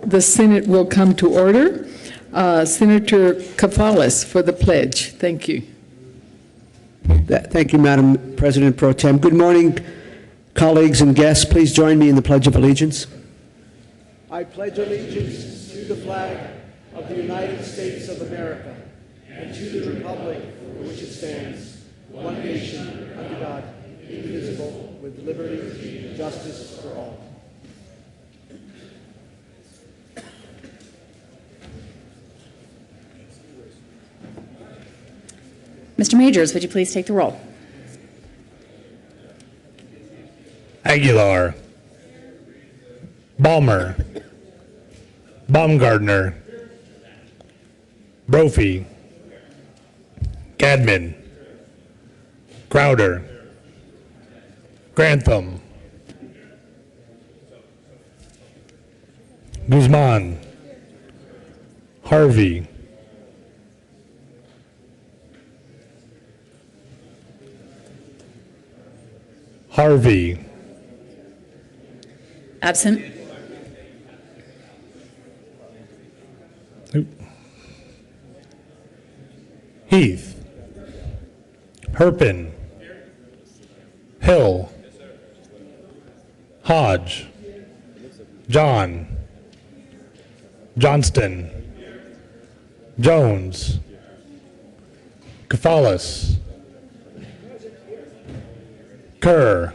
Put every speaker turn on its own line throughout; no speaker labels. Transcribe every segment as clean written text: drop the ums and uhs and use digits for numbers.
The Senate will come to order. Senator Kafalis for the pledge. Thank you.
Thank you, Madam President Pro Tem. Good morning, colleagues and guests. Please join me in the Pledge of Allegiance. I pledge allegiance to the flag of the United States of America and to the republic for which it stands, one nation, under God, indivisible, with liberty and justice for all.
Mr. Majors, would you please take the roll?
Aguilar, Balmer, Baumgardner, Brophy, Cadman, Crowder, Grantham, Guzman, Harvey, Harvey.
Absent.
Heath, Herpin, Hill, Hodge, John, Johnston, Jones, Kafalis, Kerr,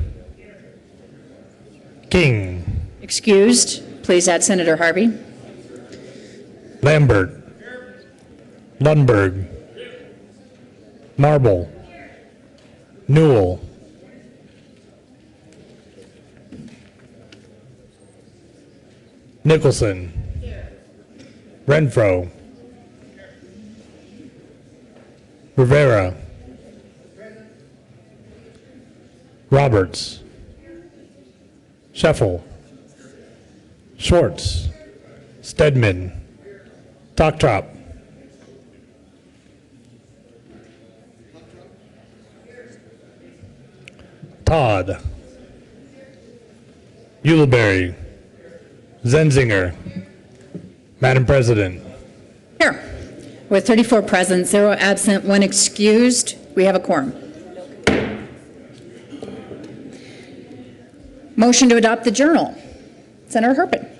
King,
Excused. Please add Senator Harvey.
Lambert, Lundberg, Marble, Newell, Nicholson, Renfro, Rivera, Roberts, Scheffel, Schwartz, Stedman, Toktrop, Todd, Ulibarri, Zenzinger. Madam President.
Here. With 34 present, 0 absent, 1 excused, we have a quorum. Motion to adopt the journal. Senator Herpin.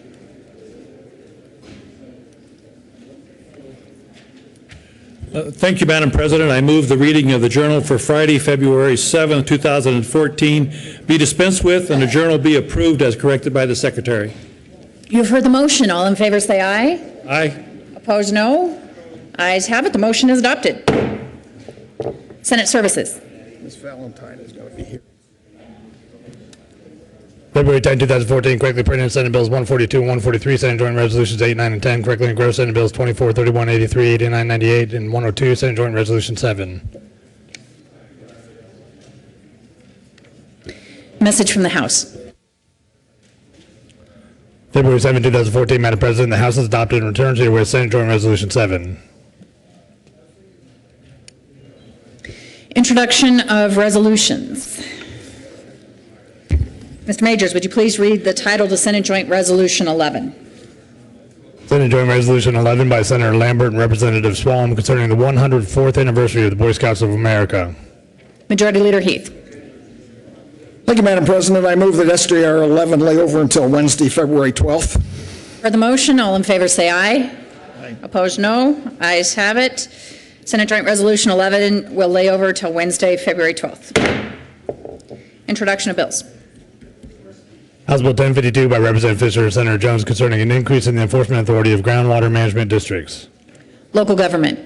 Thank you, Madam President. I move the reading of the journal for Friday, February 7, 2014 be dispensed with and the journal be approved as corrected by the Secretary.
You've heard the motion. All in favor say aye.
Aye.
Opposed, no. Ayes have it. The motion is adopted. Senate Services.
Ms. Valentine is going to be here.
February 10, 2014, correctly printed Senate Bills 142 and 143, Senate Joint Resolutions 8, 9, and 10, correctly engrossed Senate Bills 24, 31, 83, 89, 98, and 102, Senate Joint Resolution 7.
Message from the House.
February 7, 2014, Madam President, the House has adopted and returned to you with Senate Joint Resolution 7.
Introduction of resolutions. Mr. Majors, would you please read the title to Senate Joint Resolution 11?
Senate Joint Resolution 11 by Senator Lambert and Representative Swalm concerning the 104th anniversary of the Boy Scouts of America.
Majority Leader Heath.
Thank you, Madam President. I move that SJR 11 lay over until Wednesday, February 12th.
For the motion, all in favor say aye. Aye. Opposed, no. Ayes have it. Senate Joint Resolution 11 will lay over till Wednesday, February 12th. Introduction of bills.
House Bill 1052 by Representative Fisher, Senator Jones, concerning an increase in the enforcement authority of groundwater management districts.
Local government.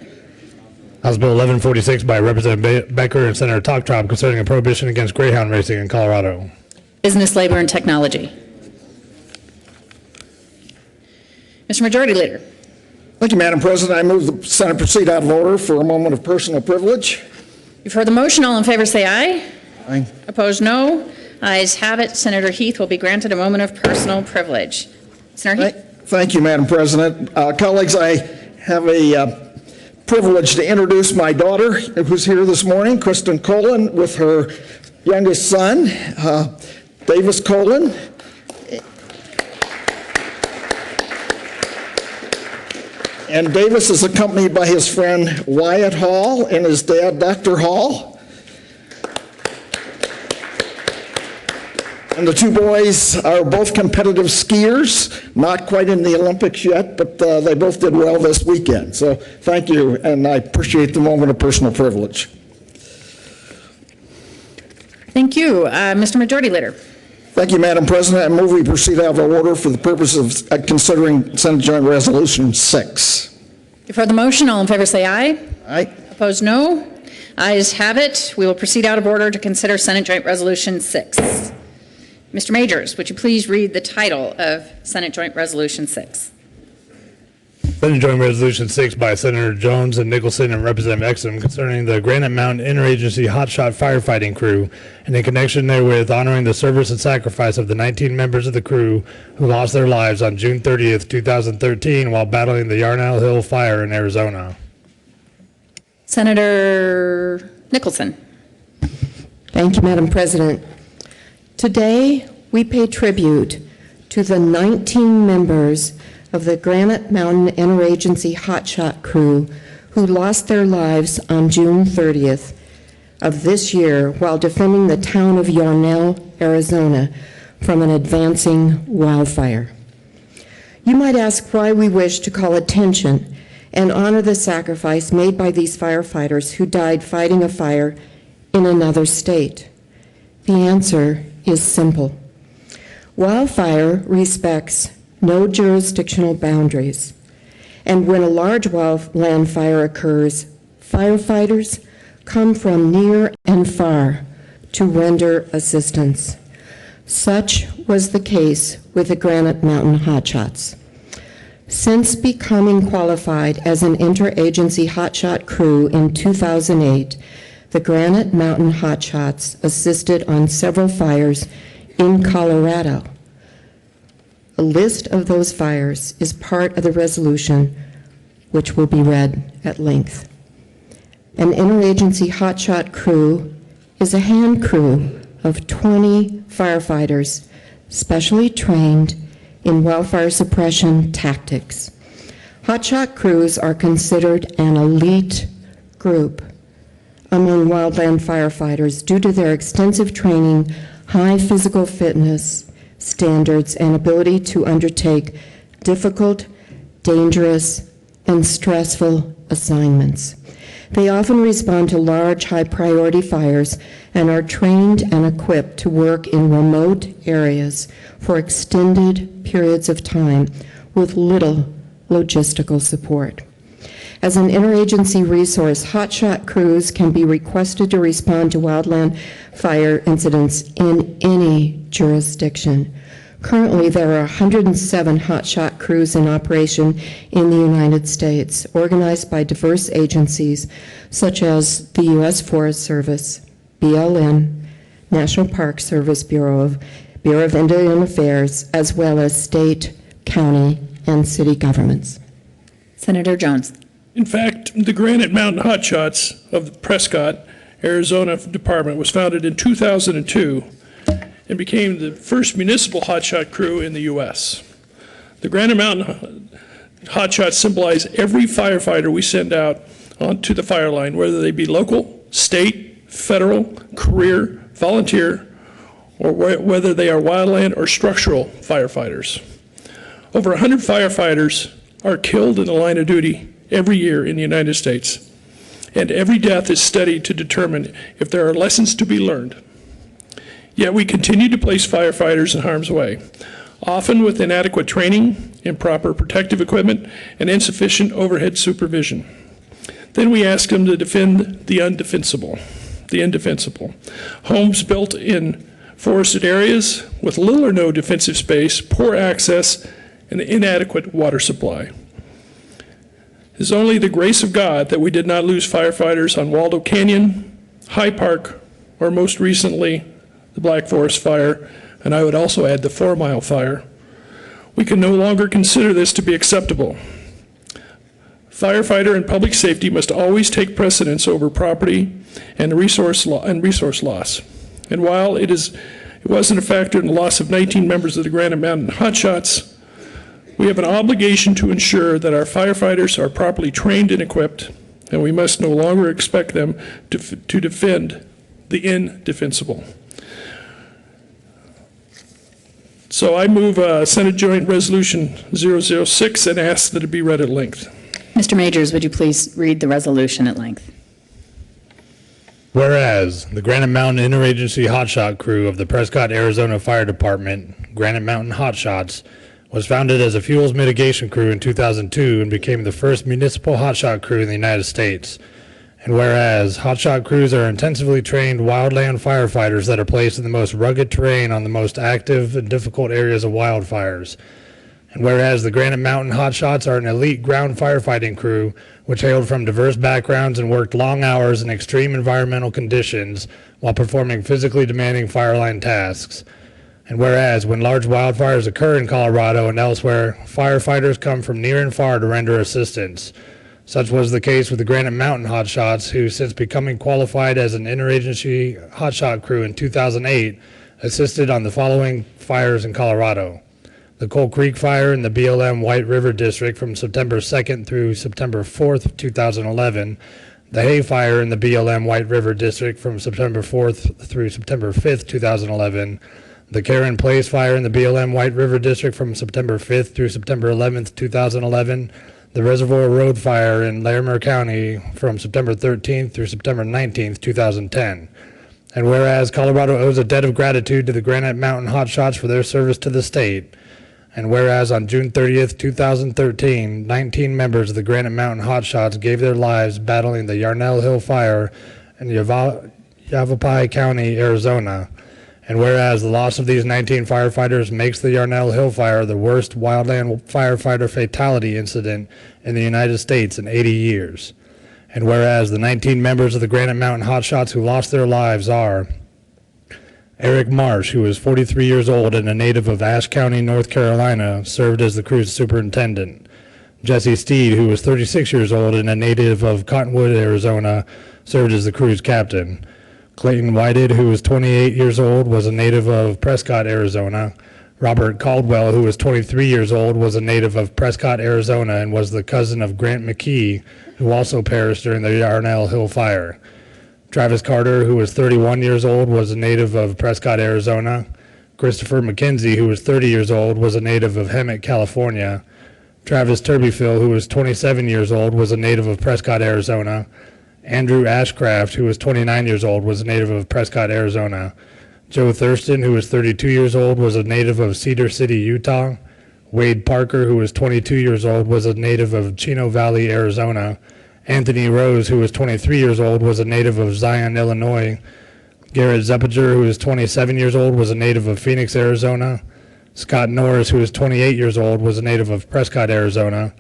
House Bill 1146 by Representative Becker and Senator Toktrop, concerning a prohibition against greyhound racing in Colorado.
Business, labor, and technology. Mr. Majority Leader.
Thank you, Madam President. I move the Senate proceed out of order for a moment of personal privilege.
You've heard the motion. All in favor say aye.
Aye.
Opposed, no. Ayes have it. Senator Heath will be granted a moment of personal privilege. Senator Heath.
Thank you, Madam President. Colleagues, I have a privilege to introduce my daughter, who's here this morning, Kristen Colin, with her youngest son, Davis Colin. And Davis is accompanied by his friend Wyatt Hall and his dad, Dr. Hall. And the two boys are both competitive skiers, not quite in the Olympics yet, but they both did well this weekend. So thank you, and I appreciate the moment of personal privilege.
Thank you. Mr. Majority Leader.
Thank you, Madam President. I move we proceed out of order for the purpose of considering Senate Joint Resolution 6.
You've heard the motion. All in favor say aye.
Aye.
Opposed, no. Ayes have it. We will proceed out of order to consider Senate Joint Resolution 6. Mr. Majors, would you please read the title of Senate Joint Resolution 6?
Senate Joint Resolution 6 by Senator Jones and Nicholson and Representative Exum, concerning the Granite Mountain Interagency Hotshot Firefighting Crew, and in connection therewith honoring the service and sacrifice of the 19 members of the crew who lost their lives on June 30th, 2013 while battling the Yarnell Hill Fire in Arizona.
Senator Nicholson.
Thank you, Madam President. Today, we pay tribute to the 19 members of the Granite Mountain Interagency Hotshot Crew who lost their lives on June 30th of this year while defending the town of Yarnell, Arizona, from an advancing wildfire. You might ask why we wish to call attention and honor the sacrifice made by these firefighters who died fighting a fire in another state. The answer is simple. Wildfire respects no jurisdictional boundaries, and when a large wildland fire occurs, firefighters come from near and far to render assistance. Such was the case with the Granite Mountain Hotshots. Since becoming qualified as an interagency hotshot crew in 2008, the Granite Mountain Hotshots assisted on several fires in Colorado. A list of those fires is part of the resolution, which will be read at length. An interagency hotshot crew is a hand crew of 20 firefighters specially trained in wildfire suppression tactics. Hotshot crews are considered an elite group among wildland firefighters due to their extensive training, high physical fitness standards, and ability to undertake difficult, dangerous, and stressful assignments. They often respond to large, high-priority fires and are trained and equipped to work in remote areas for extended periods of time with little logistical support. As an interagency resource, hotshot crews can be requested to respond to wildland fire incidents in any jurisdiction. Currently, there are 107 hotshot crews in operation in the United States, organized by diverse agencies such as the U.S. Forest Service, BLM, National Park Service Bureau of Indian Affairs, as well as state, county, and city governments.
Senator Jones.
In fact, the Granite Mountain Hotshots of the Prescott, Arizona Department was founded in 2002 and became the first municipal hotshot crew in the U.S. The Granite Mountain Hotshots symbolize every firefighter we send out onto the fire line, whether they be local, state, federal, career, volunteer, or whether they are wildland or structural firefighters. Over 100 firefighters are killed in the line of duty every year in the United States, and every death is studied to determine if there are lessons to be learned. Yet we continue to place firefighters in harm's way, often with inadequate training, improper protective equipment, and insufficient overhead supervision. Then we ask them to defend the indefensible. Homes built in forested areas with little or no defensive space, poor access, and inadequate water supply. It is only the grace of God that we did not lose firefighters on Waldo Canyon, High Park, or most recently, the Black Forest Fire, and I would also add the 4 Mile Fire. We can no longer consider this to be acceptable. Firefighter and public safety must always take precedence over property and resource loss. And while it wasn't a factor in the loss of 19 members of the Granite Mountain Hotshots, we have an obligation to ensure that our firefighters are properly trained and equipped, and we must no longer expect them to defend the indefensible. So I move Senate Joint Resolution 006 and ask that it be read at length.
Mr. Majors, would you please read the resolution at length?
Whereas the Granite Mountain Interagency Hotshot Crew of the Prescott, Arizona Fire Department, Granite Mountain Hotshots, was founded as a fuels mitigation crew in 2002 and became the first municipal hotshot crew in the United States. And whereas hotshot crews are intensively trained wildland firefighters that are placed in the most rugged terrain on the most active and difficult areas of wildfires. And whereas the Granite Mountain Hotshots are an elite ground firefighting crew which hailed from diverse backgrounds and worked long hours in extreme environmental conditions while performing physically demanding fireline tasks. And whereas when large wildfires occur in Colorado and elsewhere, firefighters come from near and far to render assistance. Such was the case with the Granite Mountain Hotshots, who, since becoming qualified as an interagency hotshot crew in 2008, assisted on the following fires in Colorado: the Coal Creek Fire in the BLM White River District from September 2nd through September 4th, 2011, the Hay Fire in the BLM White River District from September 4th through September 5th, 2011, the Karen Place Fire in the BLM White River District from September 5th through September 11th, 2011, the Reservoir Road Fire in Larimer County from September 13th through September 19th, 2010. And whereas Colorado owes a debt of gratitude to the Granite Mountain Hotshots for their service to the state, and whereas on June 30th, 2013, 19 members of the Granite Mountain Hotshots gave their lives battling the Yarnell Hill Fire in Yavapai County, Arizona. And whereas the loss of these 19 firefighters makes the Yarnell Hill Fire the worst wildland firefighter fatality incident in the United States in 80 years. And whereas the 19 members of the Granite Mountain Hotshots who lost their lives are Eric Marsh, who is 43 years old and a native of Ashe County, North Carolina, served as the crew's superintendent. Jesse Steed, who was 36 years old and a native of Cottonwood, Arizona, served as the crew's captain. Clayton Whited, who was 28 years old, was a native of Prescott, Arizona. Robert Caldwell, who was 23 years old, was a native of Prescott, Arizona, and was the cousin of Grant McKee, who also perished during the Yarnell Hill Fire. Travis Carter, who was 31 years old, was a native of Prescott, Arizona. Christopher McKenzie, who was 30 years old, was a native of Hemet, California. Travis Turbyfield, who was 27 years old, was a native of Prescott, Arizona. Andrew Ashcraft, who was 29 years old, was a native of Prescott, Arizona. Joe Thurston, who was 32 years old, was a native of Cedar City, Utah. Wade Parker, who was 22 years old, was a native of Chino Valley, Arizona. Anthony Rose, who was 23 years old, was a native of Zion, Illinois. Garrett Zeppinger, who was 27 years old, was a native of Phoenix, Arizona. Scott Norris, who was 28 years old, was a native of Prescott, Arizona.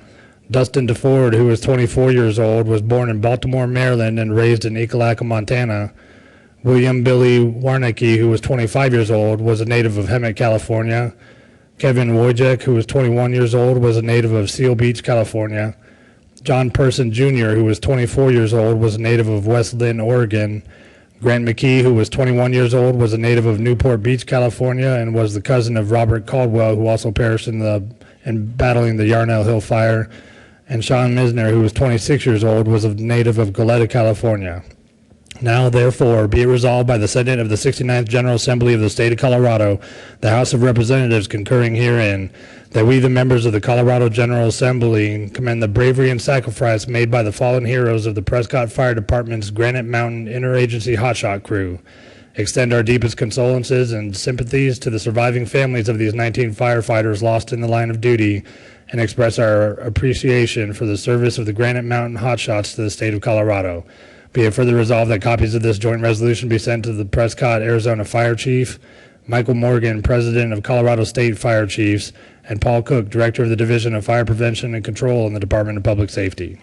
Dustin DeFord, who was 24 years old, was born in Baltimore, Maryland, and raised in Ekalaka, Montana. William Billy Warnecke, who was 25 years old, was a native of Hemet, California. Kevin Wojcik, who was 21 years old, was a native of Seal Beach, California. John Person Jr., who was 24 years old, was a native of West Lynn, Oregon. Grant McKee, who was 21 years old, was a native of Newport Beach, California, and was the cousin of Robert Caldwell, who also perished in battling the Yarnell Hill Fire. And Sean Misner, who was 26 years old, was a native of Goleta, California. Now, therefore, be it resolved by the Senate of the 69th General Assembly of the State of Colorado, the House of Representatives concurring herein, that we, the members of the Colorado General Assembly, commend the bravery and sacrifice made by the fallen heroes of the Prescott Fire Department's Granite Mountain Interagency Hotshot Crew, extend our deepest condolences and sympathies to the surviving families of these 19 firefighters lost in the line of duty, and express our appreciation for the service of the Granite Mountain Hotshots to the state of Colorado. Be it further resolved that copies of this joint resolution be sent to the Prescott, Arizona Fire Chief, Michael Morgan, President of Colorado State Fire Chiefs, and Paul Cook, Director of the Division of Fire Prevention and Control in the Department of Public Safety.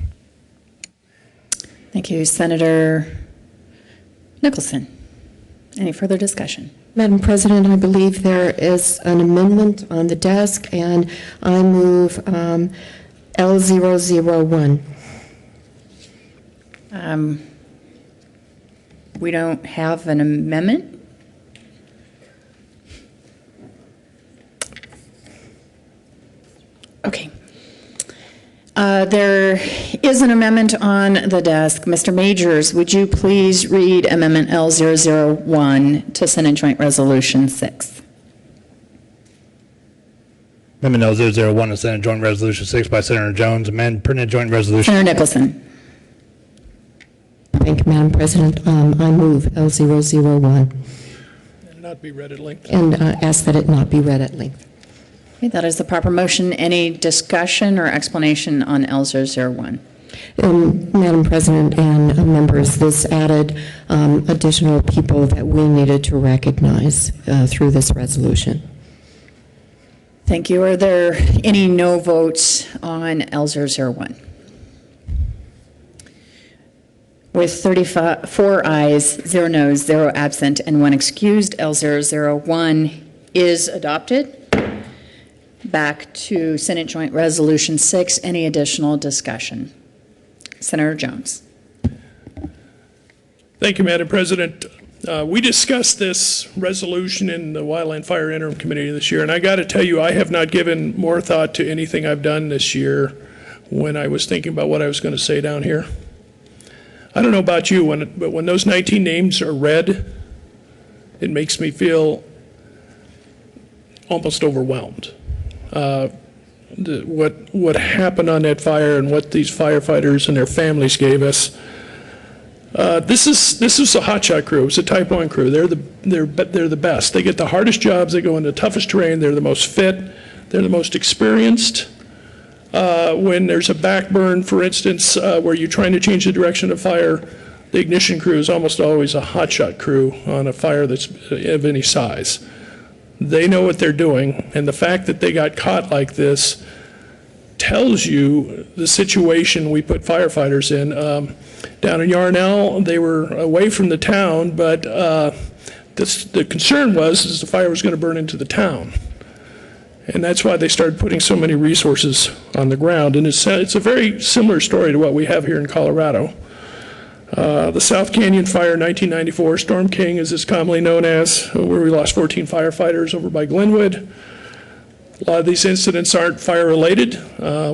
Thank you, Senator Nicholson. Any further discussion?
Madam President, I believe there is an amendment on the desk, and I move L001.
We don't have an amendment? Okay. There is an amendment on the desk. Mr. Majors, would you please read Amendment L001 to Senate Joint Resolution 6?
Amendment L001 to Senate Joint Resolution 6 by Senator Jones, amend printed joint resolution.
Senator Nicholson.
Thank you, Madam President. I move L001
And not be read at length.
and ask that it not be read at length.
Okay, that is the proper motion. Any discussion or explanation on L001?
Madam President and members, this added additional people that we needed to recognize through this resolution.
Thank you. Are there any no votes on L001? With 34 ayes, 0 noes, 0 absent, and 1 excused, L001 is adopted. Back to Senate Joint Resolution 6. Any additional discussion? Senator Jones.
Thank you, Madam President. We discussed this resolution in the Wildland Fire Interim Committee this year, and I got to tell you, I have not given more thought to anything I've done this year when I was thinking about what I was going to say down here. I don't know about you, but when those 19 names are read, it makes me feel almost overwhelmed. What happened on that fire and what these firefighters and their families gave us. This is a hotshot crew. It's a Type 1 crew. They're the best. They get the hardest jobs. They go into the toughest terrain. They're the most fit. They're the most experienced. When there's a backburn, for instance, where you're trying to change the direction of fire, the ignition crew is almost always a hotshot crew on a fire that's of any size. They know what they're doing, and the fact that they got caught like this tells you the situation we put firefighters in. Down in Yarnell, they were away from the town, but the concern was the fire was going to burn into the town. And that's why they started putting so many resources on the ground. And it's a very similar story to what we have here in Colorado. The South Canyon Fire, 1994, Storm King, as it's commonly known as, where we lost 14 firefighters over by Glenwood. A lot of these incidents aren't fire-related.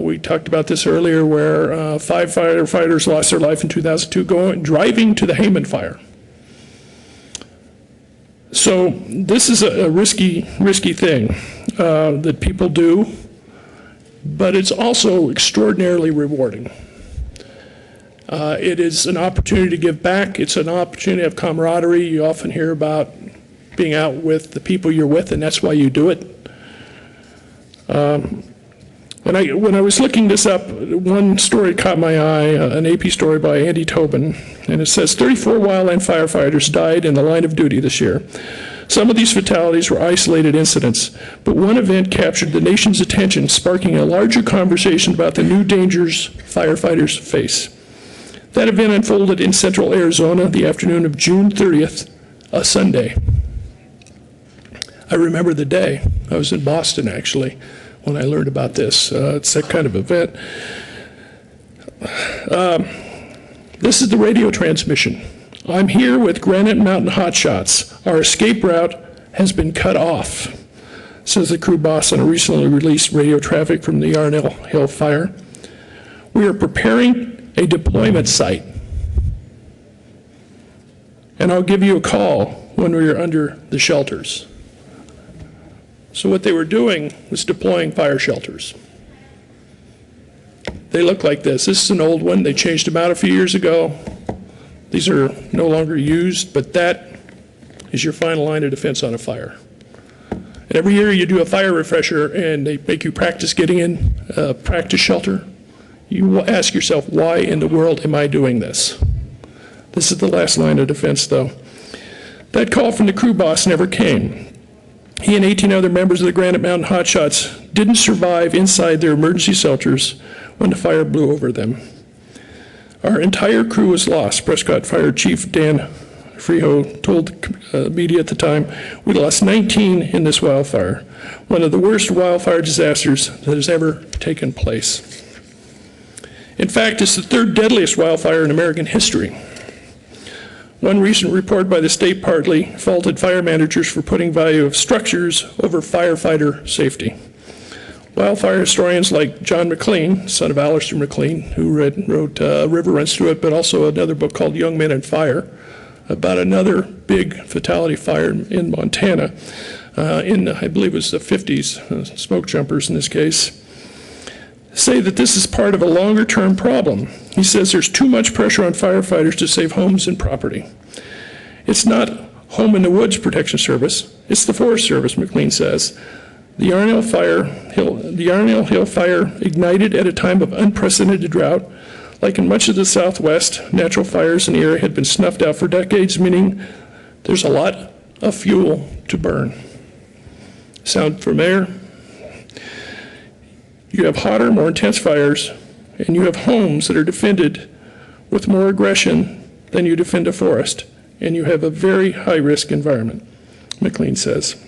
We talked about this earlier, where 5 firefighters lost their life in 2002 driving to the Hayman fire. So this is a risky thing that people do, but it's also extraordinarily rewarding. It is an opportunity to give back. It's an opportunity to have camaraderie. You often hear about being out with the people you're with, and that's why you do it. When I was looking this up, one story caught my eye, an AP story by Andy Tobin, and it says 34 wildland firefighters died in the line of duty this year. Some of these fatalities were isolated incidents, but one event captured the nation's attention, sparking a larger conversation about the new dangers firefighters face. That event unfolded in central Arizona the afternoon of June 30th, a Sunday. I remember the day. I was in Boston, actually, when I learned about this. It's that kind of event. This is the radio transmission. I'm here with Granite Mountain Hotshots. Our escape route has been cut off, says the crew boss on a recently released radio traffic from the Yarnell Hill fire. We are preparing a deployment site. and I'll give you a call when we are under the shelters. So what they were doing was deploying fire shelters. They look like this. This is an old one. They changed them out a few years ago. These are no longer used, but that is your final line of defense on a fire. And every year you do a fire refresher and they make you practice getting in a practice shelter. You will ask yourself, why in the world am I doing this? This is the last line of defense, though. That call from the crew boss never came. He and 18 other members of the Granite Mountain Hotshots didn't survive inside their emergency shelters when the fire blew over them. Our entire crew was lost. Prescott Fire Chief Dan Freeho told the media at the time, we lost 19 in this wildfire, one of the worst wildfire disasters that has ever taken place. In fact, it's the third deadliest wildfire in American history. One recent report by the state partly faulted fire managers for putting value of structures over firefighter safety. Wildfire historians like John McLean, son of Alistair McLean, who wrote River Runs Through It, but also another book called Young Men and Fire, about another big fatality fire in Montana in, I believe it was the 50s, smoke jumpers in this case, say that this is part of a longer-term problem. He says there's too much pressure on firefighters to save homes and property. It's not Home in the Woods Protection Service, it's the Forest Service, McLean says. The Yarnell Hill fire ignited at a time of unprecedented drought. Like in much of the Southwest, natural fires in the area had been snuffed out for decades, meaning there's a lot of fuel to burn. Sound familiar? You have hotter, more intense fires, and you have homes that are defended with more aggression than you defend a forest, and you have a very high-risk environment, McLean says.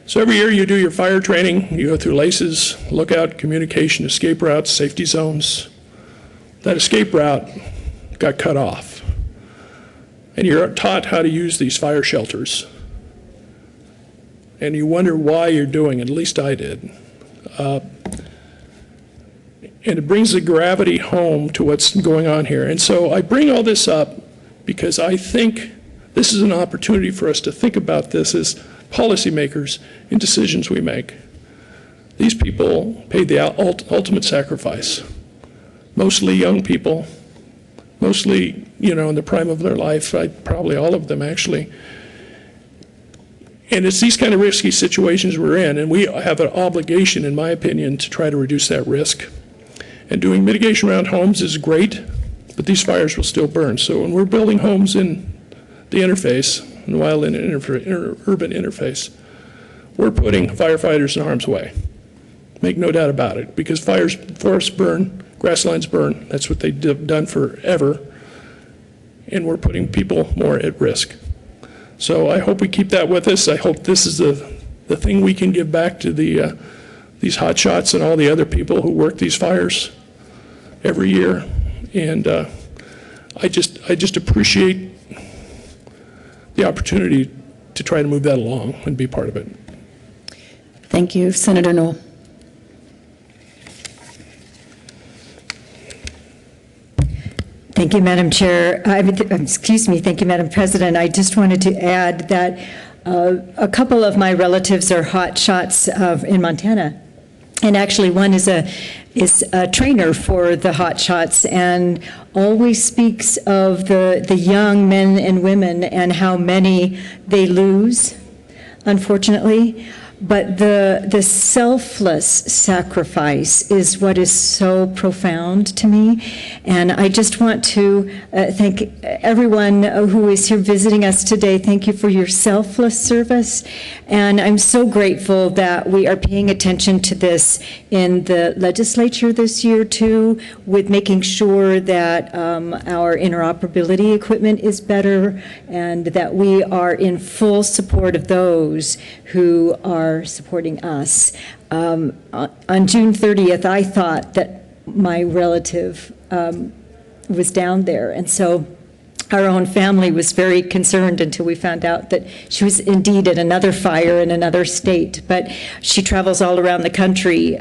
So every year you do your fire training, you go through LACES, lookout, communication, escape routes, safety zones. That escape route got cut off, and you're taught how to use these fire shelters. And you wonder why you're doing it, at least I did. And it brings the gravity home to what's going on here. And so I bring all this up because I think this is an opportunity for us to think about this as policymakers in decisions we make. These people paid the ultimate sacrifice. Mostly young people, mostly, in the prime of their life, probably all of them actually. And it's these kind of risky situations we're in, and we have an obligation, in my opinion, to try to reduce that risk. And doing mitigation around homes is great, but these fires will still burn. So when we're building homes in the interface, in the wildland urban interface, we're putting firefighters in harm's way. Make no doubt about it, because forests burn, grasslands burn. That's what they've done forever, and we're putting people more at risk. So I hope we keep that with us. I hope this is the thing we can give back to these hotshots and all the other people who work these fires every year. And I just appreciate the opportunity to try to move that along and be part of it.
Thank you. Senator Knoll.
Thank you, Madam Chair. Thank you, Madam President. I just wanted to add that a couple of my relatives are hot shots in Montana. And actually one is a trainer for the hot shots and always speaks of the young men and women and how many they lose, unfortunately. But the selfless sacrifice is what is so profound to me. And I just want to thank everyone who is here visiting us today. Thank you for your selfless service. And I'm so grateful that we are paying attention to this in the legislature this year too, with making sure that our interoperability equipment is better and that we are in full support of those who are supporting us. On June 30th, I thought that my relative was down there, and so our own family was very concerned until we found out that she was indeed at another fire in another state, but she travels all around the country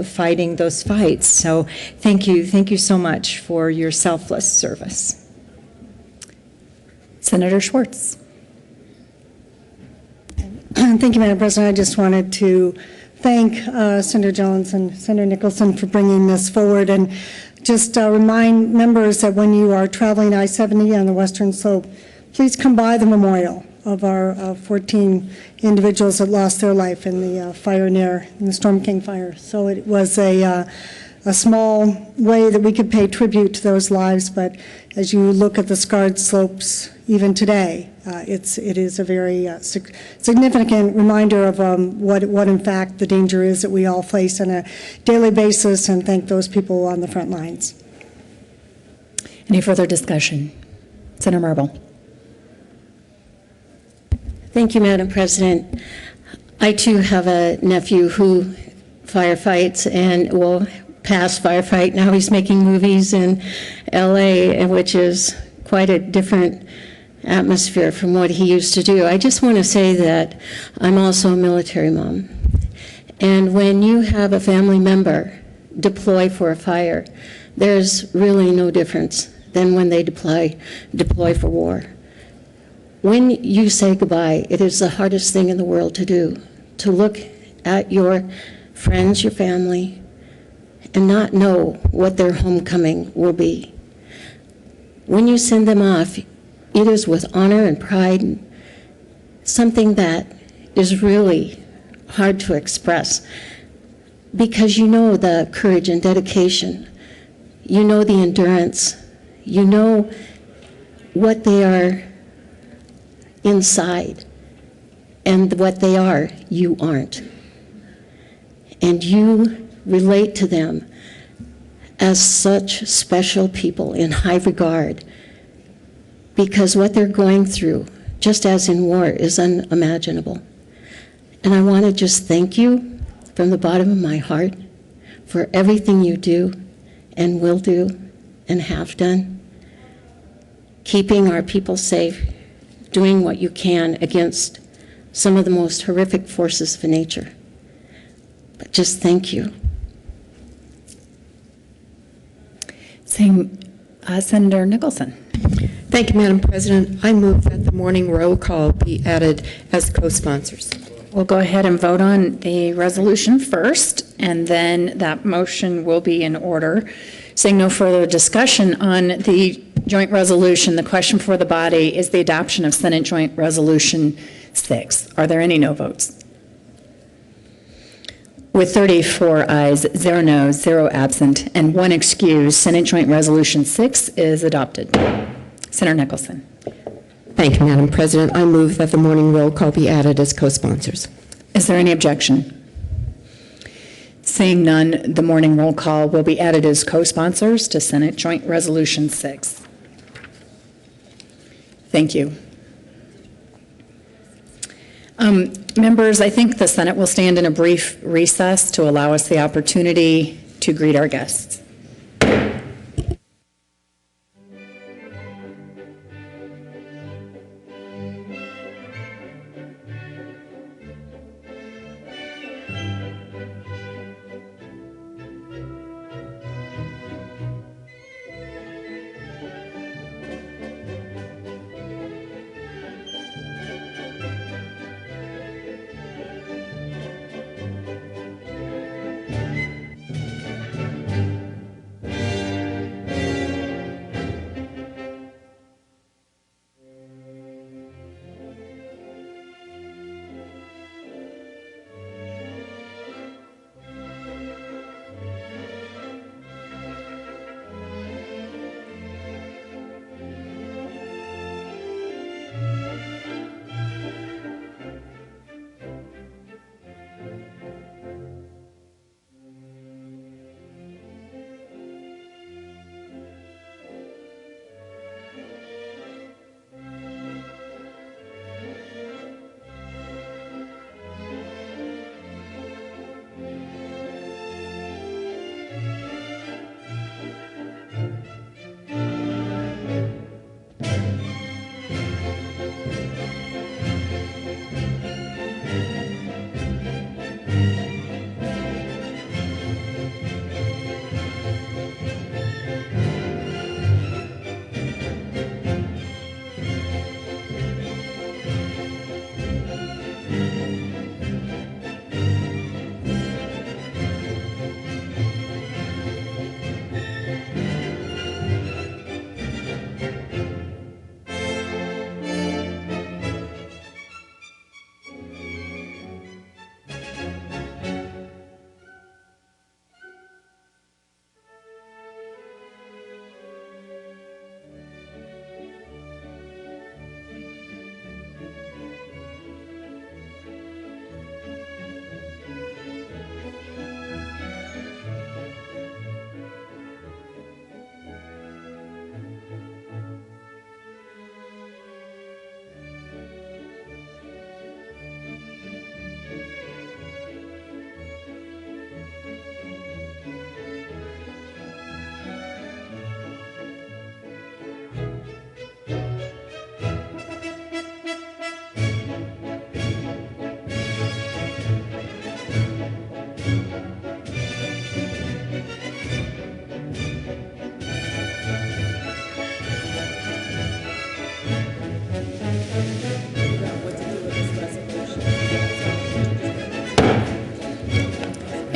fighting those fights. So thank you so much for your selfless service.
Senator Schwartz.
Thank you, Madam President. I just wanted to thank Senator Jones and Senator Nicholson for bringing this forward, and just remind members that when you are traveling I-70 on the western slope, please come by the memorial of our 14 individuals that lost their life in the fire in the Storm King fire. So it was a small way that we could pay tribute to those lives, but as you look at the scarred slopes even today, it is a very significant reminder of what in fact the danger is that we all face on a daily basis, and thank those people on the front lines.
Any further discussion? Senator Marble.
Thank you, Madam President. I too have a nephew who firefights and will pass firefight. Now he's making movies in LA, which is quite a different atmosphere from what he used to do. I just want to say that I'm also a military mom. And when you have a family member deploy for a fire, there's really no difference than when they deploy for war. When you say goodbye, it is the hardest thing in the world to do, to look at your friends, your family, and not know what their homecoming will be. When you send them off, it is with honor and pride, something that is really hard to express, because you know the courage and dedication, you know the endurance, you know what they are inside, and what they are, you aren't. And you relate to them as such special people in high regard, because what they're going through, just as in war, is unimaginable. And I want to just thank you from the bottom of my heart for everything you do and will do and have done, keeping our people safe, doing what you can against some of the most horrific forces of nature. But just thank you.
Senator Nicholson.
Thank you, Madam President. I move that the morning roll call be added as co-sponsors.
We'll go ahead and vote on the resolution first, and then that motion will be in order. Seeing no further discussion on the joint resolution, the question for the body is the adoption of Senate Joint Resolution 6. Are there any no votes? With 34 ayes, 0 noes, 0 absent, and 1 excused, Senate Joint Resolution 6 is adopted. Senator Nicholson.
Thank you, Madam President. I move that the morning roll call be added as co-sponsors.
Is there any objection? Seeing none, the morning roll call will be added as co-sponsors to Senate Joint Resolution 6. Thank you. Members, I think the Senate will stand in a brief recess to allow us the opportunity to greet our guests.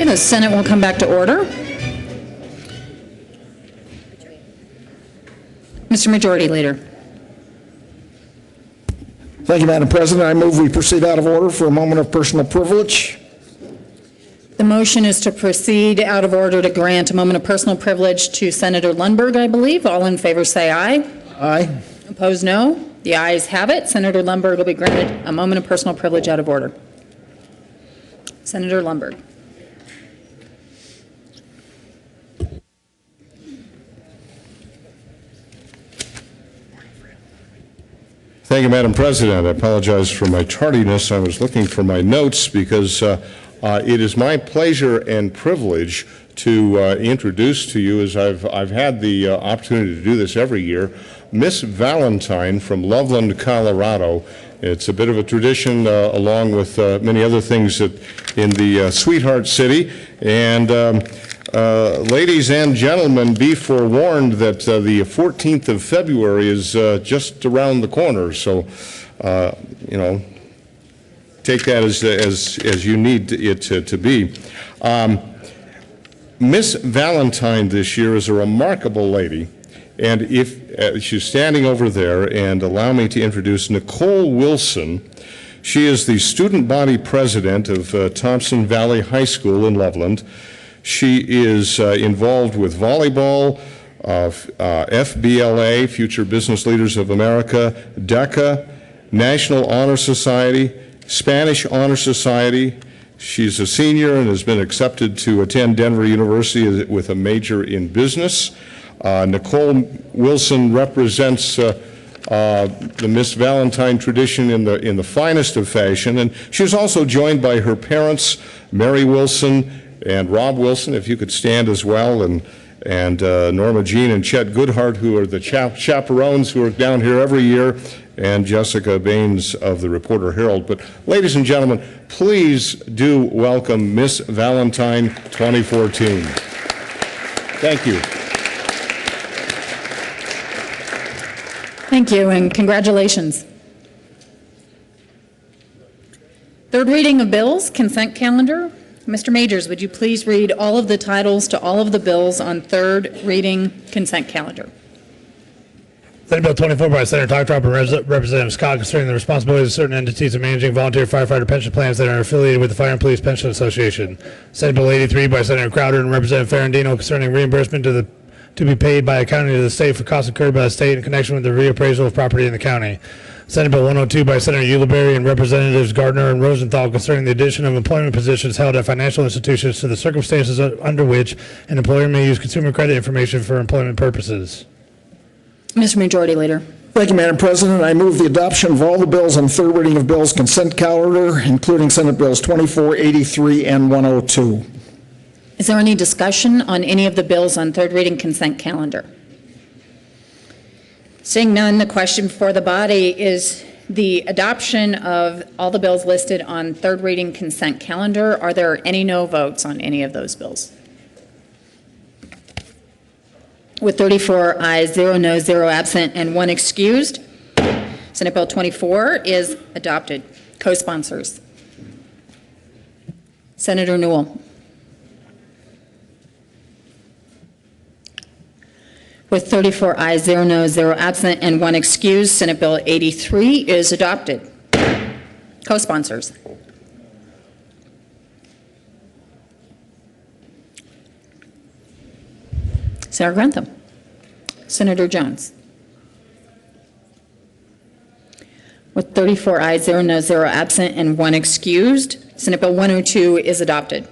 Okay, the Senate will come back to order. Mr. Majority Leader.
Thank you, Madam President. I move we proceed out of order for a moment of personal privilege.
The motion is to proceed out of order to grant a moment of personal privilege to Senator Lundberg, I believe. All in favor say aye.
Aye.
Opposed, no. The ayes have it. Senator Lundberg will be granted a moment of personal privilege out of order. Senator Lundberg.
Thank you, Madam President. I apologize for my tardiness. I was looking for my notes because it is my pleasure and privilege to introduce to you, as I've had the opportunity to do this every year, Miss Valentine from Loveland, Colorado. It's a bit of a tradition along with many other things in the Sweetheart City. And ladies and gentlemen, be forewarned that the 14th of February is just around the corner. So, you know, take that as you need it to be. Miss Valentine this year is a remarkable lady. And if she's standing over there, and allow me to introduce Nicole Wilson. She is the student body president of Thompson Valley High School in Loveland. She is involved with volleyball, FBLA, Future Business Leaders of America, DECA, National Honor Society, Spanish Honor Society. She's a senior and has been accepted to attend Denver University with a major in business. Nicole Wilson represents the Miss Valentine tradition in the finest of fashion, and she was also joined by her parents, Mary Wilson and Rob Wilson, if you could stand as well, and Norma Jean and Chet Goodhart, who are the chaperones who are down here every year, and Jessica Baines of the Reporter Herald. But ladies and gentlemen, please do welcome Miss Valentine 2014. Thank you.
Thank you, and congratulations. Third reading of bills, consent calendar. Mr. Majors, would you please read all of the titles to all of the bills on third reading consent calendar?
Senate Bill 24 by Senator Togtrop and Representative Scott concerning the responsibilities of certain entities of managing volunteer firefighter pension plans that are affiliated with the Fire and Police Pension Association. Senate Bill 83 by Senator Crowder and Representative Ferrandino concerning reimbursement to be paid by a county to the state for costs incurred by the state in connection with the reappraisal of property in the county. Senate Bill 102 by Senator Ulibarri and Representatives Gardner and Rosenthal concerning the addition of employment positions held at financial institutions to the circumstances under which an employer may use consumer credit information for employment purposes.
Mr. Majority Leader.
Thank you, Madam President. I move the adoption of all the bills on third reading of bills consent calendar, including Senate Bills 24, 83, and 102.
Is there any discussion on any of the bills on third reading consent calendar? Seeing none, the question before the body is the adoption of all the bills listed on third reading consent calendar. Are there any no votes on any of those bills? With 34 ayes, 0 noes, 0 absent, and 1 excused, Senate Bill 24 is adopted. Co-sponsors. Senator Newell. With 34 ayes, 0 noes, 0 absent, and 1 excused, Senate Bill 83 is adopted. Co-sponsors. Senator Grantham. Senator Jones. With 34 ayes, 0 noes, 0 absent, and 1 excused, Senate Bill 102 is adopted.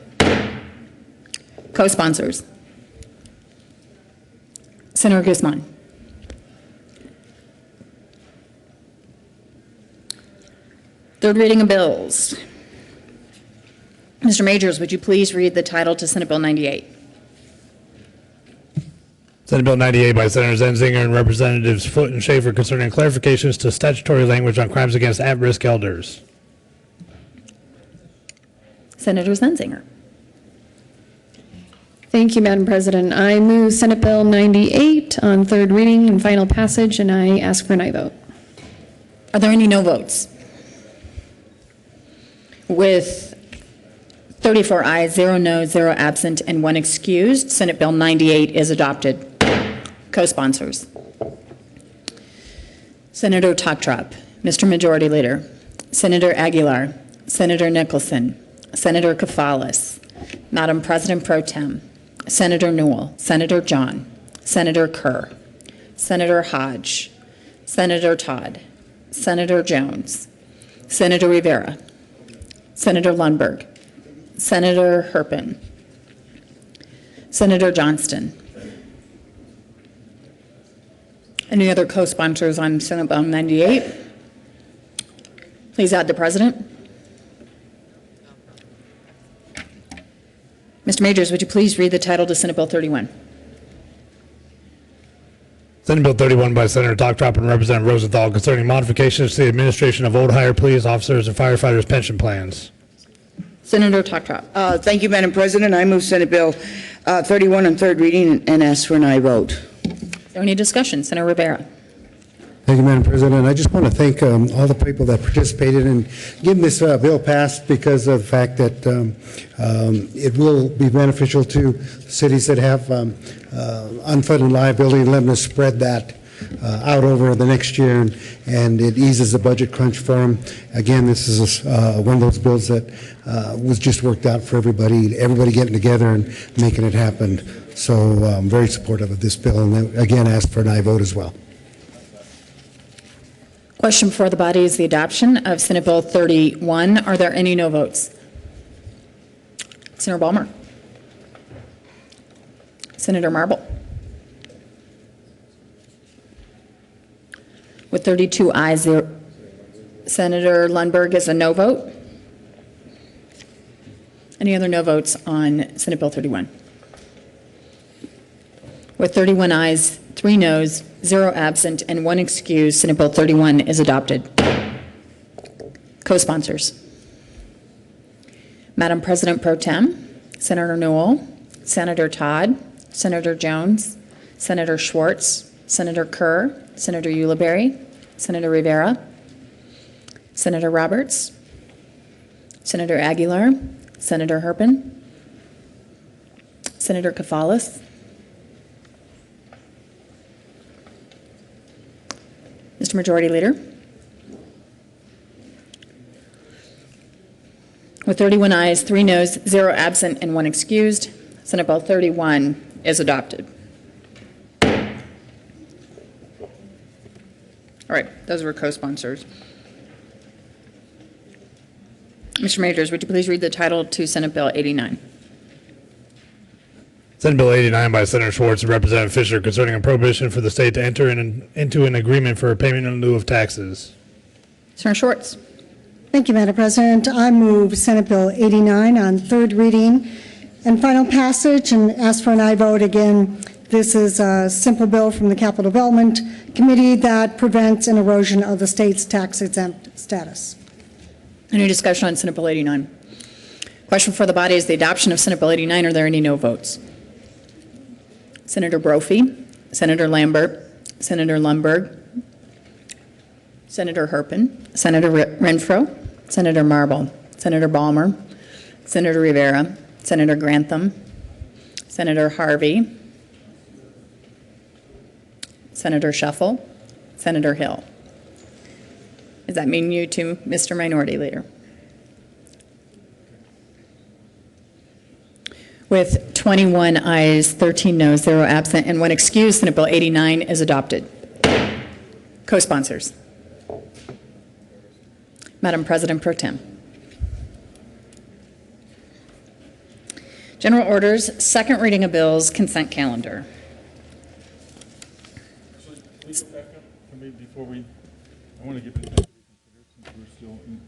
Co-sponsors. Senator Guzman. Third reading of bills. Mr. Majors, would you please read the title to Senate Bill 98?
Senate Bill 98 by Senator Zenzinger and Representatives Foote and Schaefer concerning clarifications to statutory language on crimes against at-risk elders.
Senator Zenzinger.
Thank you, Madam President. I move Senate Bill 98 on third reading and final passage, and I ask for an aye vote.
Are there any no votes? With 34 ayes, 0 noes, 0 absent, and 1 excused. Senate Bill 98 is adopted. Co-sponsors. Senator Toktrop, Mr. Majority Leader, Senator Aguilar, Senator Nicholson, Senator Kafalis, Madam President Pro Tem, Senator Newell, Senator John, Senator Kerr, Senator Hodge, Senator Todd, Senator Jones, Senator Rivera, Senator Lundberg, Senator Herpin, Senator Johnston. Any other co-sponsors on Senate Bill 98? Please add the President. Mr. Majors, would you please read the title to Senate Bill 31?
Senate Bill 31 by Senator Toktrop and Representative Rosenthal concerning modifications to the administration of old hire police officers and firefighters pension plans.
Senator Toktrop.
Thank you, Madam President. I move Senate Bill 31 on third reading and ask for an aye vote.
Is there any discussion? Senator Rivera.
Thank you, Madam President. I just want to thank all the people that participated in getting this bill passed because of the fact that it will be beneficial to cities that have unfunded liability and letting us spread that out over the next year, and it eases the budget crunch for them. Again, this is one of those bills that was just worked out for everybody getting together and making it happen. So I'm very supportive of this bill, and again, ask for an aye vote as well.
Question before the body is the adoption of Senate Bill 31. Are there any no votes? Senator Balmer. Senator Marble. With 32 ayes, Senator Lundberg is a no vote. Any other no votes on Senate Bill 31? With 31 ayes, 3 noes, 0 absent, and 1 excused, Senate Bill 31 is adopted. Co-sponsors. Madam President Pro Tem, Senator Newell, Senator Todd, Senator Jones, Senator Schwartz, Senator Kerr, Senator Ulibarri, Senator Rivera, Senator Roberts, Senator Aguilar, Senator Herpin, Senator Kafalis, Mr. Majority Leader. With 31 ayes, 3 noes, 0 absent, and 1 excused, Senate Bill 31 is adopted. All right, those were co-sponsors. Mr. Majors, would you please read the title to Senate Bill 89?
Senate Bill 89 by Senator Schwartz and Representative Fisher concerning a prohibition for the state to enter into an agreement for a payment in lieu of taxes.
Senator Schwartz.
Thank you, Madam President. I move Senate Bill 89 on third reading and final passage and ask for an aye vote. Again, this is a simple bill from the Capital Development Committee that prevents an erosion of the state's tax-exempt status.
Any discussion on Senate Bill 89? Question for the body is the adoption of Senate Bill 89. Are there any no votes? Senator Brophy, Senator Lambert, Senator Lundberg, Senator Herpin, Senator Renfro, Senator Marble, Senator Balmer, Senator Rivera, Senator Grantham, Senator Harvey, Senator Shuffle, Senator Hill. Does that mean you too, Mr. Minority Leader? With 21 ayes, 13 noes, 0 absent, and 1 excused, Senate Bill 89 is adopted. Co-sponsors. Madam President Pro Tem. General orders, second reading of bills, consent calendar.
Before we, I want to give it since we're still in.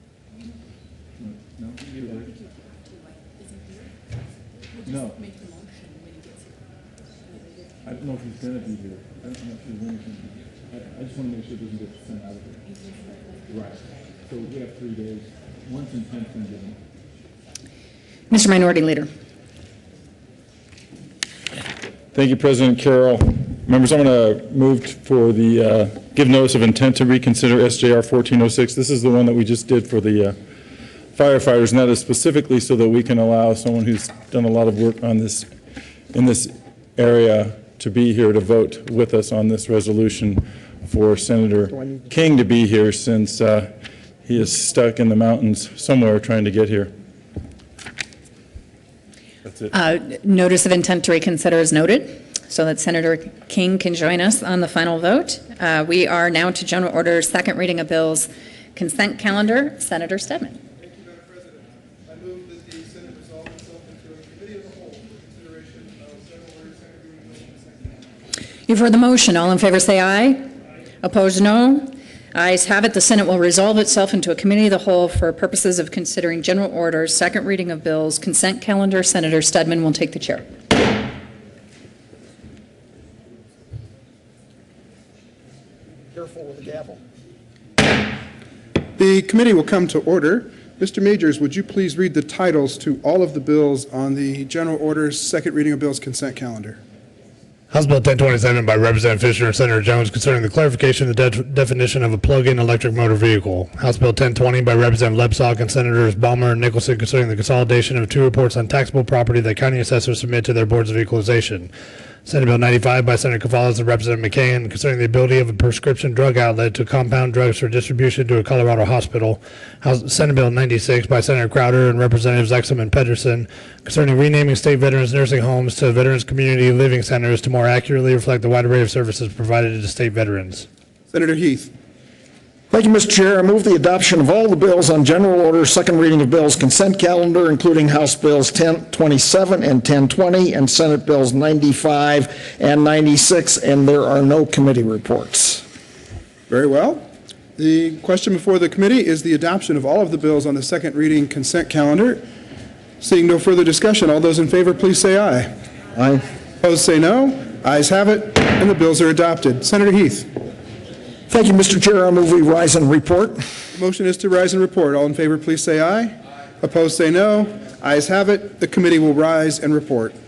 No. I don't know if he's going to be here. I don't know if he's going to be here. I just want to make sure it doesn't get sent out of here. Right. So we have 3 days. Once intent been given.
Mr. Minority Leader.
Thank you, President Carroll. Members, I'm going to move for the give notice of intent to reconsider SJR 1406. This is the one that we just did for the firefighters, and that is specifically so that we can allow someone who's done a lot of work on this, in this area, to be here to vote with us on this resolution, for Senator King to be here, since he is stuck in the mountains somewhere trying to get here. That's it.
Notice of intent to reconsider is noted, so that Senator King can join us on the final vote. We are now to general order, second reading of bills, consent calendar. Senator Stedman.
Thank you, Madam President. I move that the Senate resolve itself into a committee of the whole for consideration of several orders, second reading bills, consent calendar.
You've heard the motion. All in favor say aye. Opposed, no. Ayes have it. The Senate will resolve itself into a committee of the whole for purposes of considering general orders, second reading of bills, consent calendar. Senator Stedman will take the chair.
Careful with the gavel.
The committee will come to order. Mr. Majors, would you please read the titles to all of the bills on the general orders, second reading of bills, consent calendar?
House Bill 1027 by Representative Fisher and Senator Jones concerning the clarification of the definition of a plug-in electric motor vehicle. House Bill 1020 by Representative Lepsock and Senators Balmer and Nicholson concerning the consolidation of two reports on taxable property that county assessors submit to their boards of equalization. Senate Bill 95 by Senator Cavallas and Representative McCain concerning the ability of a prescription drug outlet to compound drugs for distribution to a Colorado hospital. Senate Bill 96 by Senator Crowder and Representatives Exum and Pedersen concerning renaming state veterans nursing homes to Veterans Community Living Centers to more accurately reflect the wide array of services provided to state veterans.
Senator Heath.
Thank you, Mr. Chair. I move the adoption of all the bills on general order, second reading of bills, consent calendar, including House Bills 1027 and 1020, and Senate Bills 95 and 96, and there are no committee reports.
Very well. The question before the committee is the adoption of all of the bills on the second reading consent calendar. Seeing no further discussion, all those in favor, please say aye.
Aye.
Opposed, say no. Ayes have it, and the bills are adopted. Senator Heath.
Thank you, Mr. Chair. I move we rise and report.
The motion is to rise and report. All in favor, please say aye. Aye. Opposed, say no. Ayes have it. The committee will rise and report.
Is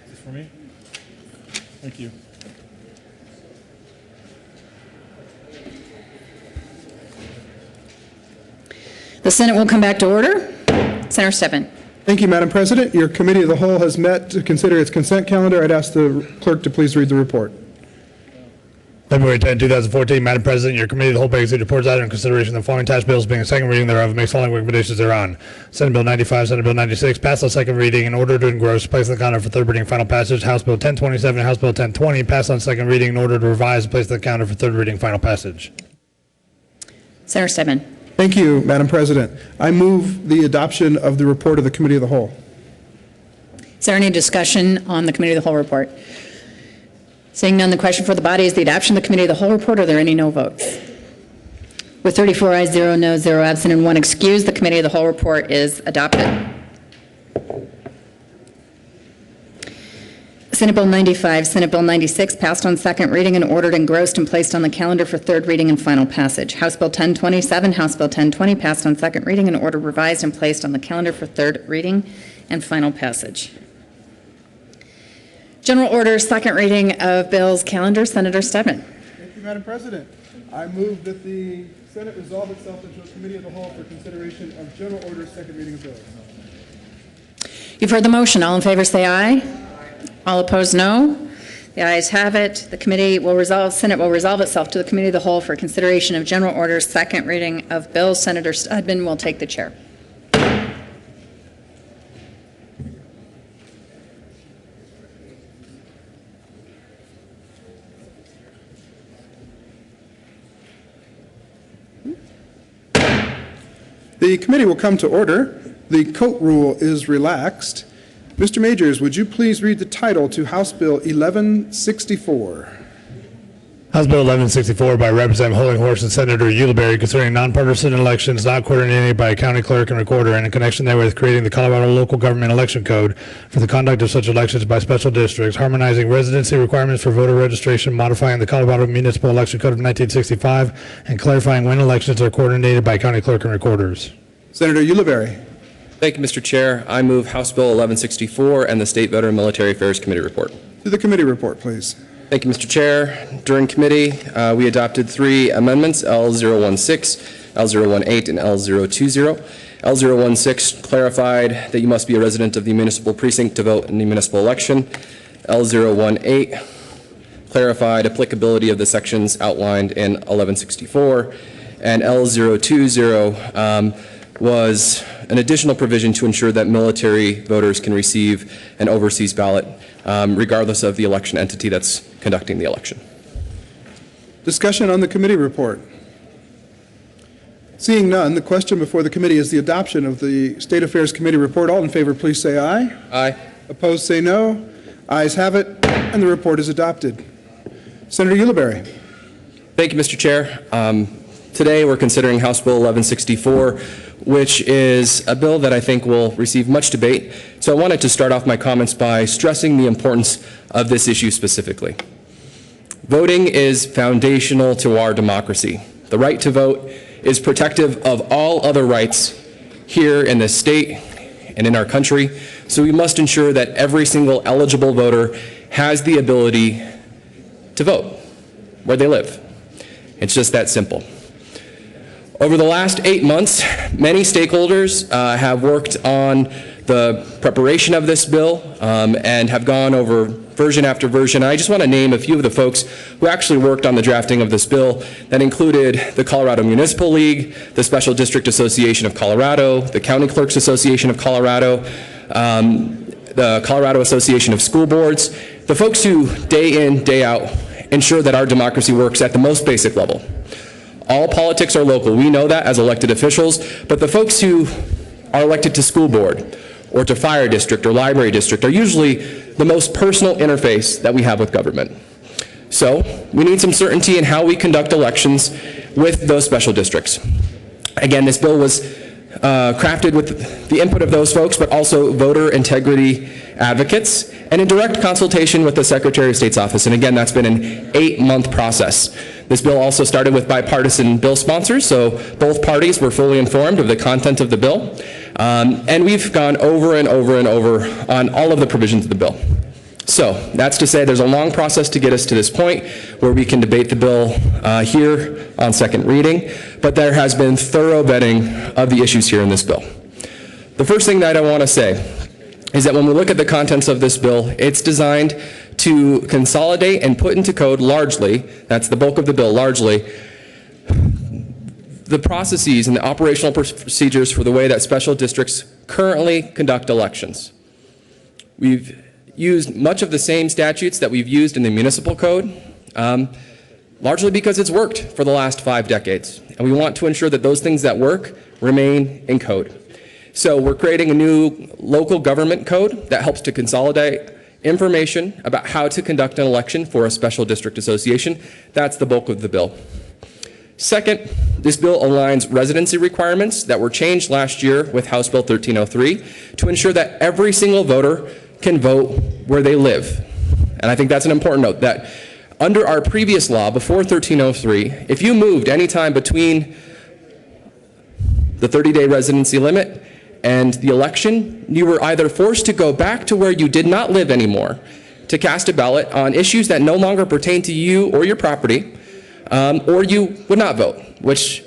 this for me? Thank you.
The Senate will come back to order. Senator Stedman.
Thank you, Madam President. Your committee of the whole has met to consider its consent calendar. I'd ask the clerk to please read the report.
February 10, 2014, Madam President, your committee of the whole pays reports out in consideration of the following attached bills being a second reading thereof and makes following recommendations thereon. Senate Bill 95, Senate Bill 96, passed on second reading in order to engross, place on the calendar for third reading and final passage. House Bill 1027 and House Bill 1020, passed on second reading in order to revise and place on the calendar for third reading and final passage.
Senator Stedman.
Thank you, Madam President. I move the adoption of the report of the committee of the whole.
Is there any discussion on the committee of the whole report? Seeing none, the question for the body is the adoption of the committee of the whole report. Are there any no votes? With 34 ayes, 0 noes, 0 absent, and 1 excused, the committee of the whole report is adopted. Senate Bill 95, Senate Bill 96 passed on second reading and ordered engrossed and placed on the calendar for third reading and final passage. House Bill 1027, House Bill 1020 passed on second reading and ordered revised and placed on the calendar for third reading and final passage. General order, second reading of bills calendar. Senator Stedman.
Thank you, Madam President. I move that the Senate resolve itself into a committee of the whole for consideration of general order, second reading of bills.
You've heard the motion. All in favor say aye. All opposed, no. The ayes have it. The committee will resolve, Senate will resolve itself to the committee of the whole for consideration of general orders, second reading of bills. Senator Stedman will take the chair.
The committee will come to order. The coat rule is relaxed. Mr. Majors, would you please read the title to House Bill 1164?
House Bill 1164 by Representative Hollinghorst and Senator Ulibarri concerning nonpartisan elections not coordinated by a county clerk and recorder and in connection therewith creating the Colorado Local Government Election Code for the conduct of such elections by special districts, harmonizing residency requirements for voter registration, modifying the Colorado Municipal Election Code of 1965, and clarifying when elections are coordinated by county clerk and recorders.
Senator Ulibarri.
Thank you, Mr. Chair. I move House Bill 1164 and the State Veteran Military Affairs Committee report.
To the committee report, please.
Thank you, Mr. Chair. During committee, we adopted 3 amendments, L016, L018, and L020. L016 clarified that you must be a resident of the municipal precinct to vote in the municipal election. L018 clarified applicability of the sections outlined in 1164. And L020 was an additional provision to ensure that military voters can receive an overseas ballot regardless of the election entity that's conducting the election.
Discussion on the committee report. Seeing none, the question before the committee is the adoption of the State Affairs Committee report. All in favor, please say aye.
Aye.
Opposed, say no. Ayes have it, and the report is adopted. Senator Ulibarri.
Thank you, Mr. Chair. Today we're considering House Bill 1164, which is a bill that I think will receive much debate. So I wanted to start off my comments by stressing the importance of this issue specifically. Voting is foundational to our democracy. The right to vote is protective of all other rights here in this state and in our country. So we must ensure that every single eligible voter has the ability to vote where they live. It's just that simple. Over the last 8 months, many stakeholders have worked on the preparation of this bill and have gone over version after version. I just want to name a few of the folks who actually worked on the drafting of this bill. That included the Colorado Municipal League, the Special District Association of Colorado, the County Clerks Association of Colorado, the Colorado Association of School Boards, the folks who day in, day out ensure that our democracy works at the most basic level. All politics are local. We know that as elected officials, but the folks who are elected to school board or to fire district or library district are usually the most personal interface that we have with government. So we need some certainty in how we conduct elections with those special districts. Again, this bill was crafted with the input of those folks, but also voter integrity advocates, and in direct consultation with the Secretary of State's office. And again, that's been an 8-month process. This bill also started with bipartisan bill sponsors, so both parties were fully informed of the content of the bill. And we've gone over and over and over on all of the provisions of the bill. So that's to say there's a long process to get us to this point where we can debate the bill here on second reading, but there has been thorough vetting of the issues here in this bill. The first thing that I want to say is that when we look at the contents of this bill, it's designed to consolidate and put into code largely, that's the bulk of the bill, largely, the processes and the operational procedures for the way that special districts currently conduct elections. We've used much of the same statutes that we've used in the municipal code, largely because it's worked for the last 5 decades. And we want to ensure that those things that work remain in code. So we're creating a new local government code that helps to consolidate information about how to conduct an election for a special district association. That's the bulk of the bill. Second, this bill aligns residency requirements that were changed last year with House Bill 1303 to ensure that every single voter can vote where they live. And I think that's an important note, that under our previous law, before 1303, if you moved any time between the 30-day residency limit and the election, you were either forced to go back to where you did not live anymore to cast a ballot on issues that no longer pertain to you or your property, or you would not vote, which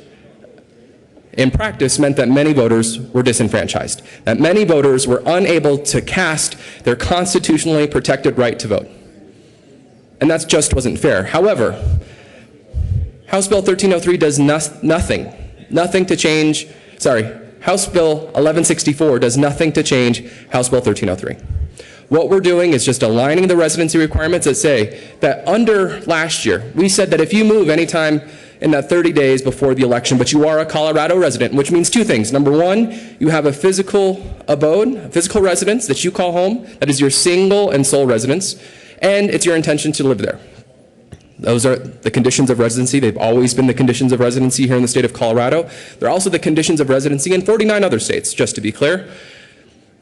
in practice meant that many voters were disenfranchised, that many voters were unable to cast their constitutionally protected right to vote. And that just wasn't fair. However, House Bill 1303 does nothing to change, House Bill 1164 does nothing to change House Bill 1303. What we're doing is just aligning the residency requirements that say that under last year, we said that if you move anytime in that 30 days before the election, but you are a Colorado resident, which means 2 things. Number 1, you have a physical abode, a physical residence that you call home, that is your single and sole residence, and it's your intention to live there. Those are the conditions of residency. They've always been the conditions of residency here in the state of Colorado. They're also the conditions of residency in 49 other states, just to be clear,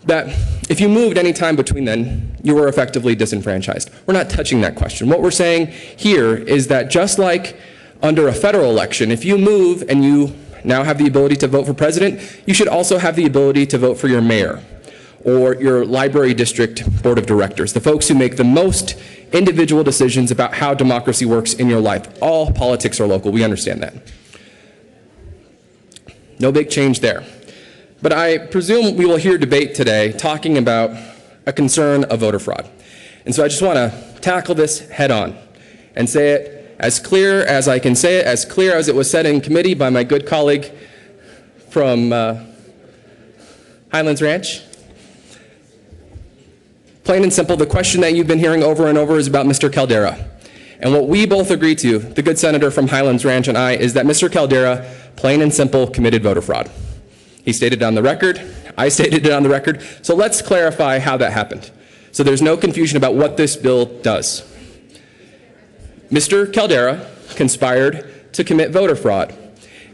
that if you moved any time between then, you were effectively disenfranchised. We're not touching that question. What we're saying here is that just like under a federal election, if you move and you now have the ability to vote for president, you should also have the ability to vote for your mayor or your library district board of directors, the folks who make the most individual decisions about how democracy works in your life. All politics are local. We understand that. No big change there. But I presume we will hear debate today talking about a concern of voter fraud. And so I just want to tackle this head on and say it as clear as I can say it, as clear as it was said in committee by my good colleague from Highlands Ranch. Plain and simple, the question that you've been hearing over and over is about Mr. Caldera. And what we both agree to, the good senator from Highlands Ranch and I, is that Mr. Caldera, plain and simple, committed voter fraud. He stated it on the record, I stated it on the record, so let's clarify how that happened, so there's no confusion about what this bill does. Mr. Caldera conspired to commit voter fraud,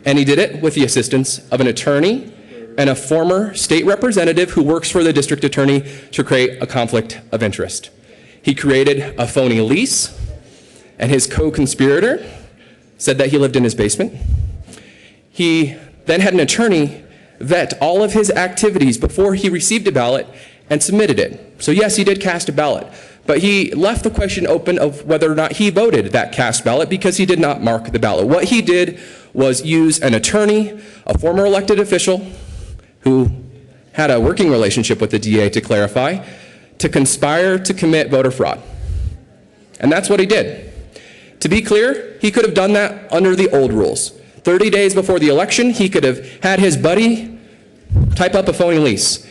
and he did it with the assistance of an attorney and a former state representative who works for the district attorney to create a conflict of interest. He created a phony lease, and his co-conspirator said that he lived in his basement. He then had an attorney vet all of his activities before he received a ballot and submitted it. So yes, he did cast a ballot, but he left the question open of whether or not he voted that cast ballot because he did not mark the ballot. What he did was use an attorney, a former elected official who had a working relationship with the DA to clarify, to conspire to commit voter fraud. And that's what he did. To be clear, he could have done that under the old rules. 30 days before the election, he could have had his buddy type up a phony lease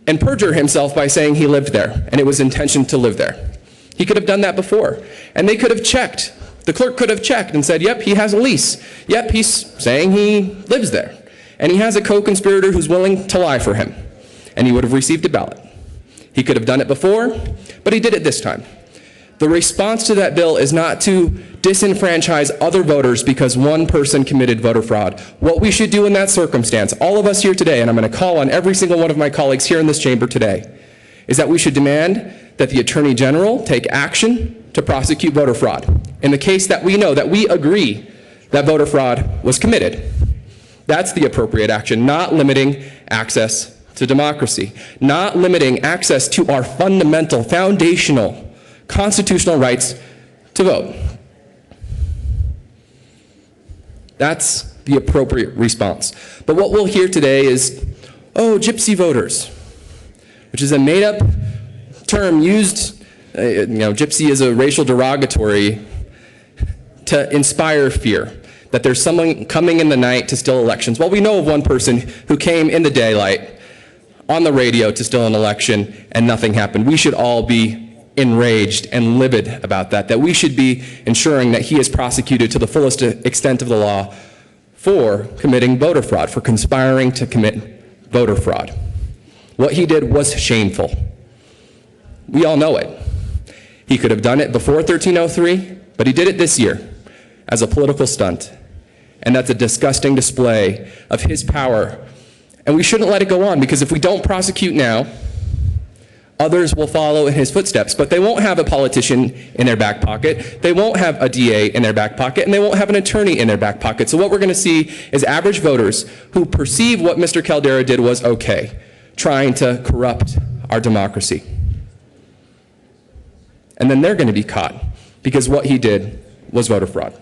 and perjure himself by saying he lived there and it was intentioned to live there. He could have done that before. And they could have checked. The clerk could have checked and said, yep, he has a lease. Yep, he's saying he lives there. And he has a co-conspirator who's willing to lie for him. And he would have received a ballot. He could have done it before, but he did it this time. The response to that bill is not to disenfranchise other voters because one person committed voter fraud. What we should do in that circumstance, all of us here today, and I'm going to call on every single one of my colleagues here in this chamber today, is that we should demand that the Attorney General take action to prosecute voter fraud. In the case that we know, that we agree that voter fraud was committed. That's the appropriate action, not limiting access to democracy, not limiting access to our fundamental, foundational, constitutional rights to vote. That's the appropriate response. But what we'll hear today is, oh, gypsy voters, which is a made-up term used, gypsy is a racial derogatory to inspire fear, that there's someone coming in the night to steal elections. Well, we know of one person who came in the daylight on the radio to steal an election and nothing happened. We should all be enraged and livid about that, that we should be ensuring that he is prosecuted to the fullest extent of the law for committing voter fraud, for conspiring to commit voter fraud. What he did was shameful. We all know it. He could have done it before 1303, but he did it this year as a political stunt. And that's a disgusting display of his power. And we shouldn't let it go on, because if we don't prosecute now, others will follow in his footsteps, but they won't have a politician in their back pocket, they won't have a DA in their back pocket, and they won't have an attorney in their back pocket. So what we're going to see is average voters who perceive what Mr. Caldera did was okay, trying to corrupt our democracy. And then they're going to be caught, because what he did was voter fraud.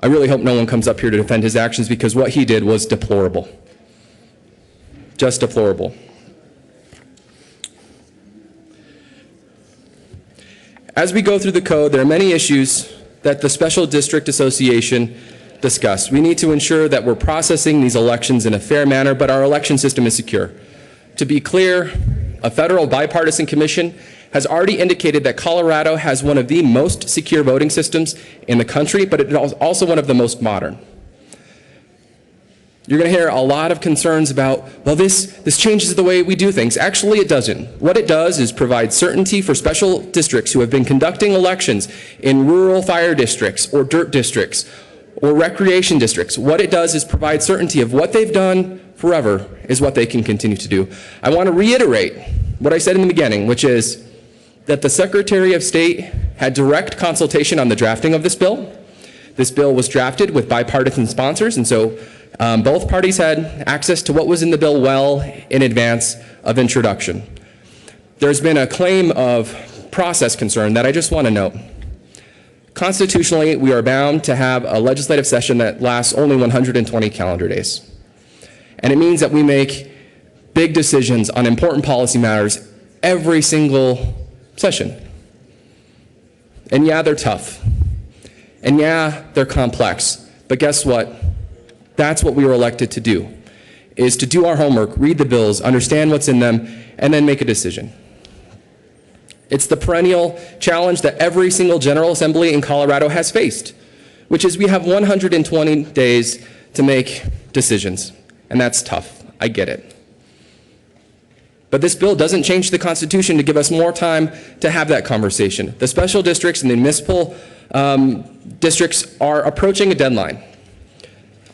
I really hope no one comes up here to defend his actions, because what he did was deplorable. Just deplorable. As we go through the code, there are many issues that the Special District Association discussed. We need to ensure that we're processing these elections in a fair manner, but our election system is secure. To be clear, a federal bipartisan commission has already indicated that Colorado has one of the most secure voting systems in the country, but it is also one of the most modern. You're going to hear a lot of concerns about, well, this changes the way we do things. Actually, it doesn't. What it does is provide certainty for special districts who have been conducting elections in rural fire districts or dirt districts or recreation districts. What it does is provide certainty of what they've done forever is what they can continue to do. I want to reiterate what I said in the beginning, which is that the Secretary of State had direct consultation on the drafting of this bill. This bill was drafted with bipartisan sponsors, and so both parties had access to what was in the bill well in advance of introduction. there's been a claim of process concern that I just want to note. Constitutionally, we are bound to have a legislative session that lasts only 120 calendar days. And it means that we make big decisions on important policy matters every single session. And yeah, they're tough. And yeah, they're complex. But guess what? That's what we were elected to do, is to do our homework, read the bills, understand what's in them, and then make a decision. It's the perennial challenge that every single General Assembly in Colorado has faced, which is we have 120 days to make decisions, and that's tough. I get it. But this bill doesn't change the Constitution to give us more time to have that conversation. The special districts and the municipal districts are approaching a deadline.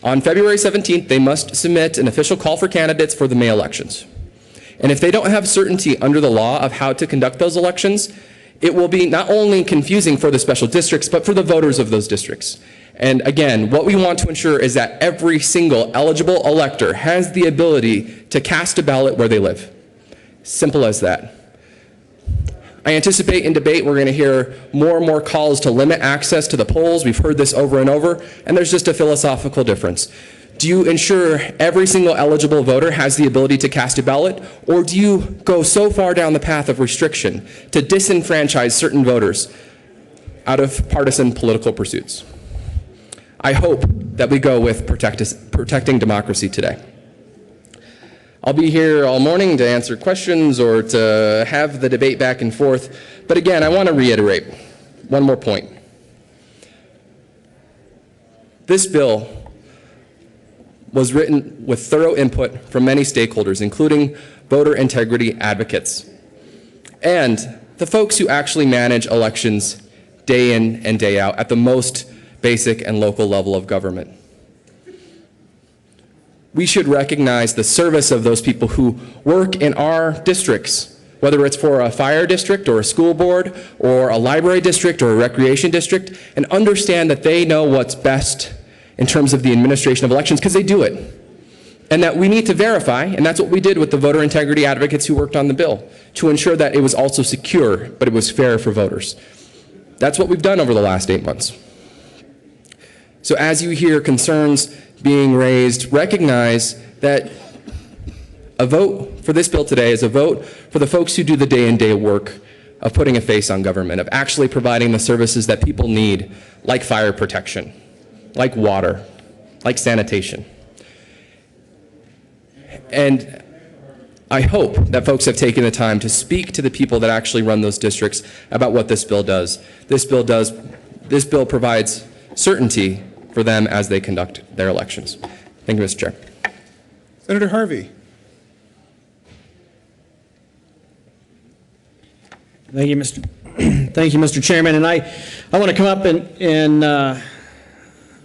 On February 17th, they must submit an official call for candidates for the May elections. And if they don't have certainty under the law of how to conduct those elections, it will be not only confusing for the special districts, but for the voters of those districts. And again, what we want to ensure is that every single eligible elector has the ability to cast a ballot where they live. Simple as that. I anticipate in debate we're going to hear more and more calls to limit access to the polls. We've heard this over and over, and there's just a philosophical difference. Do you ensure every single eligible voter has the ability to cast a ballot, or do you go so far down the path of restriction to disenfranchise certain voters out of partisan political pursuits? I hope that we go with protecting democracy today. I'll be here all morning to answer questions or to have the debate back and forth, but again, I want to reiterate one more point. This bill was written with thorough input from many stakeholders, including voter integrity advocates and the folks who actually manage elections day in and day out at the most basic and local level of government. We should recognize the service of those people who work in our districts, whether it's for a fire district or a school board or a library district or a recreation district, and understand that they know what's best in terms of the administration of elections, because they do it. And that we need to verify, and that's what we did with the voter integrity advocates who worked on the bill, to ensure that it was also secure, but it was fair for voters. That's what we've done over the last 8 months. So as you hear concerns being raised, recognize that a vote for this bill today is a vote for the folks who do the day-in-day work of putting a face on government, of actually providing the services that people need, like fire protection, like water, like sanitation. And I hope that folks have taken the time to speak to the people that actually run those districts about what this bill does. This bill provides certainty for them as they conduct their elections. Thank you, Mr. Chair.
Senator Harvey.
Thank you, Mr. Chairman. And I want to come up in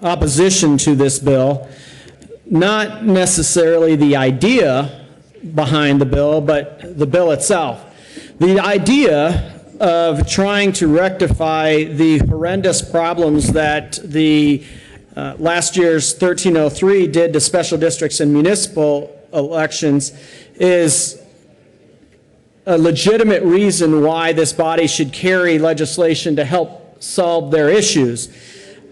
opposition to this bill, not necessarily the idea behind the bill, but the bill itself. The idea of trying to rectify the horrendous problems that the last year's 1303 did to special districts and municipal elections is a legitimate reason why this body should carry legislation to help solve their issues.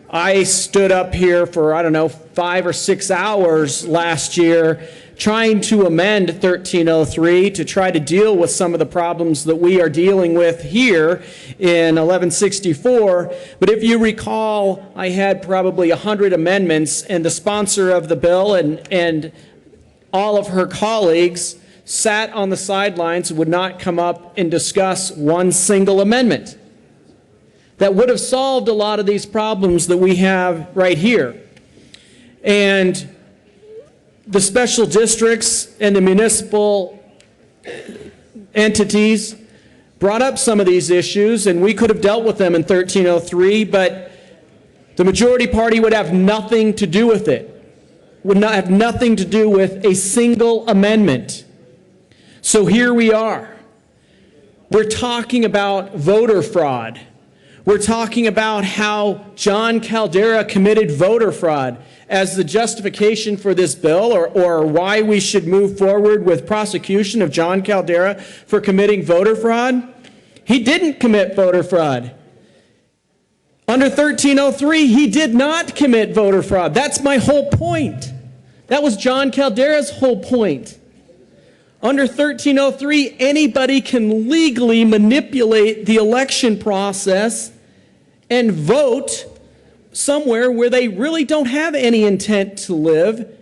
I stood up here for, 5 or 6 hours last year trying to amend 1303 to try to deal with some of the problems that we are dealing with here in 1164. But if you recall, I had probably 100 amendments, and the sponsor of the bill and all of her colleagues sat on the sidelines and would not come up and discuss one single amendment that would have solved a lot of these problems that we have right here. And the special districts and the municipal entities brought up some of these issues, and we could have dealt with them in 1303, but the majority party would have nothing to do with it, would not have nothing to do with a single amendment. So here we are. We're talking about voter fraud. We're talking about how John Caldera committed voter fraud as the justification for this bill, or why we should move forward with prosecution of John Caldera for committing voter fraud. He didn't commit voter fraud. Under 1303, he did not commit voter fraud. That's my whole point. That was John Caldera's whole point. Under 1303, anybody can legally manipulate the election process and vote somewhere where they really don't have any intent to live.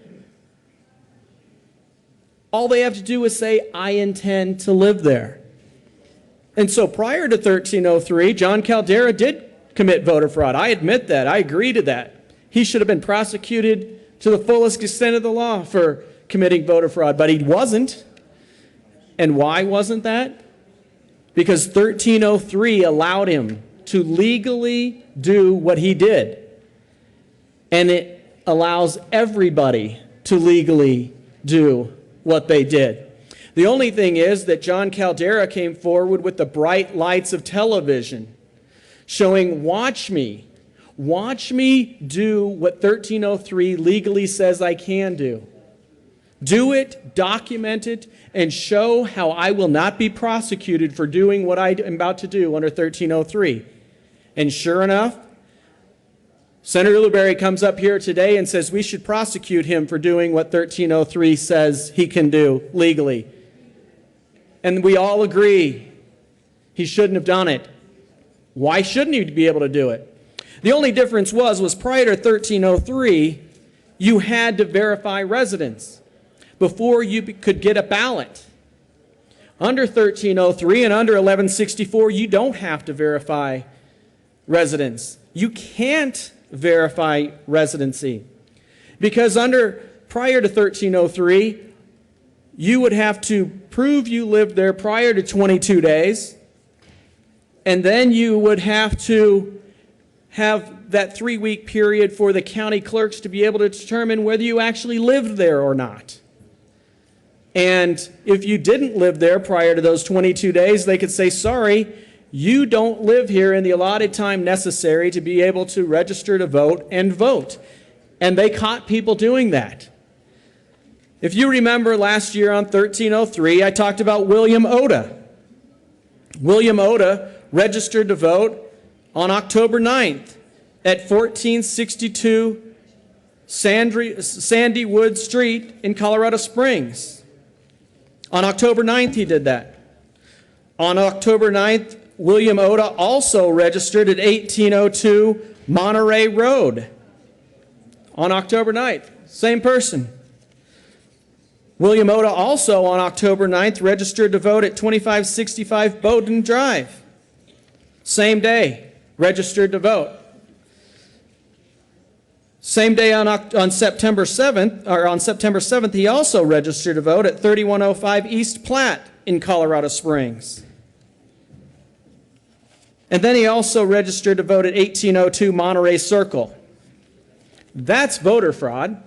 All they have to do is say, I intend to live there. And so prior to 1303, John Caldera did commit voter fraud. I admit that. I agree to that. He should have been prosecuted to the fullest extent of the law for committing voter fraud, but he wasn't. And why wasn't that? Because 1303 allowed him to legally do what he did. And it allows everybody to legally do what they did. The only thing is that John Caldera came forward with the bright lights of television, showing, watch me do what 1303 legally says I can do. Do it, document it, and show how I will not be prosecuted for doing what I am about to do under 1303. And sure enough, Senator Luberry comes up here today and says we should prosecute him for doing what 1303 says he can do legally. And we all agree he shouldn't have done it. Why shouldn't he be able to do it? The only difference was prior to 1303, you had to verify residence before you could get a ballot. Under 1303 and under 1164, you don't have to verify residence. You can't verify residency because prior to 1303, you would have to prove you lived there prior to 22 days, and then you would have to have that 3-week period for the county clerks to be able to determine whether you actually lived there or not. And if you didn't live there prior to those 22 days, they could say, sorry, you don't live here in the allotted time necessary to be able to register to vote and vote. And they caught people doing that. If you remember last year on 1303, I talked about William Oda. William Oda registered to vote on October 9th at 1462 Sandy Wood Street in Colorado Springs. On October 9th, he did that. On October 9th, William Oda also registered at 1802 Monterey Road. On October 9th, same person. William Oda also on October 9th registered to vote at 2565 Bowden Drive. Same day, registered to vote. Same day on September 7th, he also registered to vote at 3105 East Platte in Colorado Springs. And then he also registered to vote at 1802 Monterey Circle. That's voter fraud.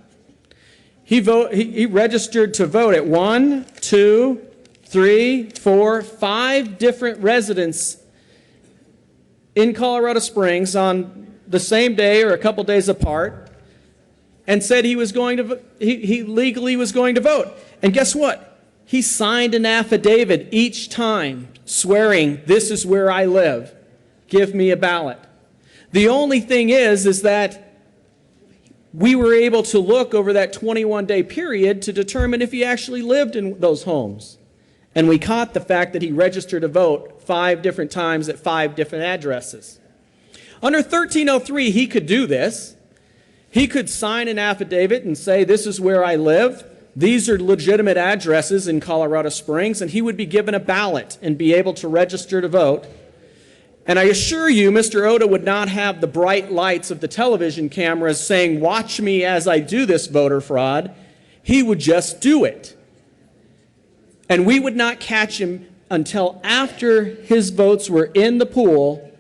He registered to vote at 1, 2, 3, 4, 5 different residences in Colorado Springs on the same day or a couple days apart, and said he legally was going to vote. And guess what? He signed an affidavit each time swearing, this is where I live. Give me a ballot. The only thing is that we were able to look over that 21-day period to determine if he actually lived in those homes. And we caught the fact that he registered to vote 5 different times at 5 different addresses. Under 1303, he could do this. He could sign an affidavit and say, this is where I live. These are legitimate addresses in Colorado Springs, and he would be given a ballot and be able to register to vote. And I assure you, Mr. Oda would not have the bright lights of the television cameras saying, watch me as I do this voter fraud. He would just do it. And we would not catch him until after his votes were in the pool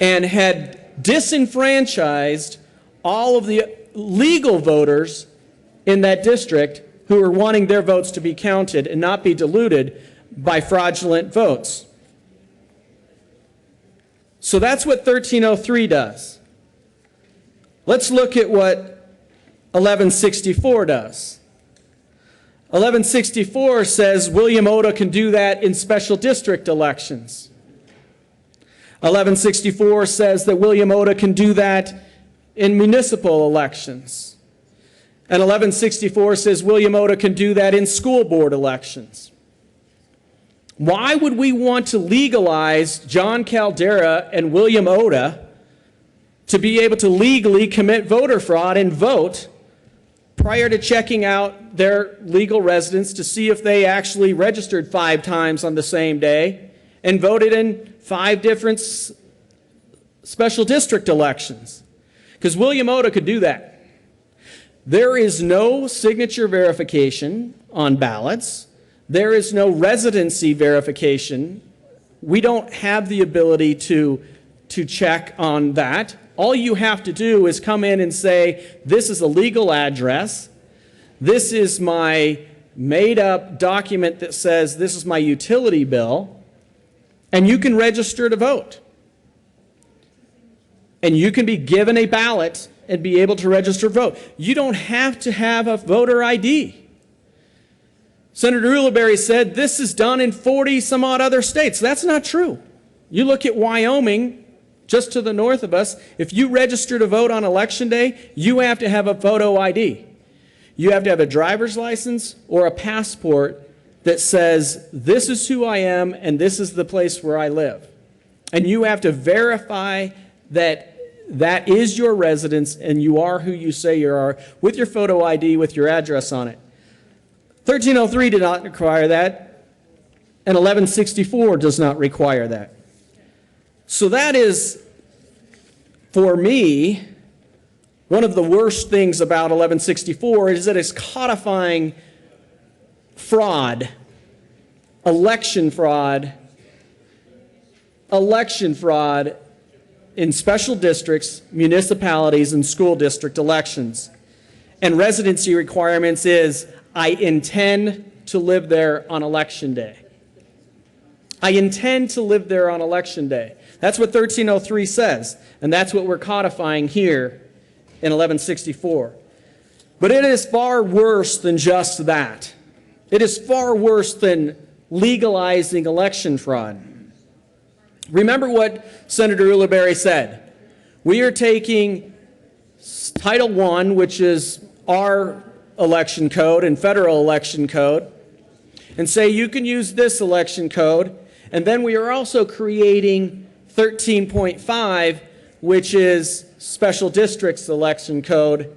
and had disenfranchised all of the legal voters in that district who were wanting their votes to be counted and not be diluted by fraudulent votes. So that's what 1303 does. Let's look at what 1164 does. 1164 says William Oda can do that in special district elections. 1164 says that William Oda can do that in municipal elections. And 1164 says William Oda can do that in school board elections. Why would we want to legalize John Caldera and William Oda to be able to legally commit voter fraud and vote prior to checking out their legal residence to see if they actually registered 5 times on the same day and voted in 5 different special district elections? Because William Oda could do that. There is no signature verification on ballots. There is no residency verification. We don't have the ability to check on that. All you have to do is come in and say, this is a legal address. This is my made-up document that says this is my utility bill. And you can register to vote. And you can be given a ballot and be able to register to vote. You don't have to have a voter ID. Senator Ulibarri said this is done in 40 some odd other states. That's not true. You look at Wyoming, just to the north of us, if you register to vote on election day, you have to have a photo ID. You have to have a driver's license or a passport that says this is who I am and this is the place where I live. And you have to verify that that is your residence and you are who you say you are with your photo ID with your address on it. 1303 did not require that, and 1164 does not require that. So that is, for me, one of the worst things about 1164 is that it's codifying fraud, election fraud in special districts, municipalities, and school district elections. And residency requirements is, I intend to live there on election day. I intend to live there on election day. That's what 1303 says, and that's what we're codifying here in 1164. But it is far worse than just that. It is far worse than legalizing election fraud. Remember what Senator Ulibarri said. We are taking Title I, which is our election code and federal election code, and say you can use this election code, and then we are also creating 13.5, which is special districts election code,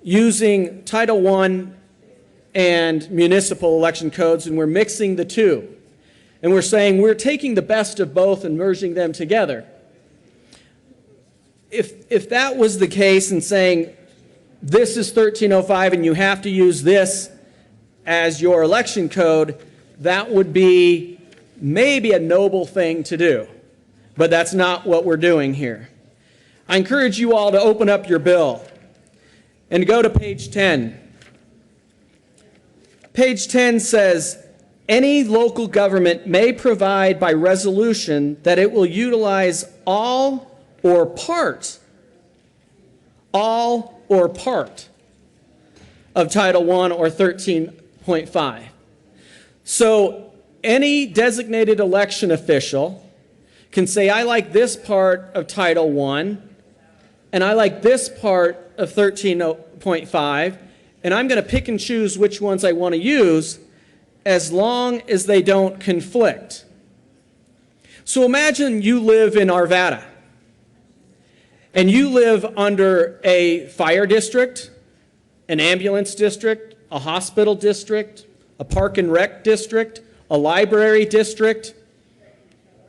using Title I and municipal election codes, and we're mixing the two. And we're saying we're taking the best of both and merging them together. If that was the case and saying this is 1305 and you have to use this as your election code, that would be maybe a noble thing to do. But that's not what we're doing here. I encourage you all to open up your bill and go to page 10. Page 10 says, any local government may provide by resolution that it will utilize all or part of Title I or 13.5. So any designated election official can say, I like this part of Title I, and I like this part of 13.5, and I'm going to pick and choose which ones I want to use as long as they don't conflict. So imagine you live in Arvada, and you live under a fire district, an ambulance district, a hospital district, a park and rec district, a library district.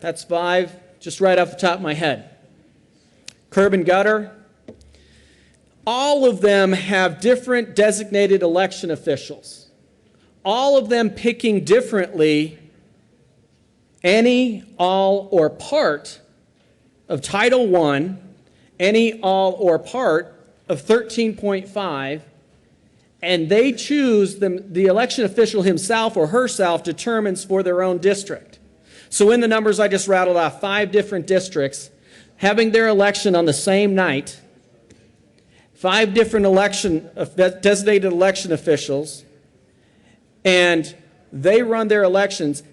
That's 5, just right off the top of my head. Curb and gutter. All of them have different designated election officials. All of them picking differently any, all, or part of Title I, any, all, or part of 13.5, and they choose the election official himself or herself determines for their own district. So in the numbers I just rattled off, 5 different districts having their election on the same night, 5 different designated election officials, and they run their elections.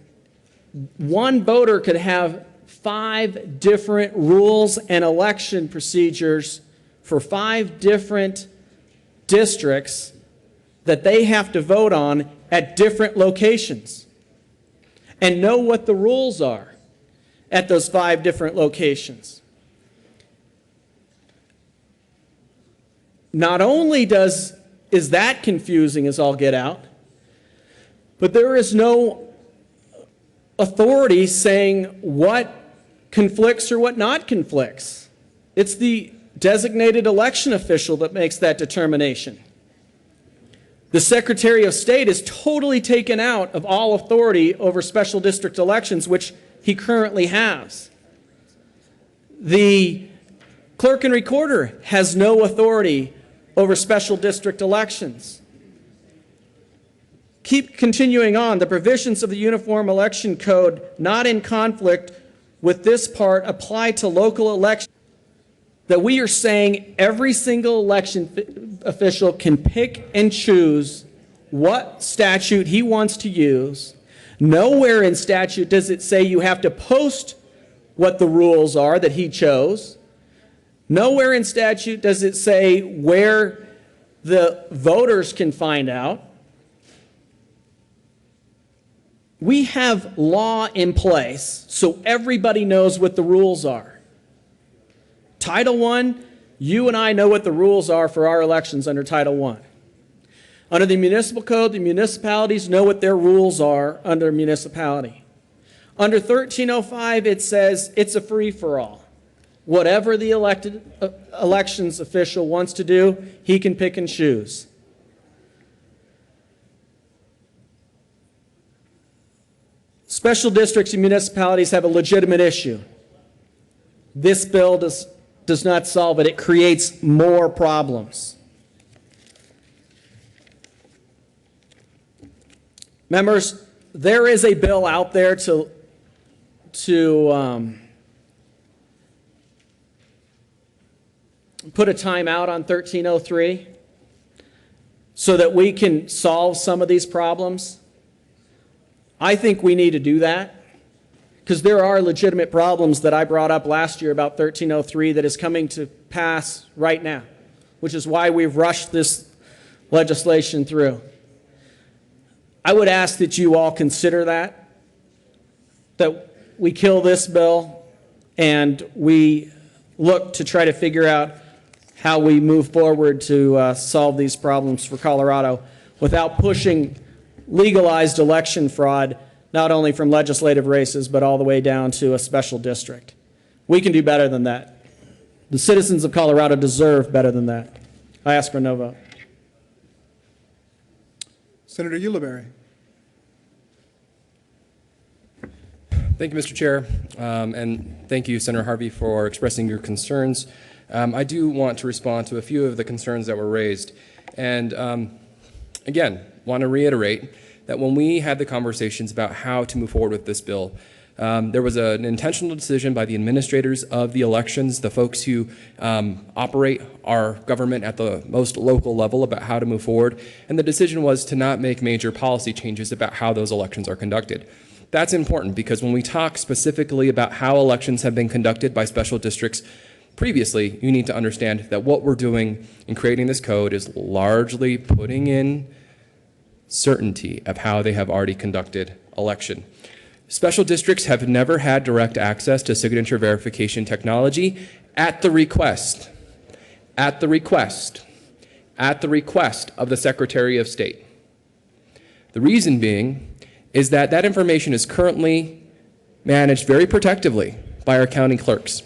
One voter could have 5 different rules and election procedures for 5 different districts that they have to vote on at different locations and know what the rules are at those 5 different locations. Not only is that confusing as all get out, but there is no authority saying what conflicts or what not conflicts. It's the designated election official that makes that determination. The Secretary of State is totally taken out of all authority over special district elections, which he currently has. The clerk and recorder has no authority over special district elections. Keep continuing on. The provisions of the Uniform Election Code not in conflict with this part apply to local elections. That we are saying every single election official can pick and choose what statute he wants to use. Nowhere in statute does it say you have to post what the rules are that he chose. Nowhere in statute does it say where the voters can find out. We have law in place so everybody knows what the rules are. Title I, you and I know what the rules are for our elections under Title I. Under the municipal code, the municipalities know what their rules are under municipality. Under 1305, it says it's a free-for-all. Whatever the elections official wants to do, he can pick and choose. Special districts and municipalities have a legitimate issue. This bill does not solve it. It creates more problems. Members, there is a bill out there to put a timeout on 1303 so that we can solve some of these problems. I think we need to do that because there are legitimate problems that I brought up last year about 1303 that is coming to pass right now, which is why we've rushed this legislation through. I would ask that you all consider that we kill this bill and we look to try to figure out how we move forward to solve these problems for Colorado without pushing legalized election fraud, not only from legislative races, but all the way down to a special district. We can do better than that. The citizens of Colorado deserve better than that. I ask for a no vote.
Senator Ulibarri.
Thank you, Mr. Chair, and thank you, Senator Harvey, for expressing your concerns. I do want to respond to a few of the concerns that were raised. And again, want to reiterate that when we had the conversations about how to move forward with this bill, there was an intentional decision by the administrators of the elections, the folks who operate our government at the most local level, about how to move forward. And the decision was to not make major policy changes about how those elections are conducted. That's important because when we talk specifically about how elections have been conducted by special districts previously, you need to understand that what we're doing in creating this code is largely putting in certainty of how they have already conducted election. Special districts have never had direct access to signature verification technology at the request of the Secretary of State. The reason being is that that information is currently managed very protectively by our county clerks.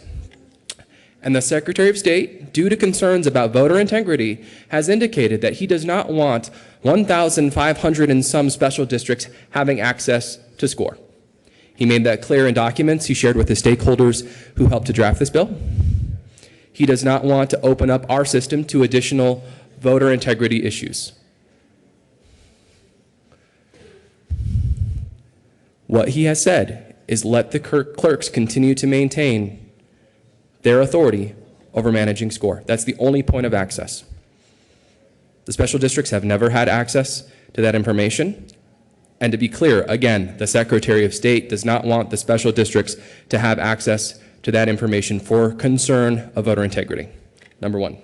And the Secretary of State, due to concerns about voter integrity, has indicated that he does not want 1,500 and some special districts having access to SCORE. He made that clear in documents he shared with the stakeholders who helped to draft this bill. He does not want to open up our system to additional voter integrity issues. What he has said is let the clerks continue to maintain their authority over managing score. That's the only point of access. The special districts have never had access to that information. And to be clear, again, the Secretary of State does not want the special districts to have access to that information for concern of voter integrity. Number one.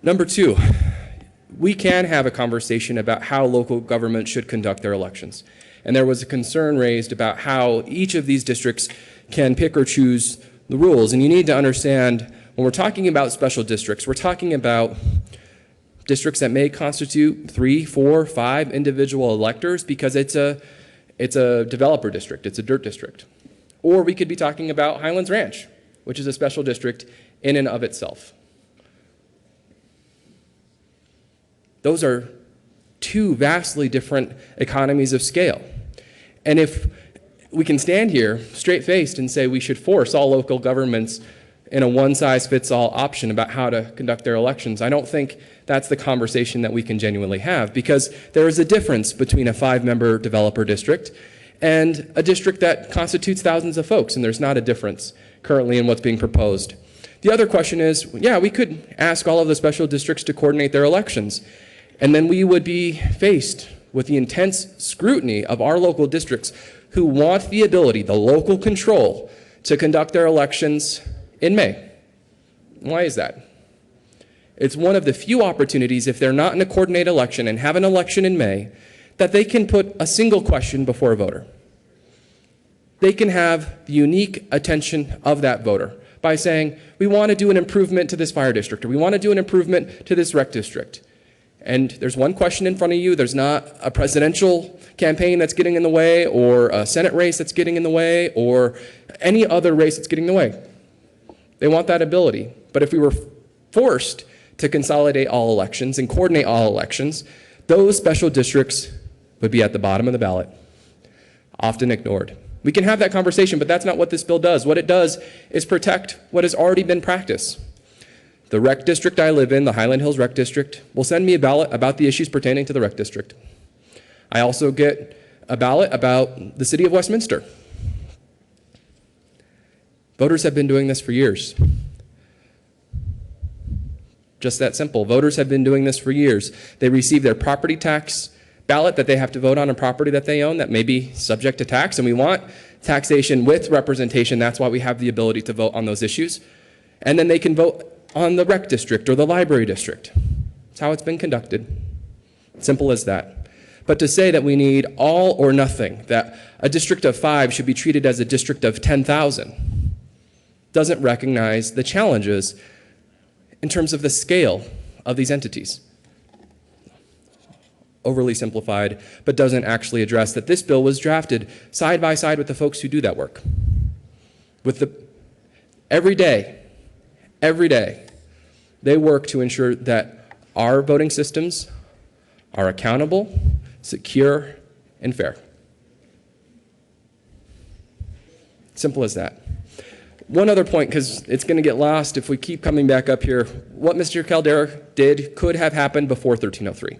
Number two, we can have a conversation about how local government should conduct their elections. And there was a concern raised about how each of these districts can pick or choose the rules. And you need to understand, when we're talking about special districts, we're talking about districts that may constitute 3, 4, 5 individual electors because it's a developer district, it's a dirt district. Or we could be talking about Highlands Ranch, which is a special district in and of itself. Those are two vastly different economies of scale. And if we can stand here straight-faced and say we should force all local governments in a one-size-fits-all option about how to conduct their elections, I don't think that's the conversation that we can genuinely have, because there is a difference between a 5-member developer district and a district that constitutes thousands of folks, and there's not a difference currently in what's being proposed. The other question is, yeah, we could ask all of the special districts to coordinate their elections, and then we would be faced with the intense scrutiny of our local districts who want the ability, the local control, to conduct their elections in May. Why is that? It's one of the few opportunities, if they're not in a coordinated election and have an election in May, that they can put a single question before a voter. They can have the unique attention of that voter by saying, we want to do an improvement to this fire district, or we want to do an improvement to this rec district. And there's one question in front of you. There's not a presidential campaign that's getting in the way, or a Senate race that's getting in the way, or any other race that's getting in the way. They want that ability. But if we were forced to consolidate all elections and coordinate all elections, those special districts would be at the bottom of the ballot, often ignored. We can have that conversation, but that's not what this bill does. What it does is protect what has already been practiced. The rec district I live in, the Highland Hills Rec District, will send me a ballot about the issues pertaining to the rec district. I also get a ballot about the city of Westminster. Voters have been doing this for years. Just that simple. Voters have been doing this for years. They receive their property tax ballot that they have to vote on a property that they own that may be subject to tax, and we want taxation with representation. That's why we have the ability to vote on those issues. And then they can vote on the rec district or the library district. That's how it's been conducted. Simple as that. But to say that we need all or nothing, that a district of 5 should be treated as a district of 10,000, doesn't recognize the challenges in terms of the scale of these entities. Overly simplified, but doesn't actually address that this bill was drafted side by side with the folks who do that work. Every day, they work to ensure that our voting systems are accountable, secure, and fair. Simple as that. One other point, because it's going to get lost if we keep coming back up here. What Mr. Caldera did could have happened before 1303.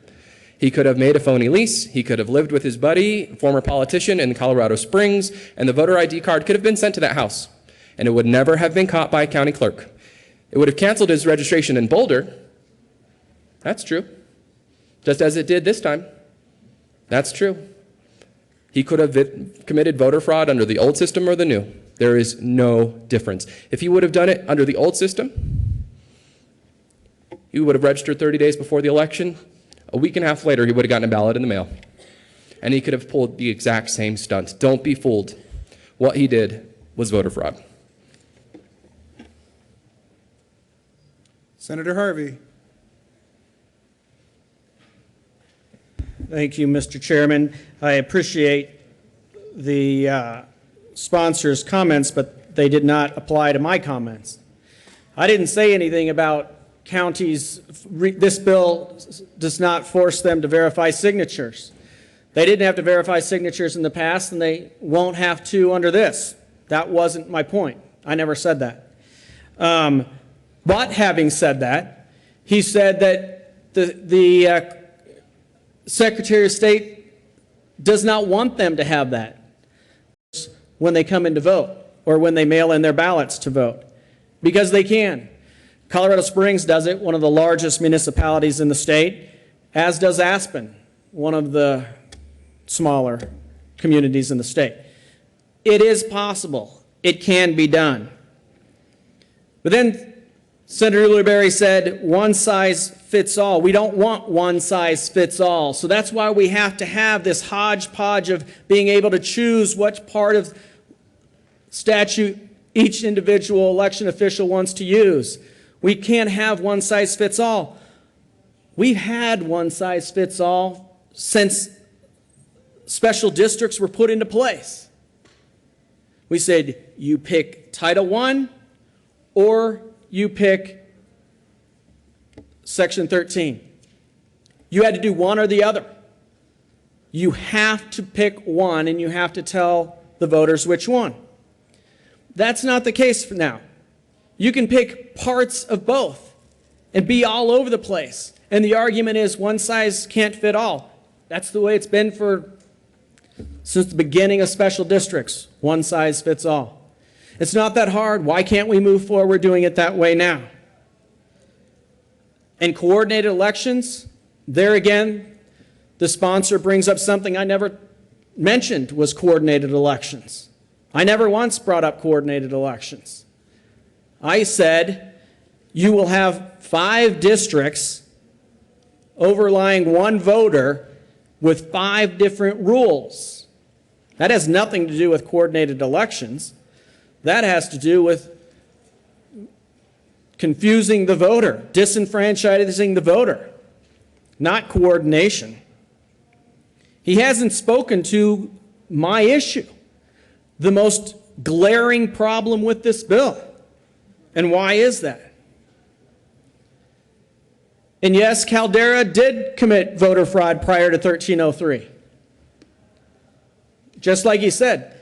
He could have made a phony lease. He could have lived with his buddy, former politician in Colorado Springs, and the voter ID card could have been sent to that house, and it would never have been caught by a county clerk. It would have canceled his registration in Boulder. That's true. Just as it did this time. That's true. He could have committed voter fraud under the old system or the new. There is no difference. If he would have done it under the old system, he would have registered 30 days before the election. A week and a half later, he would have gotten a ballot in the mail. And he could have pulled the exact same stunt. Don't be fooled. What he did was voter fraud.
Senator Harvey.
Thank you, Mr. Chairman. I appreciate the sponsor's comments, but they did not apply to my comments. I didn't say anything about counties. This bill does not force them to verify signatures. They didn't have to verify signatures in the past, and they won't have to under this. That wasn't my point. I never said that. But having said that, he said that the Secretary of State does not want them to have that. when they come in to vote or when they mail in their ballots to vote, because they can. Colorado Springs does it, one of the largest municipalities in the state, as does Aspen, one of the smaller communities in the state. It is possible. It can be done. But then Senator Ulibarri said, one size fits all. We don't want one size fits all. So that's why we have to have this hodgepodge of being able to choose what part of statute each individual election official wants to use. We can't have one size fits all. We've had one size fits all since special districts were put into place. We said, you pick Title I or you pick Section 13. You had to do one or the other. You have to pick one, and you have to tell the voters which one. That's not the case for now. You can pick parts of both and be all over the place. And the argument is one size can't fit all. That's the way it's been since the beginning of special districts. One size fits all. It's not that hard. Why can't we move forward doing it that way now? And coordinated elections, there again, the sponsor brings up something I never mentioned was coordinated elections. I never once brought up coordinated elections. I said you will have 5 districts overlying one voter with 5 different rules. That has nothing to do with coordinated elections. That has to do with confusing the voter, disenfranchising the voter, not coordination. He hasn't spoken to my issue, the most glaring problem with this bill. And why is that? And yes, Caldera did commit voter fraud prior to 1303. Just like he said,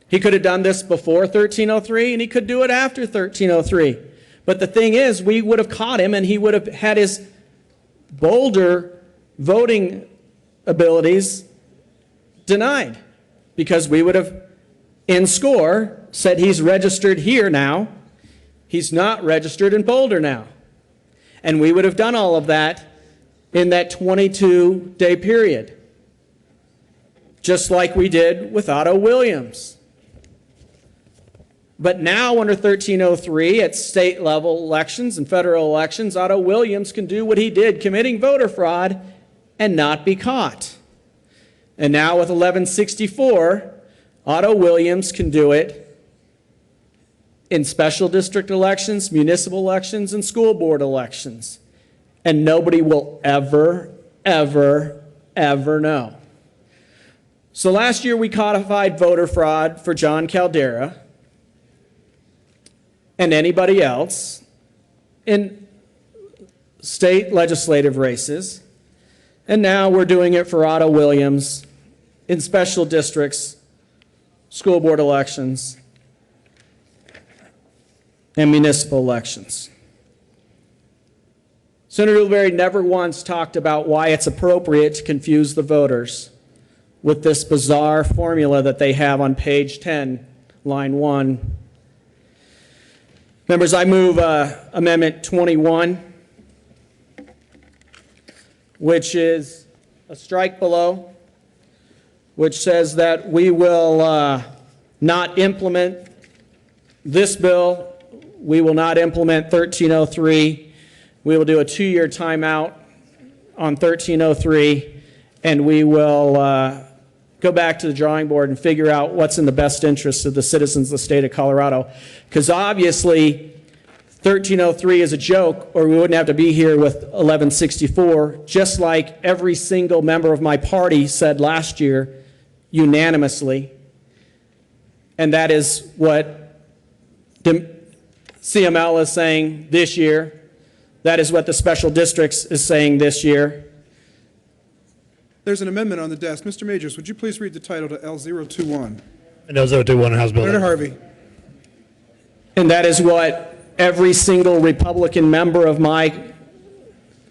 he could have done this before 1303 and he could do it after 1303. But the thing is, we would have caught him and he would have had his bolder voting abilities denied, because we would have, in score, said he's registered here now. He's not registered in Boulder now. And we would have done all of that in that 22-day period, just like we did with Otto Williams. But now under 1303 at state level elections and federal elections, Otto Williams can do what he did, committing voter fraud, and not be caught. And now with 1164, Otto Williams can do it in special district elections, municipal elections, and school board elections. And nobody will ever, ever, ever know. So last year we codified voter fraud for John Caldera and anybody else in state legislative races. And now we're doing it for Otto Williams in special districts, school board elections, and municipal elections. Senator Ulibarri never once talked about why it's appropriate to confuse the voters with this bizarre formula that they have on page 10, line 1. Members, I move Amendment 21, which is a strike below, which says that we will not implement this bill. We will not implement 1303. We will do a 2-year timeout on 1303, and we will go back to the drawing board and figure out what's in the best interest of the citizens of the state of Colorado. Because obviously, 1303 is a joke, or we wouldn't have to be here with 1164, just like every single member of my party said last year, unanimously. And that is what CML is saying this year. That is what the special districts is saying this year.
There's an amendment on the desk. Mr. Majors, would you please read the title to L021?
L021, House Bill.
Senator Harvey.
And that is what every single Republican member of my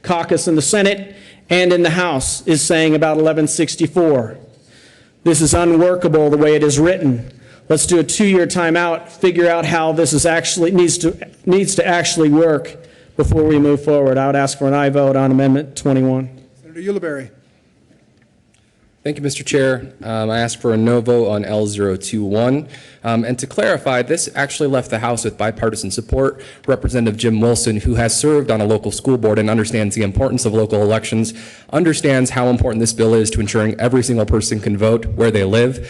caucus in the Senate and in the House is saying about 1164. This is unworkable the way it is written. let's do a 2-year timeout, figure out how this is actually needs to actually work before we move forward. I would ask for an aye vote on Amendment 21.
Senator Ulibarri.
Thank you, Mr. Chair. I ask for a no vote on L021. And to clarify, this actually left the House with bipartisan support. Representative Jim Wilson, who has served on a local school board and understands the importance of local elections, understands how important this bill is to ensuring every single person can vote where they live.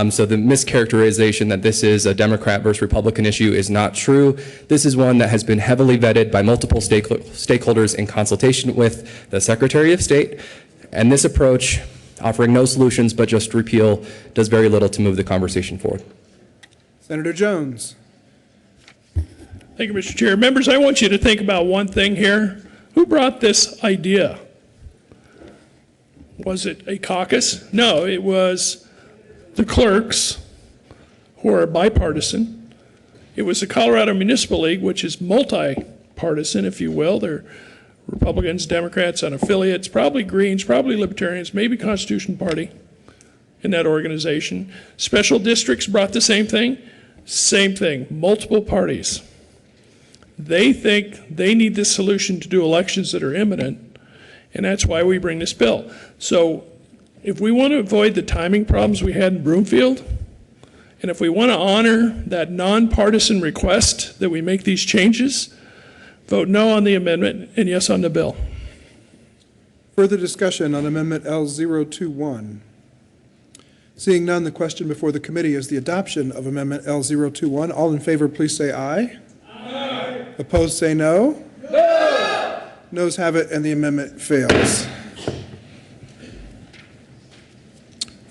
So the mischaracterization that this is a Democrat versus Republican issue is not true. This is one that has been heavily vetted by multiple stakeholders in consultation with the Secretary of State. And this approach, offering no solutions but just repeal, does very little to move the conversation forward.
Senator Jones.
Thank you, Mr. Chair. Members, I want you to think about one thing here. Who brought this idea? Was it a caucus? No, it was the clerks, who are bipartisan. It was the Colorado Municipal League, which is multi-partisan, if you will. They're Republicans, Democrats, unaffiliates, probably Greens, probably Libertarians, maybe Constitution Party in that organization. Special districts brought the same thing. Same thing, multiple parties. They think they need this solution to do elections that are imminent, and that's why we bring this bill. So if we want to avoid the timing problems we had in Broomfield, and if we want to honor that nonpartisan request that we make these changes, vote no on the amendment and yes on the bill.
Further discussion on Amendment L021. Seeing none, the question before the committee is the adoption of Amendment L021. All in favor, please say aye. Aye. Opposed, say no. No. Noes have it, and the amendment fails.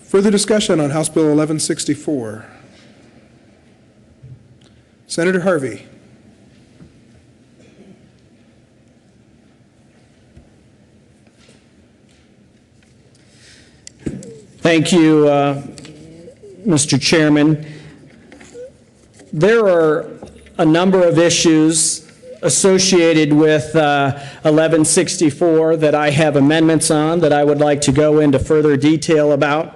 Further discussion on House Bill 1164. Senator Harvey.
Thank you, Mr. Chairman. There are a number of issues associated with 1164 that I have amendments on that I would like to go into further detail about.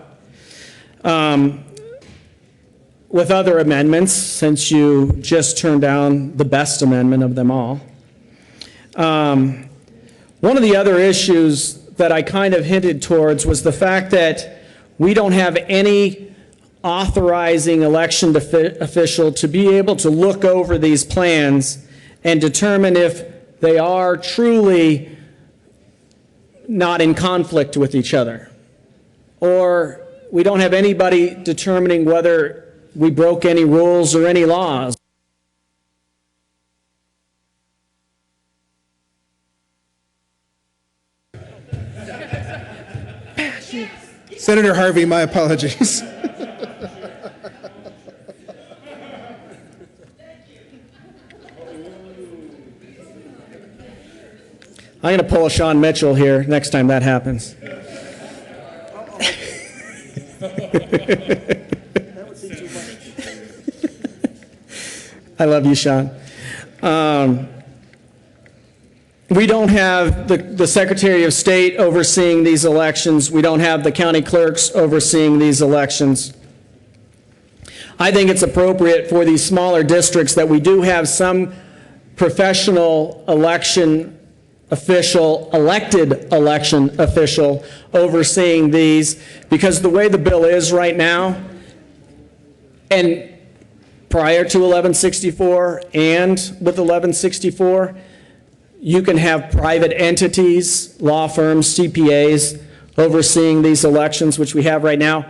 With other amendments, since you just turned down the best amendment of them all. One of the other issues that I kind of hinted towards was the fact that we don't have any authorizing election official to be able to look over these plans and determine if they are truly not in conflict with each other. Or we don't have anybody determining whether we broke any rules or any laws.
Senator Harvey, my apologies.
I'm going to pull a Sean Mitchell here next time that happens. I love you, Sean. We don't have the Secretary of State overseeing these elections. We don't have the county clerks overseeing these elections. I think it's appropriate for these smaller districts that we do have some professional election official, elected election official overseeing these, because the way the bill is right now, and prior to 1164 and with 1164, you can have private entities, law firms, CPAs overseeing these elections, which we have right now.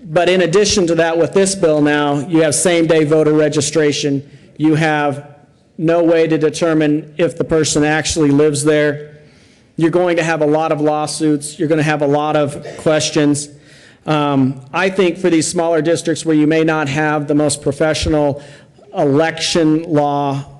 But in addition to that, with this bill now, you have same-day voter registration. You have no way to determine if the person actually lives there. You're going to have a lot of lawsuits. You're going to have a lot of questions. I think for these smaller districts where you may not have the most professional election law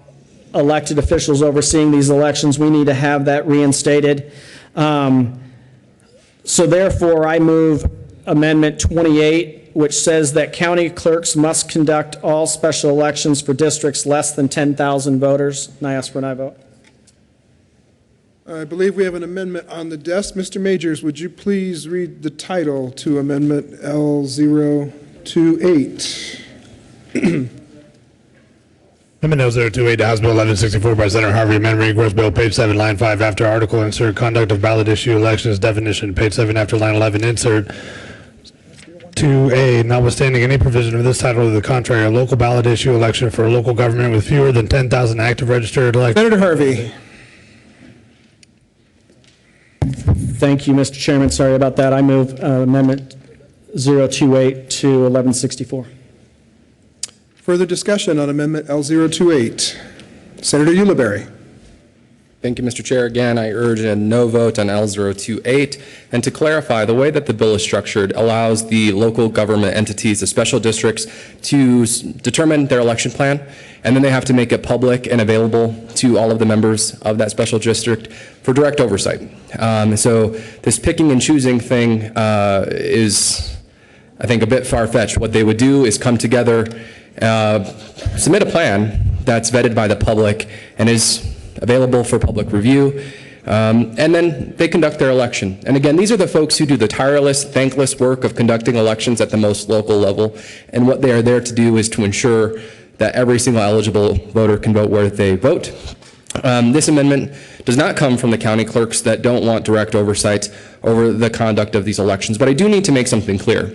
elected officials overseeing these elections, we need to have that reinstated. So therefore, I move Amendment 28, which says that county clerks must conduct all special elections for districts less than 10,000 voters. And I ask for an aye vote.
I believe we have an amendment on the desk. Mr. Majors, would you please read the title to Amendment L028?
Amendment 028 to House Bill 1164 by Senator Harvey, amendment Growth Bill, page 7, line 5, after article, insert conduct of ballot issue elections definition, page 7, after line 11, insert 2A, notwithstanding any provision of this title to the contrary, a local ballot issue election for a local government with fewer than 10,000 active registered electors.
Senator Harvey.
Thank you, Mr. Chairman. Sorry about that. I move Amendment 028 to 1164.
Further discussion on Amendment L028. Senator Ulibarri.
Thank you, Mr. Chair. Again, I urge a no vote on L028. And to clarify, the way that the bill is structured allows the local government entities, the special districts, to determine their election plan, and then they have to make it public and available to all of the members of that special district for direct oversight. So this picking and choosing thing is, I think, a bit far-fetched. What they would do is come together, submit a plan that's vetted by the public and is available for public review, and then they conduct their election. And again, these are the folks who do the tireless, thankless work of conducting elections at the most local level, and what they are there to do is to ensure that every single eligible voter can vote where they vote. This amendment does not come from the county clerks that don't want direct oversight over the conduct of these elections, but I do need to make something clear.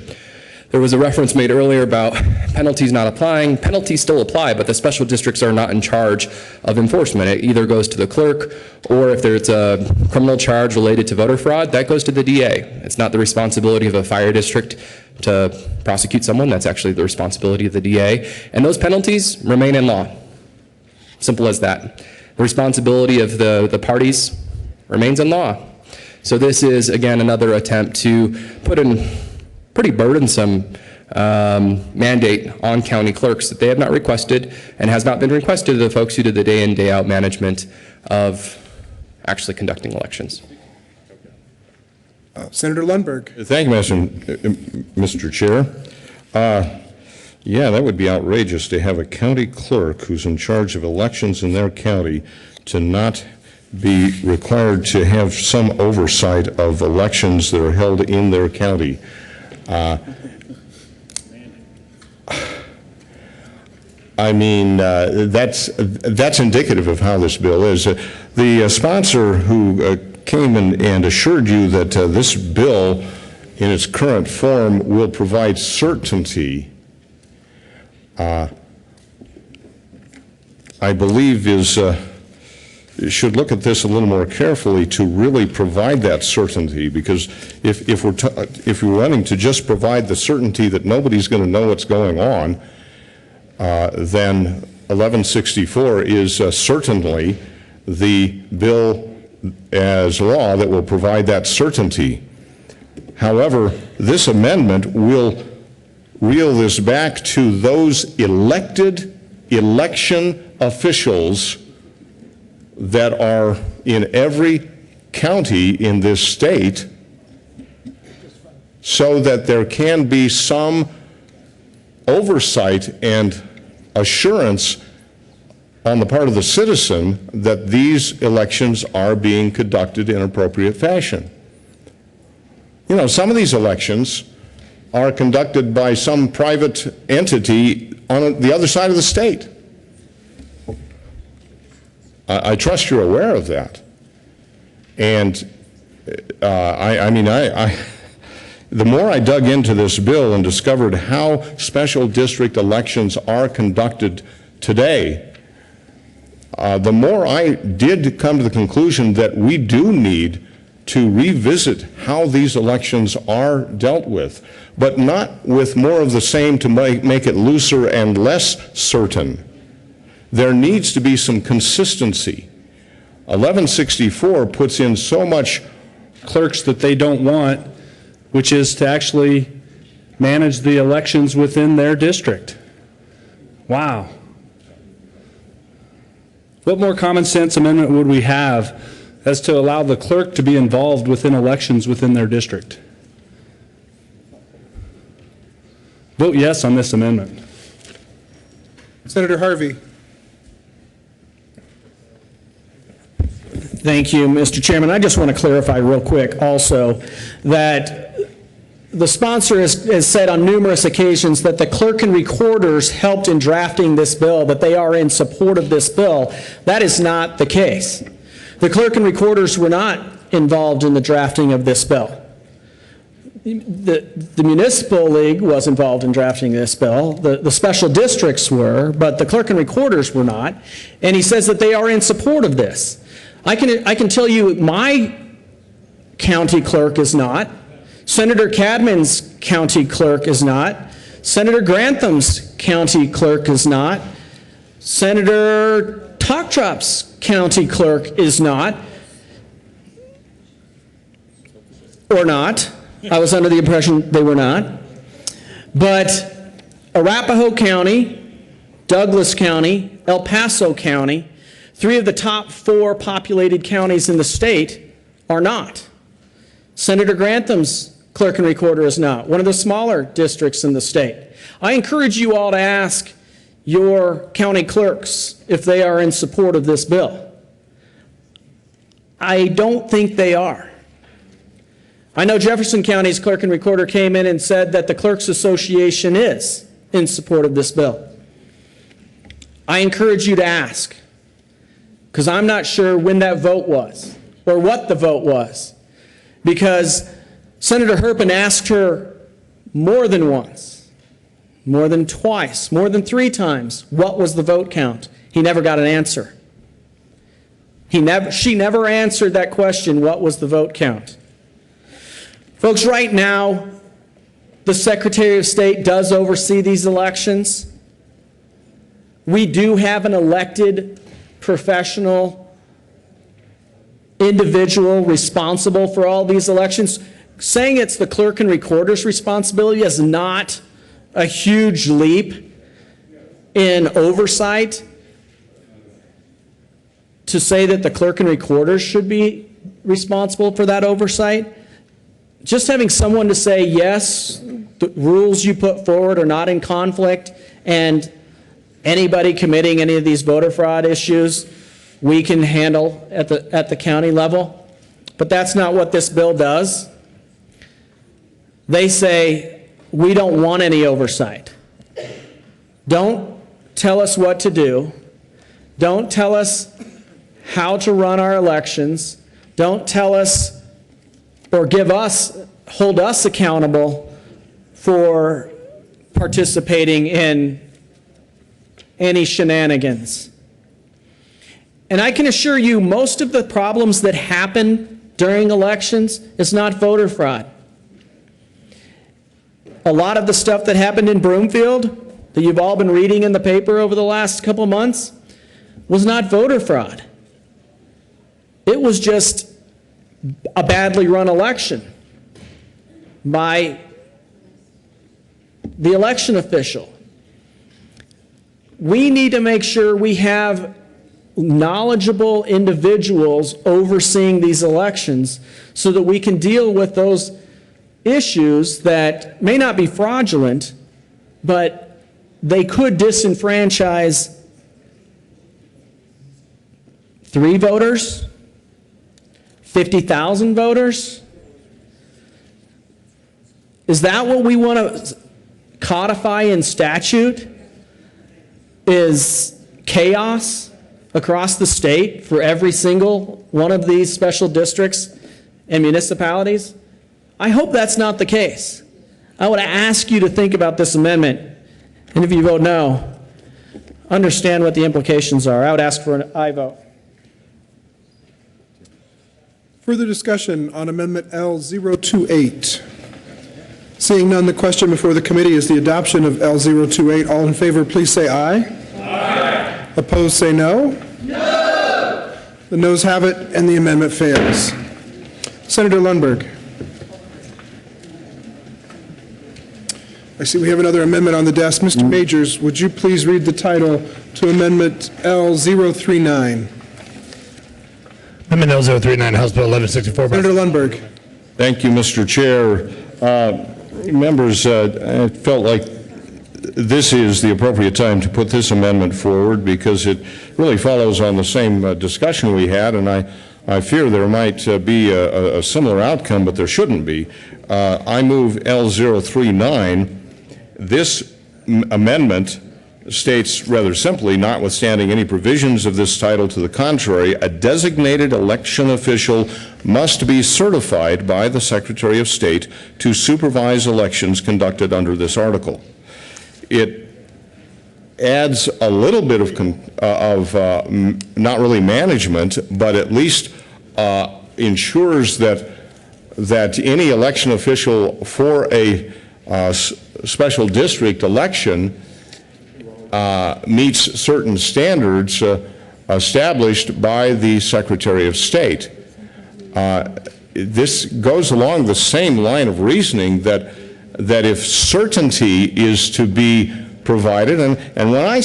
There was a reference made earlier about penalties not applying. Penalties still apply, but the special districts are not in charge of enforcement. It either goes to the clerk, or if there's a criminal charge related to voter fraud, that goes to the DA. It's not the responsibility of a fire district to prosecute someone. That's actually the responsibility of the DA. And those penalties remain in law. Simple as that. The responsibility of the parties remains in law. So this is, again, another attempt to put in pretty burdensome mandate on county clerks that they have not requested and has not been requested of the folks who did the day in, day out management of actually conducting elections.
Senator Lundberg.
Thank you, Mr. Chair. Yeah, that would be outrageous to have a county clerk who's in charge of elections in their county to not be required to have some oversight of elections that are held in their county. I mean, that's indicative of how this bill is. The sponsor who came and assured you that this bill in its current form will provide certainty, I believe should look at this a little more carefully to really provide that certainty, because if we're running to just provide the certainty that nobody's going to know what's going on, then 1164 is certainly the bill as law that will provide that certainty. However, this amendment will reel this back to those elected election officials that are in every county in this state, so that there can be some oversight and assurance on the part of the citizen that these elections are being conducted in appropriate fashion. You know, some of these elections are conducted by some private entity on the other side of the state. I trust you're aware of that. And the more I dug into this bill and discovered how special district elections are conducted today, the more I did come to the conclusion that we do need to revisit how these elections are dealt with, but not with more of the same to make it looser and less certain. There needs to be some consistency. 1164 puts in so much
Clerks that they don't want, which is to actually manage the elections within their district. Wow. What more common sense amendment would we have as to allow the clerk to be involved within elections within their district? Vote yes on this amendment.
Senator Harvey.
Thank you, Mr. Chairman. I just want to clarify real quick also that the sponsor has said on numerous occasions that the clerk and recorders helped in drafting this bill, that they are in support of this bill. That is not the case. The clerk and recorders were not involved in the drafting of this bill. The municipal league was involved in drafting this bill. The special districts were, but the clerk and recorders were not. And he says that they are in support of this. I can tell you my county clerk is not. Senator Cadman's county clerk is not. Senator Grantham's county clerk is not. Senator Talktrop's county clerk is not. Or not. I was under the impression they were not. But Arapahoe County, Douglas County, El Paso County, 3 of the top 4 populated counties in the state are not. Senator Grantham's clerk and recorder is not. One of the smaller districts in the state. I encourage you all to ask your county clerks if they are in support of this bill. I don't think they are. I know Jefferson County's clerk and recorder came in and said that the Clerks Association is in support of this bill. I encourage you to ask, because I'm not sure when that vote was or what the vote was, because Senator Herpin asked her more than once, more than twice, more than 3 times, what was the vote count? He never got an answer. She never answered that question, what was the vote count? Folks, right now, the Secretary of State does oversee these elections. We do have an elected professional individual responsible for all these elections. Saying it's the clerk and recorder's responsibility is not a huge leap in oversight to say that the clerk and recorder should be responsible for that oversight. Just having someone to say, yes, the rules you put forward are not in conflict, and anybody committing any of these voter fraud issues, we can handle at the county level. But that's not what this bill does. They say, we don't want any oversight. Don't tell us what to do. Don't tell us how to run our elections. Don't tell us or hold us accountable for participating in any shenanigans. And I can assure you, most of the problems that happen during elections is not voter fraud. A lot of the stuff that happened in Broomfield, that you've all been reading in the paper over the last couple months, was not voter fraud. It was just a badly run election by the election official. We need to make sure we have knowledgeable individuals overseeing these elections so that we can deal with those issues that may not be fraudulent, but they could disenfranchise 3 voters, 50,000 voters? Is that what we want to codify in statute? Is chaos across the state for every single one of these special districts and municipalities? I hope that's not the case. I would ask you to think about this amendment, and if you vote no, understand what the implications are. I would ask for an aye vote.
Further discussion on Amendment L028. Seeing none, the question before the committee is the adoption of L028. All in favor, please say aye. Aye. Opposed, say no. No. The noes have it, and the amendment fails. Senator Lundberg. I see we have another amendment on the desk. Mr. Majors, would you please read the title to Amendment L039?
Amendment L039, House Bill 1164.
Senator Lundberg.
Thank you, Mr. Chair. Members, I felt like this is the appropriate time to put this amendment forward because it really follows on the same discussion we had, and I fear there might be a similar outcome, but there shouldn't be. I move L039. This amendment states rather simply, notwithstanding any provisions of this title to the contrary, a designated election official must be certified by the Secretary of State to supervise elections conducted under this article. It adds a little bit of not really management, but at least ensures that any election official for a special district election meets certain standards established by the Secretary of State. This goes along the same line of reasoning that if certainty is to be provided, and when I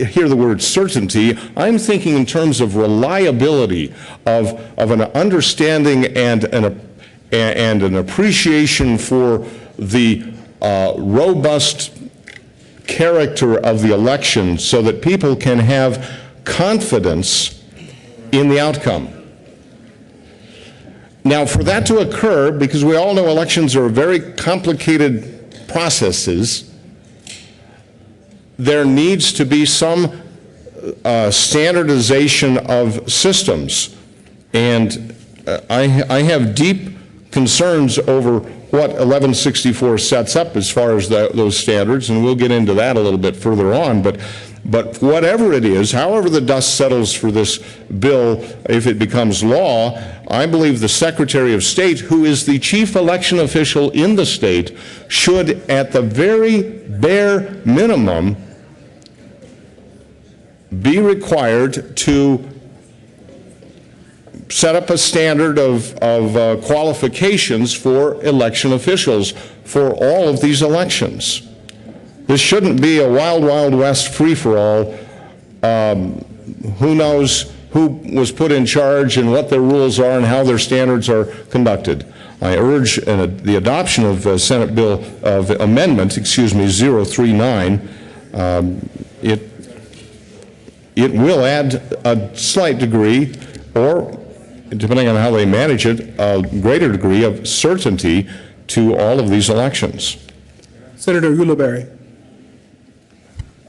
hear the word certainty, I'm thinking in terms of reliability, of an understanding and an appreciation for the robust character of the election so that people can have confidence in the outcome. Now, for that to occur, because we all know elections are very complicated processes, there needs to be some standardization of systems. And I have deep concerns over what 1164 sets up as far as those standards, and we'll get into that a little bit further on. But whatever it is, however the dust settles for this bill, if it becomes law, I believe the Secretary of State, who is the chief election official in the state, should, at the very bare minimum, be required to set up a standard of qualifications for election officials for all of these elections. This shouldn't be a wild, wild west free-for-all. Who knows who was put in charge and what their rules are and how their standards are conducted. I urge the adoption of Senate Bill of Amendment, 039. It will add a slight degree, or depending on how they manage it, a greater degree of certainty to all of these elections.
Senator Ulibarri.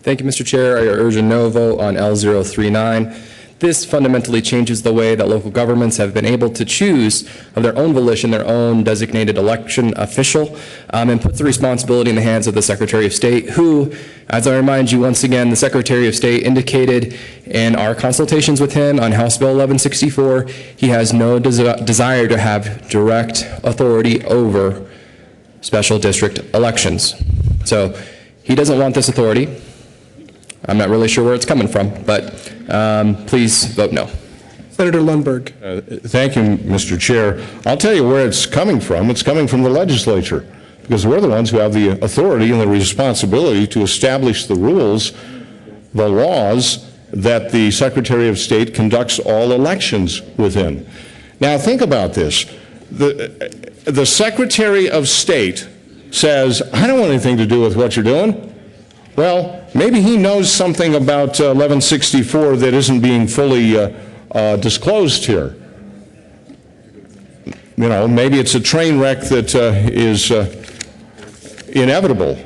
Thank you, Mr. Chair. I urge a no vote on L039. This fundamentally changes the way that local governments have been able to choose of their own volition their own designated election official, and puts the responsibility in the hands of the Secretary of State, who, as I remind you once again, the Secretary of State indicated in our consultations with him on House Bill 1164, he has no desire to have direct authority over special district elections. So he doesn't want this authority. I'm not really sure where it's coming from, but please vote no.
Senator Lundberg.
Thank you, Mr. Chair. I'll tell you where it's coming from. It's coming from the legislature, because we're the ones who have the authority and the responsibility to establish the rules, the laws that the Secretary of State conducts all elections within. Now, think about this. The Secretary of State says, I don't want anything to do with what you're doing. Well, maybe he knows something about 1164 that isn't being fully disclosed here. You know, maybe it's a train wreck that is inevitable.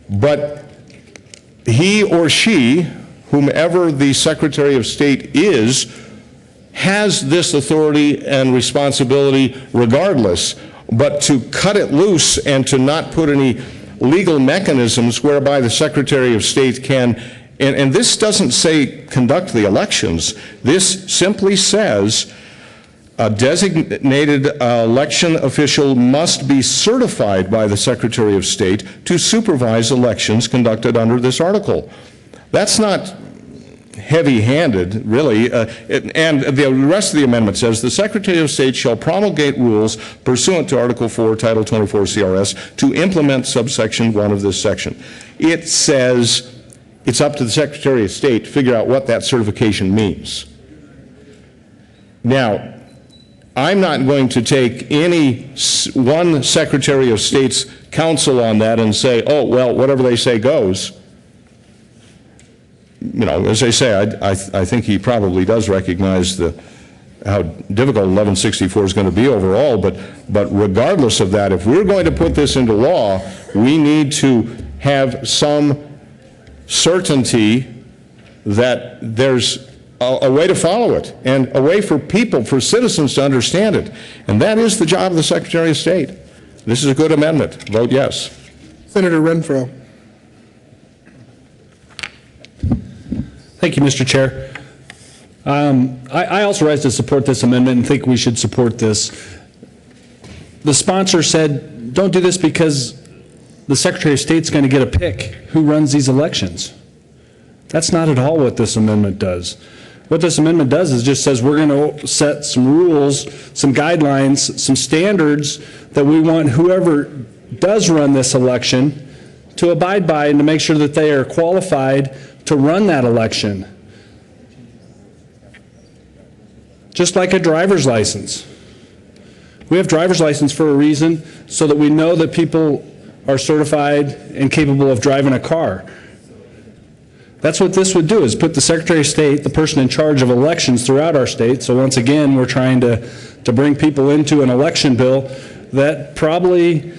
But he or she, whomever the Secretary of State is, has this authority and responsibility regardless. But to cut it loose and to not put any legal mechanisms whereby the Secretary of State can, and this doesn't say conduct the elections, this simply says a designated election official must be certified by the Secretary of State to supervise elections conducted under this article. That's not heavy-handed, really, and the rest of the amendment says the Secretary of State shall promulgate rules pursuant to Article 4, Title 24 CRS to implement subsection 1 of this section. It says it's up to the Secretary of State to figure out what that certification means. Now, I'm not going to take any one Secretary of State's counsel on that and say, oh, well, whatever they say goes. You know, as I say, I think he probably does recognize the how difficult 1164 is going to be overall, but regardless of that, if we're going to put this into law, we need to have some certainty that there's a way to follow it and a way for people, for citizens to understand it. And that is the job of the Secretary of State. This is a good amendment. Vote yes.
Senator Renfro.
Thank you, Mr. Chair. I also rise to support this amendment and think we should support this. The sponsor said, don't do this because the Secretary of State's going to get a pick who runs these elections. That's not at all what this amendment does. What this amendment does is just says we're going to set some rules, some guidelines, some standards that we want whoever does run this election to abide by and to make sure that they are qualified to run that election. Just like a driver's license. We have driver's license for a reason, so that we know that people are certified and capable of driving a car. That's what this would do, is put the Secretary of State, the person in charge of elections throughout our state. So once again, we're trying to bring people into an election bill that probably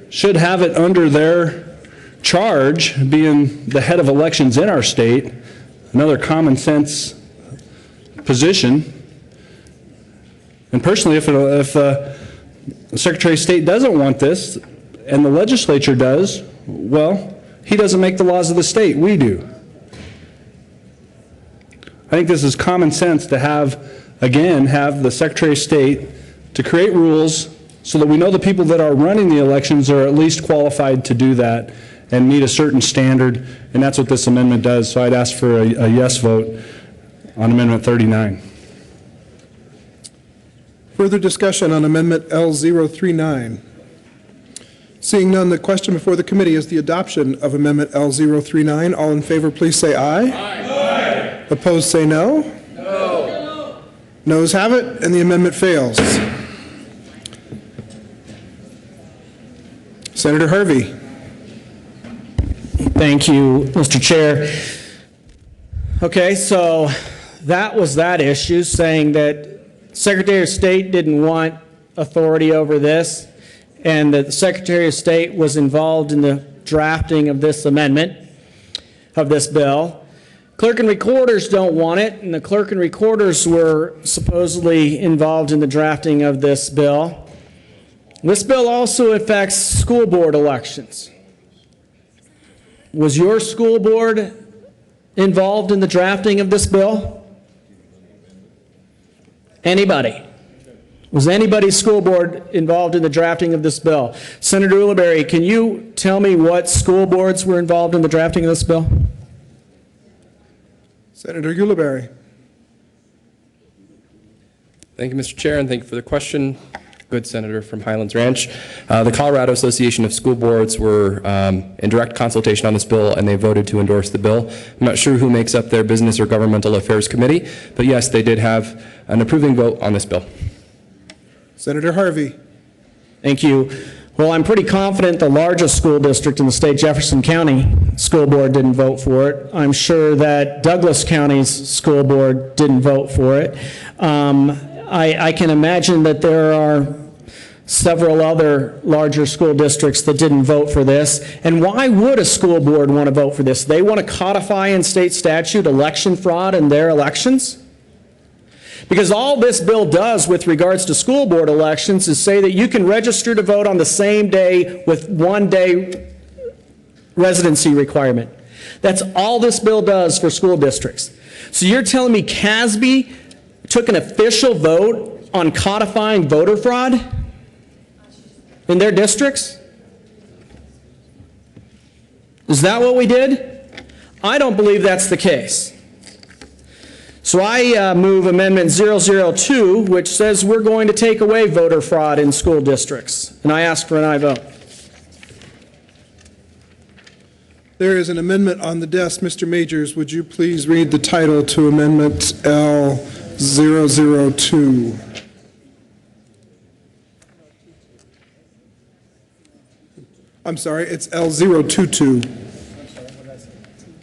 should have it under their charge, being the head of elections in our state, another common sense position. And personally, if the Secretary of State doesn't want this, and the legislature does, well, he doesn't make the laws of the state, we do. I think this is common sense to have the Secretary of State to create rules so that we know the people that are running the elections are at least qualified to do that and meet a certain standard, and that's what this amendment does. So I'd ask for a yes vote on Amendment 39.
Further discussion on Amendment L039. Seeing none, the question before the committee is the adoption of Amendment L039. All in favor, please say aye. Aye. Opposed, say no. No. Noes have it, and the amendment fails. Senator Harvey.
Thank you, Mr. Chair. Okay, so that was that issue, saying that Secretary of State didn't want authority over this, and that the Secretary of State was involved in the drafting of this amendment, of this bill. Clerk and recorders don't want it, and the clerk and recorders were supposedly involved in the drafting of this bill. This bill also affects school board elections. Was your school board involved in the drafting of this bill? Anybody? Was anybody's school board involved in the drafting of this bill? Senator Ulibarri, can you tell me what school boards were involved in the drafting of this bill?
Senator Ulibarri.
Thank you, Mr. Chair, and thank you for the question. Good senator from Highlands Ranch. The Colorado Association of School Boards were in direct consultation on this bill, and they voted to endorse the bill. I'm not sure who makes up their Business or Governmental Affairs Committee, but yes, they did have an approving vote on this bill.
Senator Harvey.
Thank you. Well, I'm pretty confident the largest school district in the state, Jefferson County School Board, didn't vote for it. I'm sure that Douglas County's school board didn't vote for it. I can imagine that there are several other larger school districts that didn't vote for this. And why would a school board want to vote for this? They want to codify in state statute election fraud in their elections? Because all this bill does with regards to school board elections is say that you can register to vote on the same day with 1 day residency requirement. That's all this bill does for school districts. So you're telling me CASB took an official vote on codifying voter fraud in their districts? Is that what we did? I don't believe that's the case. So I move Amendment 002, which says we're going to take away voter fraud in school districts. And I ask for an aye vote.
There is an amendment on the desk. Mr. Majors, would you please read the title to Amendment L002? I'm sorry, it's L022.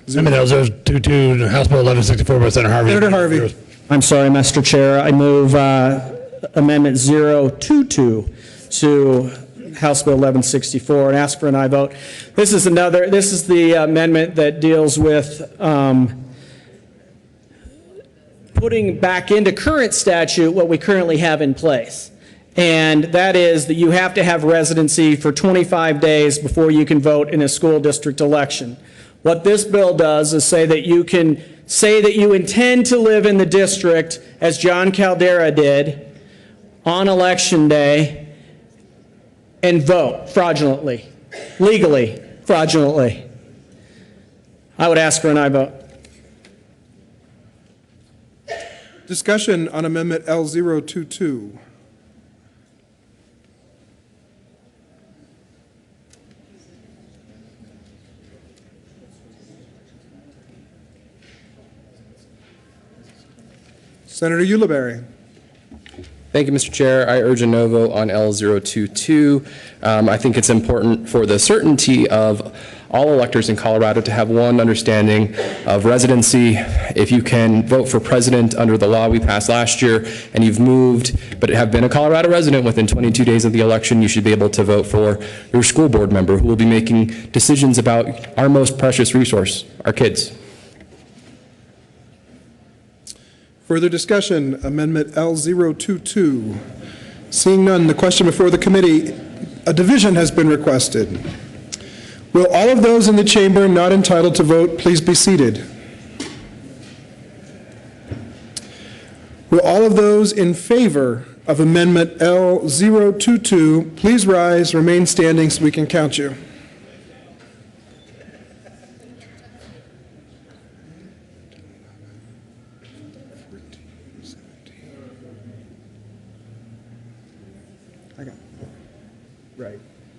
Amendment L022, House Bill 1164 by Senator Harvey.
Senator Harvey.
I'm sorry, Mr. Chair, I move Amendment 022 to House Bill 1164 and ask for an aye vote. This is the amendment that deals with putting back into current statute what we currently have in place. And that is that you have to have residency for 25 days before you can vote in a school district election. What this bill does is say that you can say that you intend to live in the district, as John Caldera did, on election day, and vote fraudulently, legally, fraudulently. I would ask for an aye vote.
Discussion on Amendment L022. Senator Ulibarri.
Thank you, Mr. Chair. I urge a no vote on L022. I think it's important for the certainty of all electors in Colorado to have one understanding of residency. If you can vote for president under the law we passed last year and you've moved but have been a Colorado resident within 22 days of the election, you should be able to vote for your school board member who will be making decisions about our most precious resource, our kids.
Further discussion, Amendment L022. Seeing none, the question before the committee, a division has been requested. Will all of those in the chamber not entitled to vote please be seated? Will all of those in favor of Amendment L022 please rise, remain standing so we can count you?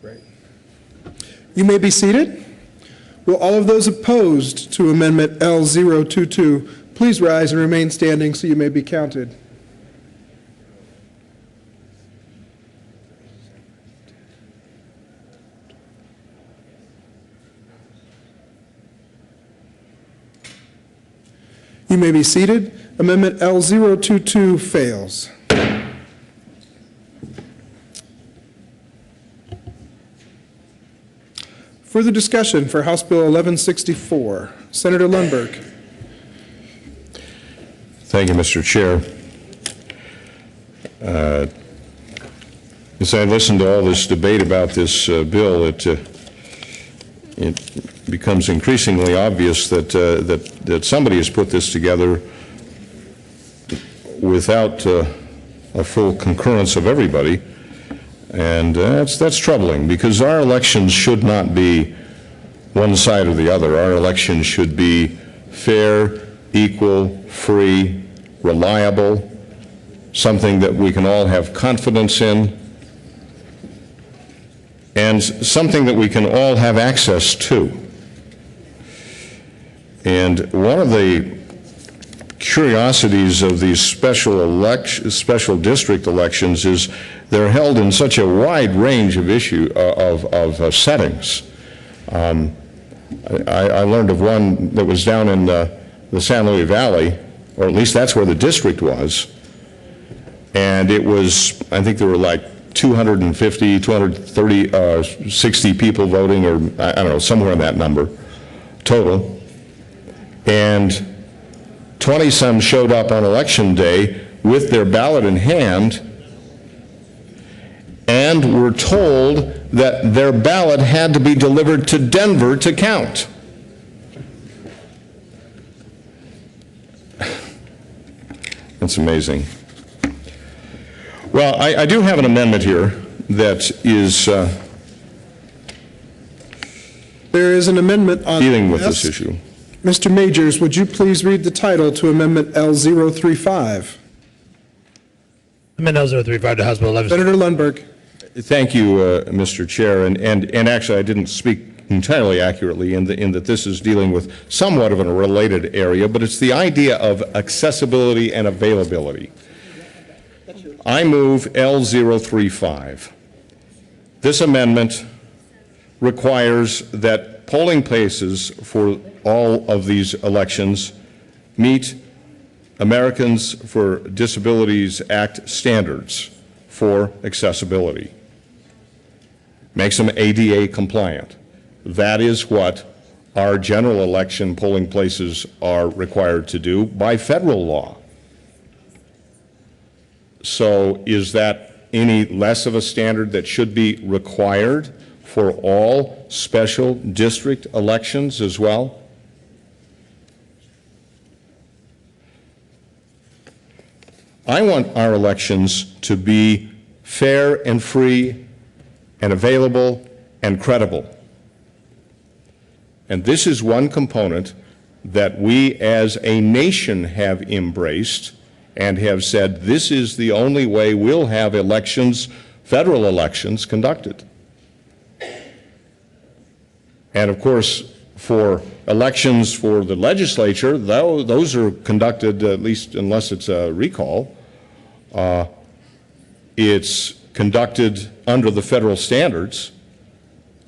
Right. You may be seated. Will all of those opposed to Amendment L022 please rise and remain standing so you may be counted? You may be seated. Amendment L022 fails. Further discussion for House Bill 1164. Senator Lundberg.
Thank you, Mr. Chair. As I listened to all this debate about this bill, it becomes increasingly obvious that somebody has put this together without a full concurrence of everybody. And that's troubling, because our elections should not be one side or the other. Our elections should be fair, equal, free, reliable, something that we can all have confidence in, and something that we can all have access to. And one of the curiosities of these special district elections is they're held in such a wide range of settings. I learned of one that was down in the San Luis Valley, or at least that's where the district was, and it was, I think there were like 250, 230, 60 people voting, or I don't know, somewhere in that number total, and 20-some showed up on election day with their ballot in hand and were told that their ballot had to be delivered to Denver to count. That's amazing. Well, I do have an amendment here that is
there is an amendment on
dealing with this issue.
Mr. Majors, would you please read the title to Amendment L035?
Amendment L035 to House Bill 11.
Senator Lundberg.
Thank you, Mr. Chair. And actually, I didn't speak entirely accurately in that this is dealing with somewhat of a related area, but it's the idea of accessibility and availability. I move L035. This amendment requires that polling places for all of these elections meet Americans for Disabilities Act standards for accessibility. Makes them ADA compliant. That is what our general election polling places are required to do by federal law. So is that any less of a standard that should be required for all special district elections as well? I want our elections to be fair and free and available and credible. And this is one component that we as a nation have embraced and have said this is the only way we'll have elections, federal elections, conducted. And of course, for elections for the legislature, those are conducted, at least unless it's a recall, it's conducted under the federal standards.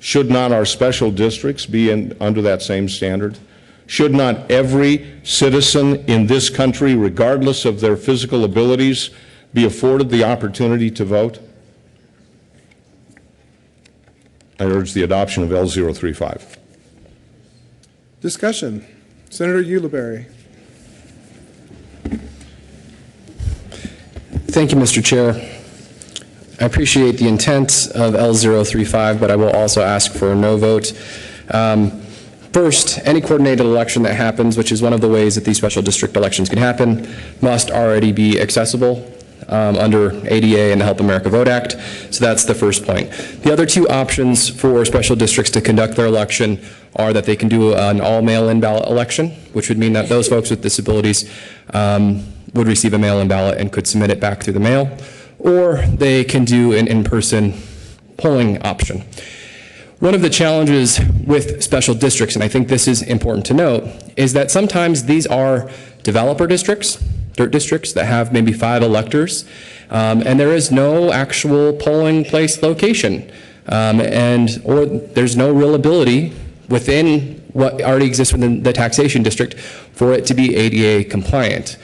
Should not our special districts be under that same standard? Should not every citizen in this country, regardless of their physical abilities, be afforded the opportunity to vote? I urge the adoption of L035.
Discussion. Senator Ulibarri.
Thank you, Mr. Chair. I appreciate the intent of L035, but I will also ask for a no vote. First, any coordinated election that happens, which is one of the ways that these special district elections can happen, must already be accessible under ADA and the Help America Vote Act. So that's the first point. The other two options for special districts to conduct their election are that they can do an all mail-in ballot election, which would mean that those folks with disabilities would receive a mail-in ballot and could submit it back through the mail, or they can do an in-person polling option. One of the challenges with special districts, and I think this is important to note, is that sometimes these are developer districts, dirt districts that have maybe 5 electors, and there is no actual polling place location, or there's no real ability within what already exists within the taxation district for it to be ADA compliant.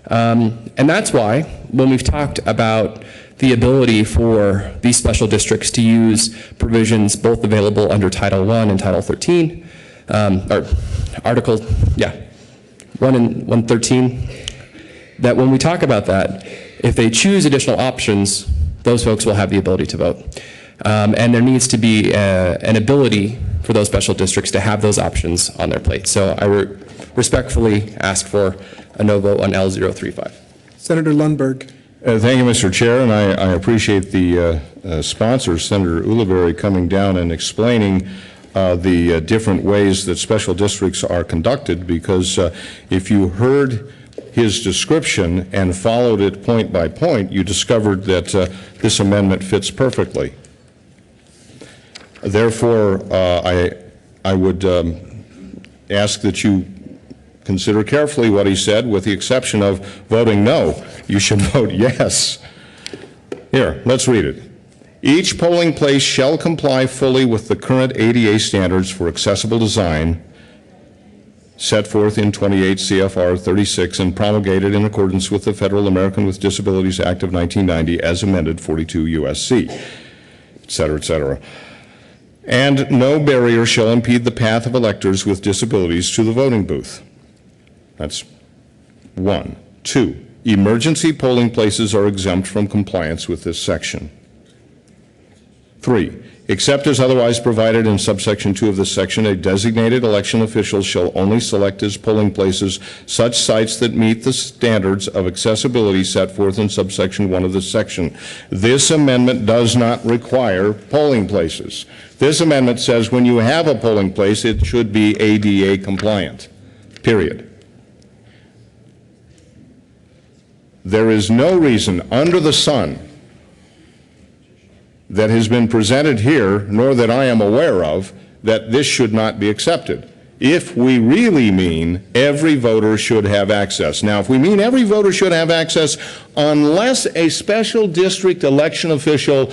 And that's why when we've talked about the ability for these special districts to use provisions both available under Title I and Title 13, or Article 1 and 113, that when we talk about that, if they choose additional options, those folks will have the ability to vote. And there needs to be an ability for those special districts to have those options on their plate. So I respectfully ask for a no vote on L035.
Senator Lundberg.
Thank you, Mr. Chair, and I appreciate the sponsor, Senator Ulibarri, coming down and explaining the different ways that special districts are conducted, because if you heard his description and followed it point by point, you discovered that this amendment fits perfectly. Therefore, I would ask that you consider carefully what he said, with the exception of voting no. You should vote yes. Here, let's read it. Each polling place shall comply fully with the current ADA standards for accessible design set forth in 28 CFR 36 and promulgated in accordance with the Federal American with Disabilities Act of 1990 as amended 42 U.S.C., et cetera, et cetera. And no barrier shall impede the path of electors with disabilities to the voting booth. That's 1. 2, emergency polling places are exempt from compliance with this section. 3, except as otherwise provided in subsection 2 of this section, a designated election official shall only select as polling places such sites that meet the standards of accessibility set forth in subsection 1 of this section. This amendment does not require polling places. This amendment says when you have a polling place, it should be ADA compliant, period. There is no reason under the sun that has been presented here, nor that I am aware of, that this should not be accepted. If we really mean every voter should have access. Now, if we mean every voter should have access, unless a special district election official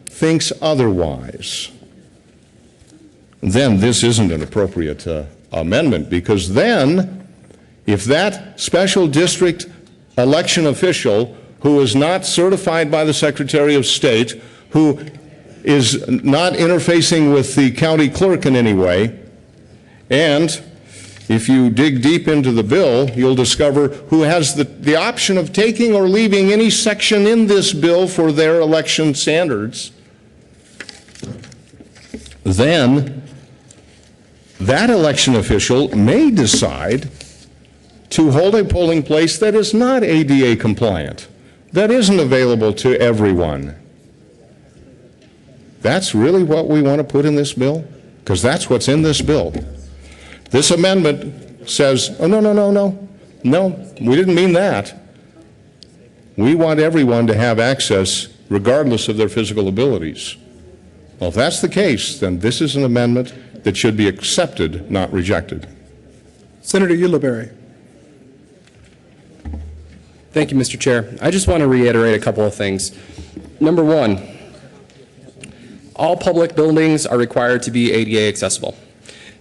thinks otherwise, then this isn't an appropriate amendment, because then, if that special district election official who is not certified by the Secretary of State, who is not interfacing with the county clerk in any way, and if you dig deep into the bill, you'll discover who has the option of taking or leaving any section in this bill for their election standards. Then that election official may decide to hold a polling place that is not ADA compliant, that isn't available to everyone. That's really what we want to put in this bill? Because that's what's in this bill. This amendment says, oh, no, we didn't mean that. We want everyone to have access regardless of their physical abilities. Well, if that's the case, then this is an amendment that should be accepted, not rejected.
Senator Ulibarri.
Thank you, Mr. Chair. I just want to reiterate a couple of things. Number one, all public buildings are required to be ADA accessible.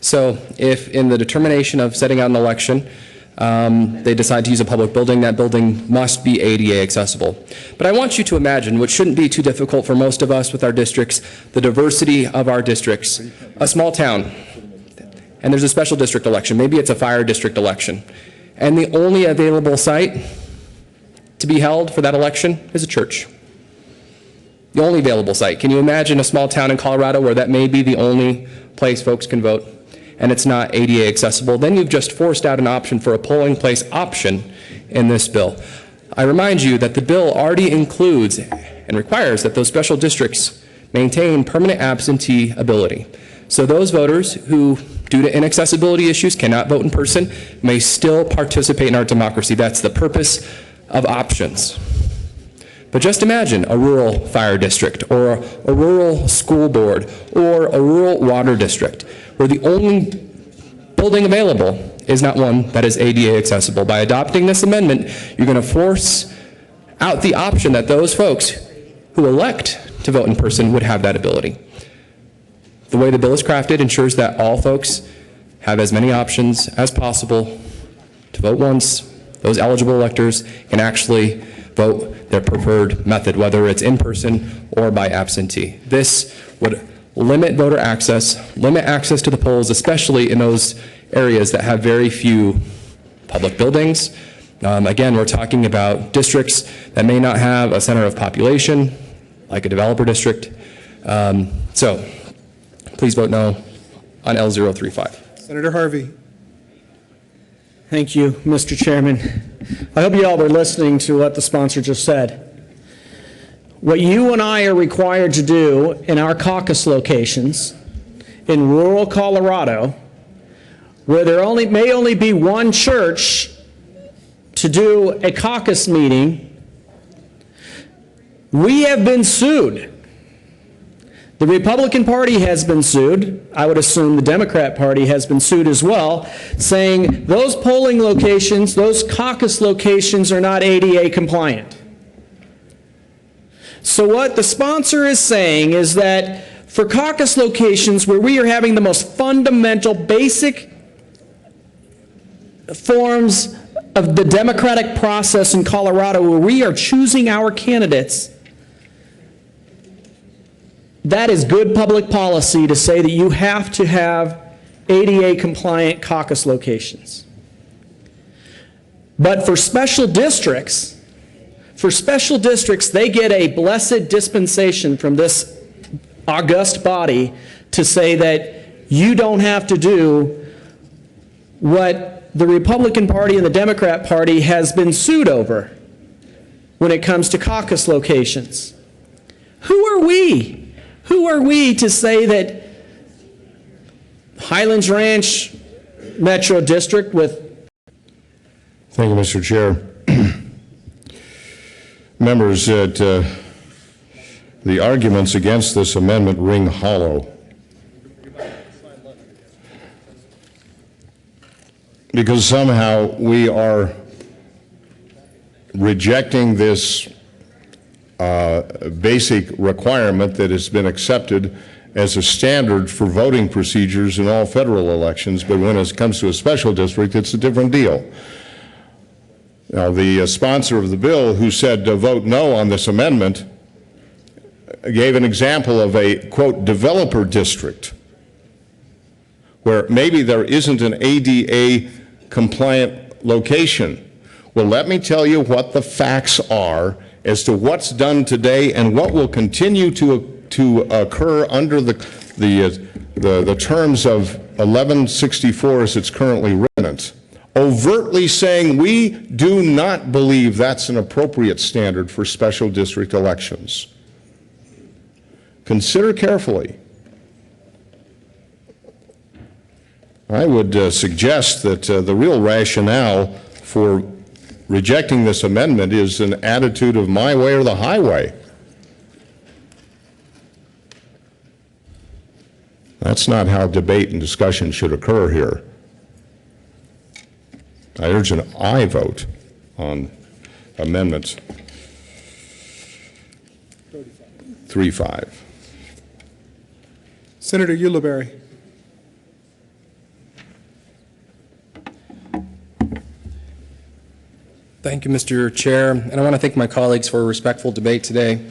So if in the determination of setting out an election, they decide to use a public building, that building must be ADA accessible. But I want you to imagine, which shouldn't be too difficult for most of us with our districts, the diversity of our districts. A small town, and there's a special district election, maybe it's a fire district election, and the only available site to be held for that election is a church. The only available site. Can you imagine a small town in Colorado where that may be the only place folks can vote, and it's not ADA accessible? Then you've just forced out an option for a polling place option in this bill. I remind you that the bill already includes and requires that those special districts maintain permanent absentee ability. So those voters who, due to inaccessibility issues, cannot vote in person may still participate in our democracy. That's the purpose of options. But just imagine a rural fire district or a rural school board or a rural water district where the only building available is not one that is ADA accessible. By adopting this amendment, you're going to force out the option that those folks who elect to vote in person would have that ability. The way the bill is crafted ensures that all folks have as many options as possible to vote once. Those eligible electors can actually vote their preferred method, whether it's in person or by absentee. This would limit voter access, limit access to the polls, especially in those areas that have very few public buildings. Again, we're talking about districts that may not have a center of population, like a developer district. So please vote no on L035.
Senator Harvey.
Thank you, Mr. Chairman. I hope you all were listening to what the sponsor just said. What you and I are required to do in our caucus locations in rural Colorado, where there may only be one church to do a caucus meeting, we have been sued. The Republican Party has been sued. I would assume the Democrat Party has been sued as well, saying those polling locations, those caucus locations are not ADA compliant. So what the sponsor is saying is that for caucus locations where we are having the most fundamental, basic forms of the democratic process in Colorado, where we are choosing our candidates, that is good public policy to say that you have to have ADA compliant caucus locations. But for special districts, they get a blessed dispensation from this august body to say that you don't have to do what the Republican Party and the Democrat Party has been sued over when it comes to caucus locations. Who are we? Who are we to say that Highlands Ranch Metro District with...
Thank you, Mr. Chair. Members, that the arguments against this amendment ring hollow. Because somehow we are rejecting this basic requirement that has been accepted as a standard for voting procedures in all federal elections, but when it comes to a special district, it's a different deal. Now, the sponsor of the bill, who said to vote no on this amendment, gave an example of a, quote, developer district, where maybe there isn't an ADA compliant location. Well, let me tell you what the facts are as to what's done today and what will continue to occur under the terms of 1164 as it's currently written. Overtly saying we do not believe that's an appropriate standard for special district elections. Consider carefully. I would suggest that the real rationale for rejecting this amendment is an attitude of my way or the highway. That's not how debate and discussion should occur here. I urge an aye vote on Amendment 35.
Senator Ulibarri.
Thank you, Mr. Chair, and I want to thank my colleagues for a respectful debate today.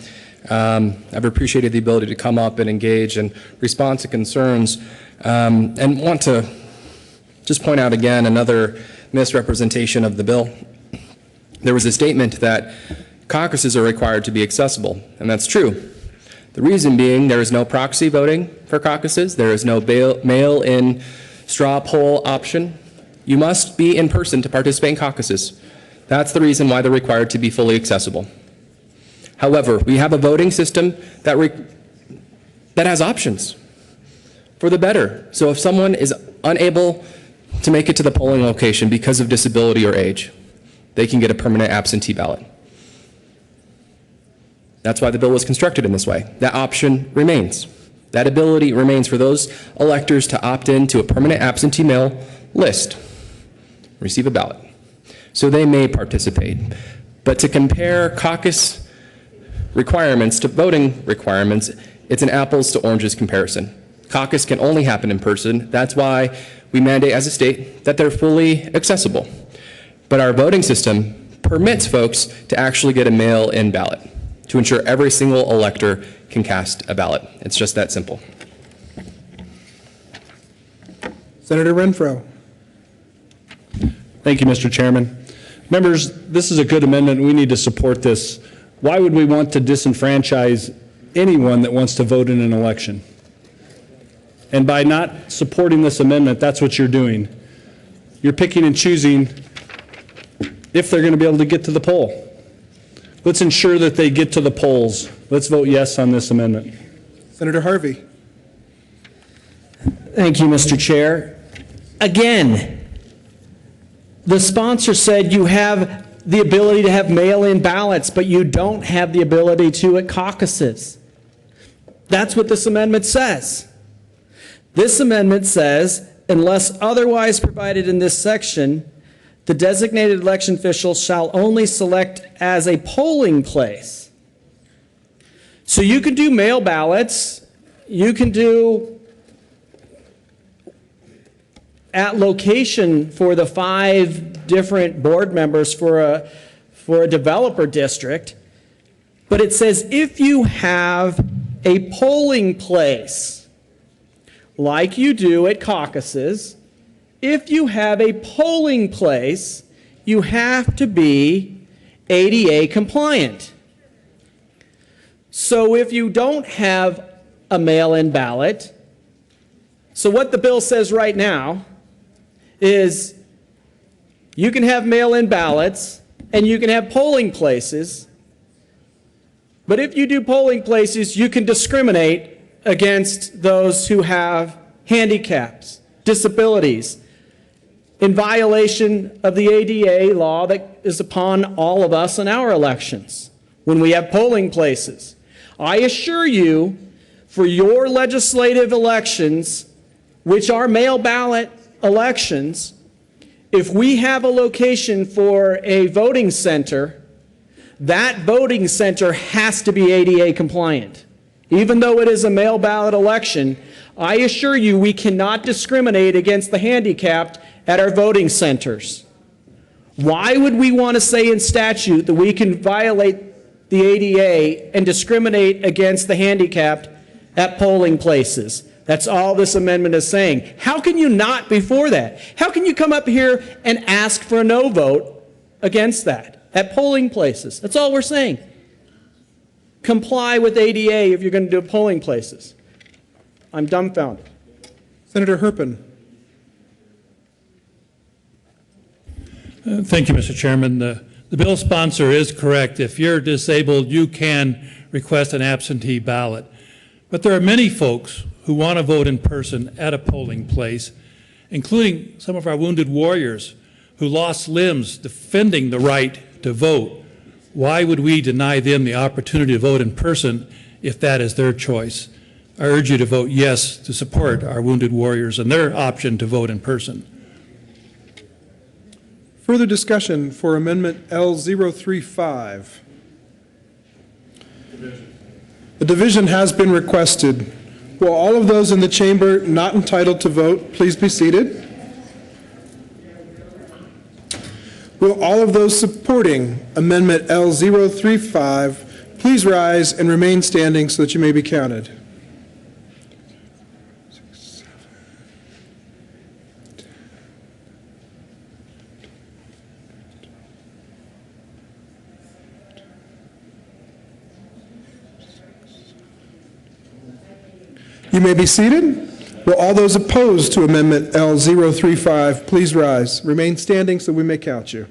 I've appreciated the ability to come up and engage and respond to concerns, and want to just point out again another misrepresentation of the bill. There was a statement that caucuses are required to be accessible, and that's true. The reason being there is no proxy voting for caucuses, there is no mail-in straw poll option. You must be in person to participate in caucuses. That's the reason why they're required to be fully accessible. However, we have a voting system that has options for the better. So if someone is unable to make it to the polling location because of disability or age, they can get a permanent absentee ballot. That's why the bill was constructed in this way. That option remains. That ability remains for those electors to opt in to a permanent absentee mail list, receive a ballot. So they may participate. But to compare caucus requirements to voting requirements, it's an apples to oranges comparison. Caucus can only happen in person. That's why we mandate as a state that they're fully accessible. But our voting system permits folks to actually get a mail-in ballot to ensure every single elector can cast a ballot. It's just that simple.
Senator Renfro.
Thank you, Mr. Chairman. Members, this is a good amendment. We need to support this. Why would we want to disenfranchise anyone that wants to vote in an election? And by not supporting this amendment, that's what you're doing. You're picking and choosing if they're going to be able to get to the poll. Let's ensure that they get to the polls. Let's vote yes on this amendment.
Senator Harvey.
Thank you, Mr. Chair. Again, the sponsor said you have the ability to have mail-in ballots, but you don't have the ability to at caucuses. That's what this amendment says. This amendment says, unless otherwise provided in this section, the designated election official shall only select as a polling place. So you can do mail ballots, you can do at location for the 5 different board members for a developer district, but it says if you have a polling place, like you do at caucuses, if you have a polling place, you have to be ADA compliant. So if you don't have a mail-in ballot, so what the bill says right now is you can have mail-in ballots and you can have polling places, but if you do polling places, you can discriminate against those who have handicaps, disabilities, in violation of the ADA law that is upon all of us in our elections when we have polling places. I assure you, for your legislative elections, which are mail ballot elections, if we have a location for a voting center, that voting center has to be ADA compliant. Even though it is a mail ballot election, I assure you we cannot discriminate against the handicapped at our voting centers. Why would we want to say in statute that we can violate the ADA and discriminate against the handicapped at polling places? That's all this amendment is saying. How can you not be for that? How can you come up here and ask for a no vote against that at polling places? That's all we're saying. Comply with ADA if you're going to do polling places. I'm dumbfounded.
Senator Herpin.
Thank you, Mr. Chairman. The bill sponsor is correct. If you're disabled, you can request an absentee ballot. But there are many folks who want to vote in person at a polling place, including some of our wounded warriors who lost limbs defending the right to vote. Why would we deny them the opportunity to vote in person if that is their choice? I urge you to vote yes to support our wounded warriors and their option to vote in person.
Further discussion for Amendment L035. The division has been requested. Will all of those in the chamber not entitled to vote please be seated? Will all of those supporting Amendment L035 please rise and remain standing so that you may be counted? You may be seated. Will all those opposed to Amendment L035 please rise? Remain standing so we may count you.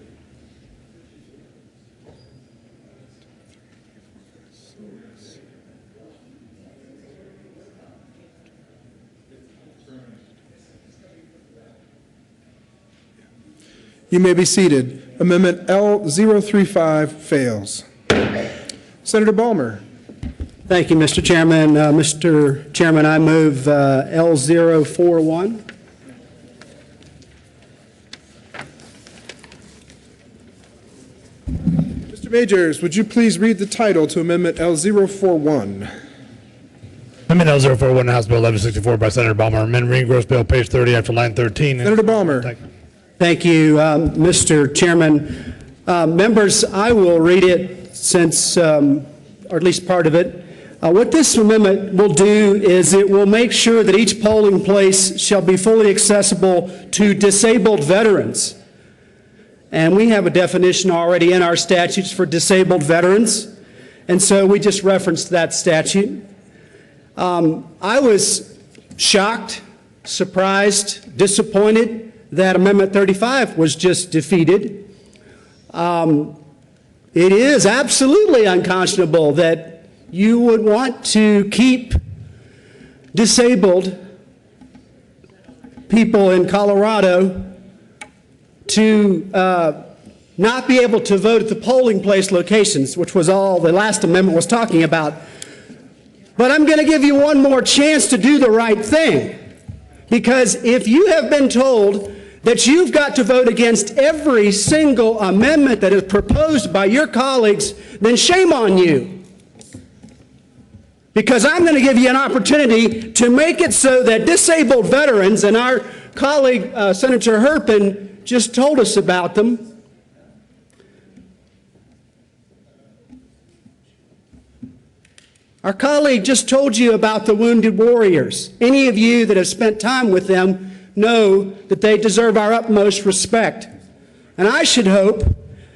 You may be seated. Amendment L035 fails. Senator Balmer.
Thank you, Mr. Chairman. Mr. Chairman, I move L041.
Mr. Majors, would you please read the title to Amendment L041?
Amendment L041, House Bill 1164 by Senator Balmer. Amendment reading Bill, page 30 after line 13.
Senator Balmer.
Thank you, Mr. Chairman. Members, I will read it since, or at least part of it. What this amendment will do is it will make sure that each polling place shall be fully accessible to disabled veterans. And we have a definition already in our statutes for disabled veterans, and so we just referenced that statute. I was shocked, surprised, disappointed that Amendment 35 was just defeated. It is absolutely unconscionable that you would want to keep disabled people in Colorado to not be able to vote at the polling place locations, which was all the last amendment was talking about. But I'm going to give you one more chance to do the right thing, because if you have been told that you've got to vote against every single amendment that is proposed by your colleagues, then shame on you. Because I'm going to give you an opportunity to make it so that disabled veterans, and our colleague Senator Herpin just told us about them. Our colleague just told you about the wounded warriors. Any of you that have spent time with them know that they deserve our utmost respect. And I should hope,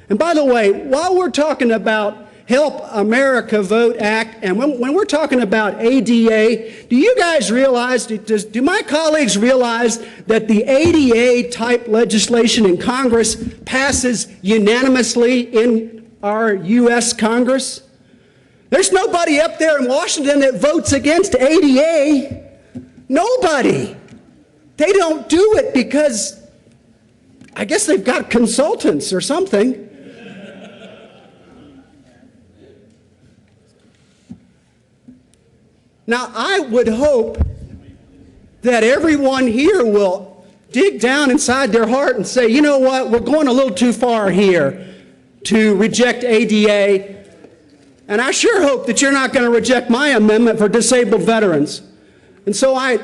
and by the way, while we're talking about Help America Vote Act, and when we're talking about ADA, do you guys realize, do my colleagues realize that the ADA type legislation in Congress passes unanimously in our U.S. Congress? There's nobody up there in Washington that votes against ADA. Nobody. They don't do it because I guess they've got consultants or something. Now, I would hope that everyone here will dig down inside their heart and say, you know what, we're going a little too far here to reject ADA. And I sure hope that you're not going to reject my amendment for disabled veterans. And so I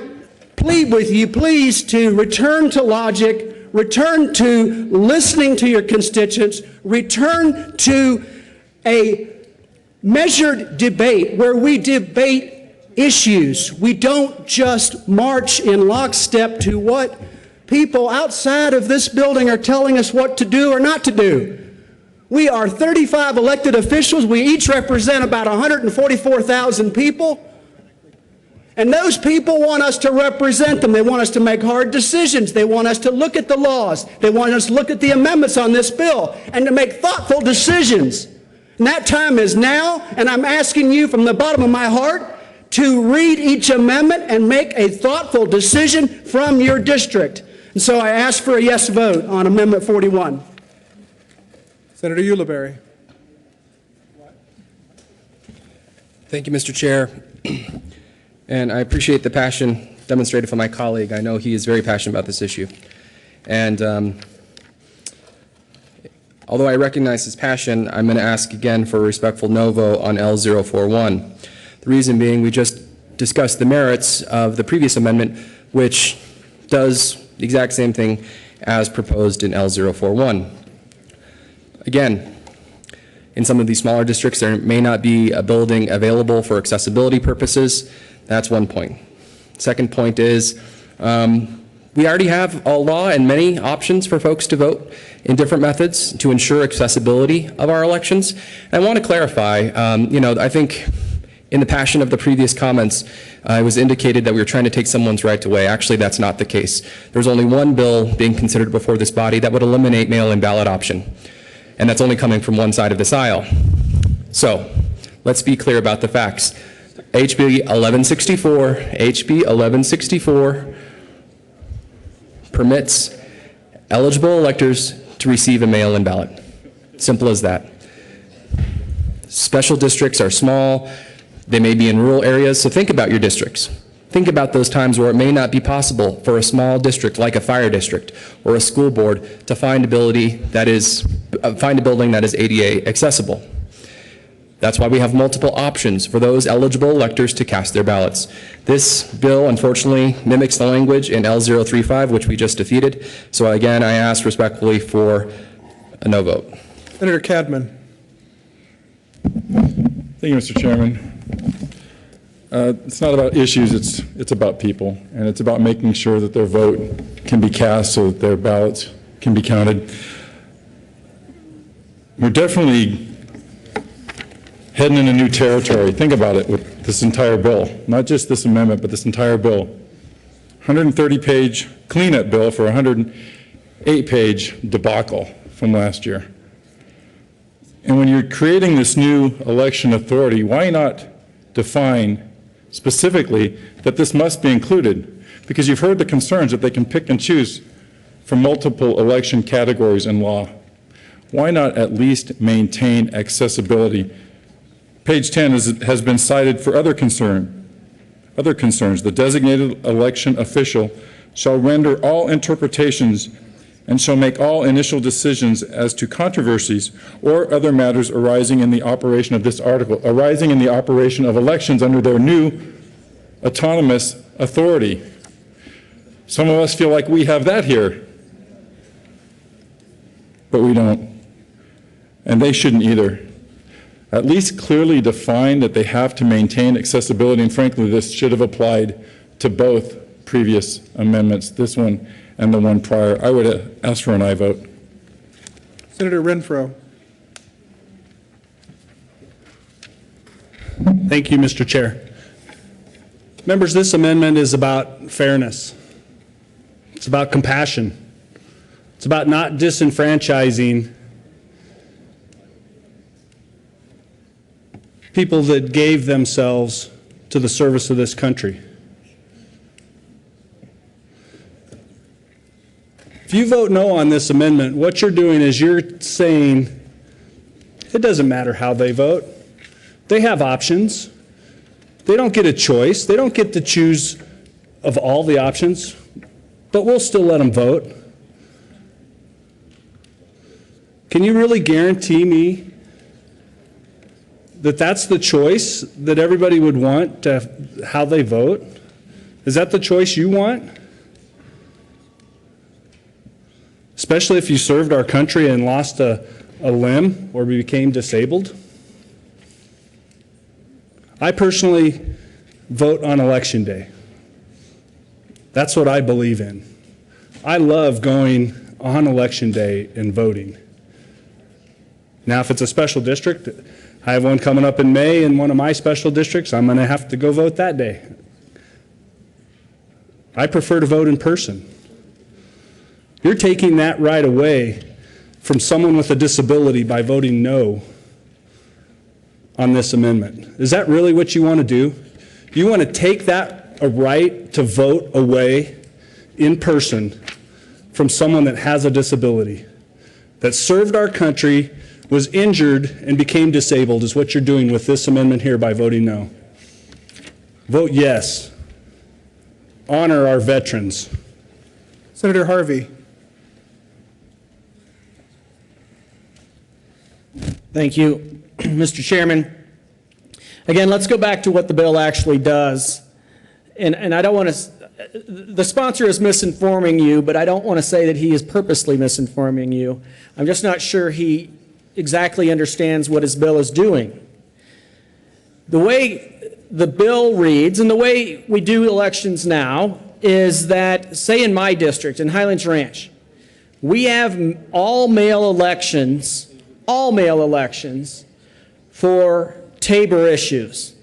plead with you, please, to return to logic, return to listening to your constituents, return to a measured debate where we debate issues. We don't just march in lockstep to what people outside of this building are telling us what to do or not to do. We are 35 elected officials. We each represent about 144,000 people. And those people want us to represent them. They want us to make hard decisions. They want us to look at the laws. They want us to look at the amendments on this bill and to make thoughtful decisions. And that time is now, and I'm asking you from the bottom of my heart to read each amendment and make a thoughtful decision from your district. And so I ask for a yes vote on Amendment 41.
Senator Ulibarri.
Thank you, Mr. Chair. And I appreciate the passion demonstrated from my colleague. I know he is very passionate about this issue. And although I recognize his passion, I'm going to ask again for a respectful no vote on L041. The reason being, we just discussed the merits of the previous amendment, which does the exact same thing as proposed in L041. Again, in some of these smaller districts, there may not be a building available for accessibility purposes. That's one point. Second point is, we already have a law and many options for folks to vote in different methods to ensure accessibility of our elections. And I want to clarify, I think in the passion of the previous comments, it was indicated that we were trying to take someone's right away. Actually, that's not the case. There's only one bill being considered before this body that would eliminate mail-in ballot option. And that's only coming from one side of this aisle. So, let's be clear about the facts. HB 1164 permits eligible electors to receive a mail-in ballot. Simple as that. Special districts are small. They may be in rural areas, so think about your districts. Think about those times where it may not be possible for a small district like a fire district or a school board to find a building that is ADA accessible. That's why we have multiple options for those eligible electors to cast their ballots. This bill, unfortunately, mimics the language in L035, which we just defeated. So again, I ask respectfully for a no vote.
Senator Cadman.
Thank you, Mr. Chairman. It's not about issues, it's about people, and it's about making sure that their vote can be cast so that their ballots can be counted. We're definitely heading into new territory. Think about it with this entire bill, not just this amendment, but this entire bill. 130-page cleanup bill for a 108-page debacle from last year. And when you're creating this new election authority, why not define specifically that this must be included? Because you've heard the concerns that they can pick and choose from multiple election categories in law. Why not at least maintain accessibility? Page 10 has been cited for other concerns. The designated election official shall render all interpretations and shall make all initial decisions as to controversies or other matters arising in the operation of this article, arising in the operation of elections under their new autonomous authority. Some of us feel like we have that here, but we don't. And they shouldn't either. At least clearly define that they have to maintain accessibility, and frankly, this should have applied to both previous amendments, this one and the one prior. I would ask for an aye vote.
Senator Renfro.
Thank you, Mr. Chair. Members, this amendment is about fairness. It's about compassion. It's about not disenfranchising people that gave themselves to the service of this country. If you vote no on this amendment, what you're doing is you're saying it doesn't matter how they vote. They have options. They don't get a choice. They don't get to choose of all the options, but we'll still let them vote. Can you really guarantee me that that's the choice that everybody would want to how they vote? Is that the choice you want?
especially if you served our country and lost a limb or became disabled. I personally vote on Election Day. That's what I believe in. I love going on Election Day and voting. Now, if it's a special district, I have one coming up in May in one of my special districts, I'm going to have to go vote that day. I prefer to vote in person. You're taking that right away from someone with a disability by voting no on this amendment. Is that really what you want to do? You want to take that a right to vote away in person from someone that has a disability, that served our country, was injured, and became disabled, is what you're doing with this amendment here by voting no. Vote yes. Honor our veterans.
Senator Harvey.
Thank you, Mr. Chairman. Again, let's go back to what the bill actually does. And I don't want to, the sponsor is misinforming you, but I don't want to say that he is purposely misinforming you. I'm just not sure he exactly understands what his bill is doing. The way the bill reads, and the way we do elections now, is that, say in my district, in Highlands Ranch, we have all mail elections for Tabor issues.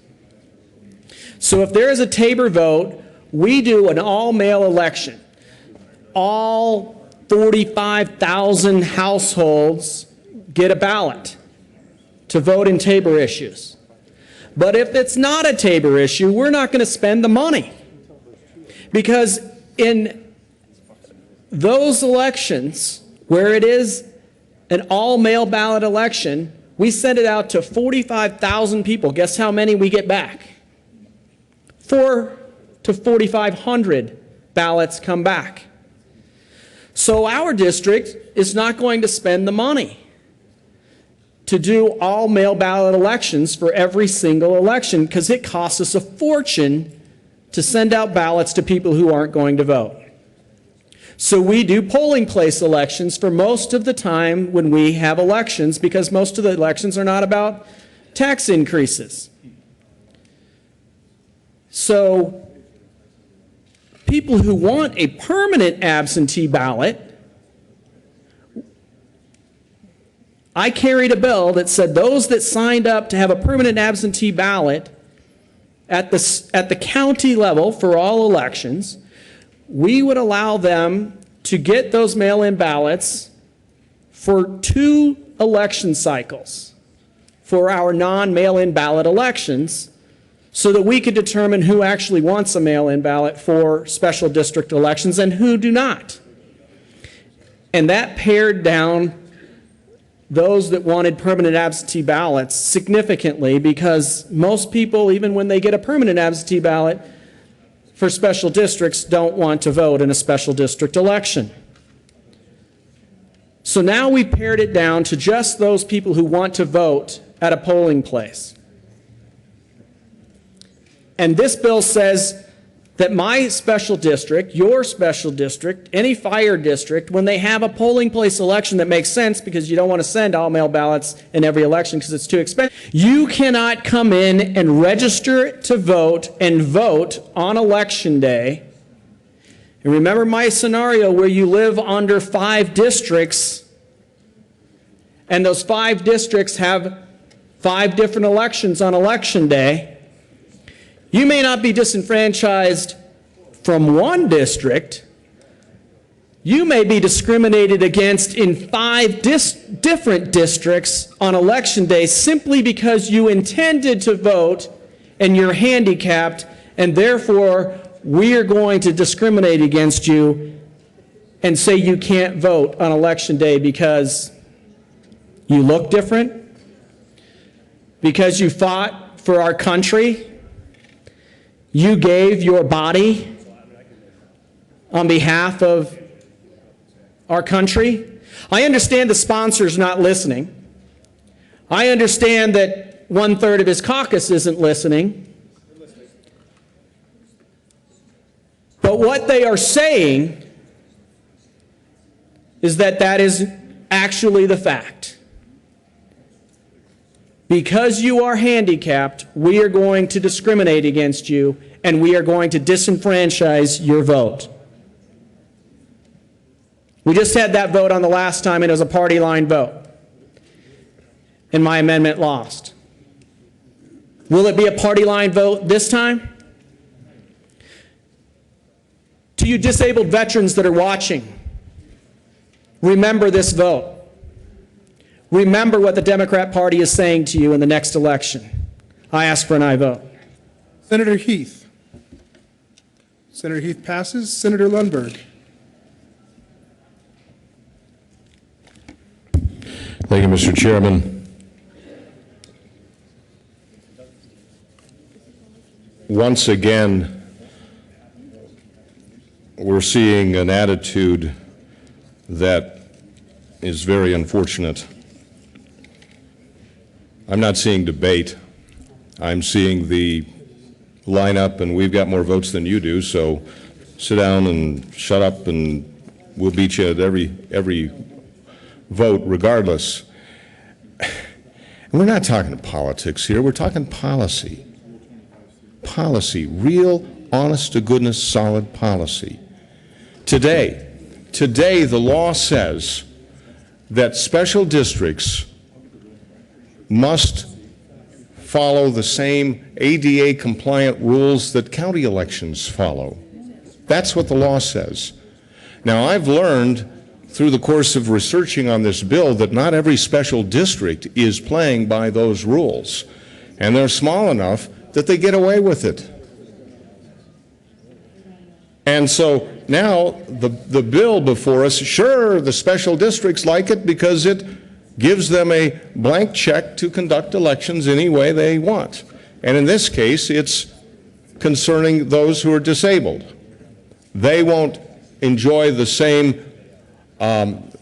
So if there is a Tabor vote, we do an all-mail election. All 45,000 households get a ballot to vote in Tabor issues. But if it's not a Tabor issue, we're not going to spend the money. Because in those elections where it is an all-mail ballot election, we send it out to 45,000 people. Guess how many we get back? 400 to 4,500 ballots come back. So our district is not going to spend the money to do all mail ballot elections for every single election because it costs us a fortune to send out ballots to people who aren't going to vote. So we do polling place elections for most of the time when we have elections because most of the elections are not about tax increases. So people who want a permanent absentee ballot, I carried a bill that said those that signed up to have a permanent absentee ballot at the county level for all elections, we would allow them to get those mail-in ballots for 2 election cycles for our non-mail-in ballot elections so that we could determine who actually wants a mail-in ballot for special district elections and who do not. And that pared down those that wanted permanent absentee ballots significantly because most people, even when they get a permanent absentee ballot for special districts, don't want to vote in a special district election. So now we pared it down to just those people who want to vote at a polling place. And this bill says that my special district, your special district, any fire district, when they have a polling place election that makes sense because you don't want to send all mail ballots in every election because it's too expensive, you cannot come in and register to vote and vote on election day. And remember my scenario where you live under 5 districts and those 5 districts have 5 different elections on election day. You may not be disenfranchised from one district. You may be discriminated against in 5 different districts on election day simply because you intended to vote and you're handicapped, and therefore we are going to discriminate against you and say you can't vote on election day because you look different, because you fought for our country. You gave your body on behalf of our country. I understand the sponsor's not listening. I understand that 1/3 of his caucus isn't listening. But what they are saying is that that is actually the fact. Because you are handicapped, we are going to discriminate against you, and we are going to disenfranchise your vote. We just had that vote on the last time, and it was a party line vote. And my amendment lost. Will it be a party line vote this time? To you disabled veterans that are watching, remember this vote. Remember what the Democrat Party is saying to you in the next election. I ask for an aye vote.
Senator Heath. Senator Heath passes. Senator Lundberg.
Thank you, Mr. Chairman. Once again, we're seeing an attitude that is very unfortunate. I'm not seeing debate. I'm seeing the lineup, and we've got more votes than you do, so sit down and shut up, and we'll beat you at every vote regardless. And we're not talking politics here. We're talking policy. Policy, real, honest-to-goodness, solid policy. Today, the law says that special districts must follow the same ADA-compliant rules that county elections follow. That's what the law says. Now, I've learned through the course of researching on this bill that not every special district is playing by those rules, and they're small enough that they get away with it. And so now the bill before us, sure, the special districts like it because it gives them a blank check to conduct elections any way they want. And in this case, it's concerning those who are disabled. They won't enjoy the same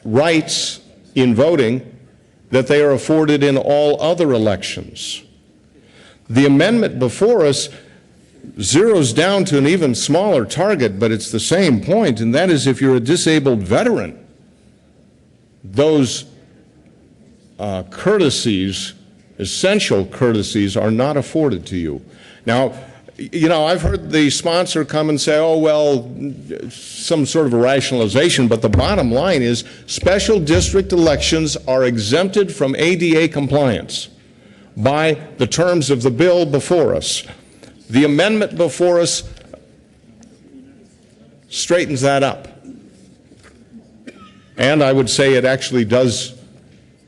rights in voting that they are afforded in all other elections. The amendment before us zeroes down to an even smaller target, but it's the same point, and that is if you're a disabled veteran, those courtesies, essential courtesies, are not afforded to you. Now, you know, I've heard the sponsor come and say, oh, well, some sort of a rationalization, but the bottom line is special district elections are exempted from ADA compliance by the terms of the bill before us. The amendment before us straightens that up. And I would say it actually does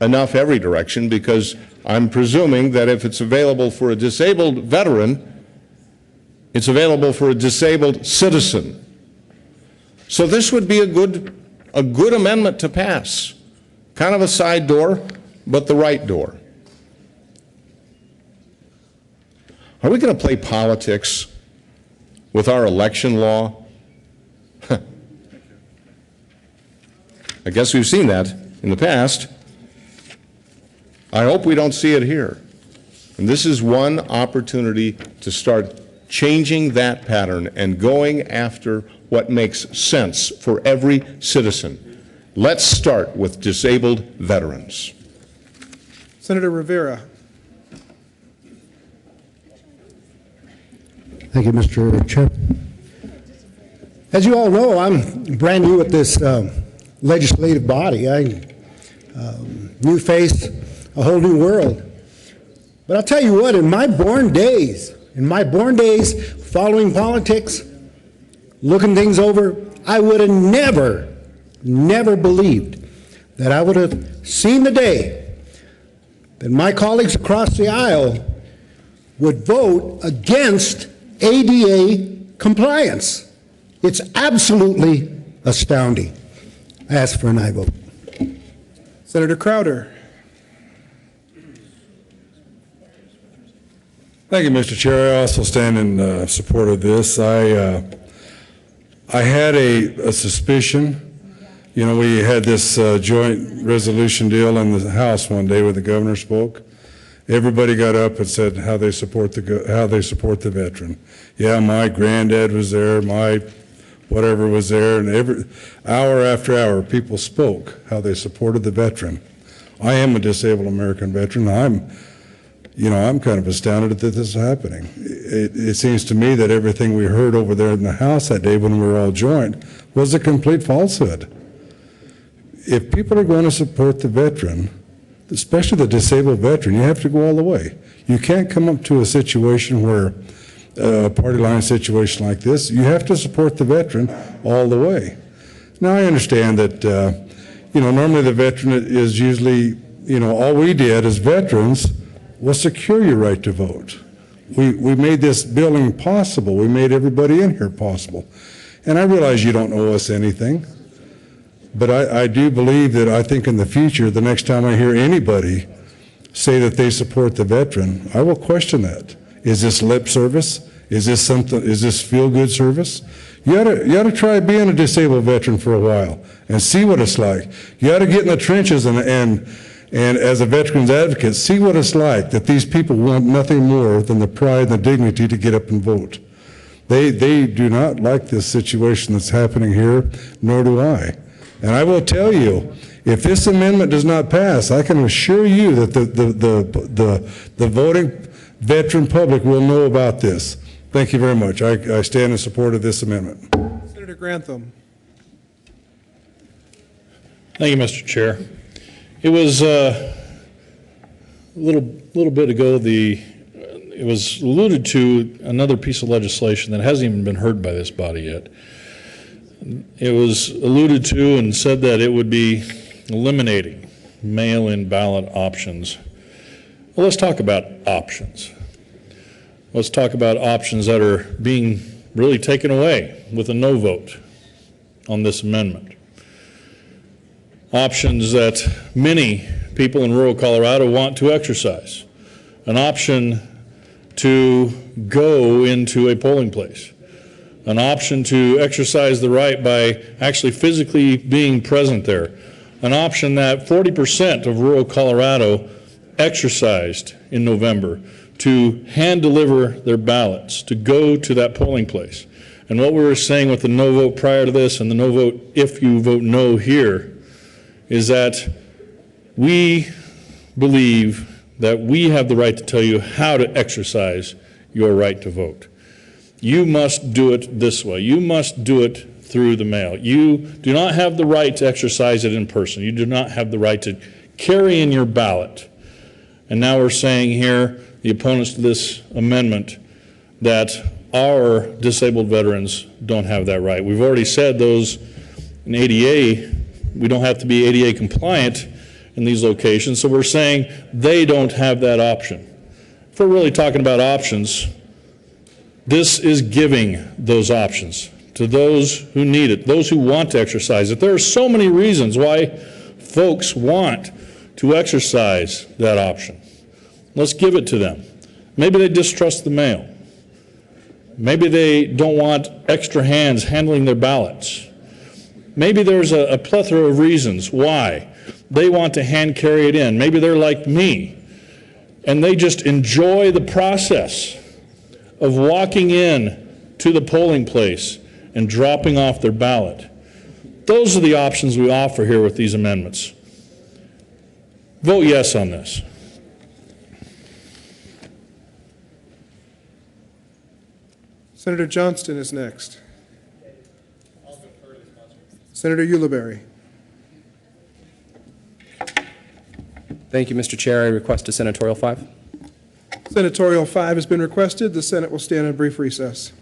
enough every direction, because I'm presuming that if it's available for a disabled veteran, it's available for a disabled citizen. So this would be a good amendment to pass. Kind of a side door, but the right door. Are we going to play politics with our election law? I guess we've seen that in the past. I hope we don't see it here. And this is one opportunity to start changing that pattern and going after what makes sense for every citizen. Let's start with disabled veterans.
Senator Rivera.
Thank you, Mr. Chair. As you all know, I'm brand new at this legislative body. New face, a whole new world. But I'll tell you what, in my born days, following politics, looking things over, I would have never believed that I would have seen the day that my colleagues across the aisle would vote against ADA compliance. It's absolutely astounding. I ask for an aye vote.
Senator Crowder.
Thank you, Mr. Chair. I also stand in support of this. I had a suspicion. You know, we had this joint resolution deal in the House one day where the governor spoke. Everybody got up and said how they support the veteran. Yeah, my granddad was there. My whatever was there, and every hour after hour, people spoke how they supported the veteran. I am a disabled American veteran. I'm kind of astounded that this is happening. It seems to me that everything we heard over there in the House that day when we were all joined was a complete falsehood. If people are going to support the veteran, especially the disabled veteran, you have to go all the way. You can't come up to a situation where, a party line situation like this, you have to support the veteran all the way. Now, I understand that, normally the veteran is usually, all we did as veterans was secure your right to vote. We made this building possible. We made everybody in here possible. And I realize you don't owe us anything. But I do believe that I think in the future, the next time I hear anybody say that they support the veteran, I will question that. Is this lip service? Is this feel-good service? You ought to try being a disabled veteran for a while and see what it's like. You ought to get in the trenches and as a veterans advocate, see what it's like that these people want nothing more than the pride and the dignity to get up and vote. They do not like this situation that's happening here, nor do I. And I will tell you, if this amendment does not pass, I can assure you that the voting veteran public will know about this. Thank you very much. I stand in support of this amendment.
Senator Grantham.
Thank you, Mr. Chair. It was a little bit ago, it was alluded to another piece of legislation that hasn't even been heard by this body yet. It was alluded to and said that it would be eliminating mail-in ballot options. Well, let's talk about options. Let's talk about options that are being really taken away with a no vote on this amendment. Options that many people in rural Colorado want to exercise. An option to go into a polling place. An option to exercise the right by actually physically being present there. An option that 40% of rural Colorado exercised in November to hand deliver their ballots, to go to that polling place. And what we were saying with the no vote prior to this and the no vote if you vote no here is that we believe that we have the right to tell you how to exercise your right to vote. You must do it this way. You must do it through the mail. You do not have the right to exercise it in person. You do not have the right to carry in your ballot. And now we're saying here, the opponents to this amendment, that our disabled veterans don't have that right. We've already said those in ADA, we don't have to be ADA compliant in these locations, so we're saying they don't have that option. If we're really talking about options, this is giving those options to those who need it, those who want to exercise it. There are so many reasons why folks want to exercise that option. Let's give it to them. Maybe they distrust the mail. Maybe they don't want extra hands handling their ballots. Maybe there's a plethora of reasons why they want to hand carry it in. Maybe they're like me, and they just enjoy the process of walking in to the polling place and dropping off their ballot. Those are the options we offer here with these amendments. Vote yes on this.
Senator Johnston is next. Senator Ulibarri.
Thank you, Mr. Chair. I request a senatorial 5.
Senatorial 5 has been requested. The Senate will stand in brief recess.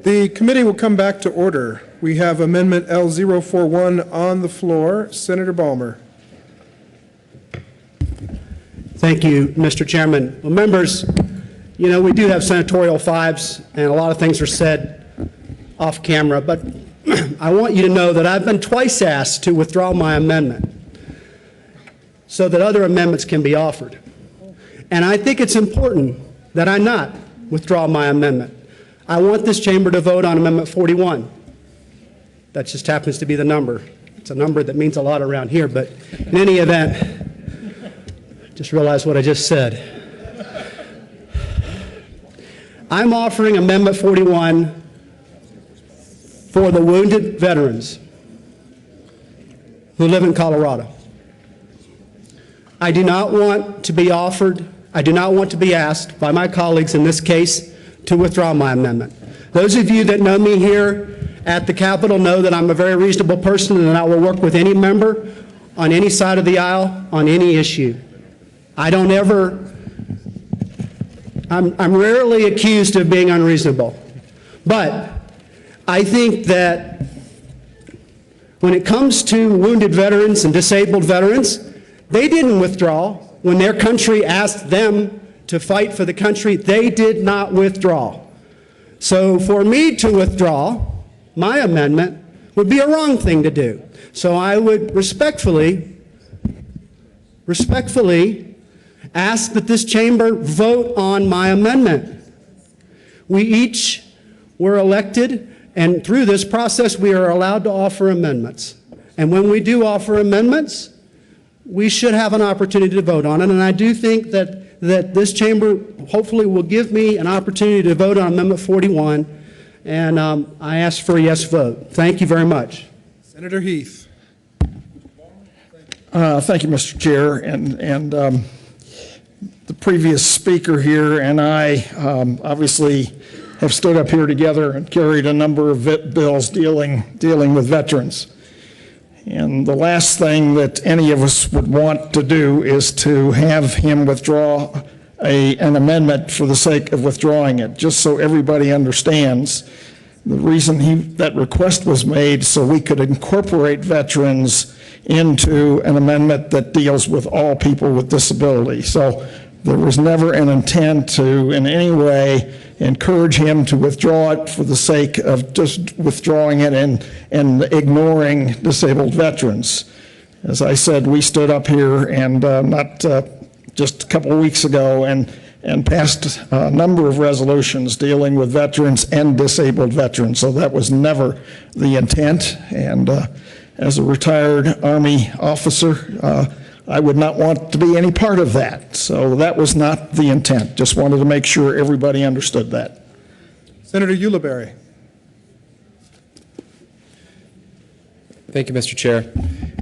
The committee will come back to order. We have Amendment L041 on the floor. Senator Balmer.
Thank you, Mr. Chairman. Well, members, you know, we do have senatorial fives, and a lot of things are said off camera, but I want you to know that I've been twice asked to withdraw my amendment so that other amendments can be offered. And I think it's important that I not withdraw my amendment. I want this chamber to vote on Amendment 41. That just happens to be the number. It's a number that means a lot around here, but in any event, just realized what I just said. I'm offering Amendment 41 for the wounded veterans who live in Colorado. I do not want to be asked by my colleagues in this case to withdraw my amendment. Those of you that know me here at the Capitol know that I'm a very reasonable person and I will work with any member on any side of the aisle on any issue. I'm rarely accused of being unreasonable, but I think that when it comes to wounded veterans and disabled veterans, they didn't withdraw. When their country asked them to fight for the country, they did not withdraw. So for me to withdraw my amendment would be a wrong thing to do. So I would respectfully ask that this chamber vote on my amendment. We each were elected, and through this process we are allowed to offer amendments. And when we do offer amendments, we should have an opportunity to vote on it, and I do think that this chamber hopefully will give me an opportunity to vote on Amendment 41, and I ask for a yes vote. Thank you very much.
Senator Heath.
Thank you, Mr. Chair, and the previous speaker here and I obviously have stood up here together and carried a number of bills dealing with veterans. And the last thing that any of us would want to do is to have him withdraw an amendment for the sake of withdrawing it, just so everybody understands. The reason that request was made so we could incorporate veterans into an amendment that deals with all people with disability. So there was never an intent to in any way encourage him to withdraw it for the sake of just withdrawing it and ignoring disabled veterans. As I said, we stood up here and just a couple of weeks ago and passed a number of resolutions dealing with veterans and disabled veterans. So that was never the intent. And as a retired Army officer, I would not want to be any part of that. So that was not the intent. Just wanted to make sure everybody understood that.
Senator Ulibarri.
Thank you, Mr. Chair.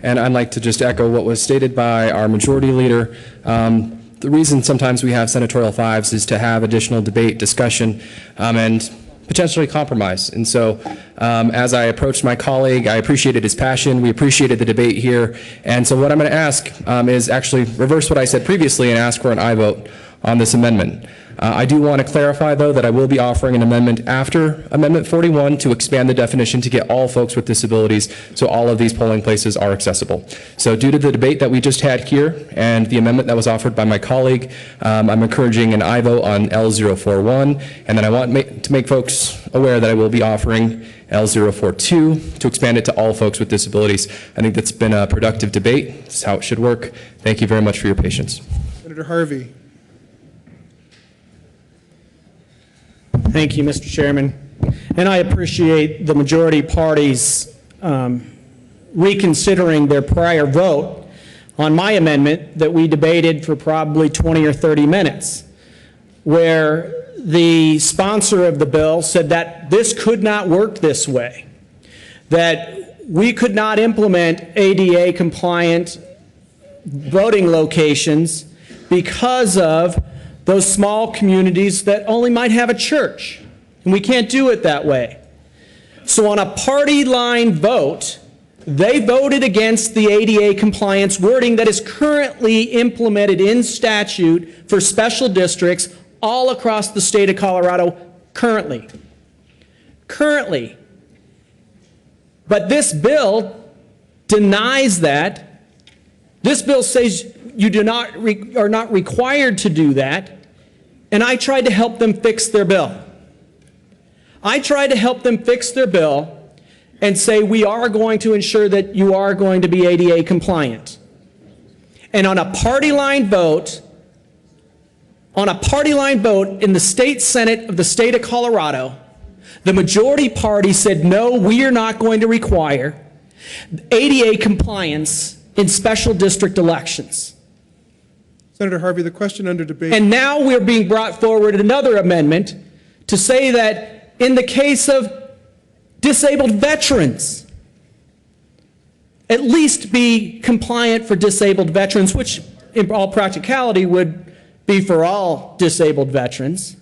And I'd like to just echo what was stated by our majority leader. The reason sometimes we have senatorial fives is to have additional debate, discussion, and potentially compromise. And so as I approached my colleague, I appreciated his passion. We appreciated the debate here. And so what I'm going to ask is actually reverse what I said previously and ask for an aye vote on this amendment. I do want to clarify, though, that I will be offering an amendment after Amendment 41 to expand the definition to get all folks with disabilities so all of these polling places are accessible. So due to the debate that we just had here and the amendment that was offered by my colleague, I'm encouraging an aye vote on L041, and then I want to make folks aware that I will be offering L042 to expand it to all folks with disabilities. I think that's been a productive debate. That's how it should work. Thank you very much for your patience.
Senator Harvey.
Thank you, Mr. Chairman. And I appreciate the majority parties reconsidering their prior vote on my amendment that we debated for probably 20 or 30 minutes, where the sponsor of the bill said that this could not work this way, that we could not implement ADA compliant voting locations because of those small communities that only might have a church, and we can't do it that way. So on a party line vote, they voted against the ADA compliance wording that is currently implemented in statute for special districts all across the state of Colorado currently. currently. But this bill denies that. This bill says you are not required to do that. And I tried to help them fix their bill. I tried to help them fix their bill and say we are going to ensure that you are going to be ADA compliant. And on a party line vote in the state Senate of the state of Colorado, the majority party said, no, we are not going to require ADA compliance in special district elections.
Senator Harvey, the question under debate.
And now we're being brought forward another amendment to say that in the case of disabled veterans, at least be compliant for disabled veterans, which in all practicality would be for all disabled veterans.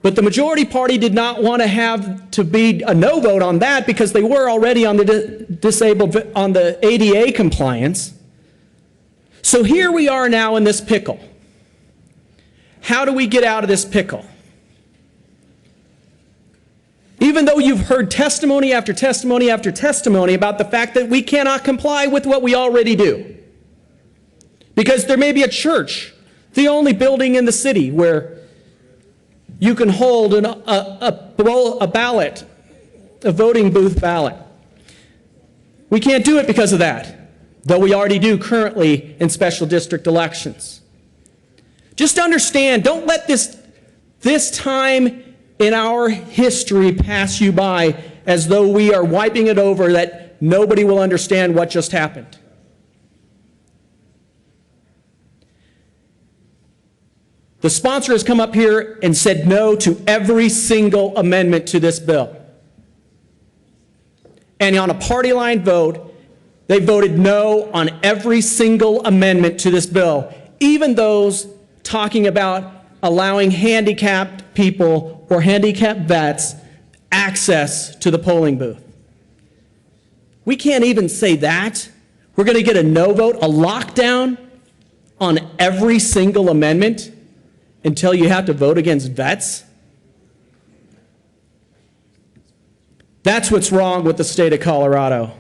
But the majority party did not want to have to be a no vote on that because they were already on the on the ADA compliance. So here we are now in this pickle. How do we get out of this pickle? Even though you've heard testimony after testimony after testimony about the fact that we cannot comply with what we already do. Because there may be a church, the only building in the city where you can hold a ballot, a voting booth ballot. We can't do it because of that, though we already do currently in special district elections. Just understand, don't let this time in our history pass you by as though we are wiping it over, that nobody will understand what just happened. The sponsor has come up here and said no to every single amendment to this bill. And on a party line vote, they voted no on every single amendment to this bill, even those talking about allowing handicapped people or handicapped vets access to the polling booth. We can't even say that. We're going to get a no vote, a lockdown on every single amendment until you have to vote against vets? That's what's wrong with the state of Colorado.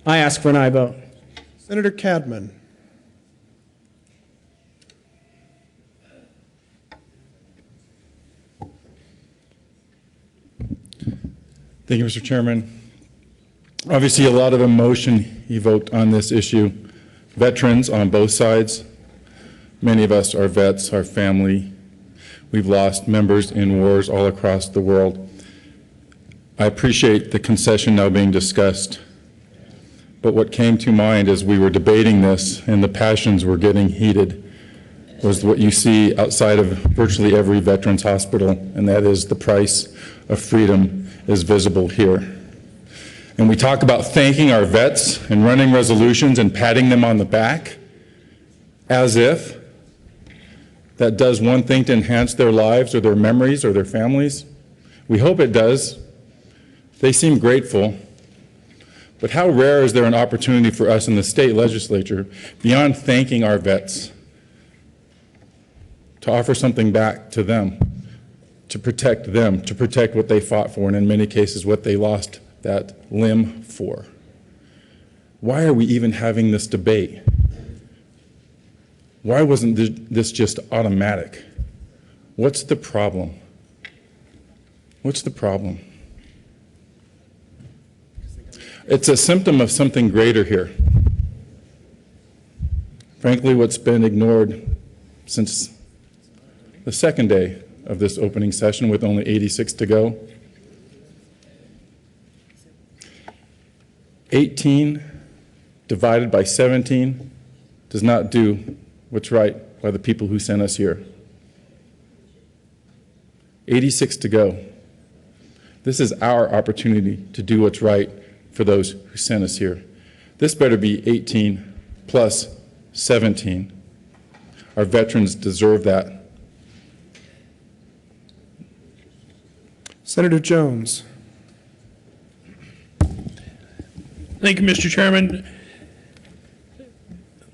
I ask for an aye vote.
Senator Cadman.
Thank you, Mr. Chairman. Obviously, a lot of emotion evoked on this issue. Veterans on both sides. Many of us are vets, our family. We've lost members in wars all across the world. I appreciate the concession now being discussed. But what came to mind as we were debating this and the passions were getting heated was what you see outside of virtually every veterans hospital, and that is the price of freedom is visible here. And we talk about thanking our vets and running resolutions and patting them on the back as if that does one thing to enhance their lives or their memories or their families. We hope it does. They seem grateful. But how rare is there an opportunity for us in the state legislature, beyond thanking our vets, to offer something back to them, to protect what they fought for, and in many cases what they lost that limb for? Why are we even having this debate? Why wasn't this just automatic? What's the problem? What's the problem? It's a symptom of something greater here. Frankly, what's been ignored since the second day of this opening session with only 86 to go. 18 divided by 17 does not do what's right by the people who sent us here. 86 to go. This is our opportunity to do what's right for those who sent us here. This better be 18 plus 17. Our veterans deserve that.
Senator Jones.
Thank you, Mr. Chairman.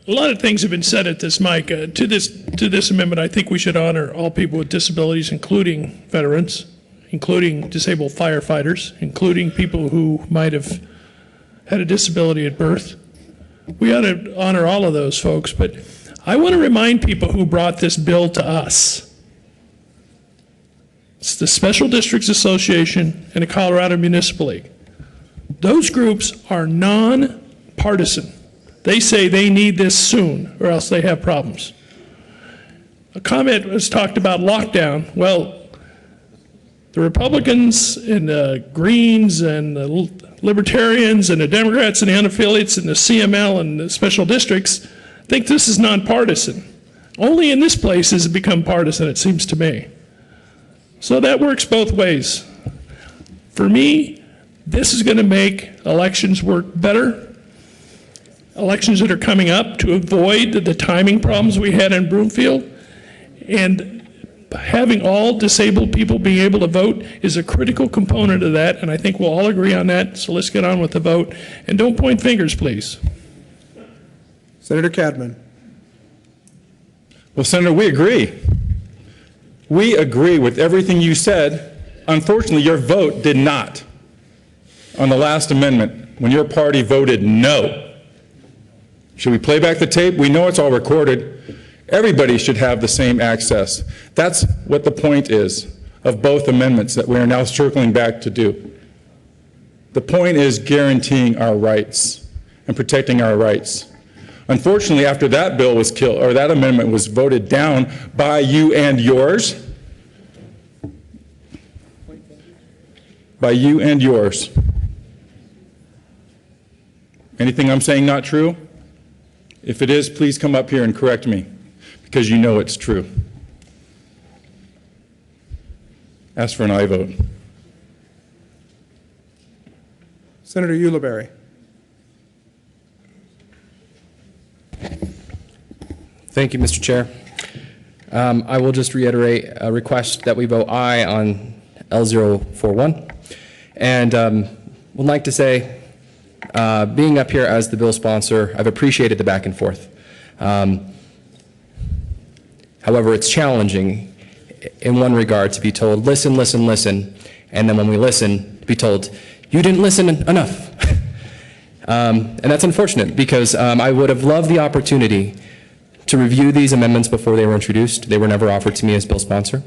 A lot of things have been said at this mic. To this amendment, I think we should honor all people with disabilities, including veterans. including disabled firefighters, including people who might have had a disability at birth. We ought to honor all of those folks, but I want to remind people who brought this bill to us. It's the Special Districts Association and the Colorado Municipal League. Those groups are non-partisan. They say they need this soon or else they have problems. A comment was talked about lockdown. Well, the Republicans and the Greens and the Libertarians and the Democrats and the unaffiliates and the CML and the special districts think this is nonpartisan. Only in this place has it become partisan, it seems to me. So that works both ways. For me, this is going to make elections work better. Elections that are coming up to avoid the timing problems we had in Broomfield. And having all disabled people being able to vote is a critical component of that, and I think we'll all agree on that, so let's get on with the vote. And don't point fingers, please.
Senator Cadman.
Well, Senator, we agree. We agree with everything you said. Unfortunately, your vote did not on the last amendment when your party voted no. Should we play back the tape? We know it's all recorded. Everybody should have the same access. That's what the point is of both amendments that we are now circling back to do. The point is guaranteeing our rights and protecting our rights. Unfortunately, after that bill was killed, or that amendment was voted down by you and yours, anything I'm saying not true? If it is, please come up here and correct me, because you know it's true. Ask for an aye vote.
Senator Ulibarri.
Thank you, Mr. Chair. I will just reiterate a request that we vote aye on L041. And would like to say, being up here as the bill sponsor, I've appreciated the back and forth. However, it's challenging in one regard to be told, listen, listen, listen, and then when we listen, to be told, you didn't listen enough. And that's unfortunate because I would have loved the opportunity to review these amendments before they were introduced. They were never offered to me as bill sponsor.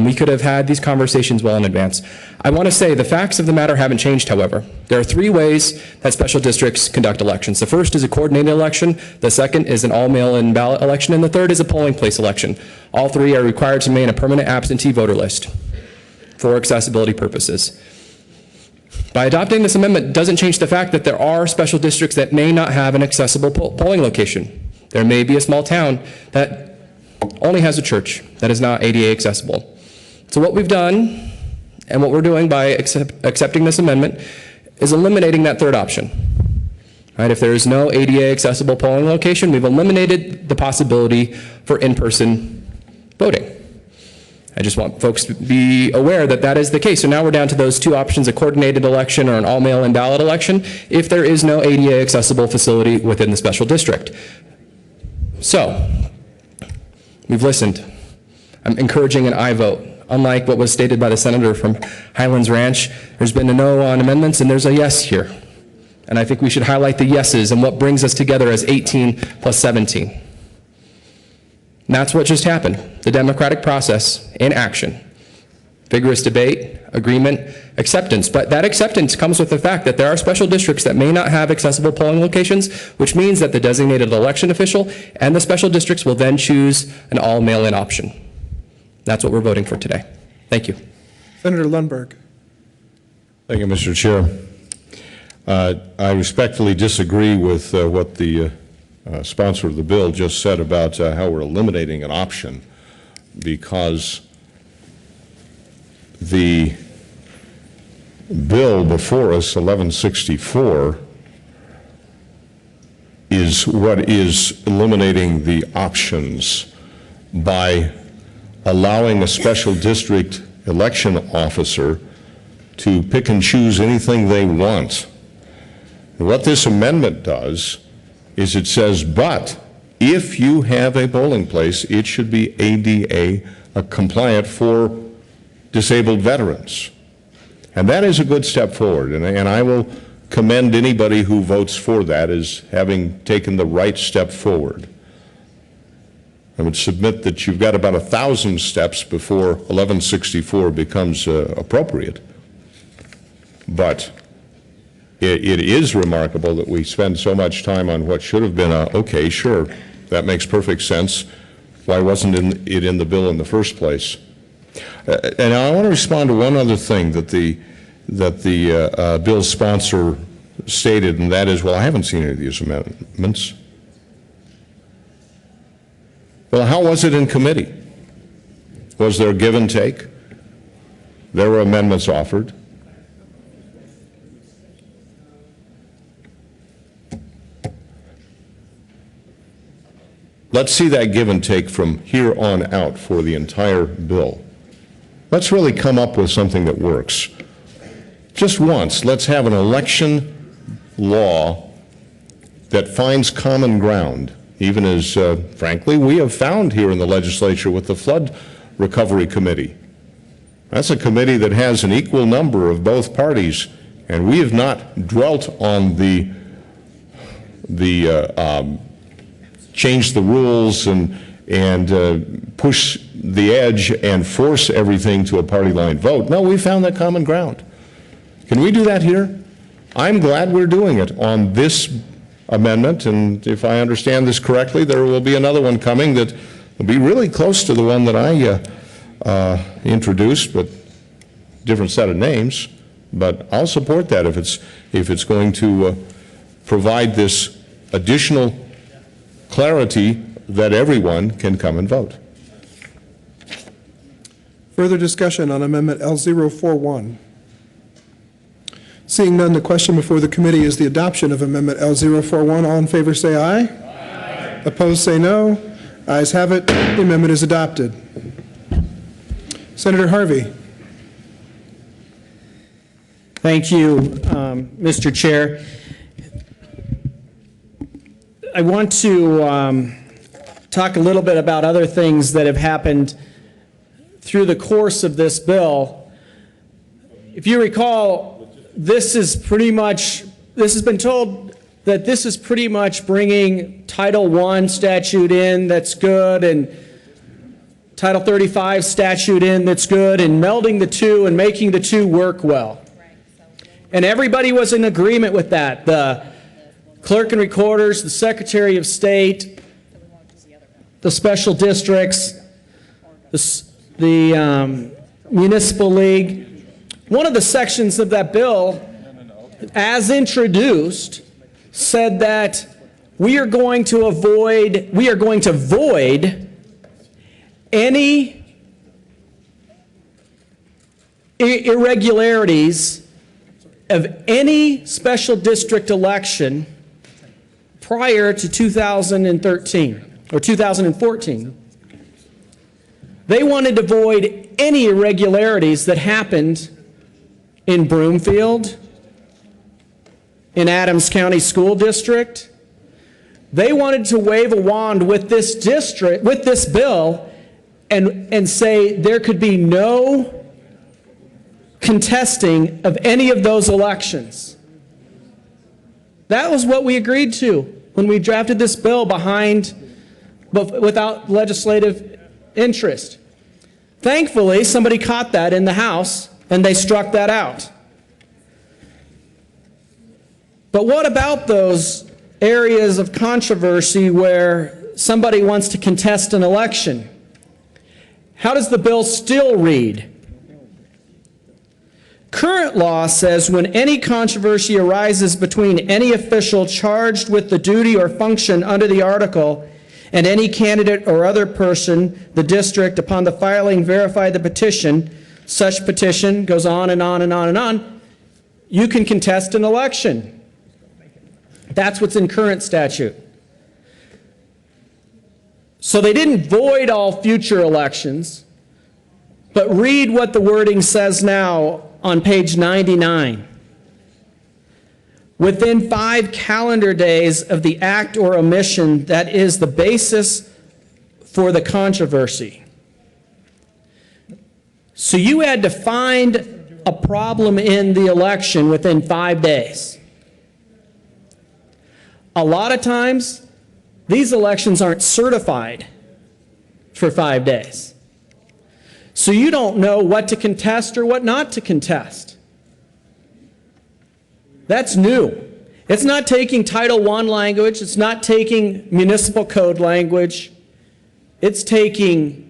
We could have had these conversations well in advance. I want to say the facts of the matter haven't changed, however. There are three ways that special districts conduct elections. The first is a coordinated election, the second is an all-mail-in ballot election, and the third is a polling place election. All three are required to maintain a permanent absentee voter list for accessibility purposes. By adopting this amendment doesn't change the fact that there are special districts that may not have an accessible polling location. There may be a small town that only has a church that is not ADA accessible. So what we've done and what we're doing by accepting this amendment is eliminating that third option. Right? If there is no ADA accessible polling location, we've eliminated the possibility for in-person voting. I just want folks to be aware that that is the case. So now we're down to those two options, a coordinated election or an all-mail-in ballot election, if there is no ADA accessible facility within the special district. So, we've listened. I'm encouraging an aye vote. Unlike what was stated by the senator from Highlands Ranch, there's been a no on amendments and there's a yes here. And I think we should highlight the yeses and what brings us together as 18 plus 17. And that's what just happened. The democratic process in action. Vigorous debate, agreement, acceptance. But that acceptance comes with the fact that there are special districts that may not have accessible polling locations, which means that the designated election official and the special districts will then choose an all mail-in option. That's what we're voting for today. Thank you.
Senator Lundberg.
Thank you, Mr. Chair. I respectfully disagree with what the sponsor of the bill just said about how we're eliminating an option, because the bill before us, 1164, is what is eliminating the options by allowing a special district election officer to pick and choose anything they want. And what this amendment does is it says, but if you have a polling place, it should be ADA compliant for disabled veterans. And that is a good step forward, and I will commend anybody who votes for that as having taken the right step forward. I would submit that you've got about 1,000 steps before 1164 becomes appropriate. But it is remarkable that we spend so much time on what should have been okay, sure, that makes perfect sense. Why wasn't it in the bill in the first place? And I want to respond to one other thing that the bill's sponsor stated, and that is, well, I haven't seen any of these amendments. Well, how was it in committee? Was there give and take? There were amendments offered. Let's see that give and take from here on out for the entire bill. Let's really come up with something that works. Just once, let's have an election law that finds common ground, even as, frankly, we have found here in the legislature with the Flood Recovery Committee. That's a committee that has an equal number of both parties, and we have not dwelt on the change the rules and push the edge and force everything to a party line vote. No, we found that common ground. Can we do that here? I'm glad we're doing it on this amendment, and if I understand this correctly, there will be another one coming that will be really close to the one that I introduced, but different set of names. But I'll support that if it's going to provide this additional clarity that everyone can come and vote.
Further discussion on Amendment L041. Seeing none, the question before the committee is the adoption of Amendment L041. All in favor say aye. Aye. Opposed say no. Ayes have it. The amendment is adopted. Senator Harvey.
Thank you, Mr. Chair. I want to talk a little bit about other things that have happened through the course of this bill. If you recall, this has been told that this is pretty much bringing Title I statute in that's good, and Title 35 statute in that's good, and melding the two and making the two work well. And everybody was in agreement with that. The clerk and recorders, the Secretary of State, the special districts, the Municipal League. One of the sections of that bill, as introduced, said that we are going to void any irregularities of any special district election prior to 2013 or 2014. They wanted to void any irregularities that happened in Broomfield, in Adams County School District. They wanted to wave a wand with this district, with this bill, and say there could be no contesting of any of those elections. That was what we agreed to when we drafted this bill without legislative interest. Thankfully, somebody caught that in the House, and they struck that out. But what about those areas of controversy where somebody wants to contest an election? How does the bill still read? Current law says when any controversy arises between any official charged with the duty or function under the article and any candidate or other person, the district, upon the filing, verify the petition, such petition goes on and on and on and on, you can contest an election. That's what's in current statute. So they didn't void all future elections, but read what the wording says now on page 99. Within 5 calendar days of the act or omission that is the basis for the controversy. So you had to find a problem in the election within 5 days. A lot of times, these elections aren't certified for 5 days. So you don't know what to contest or what not to contest. That's new. It's not taking Title I language. It's not taking municipal code language. It's taking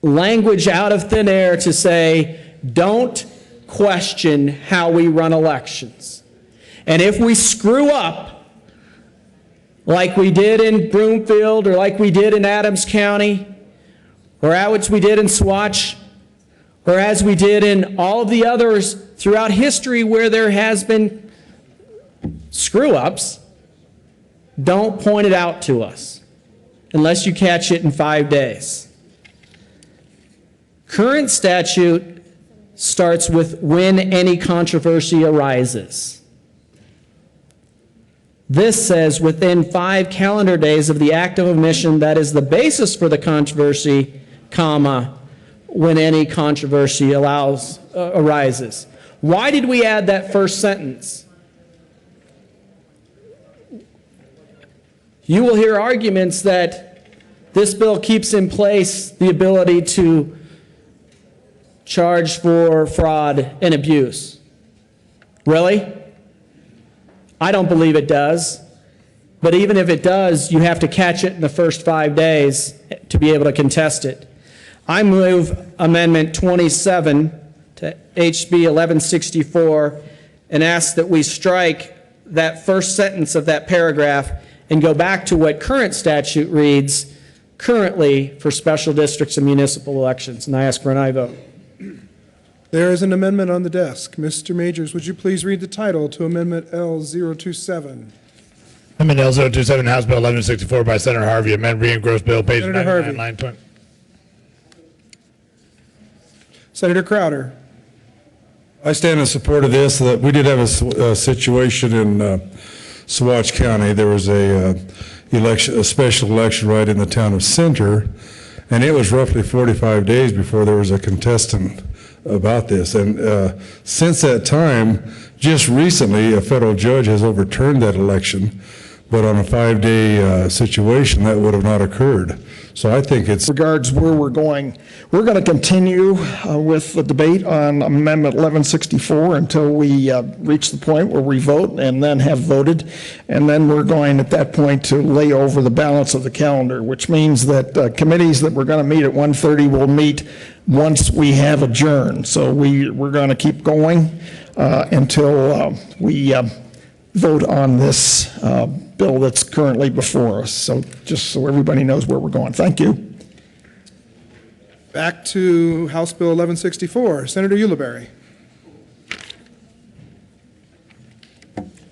language out of thin air to say, don't question how we run elections. And if we screw up, like we did in Broomfield or like we did in Adams County, or as we did in Swatch, or as we did in all of the others throughout history where there has been screw-ups, don't point it out to us unless you catch it in 5 days. Current statute starts with when any controversy arises. This says within 5 calendar days of the act of omission that is the basis for the controversy, comma, when any controversy arises. Why did we add that first sentence? You will hear arguments that this bill keeps in place the ability to charge for fraud and abuse. Really? I don't believe it does. But even if it does, you have to catch it in the first 5 days to be able to contest it. I move Amendment 27 to HB 1164 and ask that we strike that first sentence of that paragraph and go back to what current statute reads currently for special districts and municipal elections. And I ask for an aye vote.
There is an amendment on the desk. Mr. Majors, would you please read the title to Amendment L027?
Amendment L027, House Bill 1164 by Senator Harvey, amend re-engrossed bill, page
Senator
99,
Harvey.
line 20.
Senator Crowder.
I stand in support of this. That we did have a situation in Swatch County. There was a special election right in the town of Center, and it was roughly 45 days before there was a contestant about this. And since that time, just recently, a federal judge has overturned that election, but on a 5-day situation, that would have not occurred. So I think it's
regards where we're going. We're going to continue with the debate on Amendment 1164 until we reach the point where we vote and then have voted. And then we're going at that point to lay over the balance of the calendar, which means that committees that we're going to meet at 1:30 will meet once we have adjourned. So we're going to keep going until we vote on this bill that's currently before us. So just so everybody knows where we're going. Thank you.
Back to House Bill 1164. Senator Ulibarri.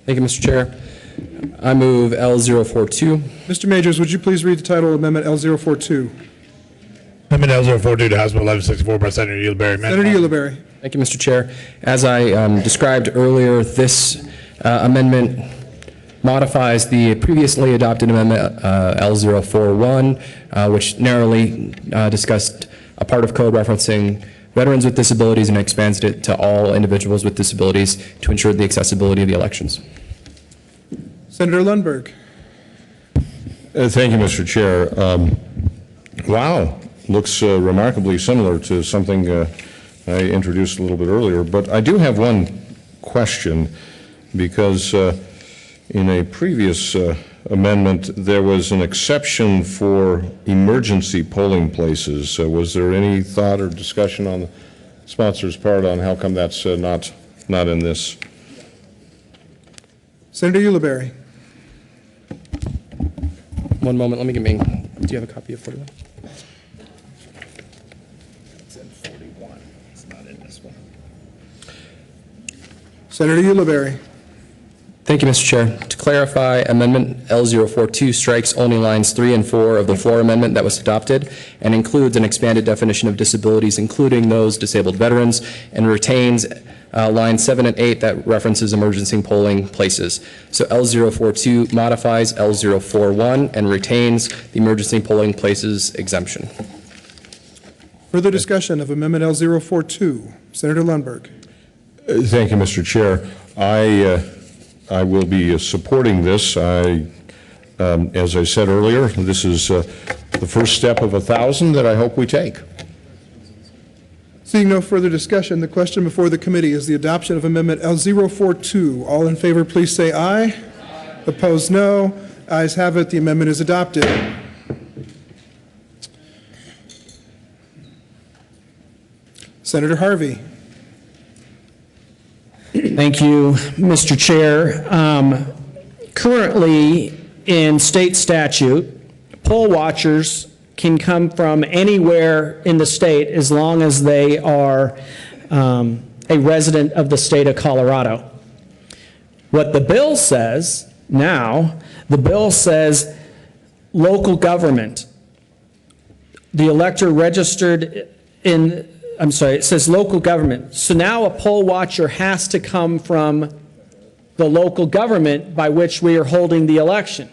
Thank you, Mr. Chair. I move L042.
Mr. Majors, would you please read the title of Amendment L042?
Amendment L042 to House Bill 1164 by Senator Ulibarri.
Senator Ulibarri.
Thank you, Mr. Chair. As I described earlier, this amendment modifies the previously adopted amendment L041, which narrowly discussed a part of code referencing veterans with disabilities and expands it to all individuals with disabilities to ensure the accessibility of the elections.
Senator Lundberg.
Thank you, Mr. Chair. Wow, looks remarkably similar to something I introduced a little bit earlier, but I do have one question because in a previous amendment, there was an exception for emergency polling places. Was there any thought or discussion on the sponsor's part on how come that's not in this?
Senator Ulibarri.
One moment, let me get me. Do you have a copy of 41?
It's in 41. It's not in this one.
Senator Ulibarri.
Thank you, Mr. Chair. To clarify, Amendment L042 strikes only lines 3 and 4 of the floor amendment that was adopted and includes an expanded definition of disabilities, including those disabled veterans, and retains lines 7 and 8 that references emergency polling places. So L042 modifies L041 and retains the emergency polling places exemption.
Further discussion of Amendment L042. Senator Lundberg.
Thank you, Mr. Chair. I will be supporting this. As I said earlier, this is the first step of 1,000 that I hope we take.
Seeing no further discussion, the question before the committee is the adoption of Amendment L042. All in favor, please say aye. Aye. Opposed, no. Ayes have it. The amendment is adopted. Senator Harvey.
Thank you, Mr. Chair. Currently, in state statute, poll watchers can come from anywhere in the state as long as they are a resident of the state of Colorado. What the bill says now, the bill says local government. The elector registered in, I'm sorry, it says local government. So now a poll watcher has to come from the local government by which we are holding the election.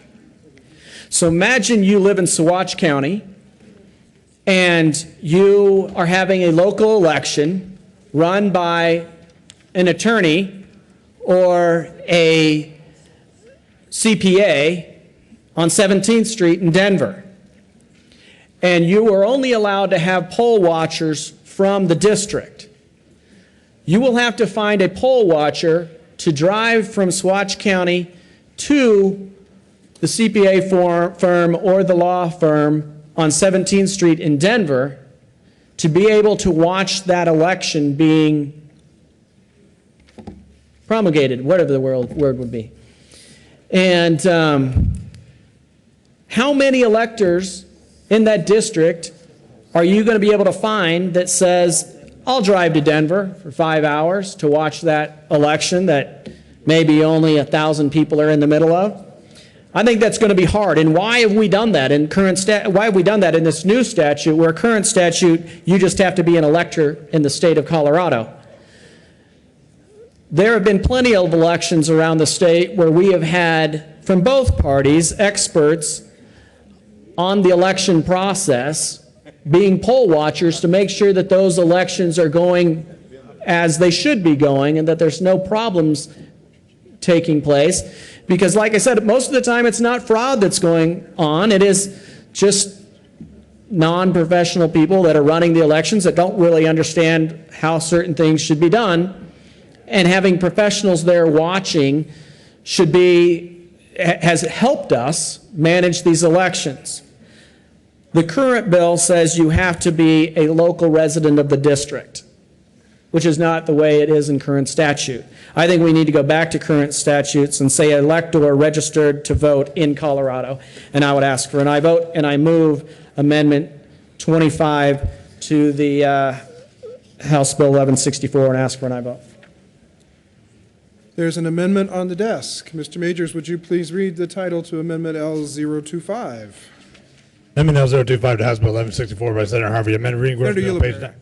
So imagine you live in Saguache County and you are having a local election run by an attorney or a CPA on 17th Street in Denver. And you are only allowed to have poll watchers from the district. You will have to find a poll watcher to drive from Saguache County to the CPA firm or the law firm on 17th Street in Denver to be able to watch that election being promulgated, whatever the word would be. And how many electors in that district are you going to be able to find that says, I'll drive to Denver for 5 hours to watch that election that maybe only 1,000 people are in the middle of? I think that's going to be hard. And why have we done that in why have we done that in this new statute, where current statute you just have to be an elector in the state of Colorado? There have been plenty of elections around the state where we have had, from both parties, experts on the election process being poll watchers to make sure that those elections are going as they should be going and that there's no problems taking place. Because like I said, most of the time it's not fraud that's going on. It is just non-professional people that are running the elections that don't really understand how certain things should be done. And having professionals there watching has helped us manage these elections. The current bill says you have to be a local resident of the district, which is not the way it is in current statute. I think we need to go back to current statutes and say elector registered to vote in Colorado. And I would ask for an aye vote, and I move Amendment 25 to the House Bill 1164 and ask for an aye vote.
There's an amendment on the desk. Mr. Majors, would you please read the title to Amendment L025?
Amendment L025 to House Bill 1164 by Senator Harvey. Amendment reading on page 9.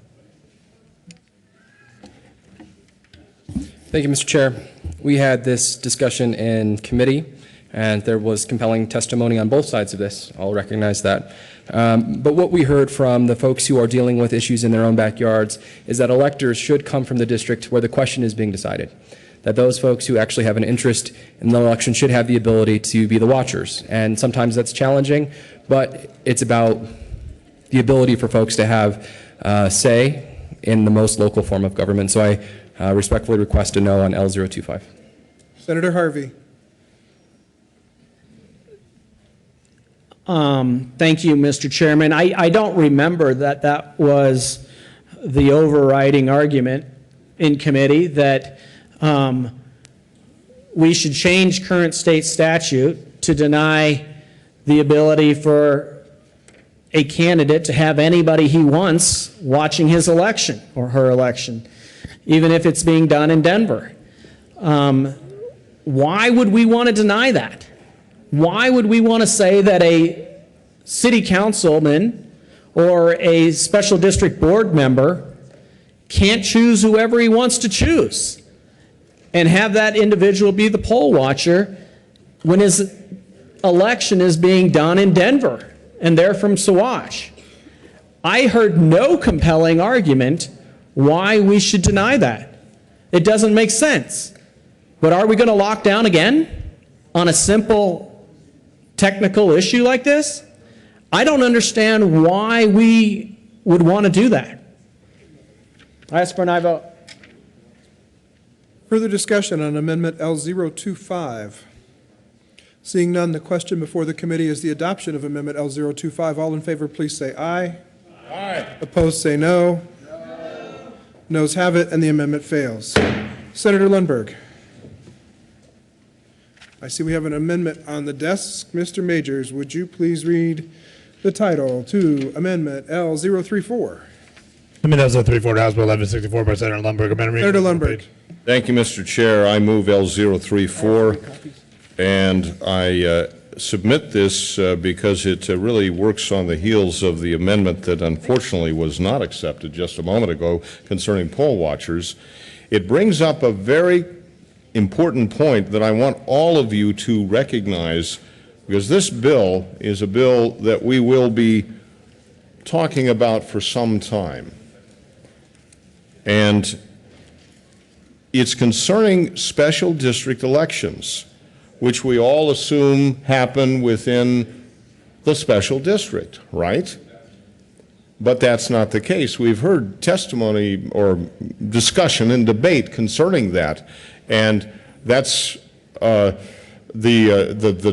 Thank you, Mr. Chair. We had this discussion in committee, and there was compelling testimony on both sides of this. I'll recognize that. But what we heard from the folks who are dealing with issues in their own backyards is that electors should come from the district where the question is being decided. That those folks who actually have an interest in the election should have the ability to be the watchers. And sometimes that's challenging, but it's about the ability for folks to have say in the most local form of government. So I respectfully request a no on L025.
Senator Harvey.
Thank you, Mr. Chairman. I don't remember that was the overriding argument in committee, that we should change current state statute to deny the ability for a candidate to have anybody he wants watching his election or her election, even if it's being done in Denver. Why would we want to deny that? Why would we want to say that a city councilman or a special district board member can't choose whoever he wants to choose and have that individual be the poll watcher when his election is being done in Denver and they're from Saguache? I heard no compelling argument why we should deny that. It doesn't make sense. But are we going to lock down again on a simple technical issue like this? I don't understand why we would want to do that. I ask for an aye vote.
Further discussion on Amendment L025. Seeing none, the question before the committee is the adoption of Amendment L025. All in favor, please say aye.
Aye.
Opposed, say no. Noes have it, and the amendment fails. Senator Lundberg. I see we have an amendment on the desk. Mr. Majors, would you please read the title to Amendment L034?
Amendment L034, House Bill 1164 by Senator Lundberg.
Senator Lundberg.
Thank you, Mr. Chair. I move L034, and I submit this because it really works on the heels of the amendment that unfortunately was not accepted just a moment ago concerning poll watchers. It brings up a very important point that I want all of you to recognize, because this bill is a bill that we will be talking about for some time. And it's concerning special district elections, which we all assume happen within the special district, right? But that's not the case. We've heard testimony or discussion and debate concerning that, and that's the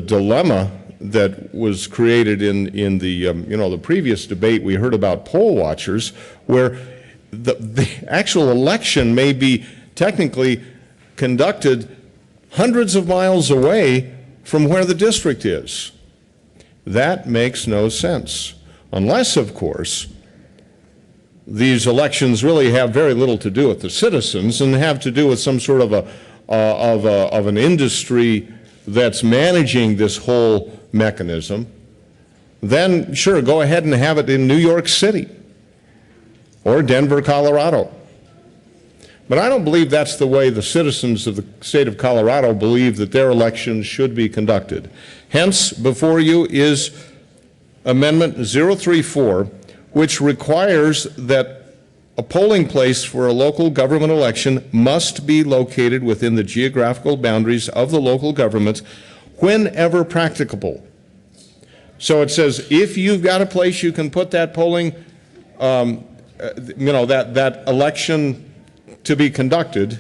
dilemma that was created in the the previous debate. We heard about poll watchers, where the actual election may be technically conducted hundreds of miles away from where the district is. That makes no sense, unless, of course, these elections really have very little to do with the citizens and have to do with some sort of an industry that's managing this whole mechanism. Then, sure, go ahead and have it in New York City or Denver, Colorado. But I don't believe that's the way the citizens of the state of Colorado believe that their elections should be conducted. Hence, before you is Amendment 034, which requires that a polling place for a local government election must be located within the geographical boundaries of the local government whenever practicable. So it says if you've got a place you can put that polling, that election to be conducted,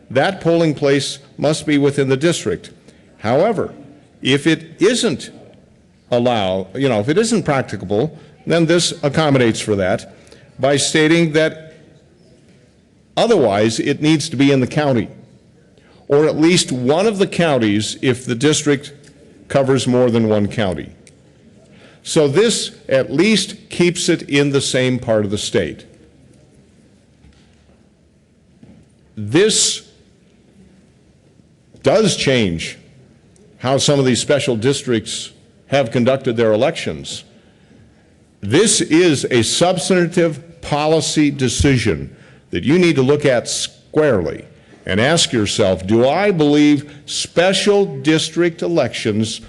that polling place must be within the district. However, if it isn't if it isn't practicable, then this accommodates for that by stating that otherwise it needs to be in the county, or at least one of the counties if the district covers more than one county. So this at least keeps it in the same part of the state. This does change how some of these special districts have conducted their elections. This is a substantive policy decision that you need to look at squarely and ask yourself, do I believe special district elections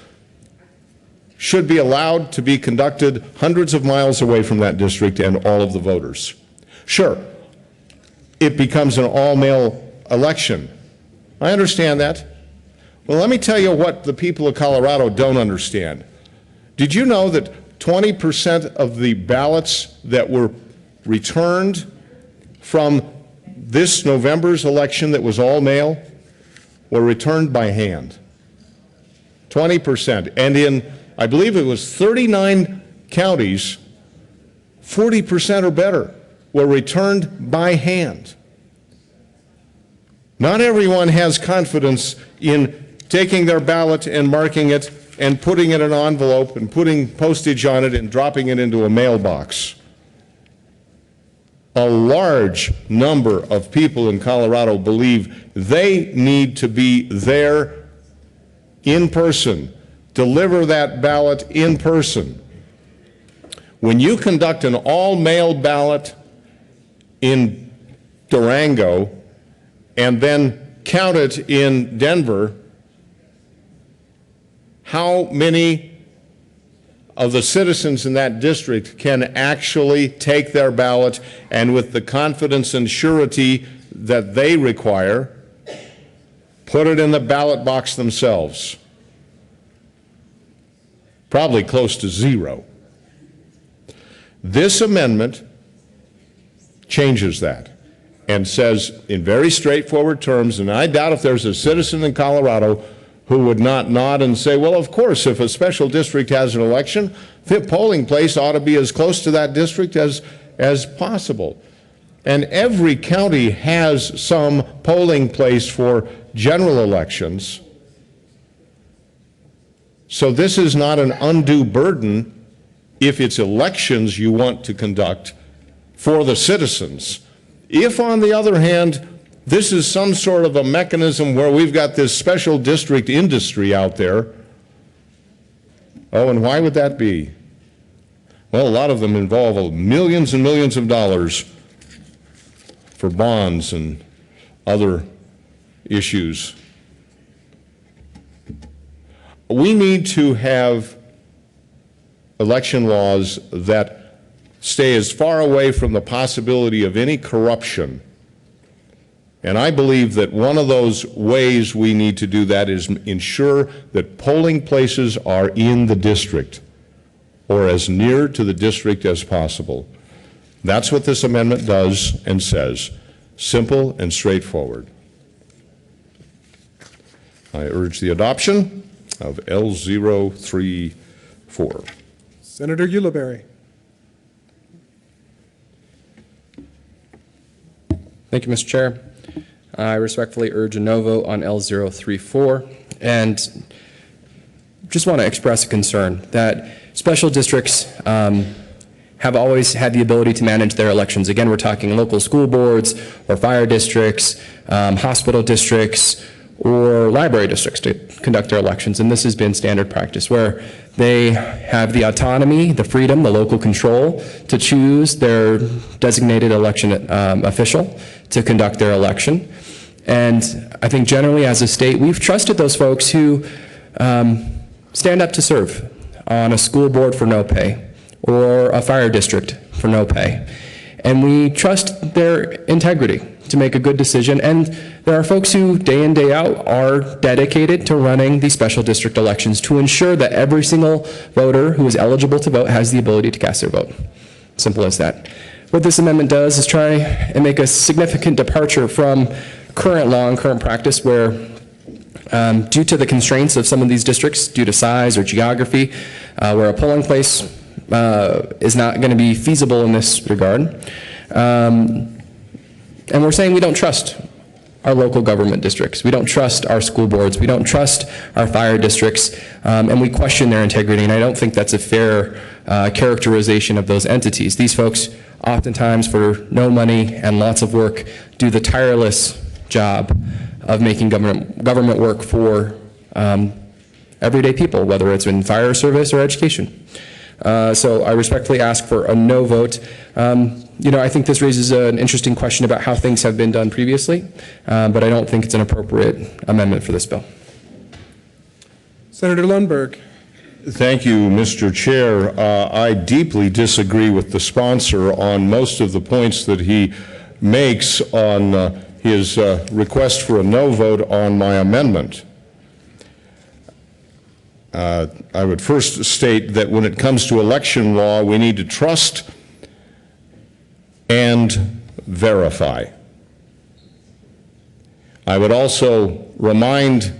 should be allowed to be conducted hundreds of miles away from that district and all of the voters? Sure, it becomes an all-male election. I understand that. Well, let me tell you what the people of Colorado don't understand. Did you know that 20% of the ballots that were returned from this November's election that was all-male were returned by hand? 20%. And in, I believe it was 39 counties, 40% or better were returned by hand. Not everyone has confidence in taking their ballot and marking it and putting it in an envelope and putting postage on it and dropping it into a mailbox. A large number of people in Colorado believe they need to be there in person, deliver that ballot in person. When you conduct an all-mail ballot in Durango and then count it in Denver, how many of the citizens in that district can actually take their ballot and with the confidence and surety that they require, put it in the ballot box themselves. Probably close to zero. This amendment changes that and says in very straightforward terms, and I doubt if there's a citizen in Colorado who would not nod and say, well, of course, if a special district has an election, the polling place ought to be as close to that district as possible. And every county has some polling place for general elections. So this is not an undue burden if it's elections you want to conduct for the citizens. If, on the other hand, this is some sort of a mechanism where we've got this special district industry out there, oh, and why would that be? Well, a lot of them involve millions and millions of dollars for bonds and other issues. We need to have election laws that stay as far away from the possibility of any corruption. And I believe that one of those ways we need to do that is ensure that polling places are in the district or as near to the district as possible. That's what this amendment does and says. Simple and straightforward. I urge the adoption of L034.
Senator Ulibarri.
Thank you, Mr. Chair. I respectfully urge a no vote on L034 and just want to express a concern that special districts have always had the ability to manage their elections. Again, we're talking local school boards or fire districts, hospital districts, or library districts to conduct their elections. And this has been standard practice where they have the autonomy, the freedom, the local control to choose their designated election official to conduct their election. And I think generally as a state, we've trusted those folks who stand up to serve on a school board for no pay or a fire district for no pay. And we trust their integrity to make a good decision. And there are folks who day in, day out are dedicated to running these special district elections to ensure that every single voter who is eligible to vote has the ability to cast their vote. Simple as that. What this amendment does is try and make a significant departure from current law and current practice where due to the constraints of some of these districts, due to size or geography, where a polling place is not going to be feasible in this regard. And we're saying we don't trust our local government districts. We don't trust our school boards. We don't trust our fire districts. And we question their integrity. And I don't think that's a fair characterization of those entities. These folks, oftentimes for no money and lots of work, do the tireless job of making government work for everyday people, whether it's in fire service or education. So I respectfully ask for a no vote. I think this raises an interesting question about how things have been done previously, but I don't think it's an appropriate amendment for this bill.
Senator Lundberg.
Thank you, Mr. Chair. I deeply disagree with the sponsor on most of the points that he makes on his request for a no vote on my amendment. I would first state that when it comes to election law, we need to trust and verify. I would also remind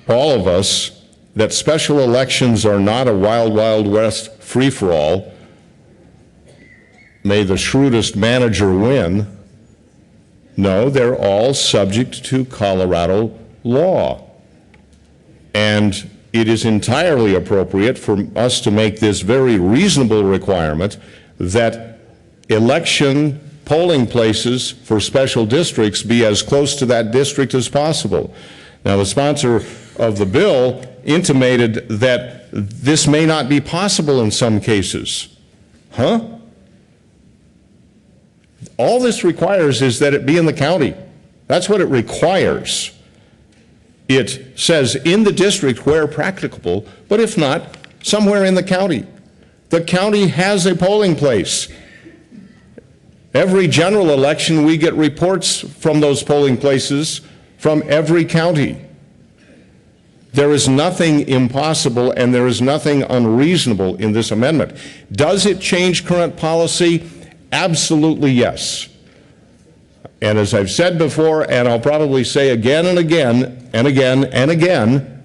all of us that special elections are not a wild, wild west free-for-all. May the shrewdest manager win. No, they're all subject to Colorado law. And it is entirely appropriate for us to make this very reasonable requirement that election polling places for special districts be as close to that district as possible. Now, the sponsor of the bill intimated that this may not be possible in some cases. Huh? All this requires is that it be in the county. That's what it requires. It says in the district where practicable, but if not, somewhere in the county. The county has a polling place. Every general election, we get reports from those polling places from every county. There is nothing impossible and there is nothing unreasonable in this amendment. Does it change current policy? Absolutely yes. And as I've said before, and I'll probably say again and again and again and again,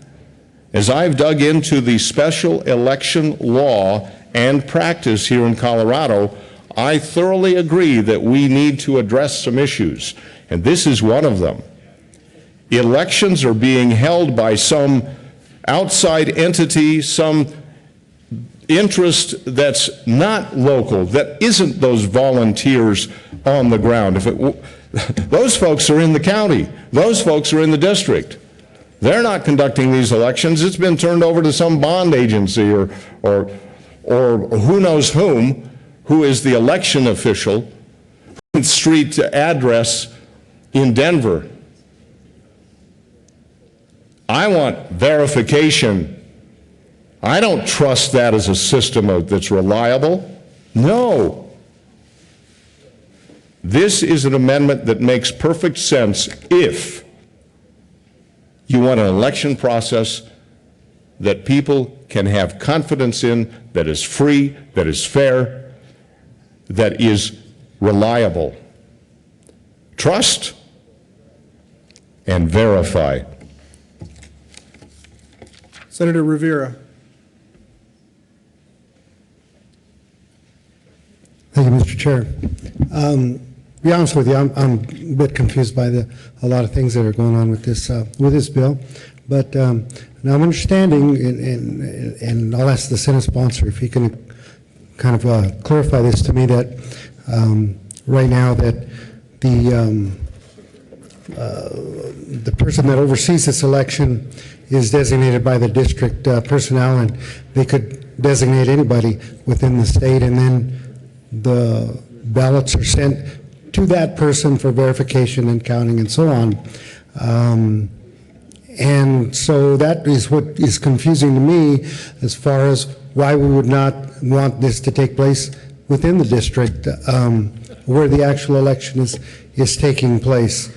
as I've dug into the special election law and practice here in Colorado, I thoroughly agree that we need to address some issues, and this is one of them. Elections are being held by some outside entity, some interest that's not local, that isn't those volunteers on the ground. Those folks are in the county. Those folks are in the district. They're not conducting these elections. It's been turned over to some bond agency or who knows who is the election official, street address in Denver. I want verification. I don't trust that as a system that's reliable. No. This is an amendment that makes perfect sense if you want an election process that people can have confidence in, that is free, that is fair, that is reliable. Trust and verify.
Senator Rivera.
Thank you, Mr. Chair. To be honest with you, I'm a bit confused by a lot of things that are going on with this bill. But now I'm understanding, and I'll ask the Senate sponsor if he can kind of clarify this to me, that right now that the person that oversees this election is designated by the district personnel, and they could designate anybody within the state, and then the ballots are sent to that person for verification and counting and so on. And so that is what is confusing to me as far as why we would not want this to take place within the district where the actual election is taking place.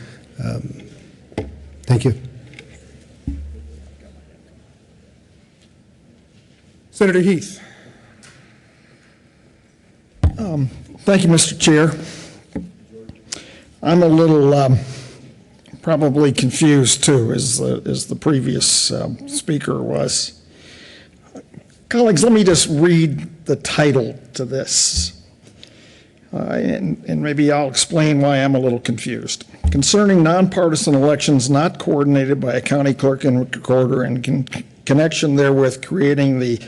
Thank you.
Senator Heath.
Thank you, Mr. Chair. I'm a little probably confused too, as the previous speaker was. Colleagues, let me just read the title to this, and maybe I'll explain why I'm a little confused. Concerning nonpartisan elections not coordinated by a county clerk and recorder, and connection therewith creating the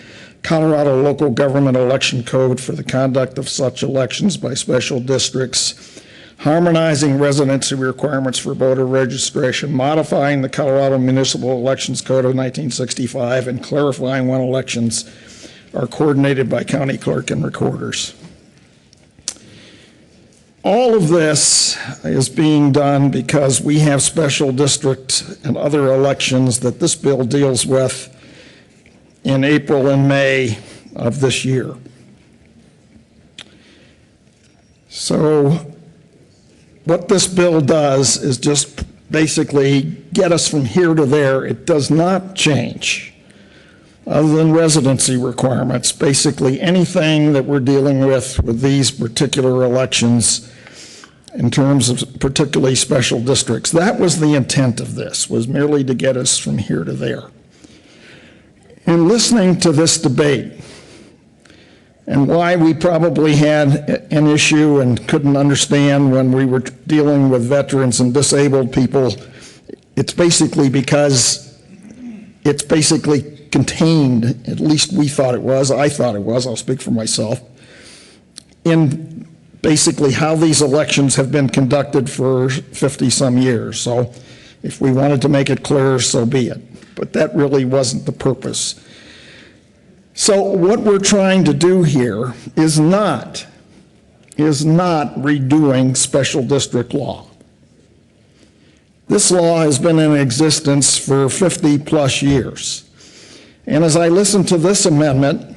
Colorado Local Government Election Code for the conduct of such elections by special districts, harmonizing residency requirements for voter registration, modifying the Colorado Municipal Elections Code of 1965, and clarifying when elections are coordinated by county clerk and recorders. All of this is being done because we have special district and other elections that this bill deals with in April and May of this year. So what this bill does is just basically get us from here to there. It does not change, other than residency requirements, basically anything that we're dealing with these particular elections in terms of particularly special districts. That was the intent of this, was merely to get us from here to there. In listening to this debate, and why we probably had an issue and couldn't understand when we were dealing with veterans and disabled people, it's basically because it's basically contained, at least we thought it was, I thought it was, I'll speak for myself, in basically how these elections have been conducted for 50-some years. So if we wanted to make it clear, so be it. But that really wasn't the purpose. So what we're trying to do here is not redoing special district law. This law has been in existence for 50-plus years. And as I listen to this amendment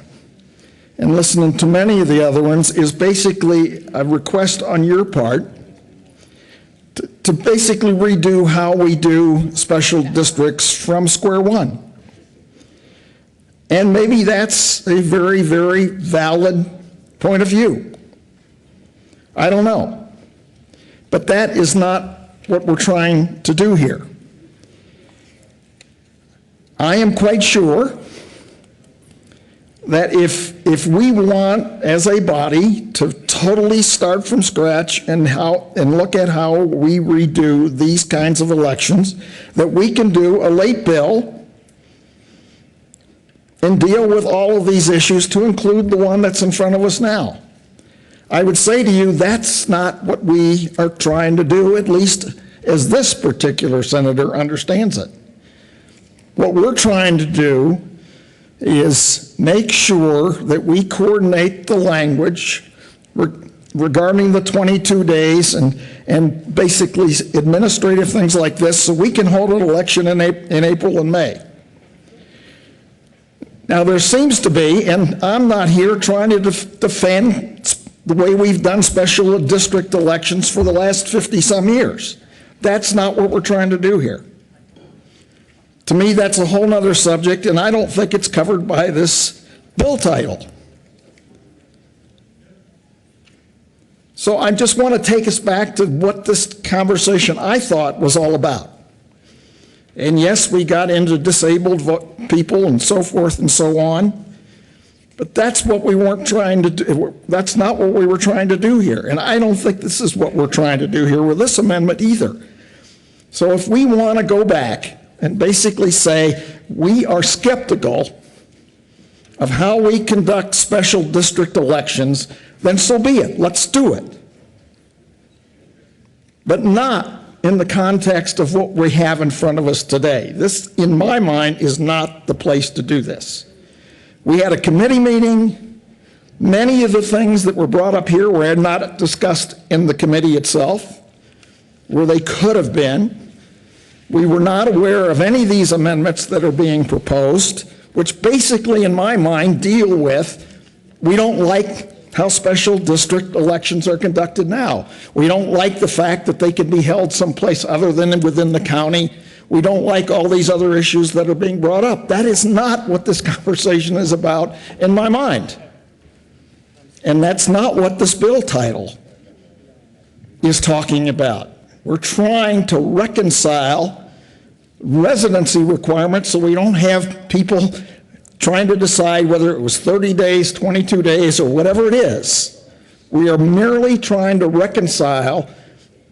and listening to many of the other ones, is basically a request on your part to basically redo how we do special districts from square one. And maybe that's a very, very valid point of view. I don't know. But that is not what we're trying to do here. I am quite sure that if we want, as a body, to totally start from scratch and look at how we redo these kinds of elections, that we can do a late bill and deal with all of these issues to include the one that's in front of us now. I would say to you, that's not what we are trying to do, at least as this particular senator understands it. What we're trying to do is make sure that we coordinate the language regarding the 22 days and basically administrative things like this so we can hold an election in April and May. Now there seems to be, and I'm not here trying to defend the way we've done special district elections for the last 50-some years. That's not what we're trying to do here. To me, that's a whole other subject, and I don't think it's covered by this bill title. So I just want to take us back to what this conversation I thought was all about. And yes, we got into disabled people and so forth and so on, but that's what we weren't trying to do. That's not what we were trying to do here. And I don't think this is what we're trying to do here with this amendment either. So if we want to go back and basically say we are skeptical of how we conduct special district elections, then so be it. Let's do it. But not in the context of what we have in front of us today. This, in my mind, is not the place to do this. We had a committee meeting. Many of the things that were brought up here were not discussed in the committee itself, where they could have been. We were not aware of any of these amendments that are being proposed, which basically, in my mind, deal with, we don't like how special district elections are conducted now. We don't like the fact that they can be held someplace other than within the county. We don't like all these other issues that are being brought up. That is not what this conversation is about in my mind. And that's not what this bill title is talking about. We're trying to reconcile residency requirements so we don't have people trying to decide whether it was 30 days, 22 days, or whatever it is. We are merely trying to reconcile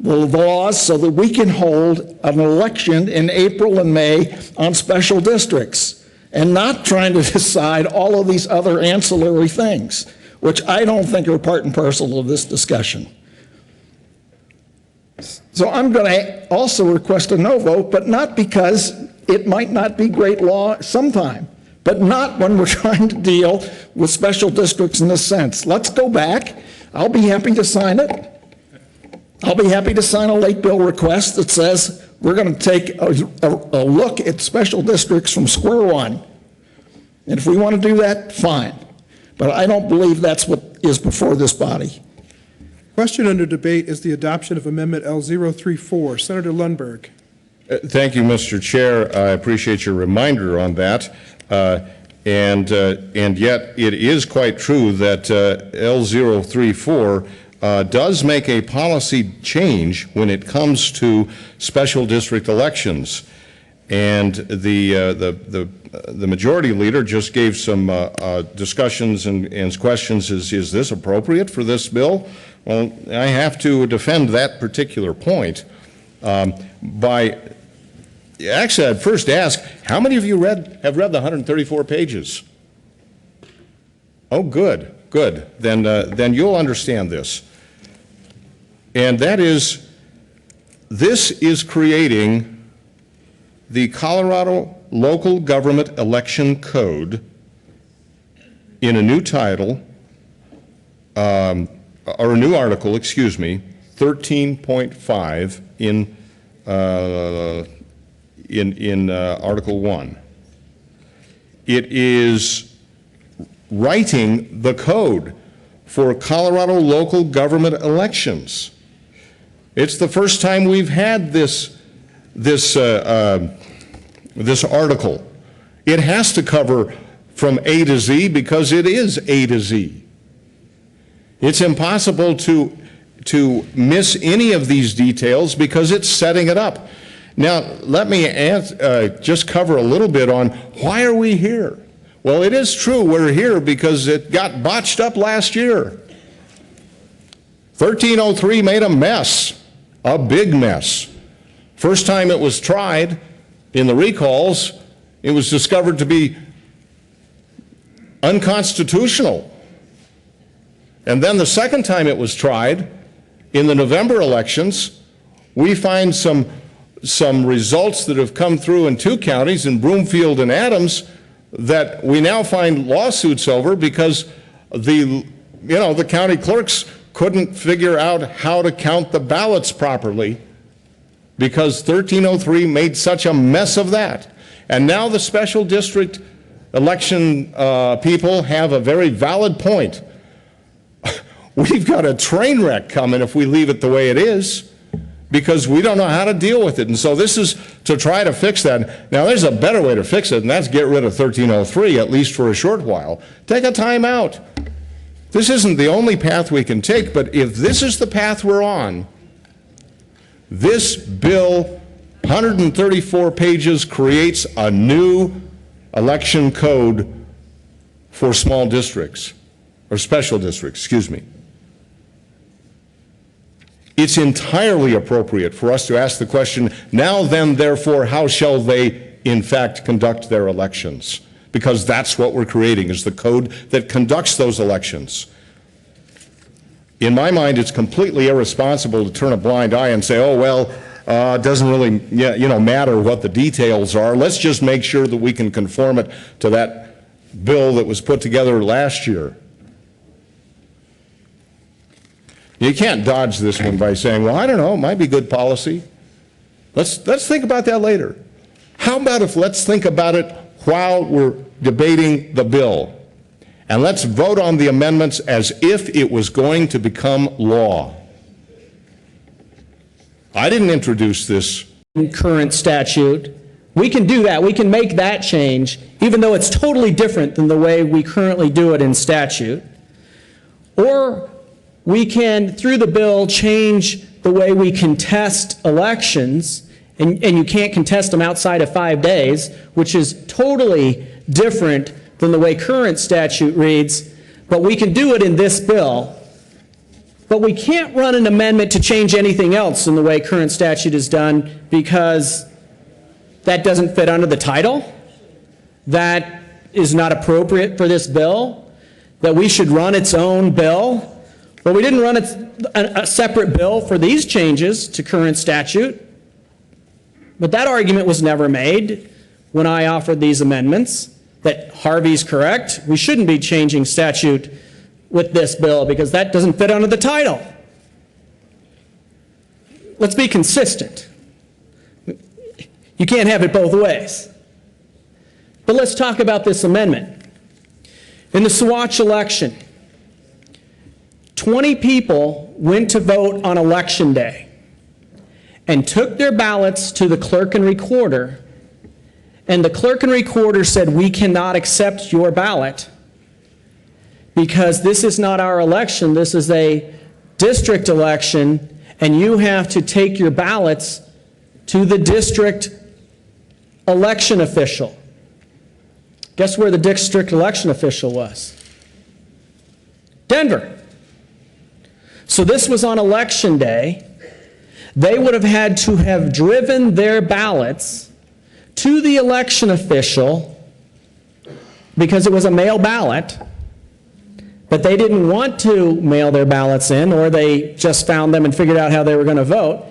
the laws so that we can hold an election in April and May on special districts, and not trying to decide all of these other ancillary things, which I don't think are part and parcel of this discussion. So I'm going to also request a no vote, but not because it might not be great law sometime, but not when we're trying to deal with special districts in this sense. Let's go back. I'll be happy to sign it. I'll be happy to sign a late bill request that says we're going to take a look at special districts from square one. And if we want to do that, fine. But I don't believe that's what is before this body.
Question under debate is the adoption of Amendment L034. Senator Lundberg.
Thank you, Mr. Chair. I appreciate your reminder on that. And yet it is quite true that L034 does make a policy change when it comes to special district elections. And the majority leader just gave some discussions and questions. Is this appropriate for this bill? Well, I have to defend that particular point actually, I'd first ask, how many of you have read the 134 pages? Oh, good, good. Then you'll understand this. And that is, this is creating the Colorado Local Government Election Code in a new title, or a new article, excuse me, 13.5 in Article 1. It is writing the code for Colorado local government elections. It's the first time we've had this article. It has to cover from A to Z because it is A to Z. It's impossible to miss any of these details because it's setting it up. Now, let me just cover a little bit on why are we here? Well, it is true we're here because it got botched up last year. 1303 made a mess, a big mess. First time it was tried in the recalls, it was discovered to be unconstitutional. And then the second time it was tried, in the November elections, we find some results that have come through in 2 counties, in Broomfield and Adams, that we now find lawsuits over because the county clerks couldn't figure out how to count the ballots properly because 1303 made such a mess of that. And now the special district election people have a very valid point. We've got a train wreck coming if we leave it the way it is because we don't know how to deal with it. And so this is to try to fix that. Now, there's a better way to fix it, and that's get rid of 1303, at least for a short while. Take a time out. This isn't the only path we can take, but if this is the path we're on, this bill, 134 pages, creates a new election code for small districts, or special districts, excuse me. It's entirely appropriate for us to ask the question, now then, therefore, how shall they, in fact, conduct their elections? Because that's what we're creating, is the code that conducts those elections. In my mind, it's completely irresponsible to turn a blind eye and say, oh, well, it doesn't really matter what the details are. Let's just make sure that we can conform it to that bill that was put together last year. You can't dodge this one by saying, well, I don't know, it might be good policy. Let's think about that later. How about if let's think about it while we're debating the bill? And let's vote on the amendments as if it was going to become law. I didn't introduce this.
Current statute. We can do that. We can make that change, even though it's totally different than the way we currently do it in statute. Or we can, through the bill, change the way we contest elections, and you can't contest them outside of 5 days, which is totally different than the way current statute reads, but we can do it in this bill. But we can't run an amendment to change anything else in the way current statute is done because that doesn't fit under the title. That is not appropriate for this bill, that we should run its own bill. But we didn't run a separate bill for these changes to current statute. But that argument was never made when I offered these amendments, that Harvey's correct. We shouldn't be changing statute with this bill because that doesn't fit under the title. Let's be consistent. You can't have it both ways. But let's talk about this amendment. In the Saguache election, 20 people went to vote on election day and took their ballots to the clerk and recorder, and the clerk and recorder said, we cannot accept your ballot because this is not our election, this is a district election, and you have to take your ballots to the district election official. Guess where the district election official was? Denver. So this was on election day. They would have had to have driven their ballots to the election official because it was a mail ballot, but they didn't want to mail their ballots in, or they just found them and figured out how they were going to vote.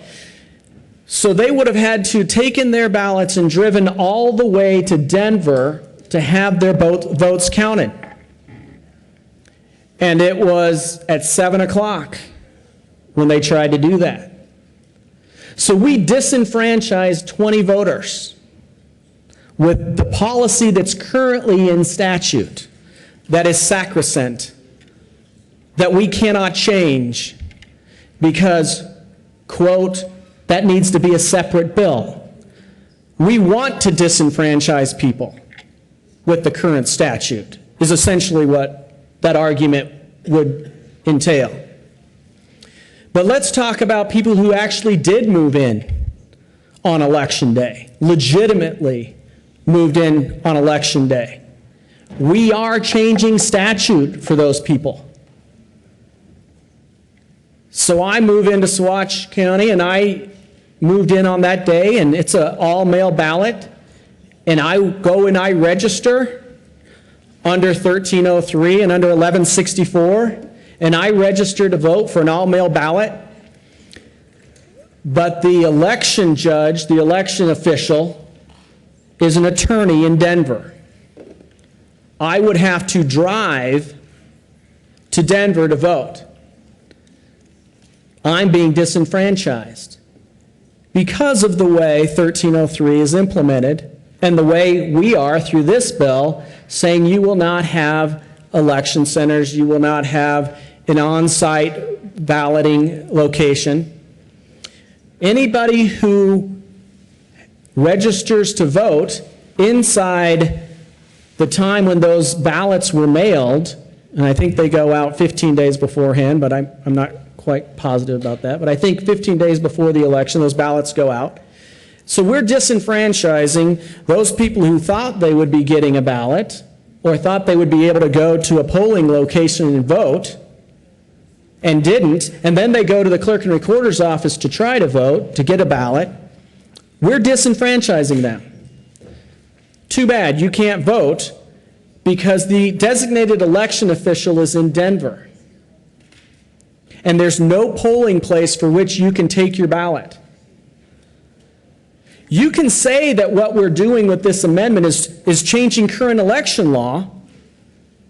So they would have had to taken their ballots and driven all the way to Denver to have their votes counted. And it was at 7 o'clock when they tried to do that. So we disenfranchised 20 voters. with the policy that's currently in statute, that is sacrosanct, that we cannot change because, quote, that needs to be a separate bill. We want to disenfranchise people with the current statute, is essentially what that argument would entail. But let's talk about people who actually did move in on Election Day, legitimately moved in on Election Day. We are changing statute for those people. So I move into Saguache County, and I moved in on that day, and it's an all-mail ballot, and I go and I register under 1303 and under 1164, and I register to vote for an all-mail ballot. But the election judge, the election official, is an attorney in Denver. I would have to drive to Denver to vote. I'm being disenfranchised because of the way 1303 is implemented and the way we are through this bill saying you will not have election centers, you will not have an on-site balloting location. Anybody who registers to vote inside the time when those ballots were mailed, and I think they go out 15 days beforehand, but I'm not quite positive about that, but I think 15 days before the election, those ballots go out. So we're disenfranchising those people who thought they would be getting a ballot or thought they would be able to go to a polling location and vote and didn't, and then they go to the clerk and recorder's office to try to vote, to get a ballot. We're disenfranchising them. Too bad you can't vote because the designated election official is in Denver. And there's no polling place for which you can take your ballot. You can say that what we're doing with this amendment is changing current election law.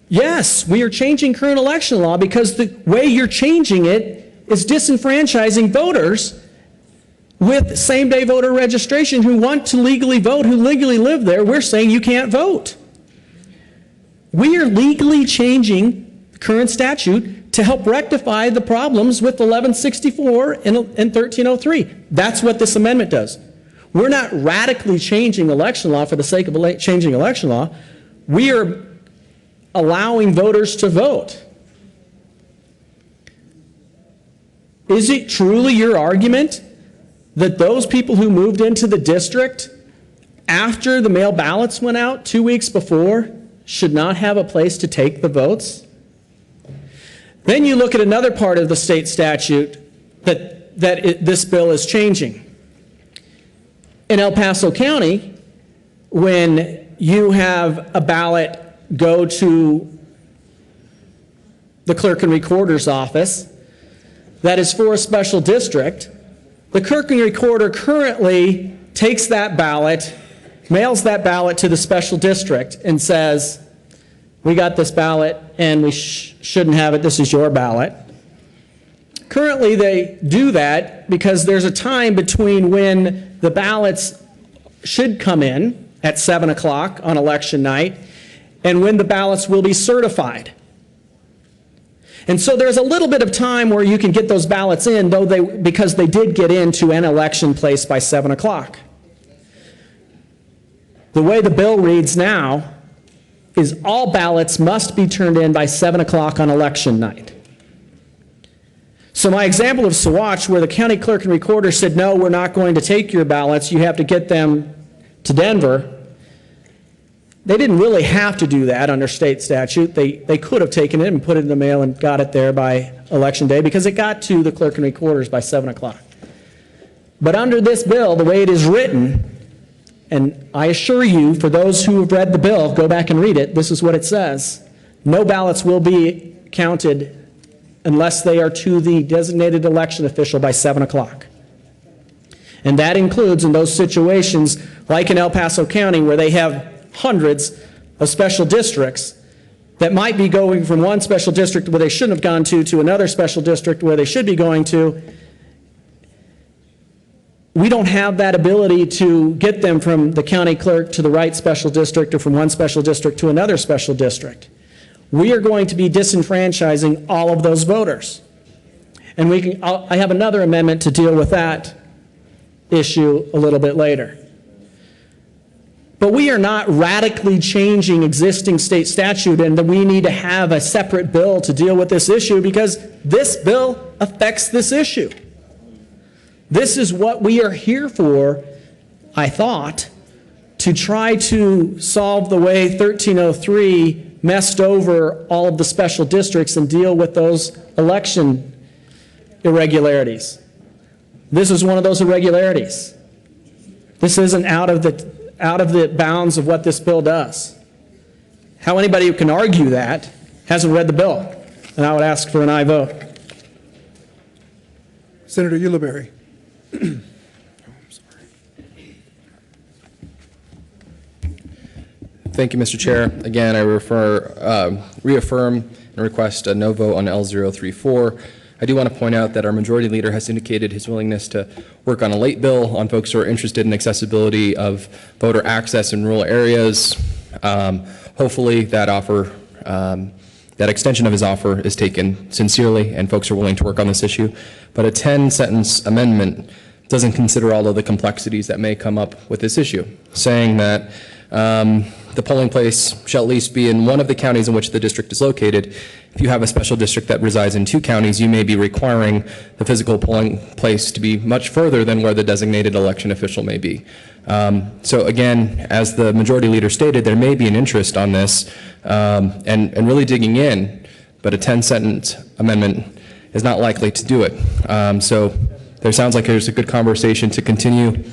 Yes, we are changing current election law because the way you're changing it is disenfranchising voters with same-day voter registration who want to legally vote, who legally live there. We're saying you can't vote. We are legally changing the current statute to help rectify the problems with 1164 and 1303. That's what this amendment does. We're not radically changing election law for the sake of changing election law. We are allowing voters to vote. Is it truly your argument that those people who moved into the district after the mail ballots went out 2 weeks before should not have a place to take the votes? Then you look at another part of the state statute that this bill is changing. In El Paso County, when you have a ballot go to the clerk and recorder's office that is for a special district, the clerk and recorder currently takes that ballot, mails that ballot to the special district and says, we got this ballot and we shouldn't have it, this is your ballot. Currently they do that because there's a time between when the ballots should come in at 7 o'clock on election night and when the ballots will be certified. And so there's a little bit of time where you can get those ballots in, because they did get into an election place by 7 o'clock. The way the bill reads now is all ballots must be turned in by 7 o'clock on election night. So my example of Saguache, where the county clerk and recorder said, no, we're not going to take your ballots, you have to get them to Denver. They didn't really have to do that under state statute. They could have taken it and put it in the mail and got it there by election day because it got to the clerk and recorders by 7 o'clock. But under this bill, the way it is written, and I assure you, for those who have read the bill, go back and read it, this is what it says. No ballots will be counted unless they are to the designated election official by 7 o'clock. And that includes in those situations, like in El Paso County, where they have hundreds of special districts that might be going from one special district where they shouldn't have gone to another special district where they should be going to. we don't have that ability to get them from the county clerk to the right special district or from one special district to another special district. We are going to be disenfranchising all of those voters. And I have another amendment to deal with that issue a little bit later. But we are not radically changing existing state statute, and that we need to have a separate bill to deal with this issue, because this bill affects this issue. This is what we are here for, I thought, to try to solve the way 1303 messed over all of the special districts and deal with those election irregularities. This is one of those irregularities. This isn't out of the bounds of what this bill does. How anybody who can argue that hasn't read the bill, and I would ask for an aye vote.
Senator Ulibarri.
Thank you, Mr. Chair. Again, I reaffirm and request a no vote on L034. I do want to point out that our majority leader has indicated his willingness to work on a late bill on folks who are interested in accessibility of voter access in rural areas. Hopefully that offer, that extension of his offer is taken sincerely and folks are willing to work on this issue. But a 10-sentence amendment doesn't consider all of the complexities that may come up with this issue, saying that the polling place shall at least be in one of the counties in which the district is located. If you have a special district that resides in 2 counties, you may be requiring the physical polling place to be much further than where the designated election official may be. So again, as the majority leader stated, there may be an interest on this and really digging in, but a 10-sentence amendment is not likely to do it. So there sounds like there's a good conversation to continue.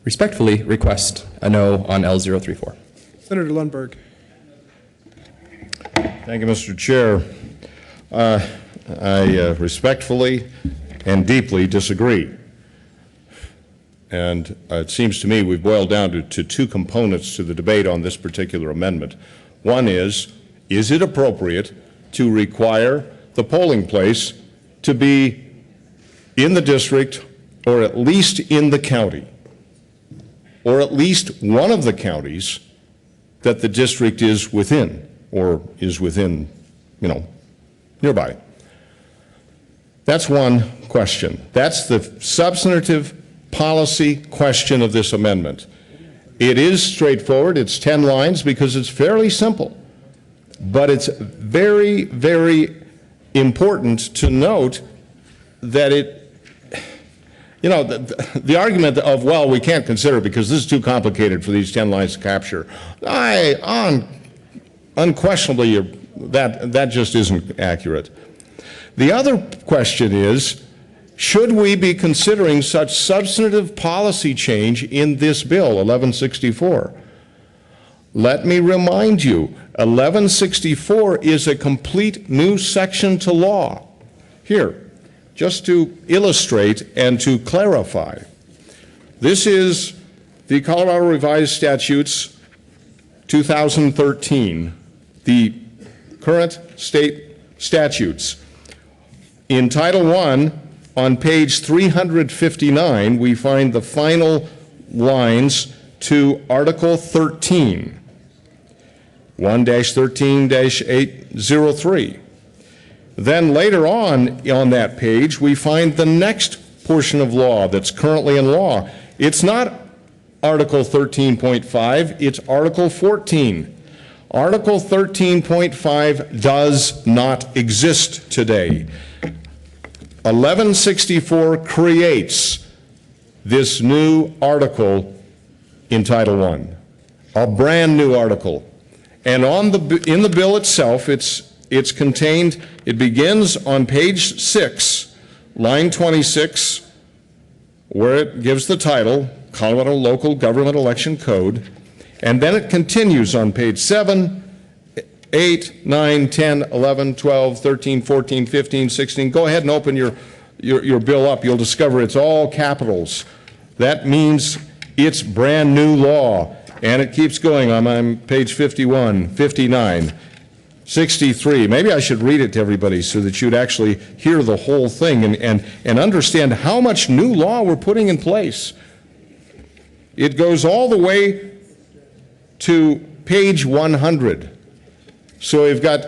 Respectfully request a no on L034.
Senator Lundberg.
Thank you, Mr. Chair. I respectfully and deeply disagree. And it seems to me we've boiled down to 2 components to the debate on this particular amendment. One is it appropriate to require the polling place to be in the district or at least in the county, or at least one of the counties that the district is within, or is within, nearby? That's one question. That's the substantive policy question of this amendment. It is straightforward. It's 10 lines because it's fairly simple. But it's very, very important to note that the argument of, well, we can't consider it because this is too complicated for these 10 lines to capture, unquestionably, that just isn't accurate. The other question is, should we be considering such substantive policy change in this bill, 1164? Let me remind you, 1164 is a complete new section to law. Here, just to illustrate and to clarify, this is the Colorado Revised Statutes 2013, the current state statutes. In Title I, on page 359, we find the final lines to Article 13, 1-13-803. Then later on that page, we find the next portion of law that's currently in law. It's not Article 13.5, it's Article 14. Article 13.5 does not exist today. 1164 creates this new article in Title I, a brand new article. And in the bill itself, it's contained, it begins on page 6, line 26, where it gives the title, Colorado Local Government Election Code, and then it continues on page 7, 8, 9, 10, 11, 12, 13, 14, 15, 16. Go ahead and open your bill up. You'll discover it's all capitals. That means it's brand new law. And it keeps going. I'm on page 51, 59. 63. Maybe I should read it to everybody so that you'd actually hear the whole thing and understand how much new law we're putting in place. It goes all the way to page 100. So we've got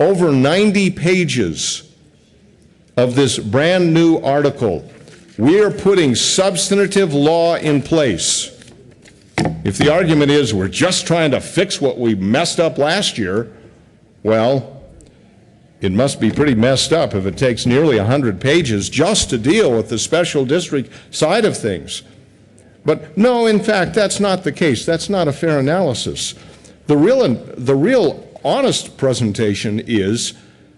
over 90 pages of this brand new article. We are putting substantive law in place. If the argument is we're just trying to fix what we messed up last year, well, it must be pretty messed up if it takes nearly 100 pages just to deal with the special district side of things. But no, in fact, that's not the case. That's not a fair analysis. The real honest presentation is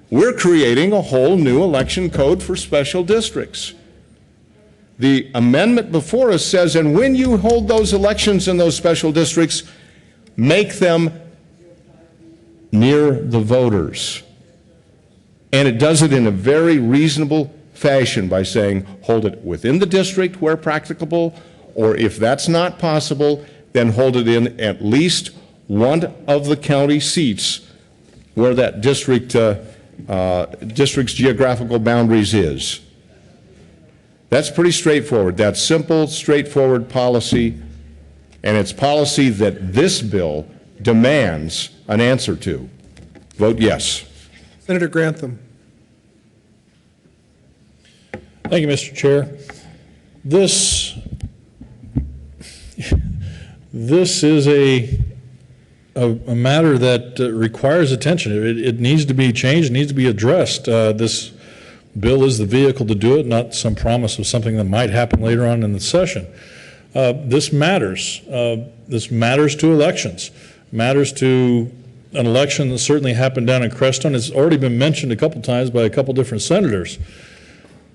we're creating a whole new election code for special districts. The amendment before us says, and when you hold those elections in those special districts, make them near the voters. And it does it in a very reasonable fashion by saying, hold it within the district where practicable, or if that's not possible, then hold it in at least one of the county seats where that district's geographical boundaries is. That's pretty straightforward. That's simple, straightforward policy, and it's policy that this bill demands an answer to. Vote yes.
Senator Grantham.
Thank you, Mr. Chair. This is a matter that requires attention. It needs to be changed, it needs to be addressed. This bill is the vehicle to do it, not some promise of something that might happen later on in the session. This matters. This matters to elections, matters to an election that certainly happened down in Crestone. It's already been mentioned a couple times by a couple different senators.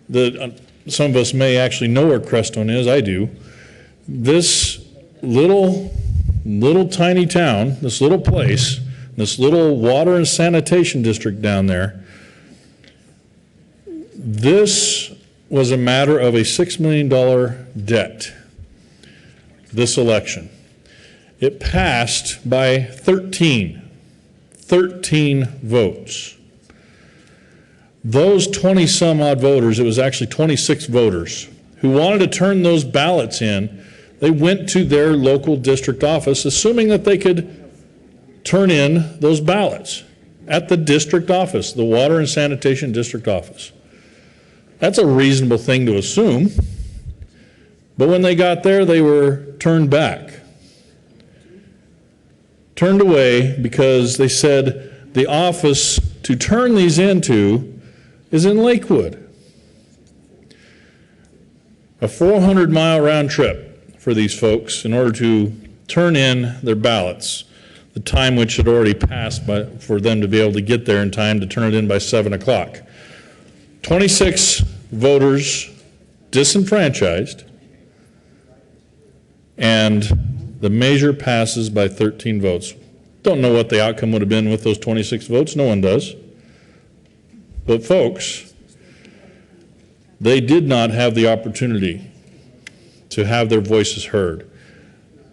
Some of us may actually know where Crestone is. I do. This little tiny town, this little place, this little water and sanitation district down there, this was a matter of a $6 million debt, this election. It passed by 13 votes. Those 20-some odd voters, it was actually 26 voters, who wanted to turn those ballots in, they went to their local district office, assuming that they could turn in those ballots at the district office, the Water and Sanitation District Office. That's a reasonable thing to assume. But when they got there, they were turned back. Turned away because they said the office to turn these into is in Lakewood. A 400-mile round trip for these folks in order to turn in their ballots, the time which had already passed for them to be able to get there in time to turn it in by 7 o'clock. 26 voters disenfranchised, and the measure passes by 13 votes. Don't know what the outcome would have been with those 26 votes. No one does. But folks, they did not have the opportunity to have their voices heard.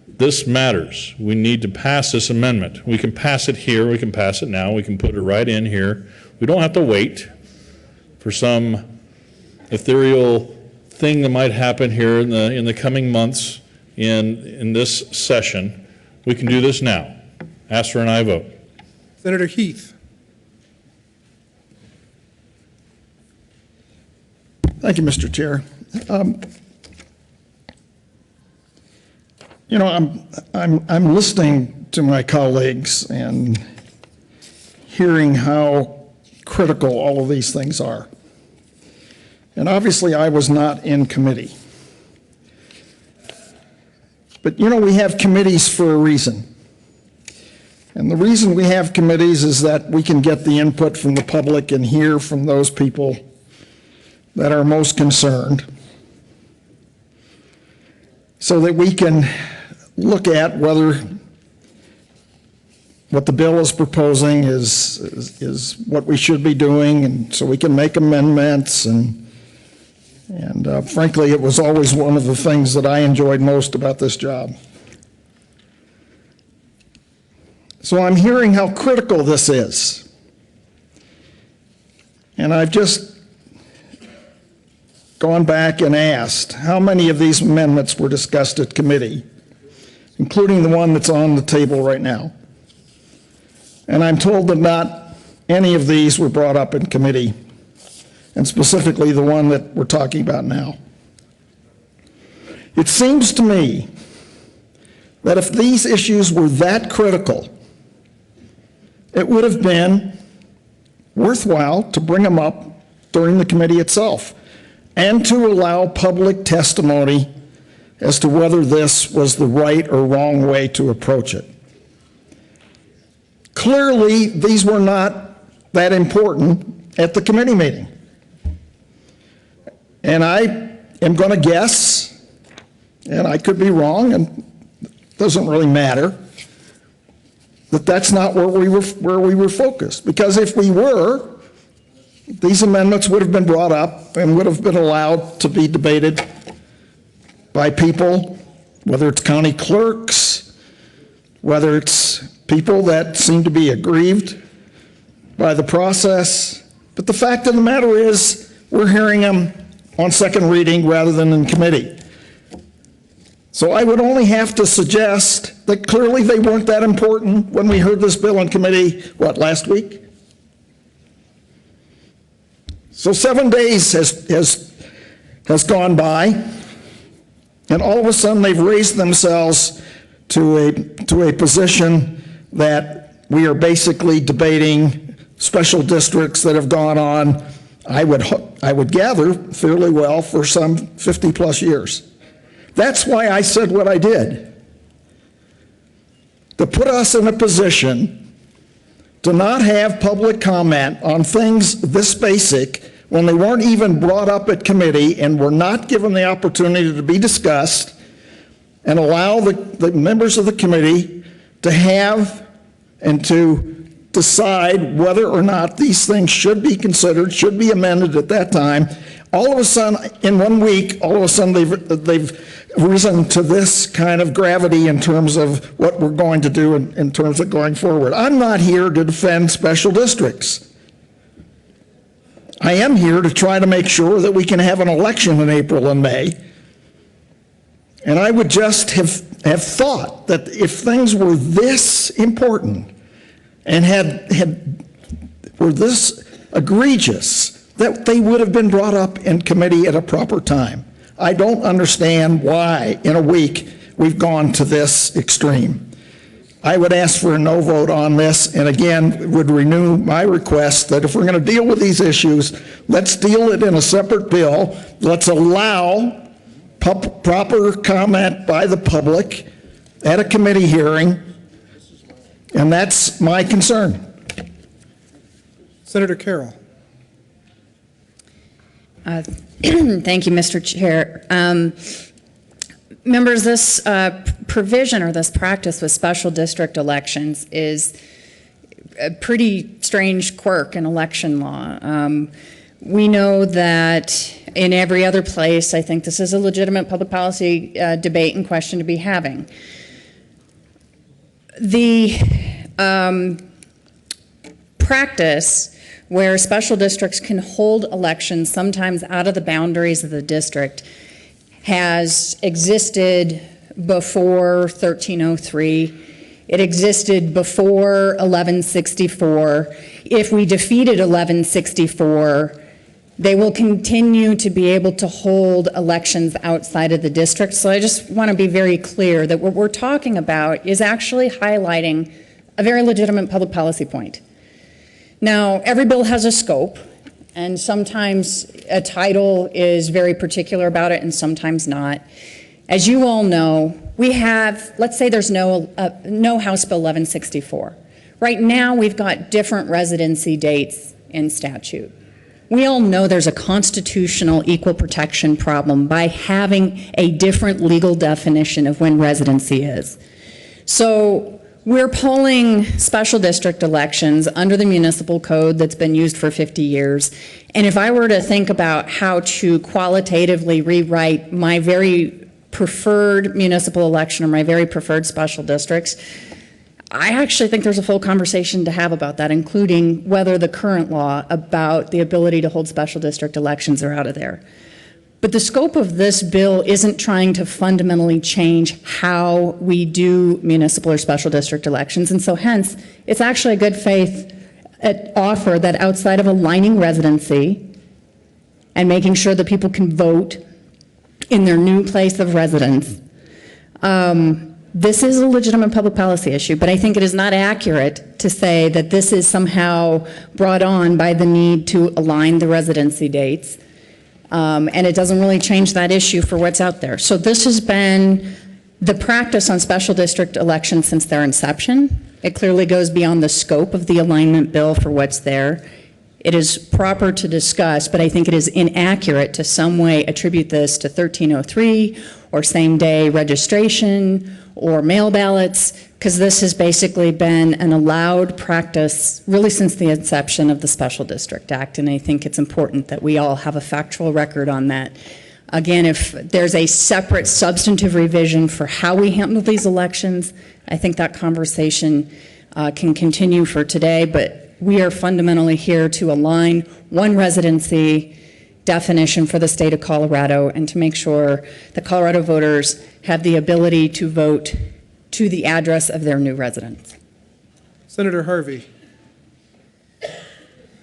This matters. We need to pass this amendment. We can pass it here. We can pass it now. We can put it right in here. We don't have to wait for some ethereal thing that might happen here in the coming months in this session. We can do this now. Ask for an aye vote.
Senator Heath.
Thank you, Mr. Chair. You know, I'm listening to my colleagues and hearing how critical all of these things are. And obviously, I was not in committee. But you know, we have committees for a reason. And the reason we have committees is that we can get the input from the public and hear from those people that are most concerned, so that we can look at whether what the bill is proposing is what we should be doing, and so we can make amendments. And frankly, it was always one of the things that I enjoyed most about this job. So I'm hearing how critical this is. And I've just gone back and asked how many of these amendments were discussed at committee, including the one that's on the table right now. And I'm told that not any of these were brought up in committee, and specifically the one that we're talking about now. It seems to me that if these issues were that critical, it would have been worthwhile to bring them up during the committee itself and to allow public testimony as to whether this was the right or wrong way to approach it. Clearly, these were not that important at the committee meeting. And I am going to guess, and I could be wrong, and it doesn't really matter, that that's not where we were focused. Because if we were, these amendments would have been brought up and would have been allowed to be debated by people, whether it's county clerks, whether it's people that seem to be aggrieved by the process. But the fact of the matter is, we're hearing them on second reading rather than in committee. So I would only have to suggest that clearly they weren't that important when we heard this bill in committee, what, last week? So 7 days has gone by, and all of a sudden they've raised themselves to a position that we are basically debating special districts that have gone on, I would gather, fairly well for some 50 plus years. That's why I said what I did. To put us in a position to not have public comment on things this basic when they weren't even brought up at committee and were not given the opportunity to be discussed, and allow the members of the committee to have and to decide whether or not these things should be considered, should be amended at that time. All of a sudden, in 1 week, all of a sudden they've risen to this kind of gravity in terms of what we're going to do in terms of going forward. I'm not here to defend special districts. I am here to try to make sure that we can have an election in April and May. And I would just have thought that if things were this important and were this egregious, that they would have been brought up in committee at a proper time. I don't understand why in a week we've gone to this extreme. I would ask for a no vote on this, and again, would renew my request that if we're going to deal with these issues, let's deal it in a separate bill. Let's allow proper comment by the public at a committee hearing, and that's my concern.
Senator Carroll.
Thank you, Mr. Chair. Members, this provision or this practice with special district elections is a pretty strange quirk in election law. We know that in every other place, I think this is a legitimate public policy debate and question to be having. The practice where special districts can hold elections sometimes out of the boundaries of the district has existed before 1303. It existed before 1164. If we defeated 1164, they will continue to be able to hold elections outside of the district. So I just want to be very clear that what we're talking about is actually highlighting a very legitimate public policy point. Now, every bill has a scope, and sometimes a title is very particular about it and sometimes not. As you all know, we have, let's say there's no House Bill 1164. Right now, we've got different residency dates in statute. We all know there's a constitutional equal protection problem by having a different legal definition of when residency is. So we're polling special district elections under the municipal code that's been used for 50 years. And if I were to think about how to qualitatively rewrite my very preferred municipal election or my very preferred special districts, I actually think there's a full conversation to have about that, including whether the current law about the ability to hold special district elections are out of there. But the scope of this bill isn't trying to fundamentally change how we do municipal or special district elections, and so hence, it's actually a good faith offer that outside of aligning residency and making sure that people can vote in their new place of residence, this is a legitimate public policy issue, but I think it is not accurate to say that this is somehow brought on by the need to align the residency dates. And it doesn't really change that issue for what's out there. So this has been the practice on special district elections since their inception. It clearly goes beyond the scope of the alignment bill for what's there. It is proper to discuss, but I think it is inaccurate to some way attribute this to 1303 or same-day registration or mail ballots, because this has basically been an allowed practice really since the inception of the Special District Act, and I think it's important that we all have a factual record on that. Again, if there's a separate substantive revision for how we handle these elections, I think that conversation can continue for today, but we are fundamentally here to align one residency definition for the state of Colorado and to make sure the Colorado voters have the ability to vote to the address of their new residence.
Senator Harvey.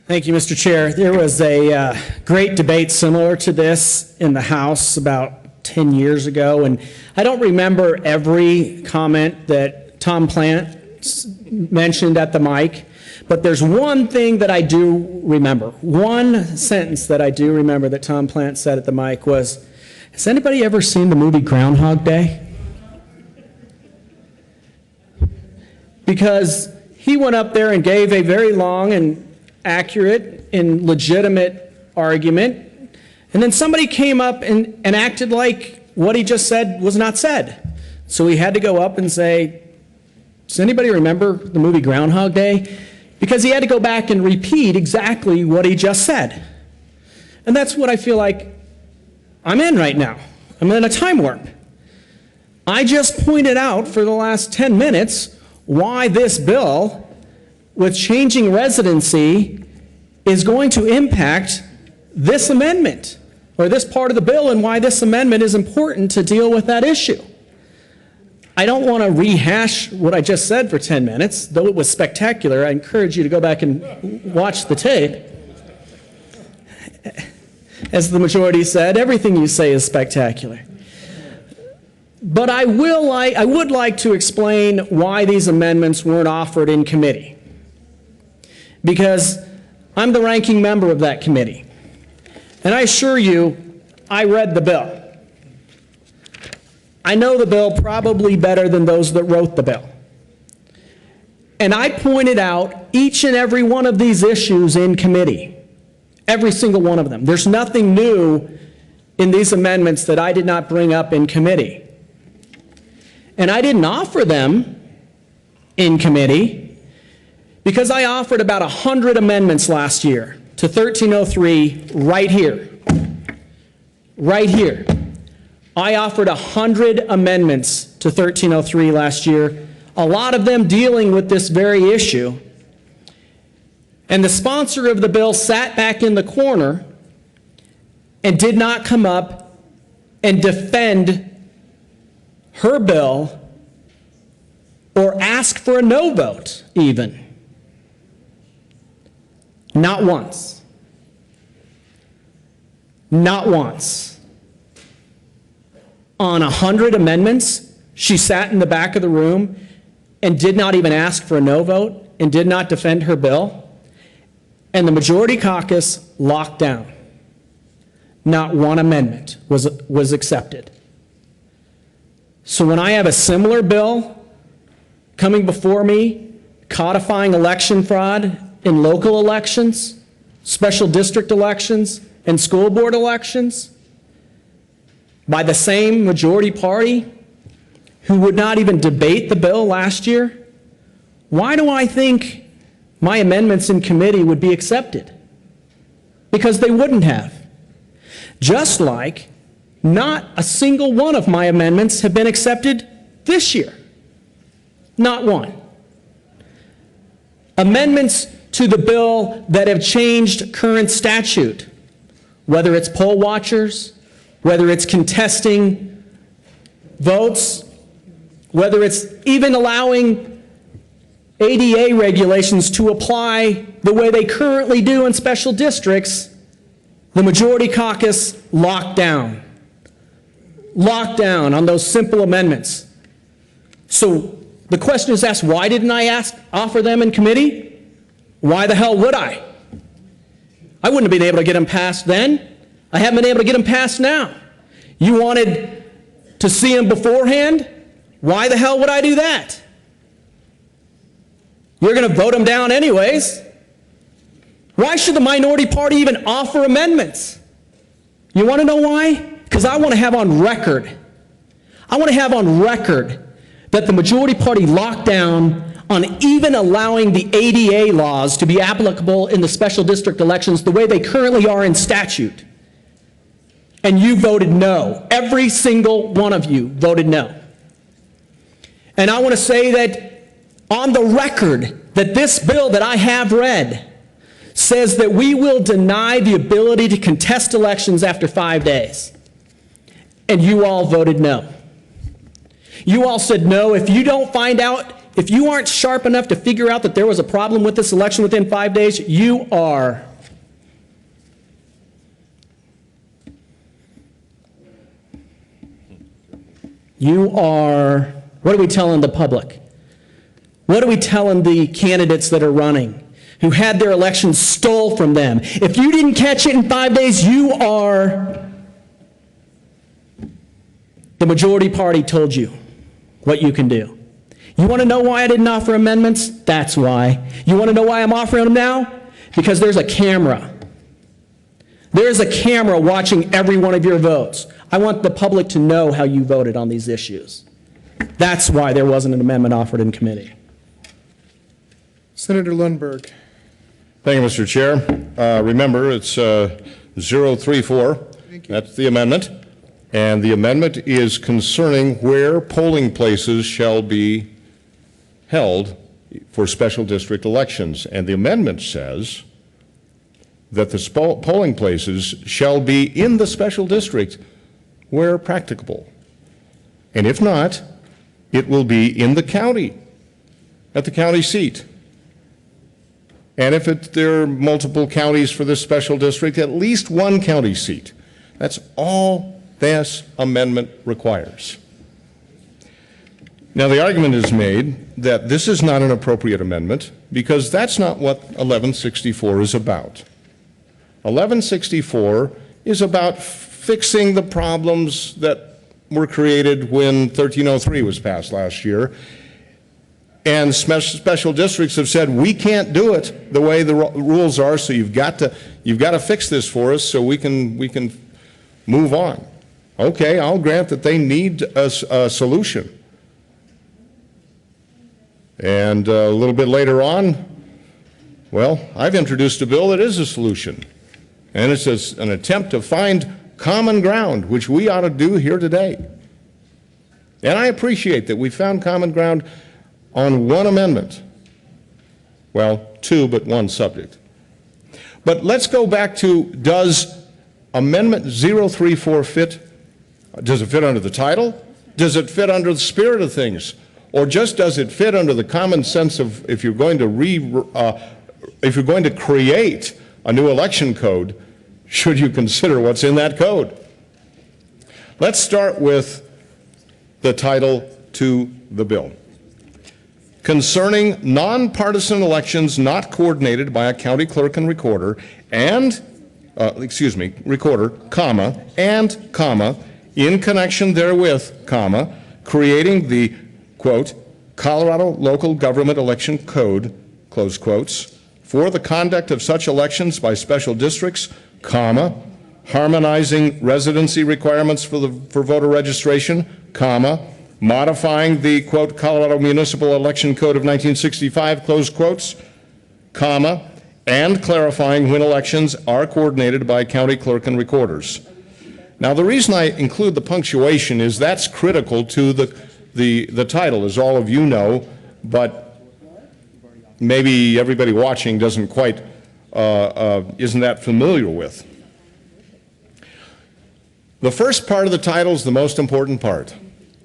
Thank you, Mr. Chair. There was a great debate similar to this in the House about 10 years ago, and I don't remember every comment that Tom Plant mentioned at the mic, but there's one thing that I do remember. One sentence that I do remember that Tom Plant said at the mic was, has anybody ever seen the movie Groundhog Day? Because he went up there and gave a very long and accurate and legitimate argument, and then somebody came up and acted like what he just said was not said. So he had to go up and say, does anybody remember the movie Groundhog Day? Because he had to go back and repeat exactly what he just said. And that's what I feel like I'm in right now. I'm in a time warp. I just pointed out for the last 10 minutes why this bill with changing residency is going to impact this amendment, or this part of the bill, and why this amendment is important to deal with that issue. I don't want to rehash what I just said for 10 minutes, though it was spectacular. I encourage you to go back and watch the tape. As the majority said, everything you say is spectacular. But I would like to explain why these amendments weren't offered in committee. Because I'm the ranking member of that committee. And I assure you, I read the bill. I know the bill probably better than those that wrote the bill. And I pointed out each and every one of these issues in committee. Every single one of them. There's nothing new in these amendments that I did not bring up in committee. And I didn't offer them in committee because I offered about 100 amendments last year to 1303 right here. Right here. I offered 100 amendments to 1303 last year, a lot of them dealing with this very issue. And the sponsor of the bill sat back in the corner and did not come up and defend her bill or ask for a no vote even. Not once. Not once. On 100 amendments, she sat in the back of the room and did not even ask for a no vote and did not defend her bill. And the majority caucus locked down. Not one amendment was accepted. So when I have a similar bill coming before me, codifying election fraud in local elections, special district elections, and school board elections, by the same majority party who would not even debate the bill last year, why do I think my amendments in committee would be accepted? Because they wouldn't have. Just like not a single one of my amendments have been accepted this year. Not one. Amendments to the bill that have changed current statute, whether it's poll watchers, whether it's contesting votes, whether it's even allowing ADA regulations to apply the way they currently do in special districts, the majority caucus locked down. Locked down on those simple amendments. So the question is asked, why didn't I offer them in committee? Why the hell would I? I wouldn't have been able to get them passed then. I haven't been able to get them passed now. You wanted to see them beforehand? Why the hell would I do that? You're going to vote them down anyways. Why should the minority party even offer amendments? You want to know why? Because I want to have on record, that the majority party locked down on even allowing the ADA laws to be applicable in the special district elections the way they currently are in statute. And you voted no. Every single one of you voted no. And I want to say that on the record that this bill that I have read says that we will deny the ability to contest elections after 5 days. And you all voted no. You all said no. If you don't find out, if you aren't sharp enough to figure out that there was a problem with this election within 5 days, you are. What are we telling the public? What are we telling the candidates that are running who had their elections stole from them? If you didn't catch it in 5 days, you are. The majority party told you what you can do. You want to know why I didn't offer amendments? That's why. You want to know why I'm offering them now? Because there's a camera. There's a camera watching every one of your votes. I want the public to know how you voted on these issues. That's why there wasn't an amendment offered in committee.
Senator Lundberg.
Thank you, Mr. Chair. Remember, it's 034. That's the amendment. And the amendment is concerning where polling places shall be held for special district elections. And the amendment says that the polling places shall be in the special district where practicable. And if not, it will be in the county, at the county seat. And if there are multiple counties for this special district, at least one county seat. That's all this amendment requires. Now, the argument is made that this is not an appropriate amendment because that's not what 1164 is about. 1164 is about fixing the problems that were created when 1303 was passed last year. And special districts have said, we can't do it the way the rules are, so you've got to fix this for us so we can move on. Okay, I'll grant that they need a solution. And a little bit later on, well, I've introduced a bill that is a solution. And it's an attempt to find common ground, which we ought to do here today. And I appreciate that we found common ground on one amendment. Well, two, but one subject. But let's go back to, does Amendment 034 fit? Does it fit under the title? Does it fit under the spirit of things? Or just does it fit under the common sense of if you're going to create a new election code, should you consider what's in that code? Let's start with the title to the bill. Concerning nonpartisan elections not coordinated by a county clerk and recorder recorder, comma, and, comma, in connection therewith, comma, creating the, quote, Colorado Local Government Election Code, close quotes, for the conduct of such elections by special districts, comma, harmonizing residency requirements for voter registration, comma, modifying the, quote, Colorado Municipal Election Code of 1965, close quotes, comma, and clarifying when elections are coordinated by county clerk and recorders. Now, the reason I include the punctuation is that's critical to the title, as all of you know, but maybe everybody watching doesn't quite, isn't that familiar with. The first part of the title is the most important part.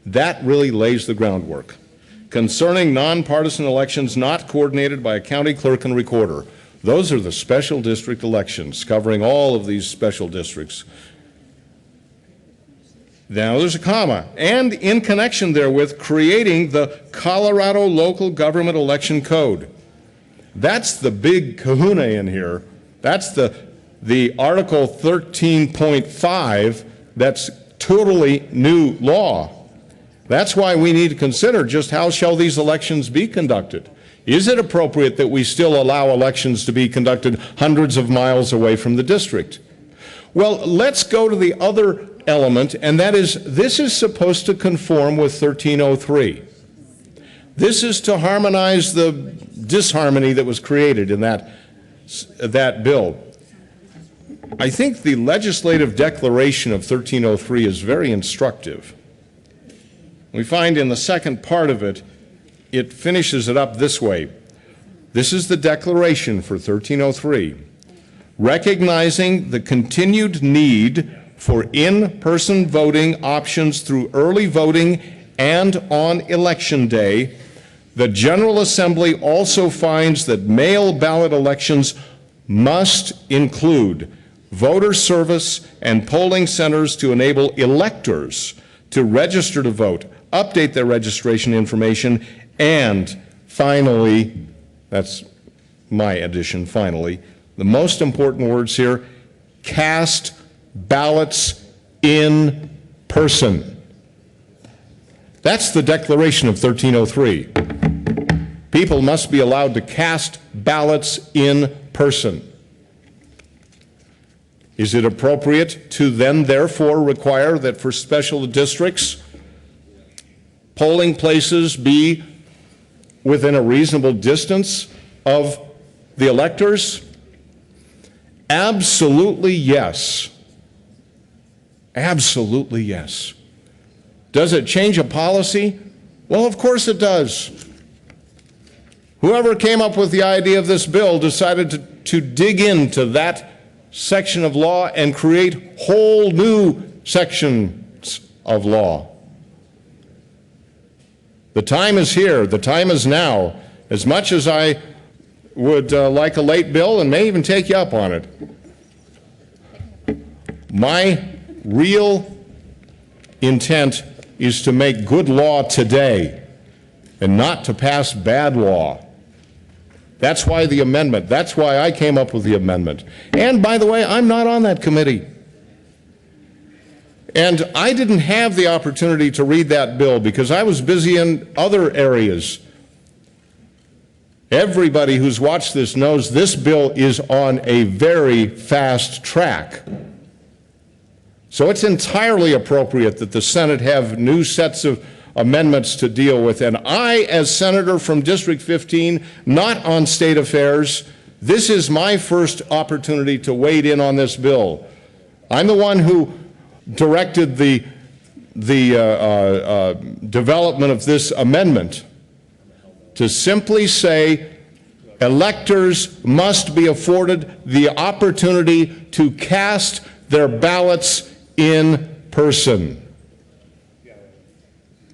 That really lays the groundwork. Concerning nonpartisan elections not coordinated by a county clerk and recorder. Those are the special district elections, covering all of these special districts. Now there's a comma, and in connection therewith, creating the Colorado Local Government Election Code. That's the big kahuna in here. That's the Article 13.5 that's totally new law. That's why we need to consider just how shall these elections be conducted. Is it appropriate that we still allow elections to be conducted hundreds of miles away from the district? Well, let's go to the other element, and that is this is supposed to conform with 1303. This is to harmonize the disharmony that was created in that bill. I think the legislative declaration of 1303 is very instructive. We find in the second part of it, it finishes it up this way. This is the declaration for 1303. Recognizing the continued need for in-person voting options through early voting and on Election Day, the General Assembly also finds that mail ballot elections must include voter service and polling centers to enable electors to register to vote, update their registration information, and finally, that's my addition, finally, the most important words here, cast ballots in person. That's the declaration of 1303. People must be allowed to cast ballots in person. Is it appropriate to then therefore require that for special districts, polling places be within a reasonable distance of the electors? Absolutely yes. Absolutely yes. Does it change a policy? Well, of course it does. Whoever came up with the idea of this bill decided to dig into that section of law and create whole new sections of law. The time is here. The time is now. As much as I would like a late bill and may even take you up on it, my real intent is to make good law today and not to pass bad law. That's why the amendment. That's why I came up with the amendment. And by the way, I'm not on that committee. And I didn't have the opportunity to read that bill because I was busy in other areas. Everybody who's watched this knows this bill is on a very fast track. So it's entirely appropriate that the Senate have new sets of amendments to deal with. And I, as Senator from District 15, not on state affairs, this is my first opportunity to wade in on this bill. I'm the one who directed the development of this amendment to simply say electors must be afforded the opportunity to cast their ballots in person.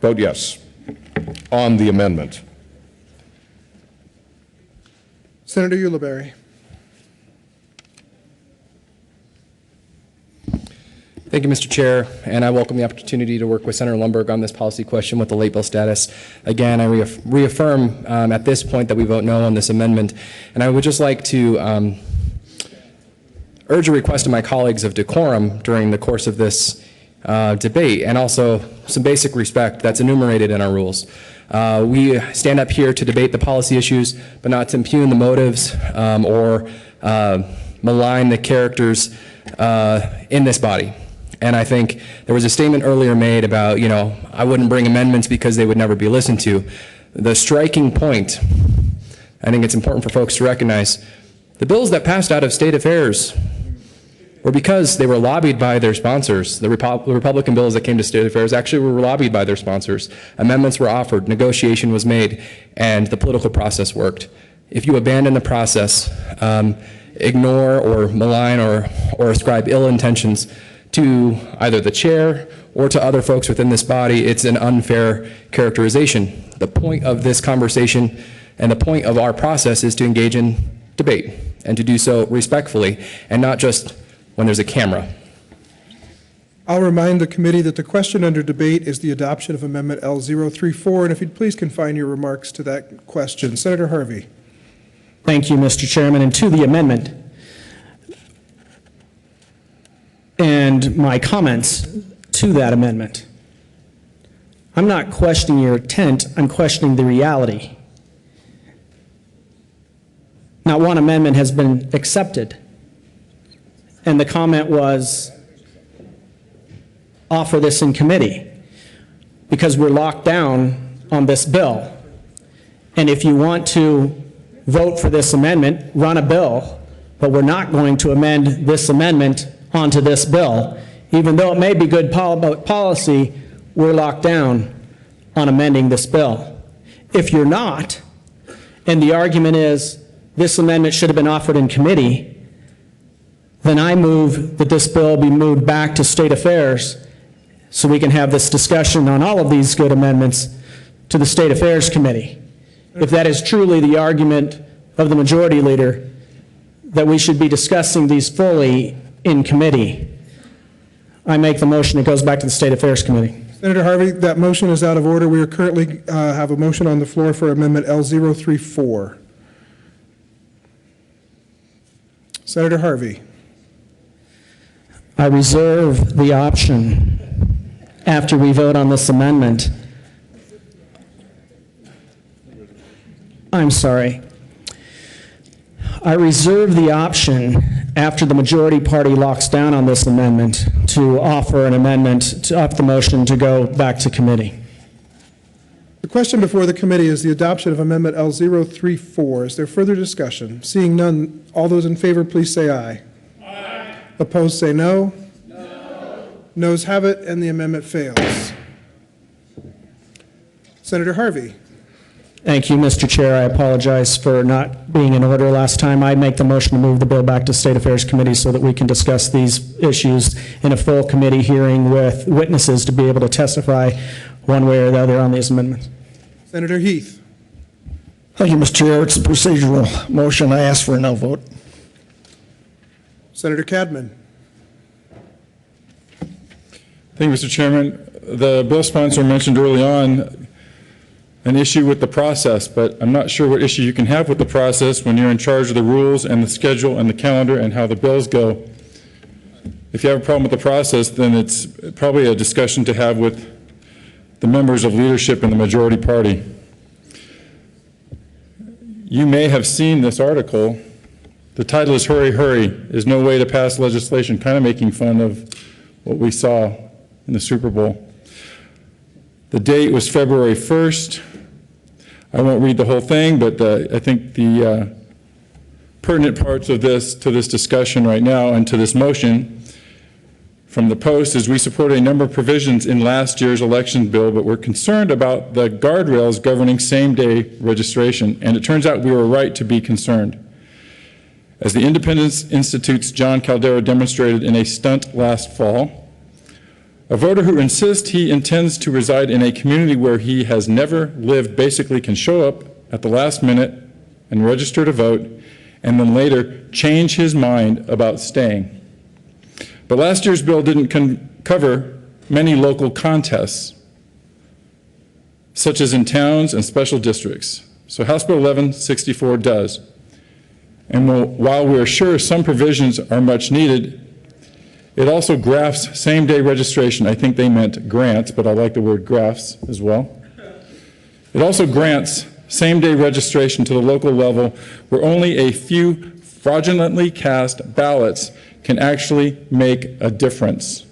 Vote yes on the amendment.
Senator Ulibarri.
Thank you, Mr. Chair, and I welcome the opportunity to work with Senator Lundberg on this policy question with the late bill status. Again, I reaffirm at this point that we vote no on this amendment, and I would just like to urge a request of my colleagues of decorum during the course of this debate, and also some basic respect that's enumerated in our rules. We stand up here to debate the policy issues, but not to impugn the motives or malign the characters in this body. And I think there was a statement earlier made about, you know, I wouldn't bring amendments because they would never be listened to. The striking point, I think it's important for folks to recognize, the bills that passed out of state affairs were because they were lobbied by their sponsors. The Republican bills that came to state affairs actually were lobbied by their sponsors. Amendments were offered, negotiation was made, and the political process worked. if you abandon the process, ignore or malign or ascribe ill intentions to either the chair or to other folks within this body, it's an unfair characterization. The point of this conversation and the point of our process is to engage in debate and to do so respectfully and not just when there's a camera.
I'll remind the committee that the question under debate is the adoption of Amendment L034, and if you'd please confine your remarks to that question. Senator Harvey.
Thank you, Mr. Chairman. And to the amendment and my comments to that amendment, I'm not questioning your intent, I'm questioning the reality. Not one amendment has been accepted, and the comment was, offer this in committee, because we're locked down on this bill. And if you want to vote for this amendment, run a bill, but we're not going to amend this amendment onto this bill. Even though it may be good policy, we're locked down on amending this bill. If you're not, and the argument is this amendment should have been offered in committee, then I move that this bill be moved back to State Affairs so we can have this discussion on all of these good amendments to the State Affairs Committee. If that is truly the argument of the Majority Leader, that we should be discussing these fully in committee, I make the motion it goes back to the State Affairs Committee.
Senator Harvey, that motion is out of order. We are currently have a motion on the floor for Amendment L034. Senator Harvey.
I reserve the option, after we vote on this amendment, I'm sorry. I reserve the option, after the majority party locks down on this amendment, to offer an amendment to up the motion to go back to committee.
The question before the committee is the adoption of Amendment L034. Is there further discussion? Seeing none, all those in favor, please say aye. Aye. Opposed, say no. No. Noes have it, and the amendment fails. Senator Harvey.
Thank you, Mr. Chair. I apologize for not being in order last time. I make the motion to move the bill back to State Affairs Committee so that we can discuss these issues in a full committee hearing with witnesses to be able to testify one way or the other on these amendments.
Senator Heath.
Thank you, Mr. Chair. It's a procedural motion. I ask for a no vote.
Senator Cadman.
Thank you, Mr. Chairman. The bill sponsor mentioned early on an issue with the process, but I'm not sure what issue you can have with the process when you're in charge of the rules and the schedule and the calendar and how the bills go. If you have a problem with the process, then it's probably a discussion to have with the members of leadership in the majority party. You may have seen this article. The title is "Hurry, Hurry, is no way to pass legislation," kind of making fun of what we saw in the Super Bowl. The date was February 1st. I won't read the whole thing, but I think the pertinent parts of this to this discussion right now and to this motion from the Post is we support a number of provisions in last year's election bill, but we're concerned about the guardrails governing same-day registration, and it turns out we were right to be concerned. As the Independence Institute's John Caldera demonstrated in a stunt last fall, a voter who insists he intends to reside in a community where he has never lived basically can show up at the last minute and register to vote, and then later change his mind about staying. But last year's bill didn't cover many local contests, such as in towns and special districts. So House Bill 1164 does. And while we are sure some provisions are much needed, it also grafts same-day registration. I think they meant grants, but I like the word grafts as well. It also grants same-day registration to the local level where only a few fraudulently cast ballots can actually make a difference.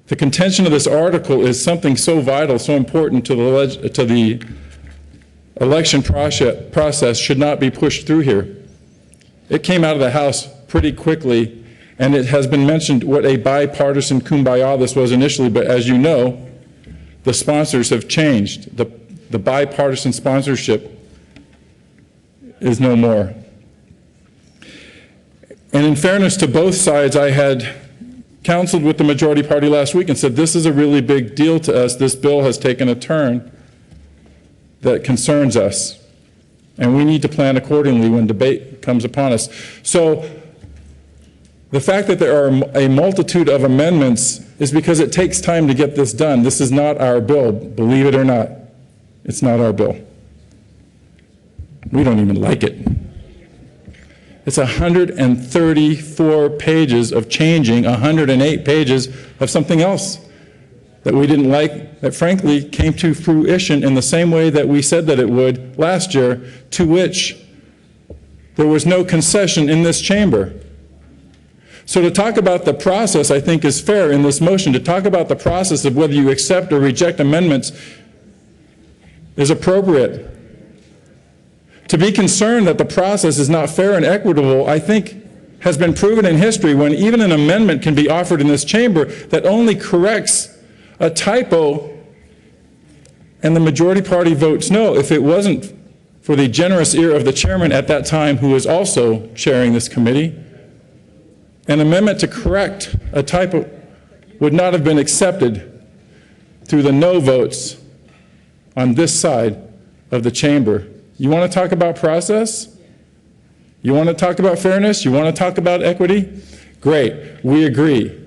The contention of this article is something so vital, so important to the election process should not be pushed through here. It came out of the House pretty quickly, and it has been mentioned what a bipartisan kumbaya this was initially, but as you know, the sponsors have changed. The bipartisan sponsorship is no more. And in fairness to both sides, I had counseled with the majority party last week and said, this is a really big deal to us. This bill has taken a turn that concerns us, and we need to plan accordingly when debate comes upon us. So the fact that there are a multitude of amendments is because it takes time to get this done. This is not our bill, believe it or not. It's not our bill. We don't even like it. It's 134 pages of changing 108 pages of something else that we didn't like, that frankly came to fruition in the same way that we said that it would last year, to which there was no concession in this chamber. So to talk about the process, I think, is fair in this motion. To talk about the process of whether you accept or reject amendments is appropriate. To be concerned that the process is not fair and equitable, I think, has been proven in history when even an amendment can be offered in this chamber that only corrects a typo and the majority party votes no. If it wasn't for the generous ear of the chairman at that time, who is also chairing this committee, an amendment to correct a typo would not have been accepted through the no votes on this side of the chamber. You want to talk about process? You want to talk about fairness? You want to talk about equity? Great, we agree.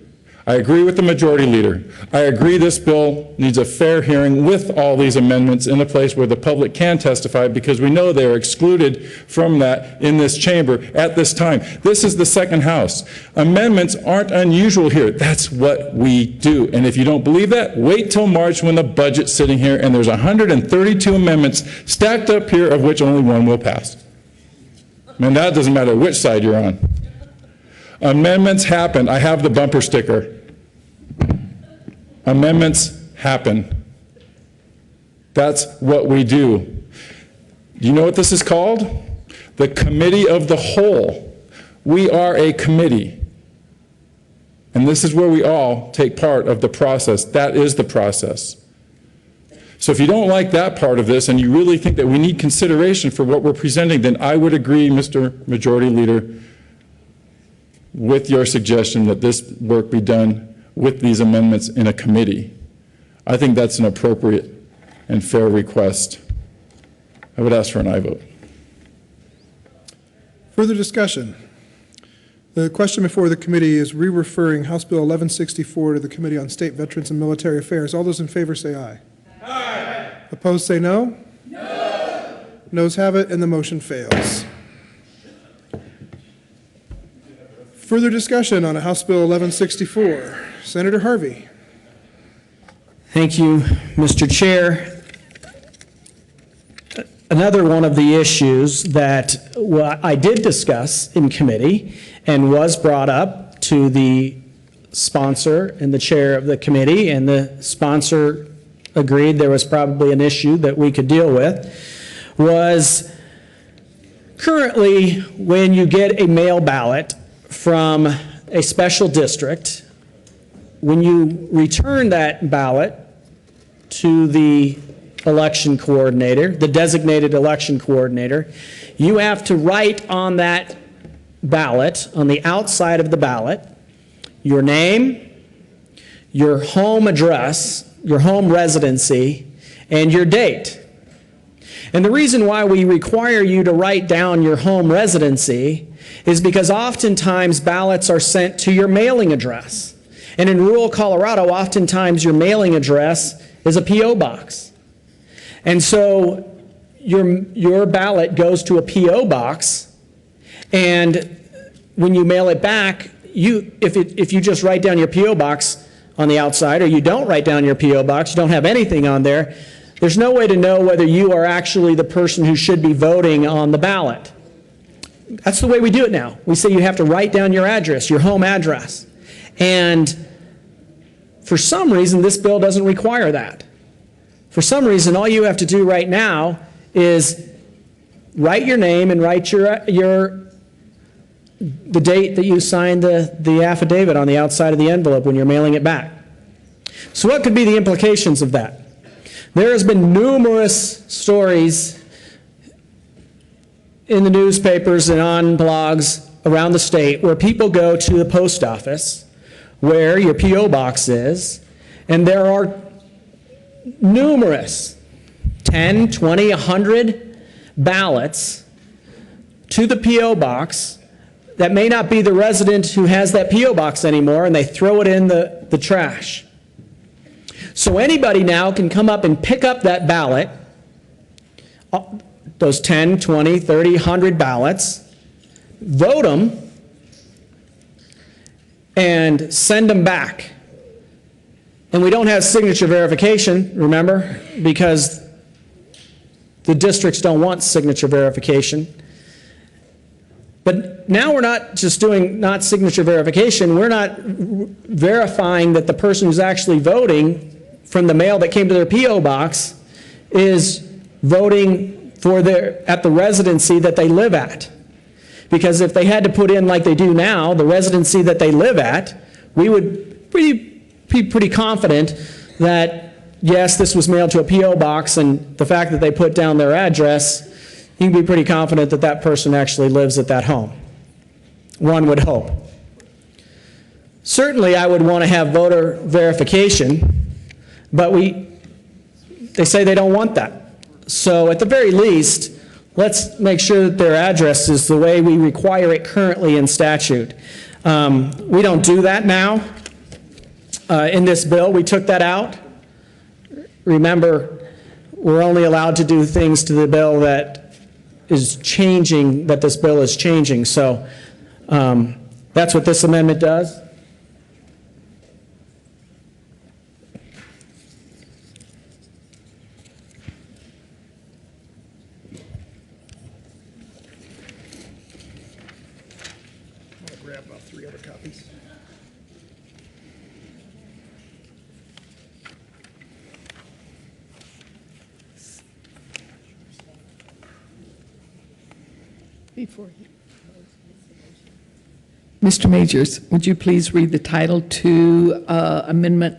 I agree with the majority leader. I agree this bill needs a fair hearing with all these amendments in a place where the public can testify, because we know they are excluded from that in this chamber at this time. This is the second house. Amendments aren't unusual here. That's what we do. And if you don't believe that, wait till March when the budget's sitting here and there's 132 amendments stacked up here, of which only one will pass. And that doesn't matter which side you're on. Amendments happen. I have the bumper sticker. Amendments happen. That's what we do. Do you know what this is called? The Committee of the Whole. We are a committee. And this is where we all take part of the process. That is the process. So if you don't like that part of this and you really think that we need consideration for what we're presenting, then I would agree, Mr. Majority Leader, with your suggestion that this work be done with these amendments in a committee. I think that's an appropriate and fair request. I would ask for an aye vote.
Further discussion. The question before the committee is re-referring House Bill 1164 to the Committee on State, Veterans, and Military Affairs. All those in favor say aye. Aye. Opposed say no. No. Noes have it, and the motion fails. Further discussion on House Bill 1164. Senator Harvey.
Thank you, Mr. Chair. Another one of the issues that I did discuss in committee and was brought up to the sponsor and the chair of the committee, and the sponsor agreed there was probably an issue that we could deal with, was currently when you get a mail ballot from a special district, when you return that ballot to the election coordinator, the designated election coordinator, you have to write on that ballot, on the outside of the ballot, your name, your home address, your home residency, and your date. And the reason why we require you to write down your home residency is because oftentimes ballots are sent to your mailing address. And in rural Colorado, oftentimes your mailing address is a P.O. box. And so your ballot goes to a P.O. box, and when you mail it back, if you just write down your P.O. box on the outside, or you don't write down your P.O. box, you don't have anything on there, there's no way to know whether you are actually the person who should be voting on the ballot. That's the way we do it now. We say you have to write down your address, your home address. And for some reason, this bill doesn't require that. For some reason, all you have to do right now is write your name and write the date that you signed the affidavit on the outside of the envelope when you're mailing it back. So what could be the implications of that? There has been numerous stories in the newspapers and on blogs around the state where people go to the post office, where your P.O. box is, and there are numerous 10, 20, 100 ballots to the P.O. box that may not be the resident who has that P.O. box anymore, and they throw it in the trash. So anybody now can come up and pick up that ballot, those 10, 20, 30, 100 ballots, vote them, and send them back. And we don't have signature verification, remember, because the districts don't want signature verification. But now we're not just doing not signature verification, we're not verifying that the person who's actually voting from the mail that came to their P.O. box is voting at the residency that they live at. Because if they had to put in, like they do now, the residency that they live at, we would be pretty confident that, yes, this was mailed to a P.O. box, and the fact that they put down their address, you can be pretty confident that that person actually lives at that home. One would hope. Certainly, I would want to have voter verification, but they say they don't want that. So at the very least, let's make sure that their address is the way we require it currently in statute. We don't do that now. In this bill, we took that out. Remember, we're only allowed to do things to the bill that is changing, that this bill is changing. So that's what this amendment does.
Mr. Majors, would you please read the title to amendment,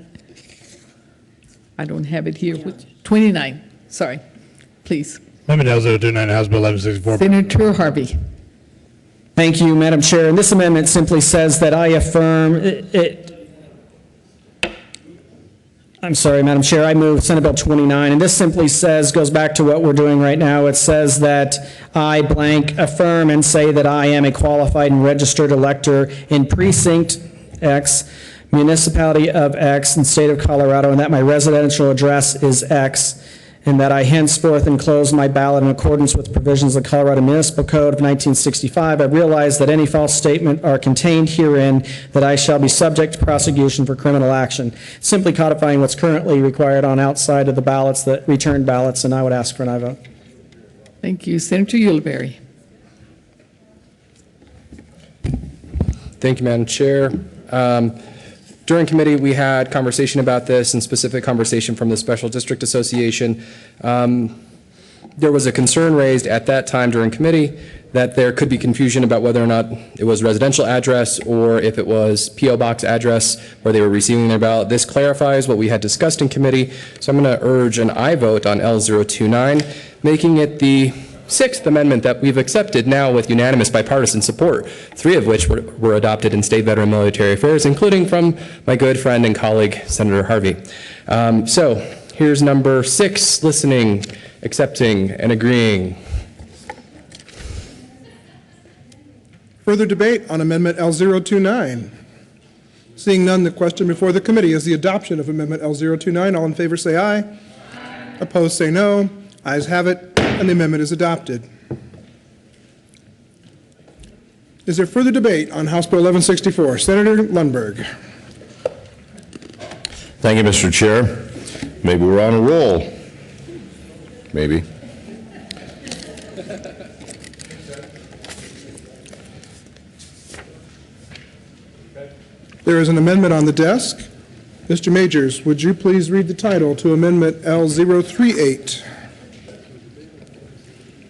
I don't have it here, 29, sorry, please.
Amendment L029, House Bill 1164.
Senator Harvey.
Thank you, Madam Chair. And this amendment simply says that I affirm I'm sorry, Madam Chair, I move Senate Bill 29, and this simply says, goes back to what we're doing right now. It says that I blank affirm and say that I am a qualified and registered elector in precinct X, municipality of X, in state of Colorado, and that my residential address is X, and that I henceforth enclose my ballot in accordance with provisions of the Colorado Municipal Code of 1965. I realize that any false statement are contained herein, that I shall be subject to prosecution for criminal action. Simply codifying what's currently required on outside of the ballots, the returned ballots, and I would ask for an aye vote.
Thank you. Senator Ulibarri.
Thank you, Madam Chair. During committee, we had conversation about this, and specific conversation from the Special District Association. There was a concern raised at that time during committee that there could be confusion about whether or not it was residential address or if it was P.O. Box address where they were receiving their ballot. This clarifies what we had discussed in committee, so I'm going to urge an aye vote on L029, making it the Sixth Amendment that we've accepted now with unanimous bipartisan support, 3 of which were adopted in State Veteran Military Affairs, including from my good friend and colleague, Senator Harvey. So here's number 6, listening, accepting, and agreeing.
Further debate on Amendment L029. Seeing none, the question before the committee is the adoption of Amendment L029. All in favor say aye. Aye. Opposed say no. Ayes have it, and the amendment is adopted. Is there further debate on House Bill 1164? Senator Lundberg.
Thank you, Mr. Chair. Maybe we're on a roll. Maybe.
There is an amendment on the desk. Mr. Majors, would you please read the title to Amendment L038?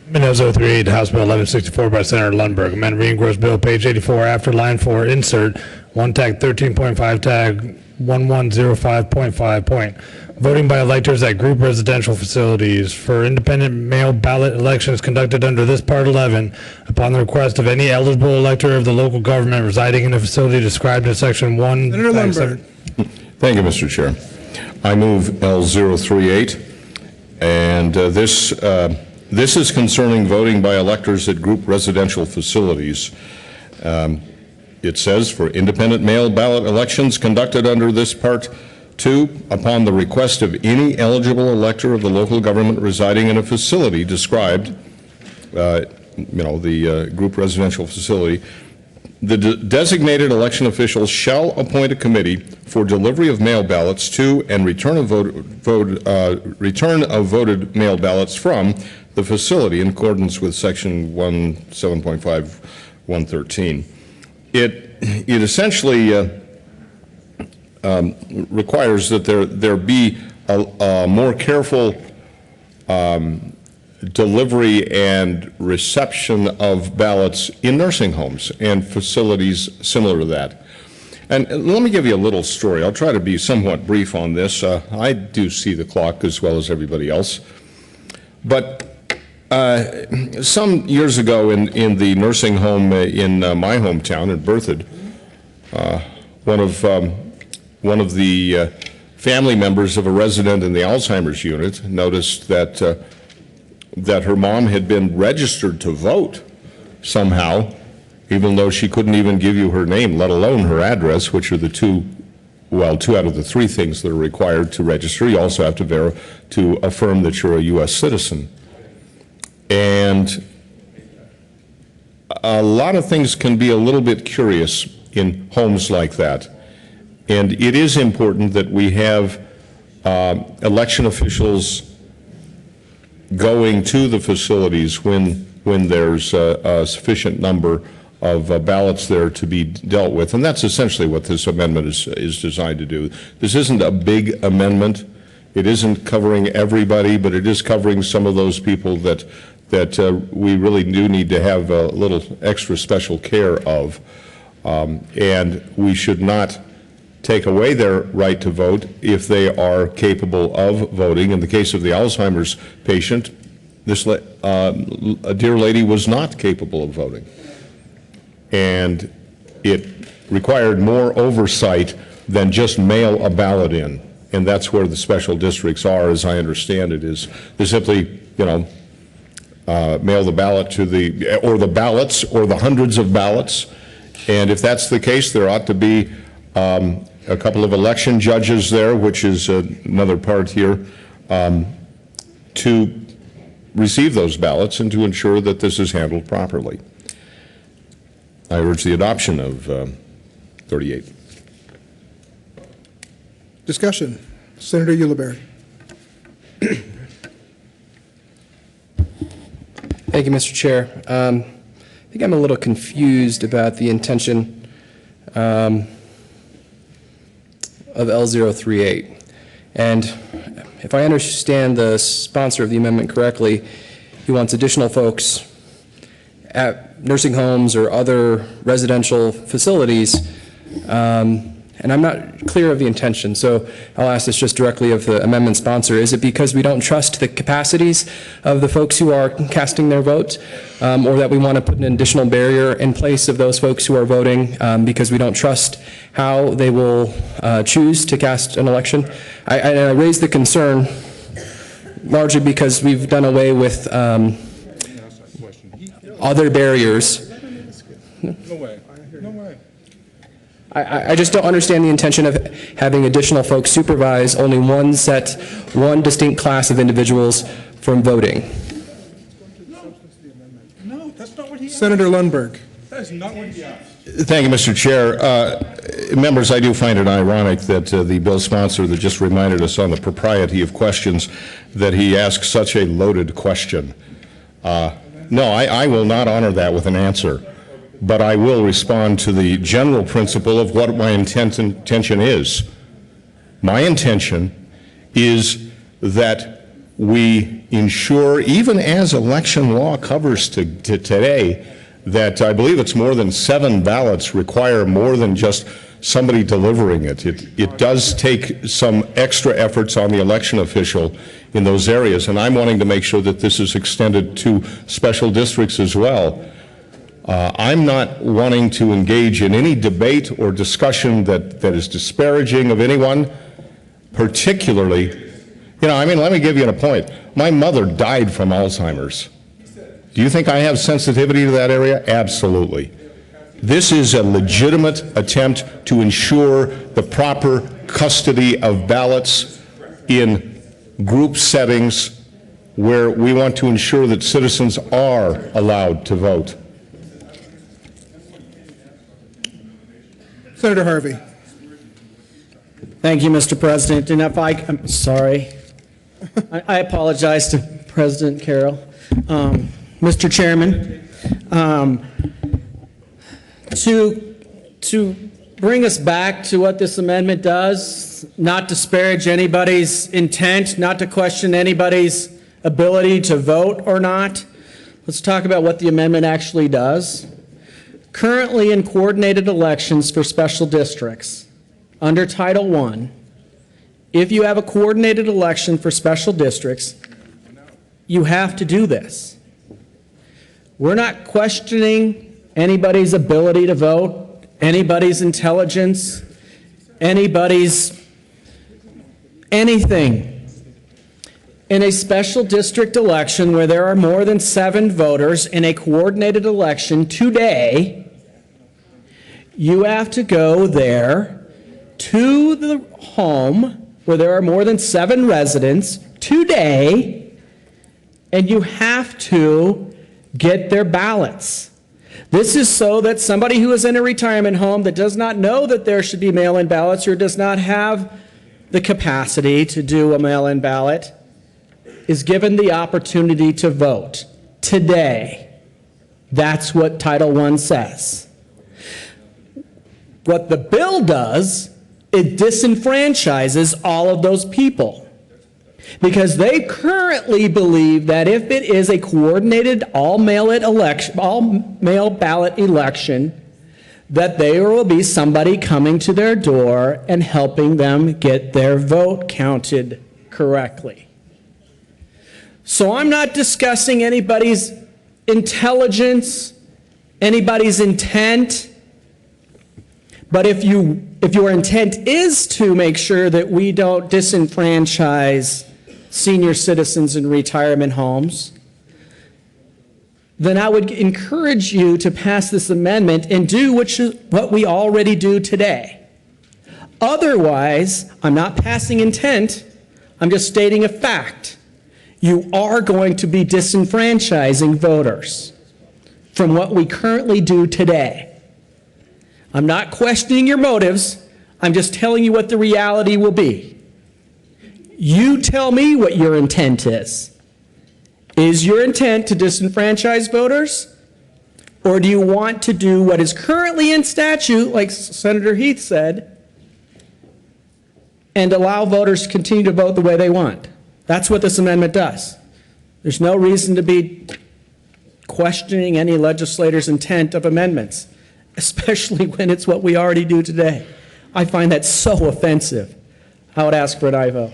Amendment L038, House Bill 1164 by Senator Lundberg. Amend re-engrossed bill, page 84, after line 4, insert 1 tag 13.5 tag 1105.5 point. voting by electors at group residential facilities for independent mail ballot elections conducted under this Part 11 upon the request of any eligible elector of the local government residing in a facility described in Section 1.
Senator Lundberg.
Thank you, Mr. Chair. I move L038, and this is concerning voting by electors at group residential facilities. It says, for independent mail ballot elections conducted under this Part 2, upon the request of any eligible elector of the local government residing in a facility described, the group residential facility, the designated election officials shall appoint a committee for delivery of mail ballots to and return of voted mail ballots from the facility in accordance with Section 7.5, 113. It essentially requires that there be a more careful delivery and reception of ballots in nursing homes and facilities similar to that. And let me give you a little story. I'll try to be somewhat brief on this. I do see the clock as well as everybody else. But some years ago in the nursing home in my hometown in Berthoud, one of the family members of a resident in the Alzheimer's unit noticed that her mom had been registered to vote somehow, even though she couldn't even give you her name, let alone her address, which are two out of the three things that are required to register. You also have to affirm that you're a U.S. citizen. And a lot of things can be a little bit curious in homes like that. And it is important that we have election officials going to the facilities when there's a sufficient number of ballots there to be dealt with. And that's essentially what this amendment is designed to do. This isn't a big amendment. It isn't covering everybody, but it is covering some of those people that we really do need to have a little extra special care of. And we should not take away their right to vote if they are capable of voting. In the case of the Alzheimer's patient, a dear lady was not capable of voting. And it required more oversight than just mail a ballot in. And that's where the special districts are, as I understand it, is they simply, mail the ballot to the ballots or the hundreds of ballots. And if that's the case, there ought to be a couple of election judges there, which is another part here, to receive those ballots and to ensure that this is handled properly. I urge the adoption of 38.
Discussion. Senator Ulibarri.
Thank you, Mr. Chair. I think I'm a little confused about the intention of L038. And if I understand the sponsor of the amendment correctly, he wants additional folks at nursing homes or other residential facilities, and I'm not clear of the intention. So I'll ask this just directly of the amendment sponsor. Is it because we don't trust the capacities of the folks who are casting their votes, or that we want to put an additional barrier in place of those folks who are voting because we don't trust how they will choose to cast an election? I raise the concern largely because we've done away with other barriers.
No way. No way.
I just don't understand the intention of having additional folks supervise only one distinct class of individuals from voting.
No, that's not what he asked.
Senator Lundberg.
That is not what he asked.
Thank you, Mr. Chair. Members, I do find it ironic that the bill sponsor that just reminded us on the propriety of questions, that he asked such a loaded question. No, I will not honor that with an answer, but I will respond to the general principle of what my intention is. My intention is that we ensure, even as election law covers to today, that I believe it's more than 7 ballots require more than just somebody delivering it. It does take some extra efforts on the election official in those areas, and I'm wanting to make sure that this is extended to special districts as well. I'm not wanting to engage in any debate or discussion that is disparaging of anyone, particularly, let me give you a point. My mother died from Alzheimer's. Do you think I have sensitivity to that area? Absolutely. This is a legitimate attempt to ensure the proper custody of ballots in group settings where we want to ensure that citizens are allowed to vote.
Senator Harvey.
Thank you, Mr. President. And I'm sorry. I apologize to President Carroll. Mr. Chairman, to bring us back to what this amendment does, not disparage anybody's intent, not to question anybody's ability to vote or not, let's talk about what the amendment actually does. Currently in coordinated elections for special districts, under Title I, if you have a coordinated election for special districts, you have to do this. We're not questioning anybody's ability to vote, anybody's intelligence, anybody's anything. In a special district election where there are more than 7 voters in a coordinated election today, you have to go there to the home where there are more than 7 residents today, and you have to get their ballots. This is so that somebody who is in a retirement home that does not know that there should be mail-in ballots or does not have the capacity to do a mail-in ballot is given the opportunity to vote today. That's what Title I says. What the bill does, it disenfranchises all of those people because they currently believe that if it is a coordinated all-mail ballot election, that there will be somebody coming to their door and helping them get their vote counted correctly. So I'm not discussing anybody's intelligence, anybody's intent, but if your intent is to make sure that we don't disenfranchise senior citizens in retirement homes, then I would encourage you to pass this amendment and do what we already do today. Otherwise, I'm not passing intent, I'm just stating a fact. You are going to be disenfranchising voters from what we currently do today. I'm not questioning your motives, I'm just telling you what the reality will be. You tell me what your intent is. Is your intent to disenfranchise voters? Or do you want to do what is currently in statute, like Senator Heath said, and allow voters to continue to vote the way they want? That's what this amendment does. There's no reason to be questioning any legislator's intent of amendments, especially when it's what we already do today. I find that so offensive. I would ask for an aye vote.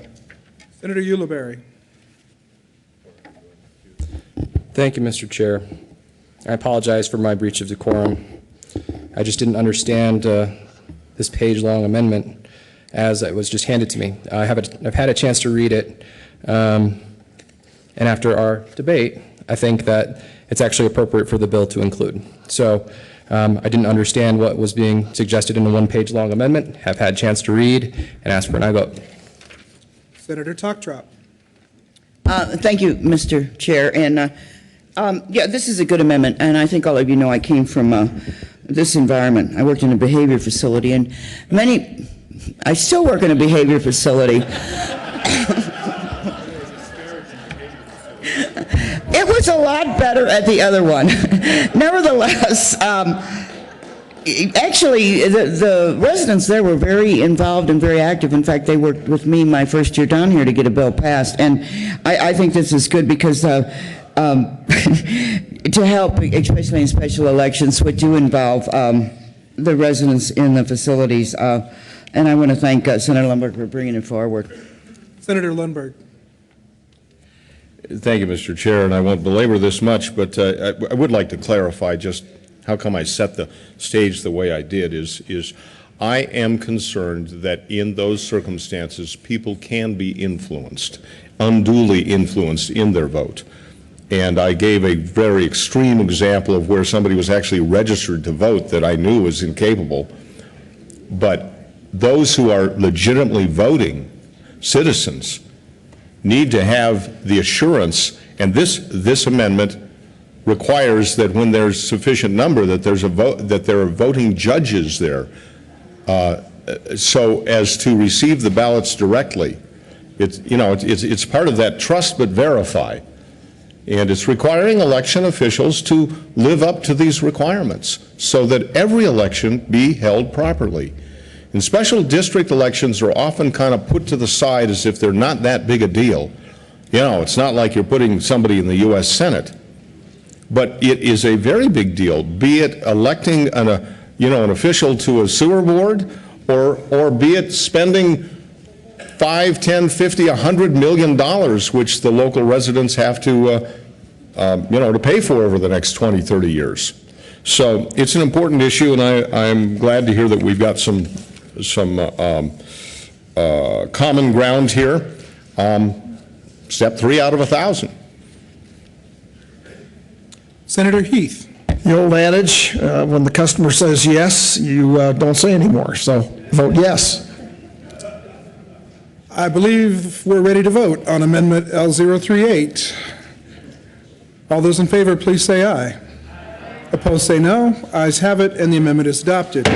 Senator Ulibarri.
Thank you, Mr. Chair. I apologize for my breach of decorum. I just didn't understand this page-long amendment as it was just handed to me. I've had a chance to read it, and after our debate, I think that it's actually appropriate for the bill to include. So I didn't understand what was being suggested in a one-page-long amendment, have had a chance to read, and ask for an aye vote.
Senator Talktrop.
Thank you, Mr. Chair. And yeah, this is a good amendment, and I think all of you know I came from this environment. I worked in a behavior facility, and I still work in a behavior facility. It was a lot better at the other one. Nevertheless, actually, the residents there were very involved and very active. In fact, they worked with me my first year down here to get a bill passed. And I think this is good because to help, especially in special elections, which do involve the residents in the facilities. And I want to thank Senator Lundberg for bringing it forward.
Senator Lundberg.
Thank you, Mr. Chair, and I won't belabor this much, but I would like to clarify just how come I set the stage the way I did is I am concerned that in those circumstances, people can be influenced, unduly influenced in their vote. And I gave a very extreme example of where somebody was actually registered to vote that I knew was incapable. But those who are legitimately voting, citizens, need to have the assurance, and this amendment requires that when there's sufficient number that there's a vote, that there are voting judges there, so as to receive the ballots directly. It's part of that trust but verify, and it's requiring election officials to live up to these requirements so that every election be held properly. And special district elections are often kind of put to the side as if they're not that big a deal. It's not like you're putting somebody in the U.S. Senate. But it is a very big deal, be it electing an official to a sewer board, or be it spending $5, $10, $50, $100 million, which the local residents have to pay for over the next 20, 30 years. So it's an important issue, and I'm glad to hear that we've got some common ground here. Step 3 out of 1,000.
Senator Heath.
The old adage, when the customer says yes, you don't say anymore. So vote yes.
I believe we're ready to vote on Amendment L038. All those in favor, please say aye. Opposed, say no. Ayes have it, and the amendment is adopted.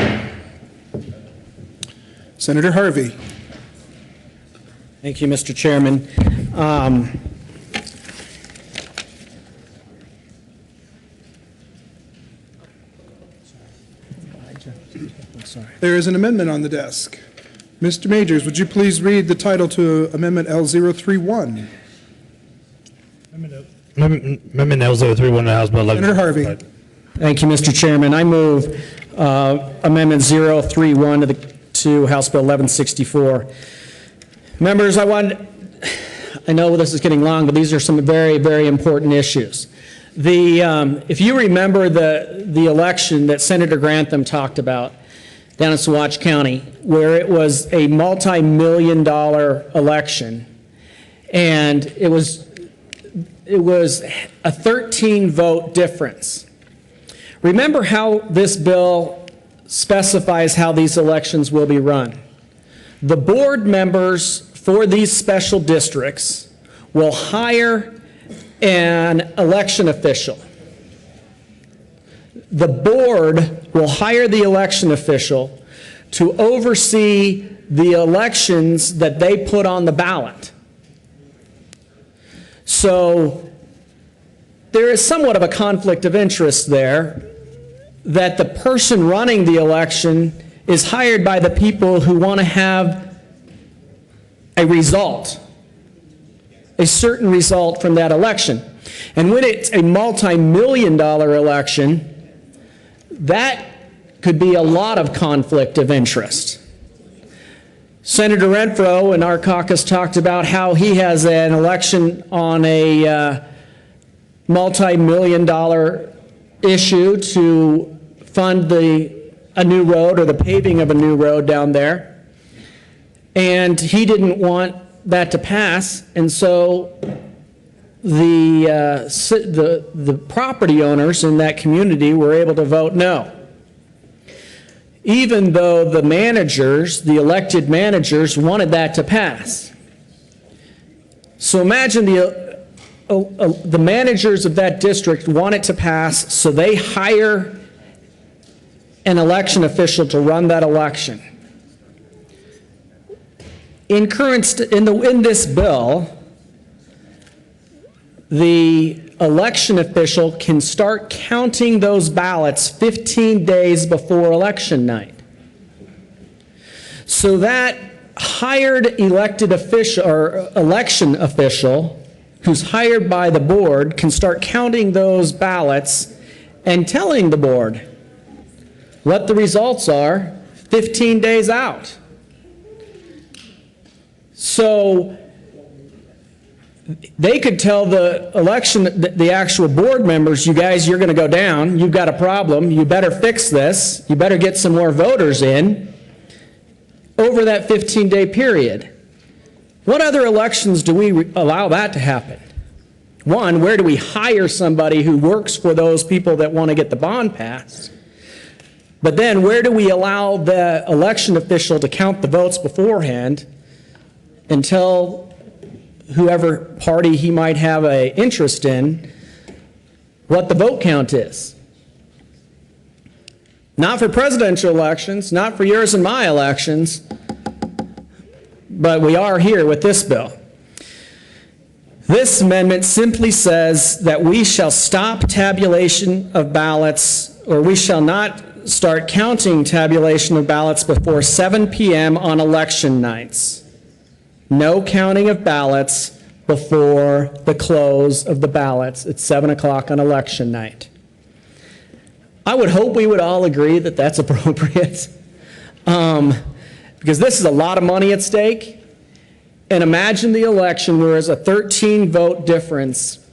Senator Harvey.
Thank you, Mr. Chairman.
There is an amendment on the desk. Mr. Majors, would you please read the title to Amendment L031?
Amendment L031, House Bill 11.
Senator Harvey.
Thank you, Mr. Chairman. I move Amendment 031 to House Bill 1164. Members, I know this is getting long, but these are some very, very important issues. If you remember the election that Senator Grantham talked about down in Saguache County, where it was a multi-million-dollar election, and it was a 13-vote difference. Remember how this bill specifies how these elections will be run. The board members for these special districts will hire an election official. The board will hire the election official to oversee the elections that they put on the ballot. So there is somewhat of a conflict of interest there, that the person running the election is hired by the people who want to have a result, a certain result from that election. And when it's a multi-million-dollar election, that could be a lot of conflict of interest. Senator Renfro in our caucus talked about how he has an election on a multi-million-dollar issue to fund a new road or the paving of a new road down there. And he didn't want that to pass, and so the property owners in that community were able to vote no. Even though the managers, the elected managers, wanted that to pass. So imagine the managers of that district want it to pass, so they hire an election official to run that election. In this bill, the election official can start counting those ballots 15 days before election night. So that hired elected official or election official who's hired by the board can start counting those ballots and telling the board, what the results are 15 days out. So they could tell the election, the actual board members, you guys, you're going to go down, you've got a problem, you better fix this, you better get some more voters in over that 15-day period. What other elections do we allow that to happen? One, where do we hire somebody who works for those people that want to get the bond passed? But then where do we allow the election official to count the votes beforehand and tell whoever party he might have an interest in what the vote count is? Not for presidential elections, not for yours and my elections, but we are here with this bill. This amendment simply says that we shall stop tabulation of ballots, or we shall not start counting tabulation of ballots before 7 p.m. on election nights. No counting of ballots before the close of the ballots at 7 o'clock on election night. I would hope we would all agree that that's appropriate, because this is a lot of money at stake. And imagine the election where there's a 13-vote difference,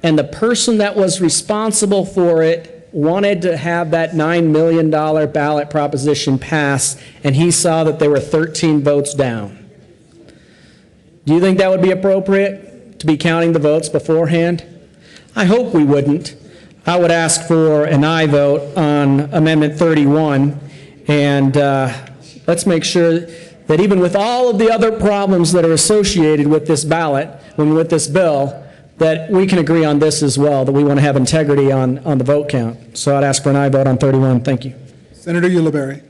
and the person that was responsible for it wanted to have that $9 million ballot proposition pass, and he saw that there were 13 votes down. Do you think that would be appropriate, to be counting the votes beforehand? I hope we wouldn't. I would ask for an aye vote on Amendment 31, and let's make sure that even with all of the other problems that are associated with this ballot, with this bill, that we can agree on this as well, that we want to have integrity on the vote count. So I'd ask for an aye vote on 31. Thank you.
Senator Ulibarri.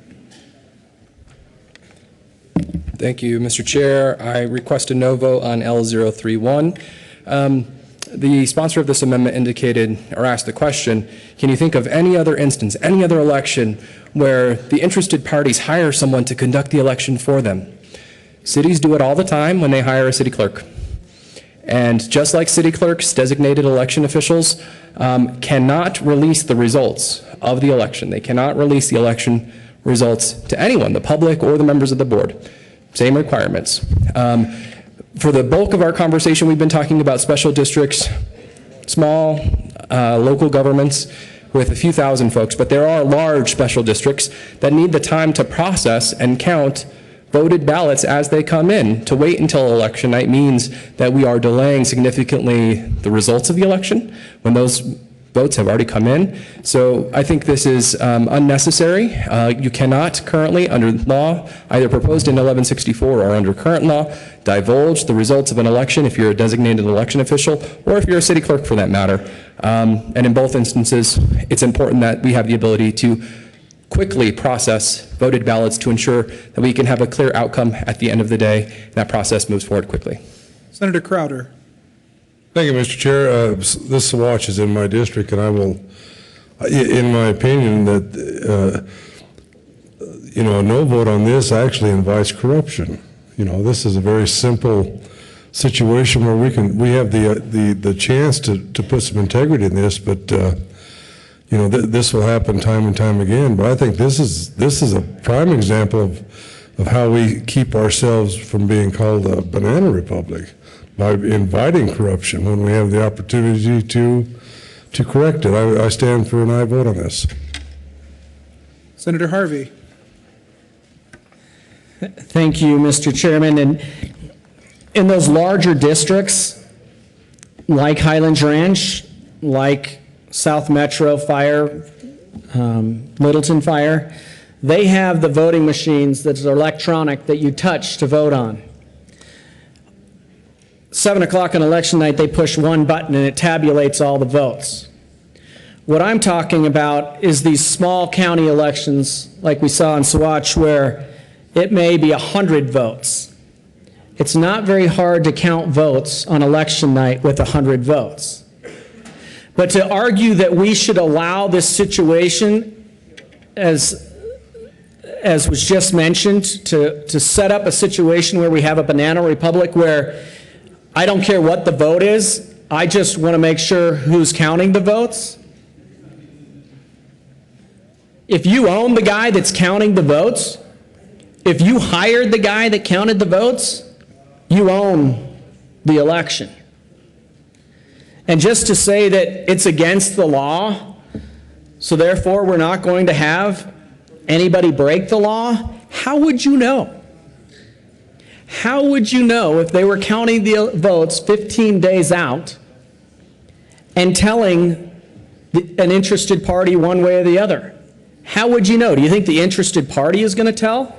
Thank you, Mr. Chair. I request a no vote on L031. The sponsor of this amendment indicated or asked the question, can you think of any other instance, any other election where the interested parties hire someone to conduct the election for them? Cities do it all the time when they hire a city clerk. And just like city clerks, designated election officials cannot release the results of the election. They cannot release the election results to anyone, the public or the members of the board. Same requirements. For the bulk of our conversation, we've been talking about special districts, small local governments with a few thousand folks, but there are large special districts that need the time to process and count voted ballots as they come in. To wait until election night means that we are delaying significantly the results of the election when those votes have already come in. So I think this is unnecessary. You cannot currently, under law, either proposed in 1164 or under current law, divulge the results of an election if you're a designated election official or if you're a city clerk for that matter. And in both instances, it's important that we have the ability to quickly process voted ballots to ensure that we can have a clear outcome at the end of the day. That process moves forward quickly.
Senator Crowder.
Thank you, Mr. Chair. This watch is in my district, and I will, in my opinion, that a no vote on this actually invites corruption. This is a very simple situation where we have the chance to put some integrity in this, but this will happen time and time again. But I think this is a prime example of how we keep ourselves from being called a banana republic, by inviting corruption when we have the opportunity to correct it. I stand for an aye vote on this.
Senator Harvey.
Thank you, Mr. Chairman. And in those larger districts, like Highlands Ranch, like South Metro Fire, Littleton Fire, they have the voting machines that are electronic that you touch to vote on. 7 o'clock on election night, they push one button and it tabulates all the votes. What I'm talking about is these small county elections like we saw in Saguache where it may be 100 votes. It's not very hard to count votes on election night with 100 votes. But to argue that we should allow this situation, as was just mentioned, to set up a situation where we have a banana republic where I don't care what the vote is, I just want to make sure who's counting the votes. If you own the guy that's counting the votes, if you hired the guy that counted the votes, you own the election. And just to say that it's against the law, so therefore we're not going to have anybody break the law, how would you know? How would you know if they were counting the votes 15 days out and telling an interested party one way or the other? How would you know? Do you think the interested party is going to tell?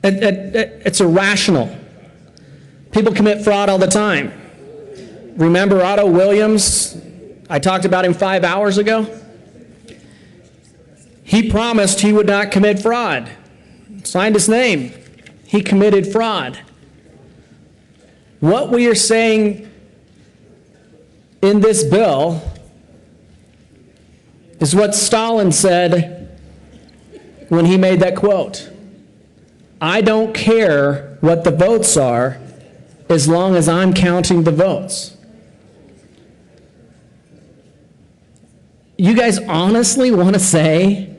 It's irrational. People commit fraud all the time. Remember Otto Williams? I talked about him 5 hours ago. He promised he would not commit fraud. Signed his name. He committed fraud. What we are saying in this bill is what Stalin said when he made that quote. I don't care what the votes are as long as I'm counting the votes. You guys honestly want to say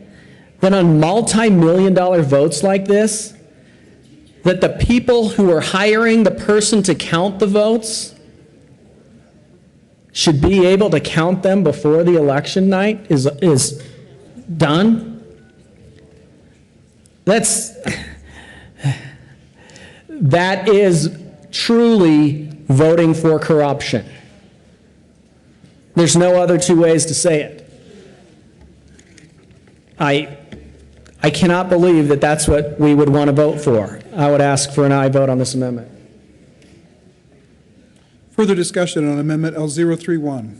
that on multi-million-dollar votes like this, that the people who are hiring the person to count the votes should be able to count them before the election night is done? That is truly voting for corruption. There's no other two ways to say it. I cannot believe that that's what we would want to vote for. I would ask for an aye vote on this amendment.
Further discussion on Amendment L031.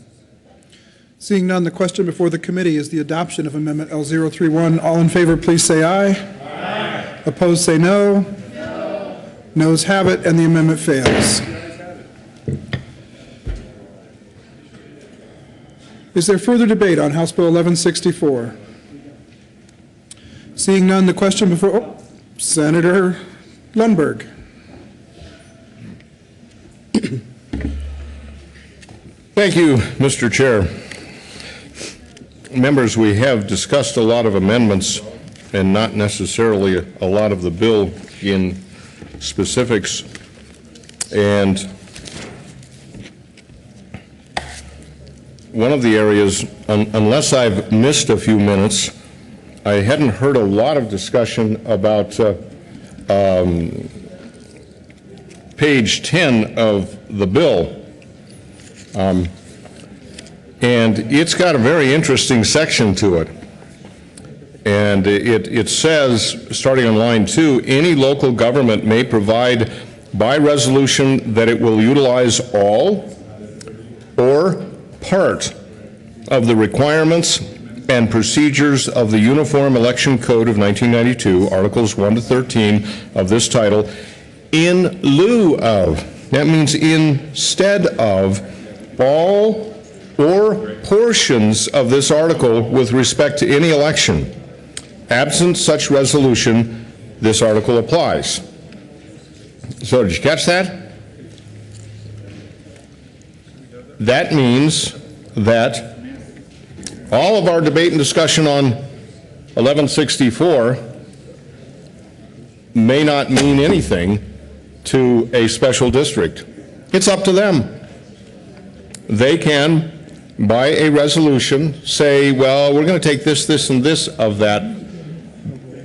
Seeing none, the question before the committee is the adoption of Amendment L031. All in favor, please say aye. Aye. Opposed, say no. No. Noes have it, and the amendment fails. Is there further debate on House Bill 1164? Seeing none, the question before Senator Lundberg.
Thank you, Mr. Chair. Members, we have discussed a lot of amendments and not necessarily a lot of the bill in specifics. And one of the areas, unless I've missed a few minutes, I hadn't heard a lot of discussion about page 10 of the bill. And it's got a very interesting section to it. And it says, starting on line 2, any local government may provide by resolution that it will utilize all or part of the requirements and procedures of the Uniform Election Code of 1992, Articles 1 to 13 of this title, in lieu of, that means instead of, all or portions of this article with respect to any election. Absent such resolution, this article applies. So did you catch that? That means that all of our debate and discussion on 1164 may not mean anything to a special district. It's up to them. They can, by a resolution, say, well, we're going to take this, this, and this of that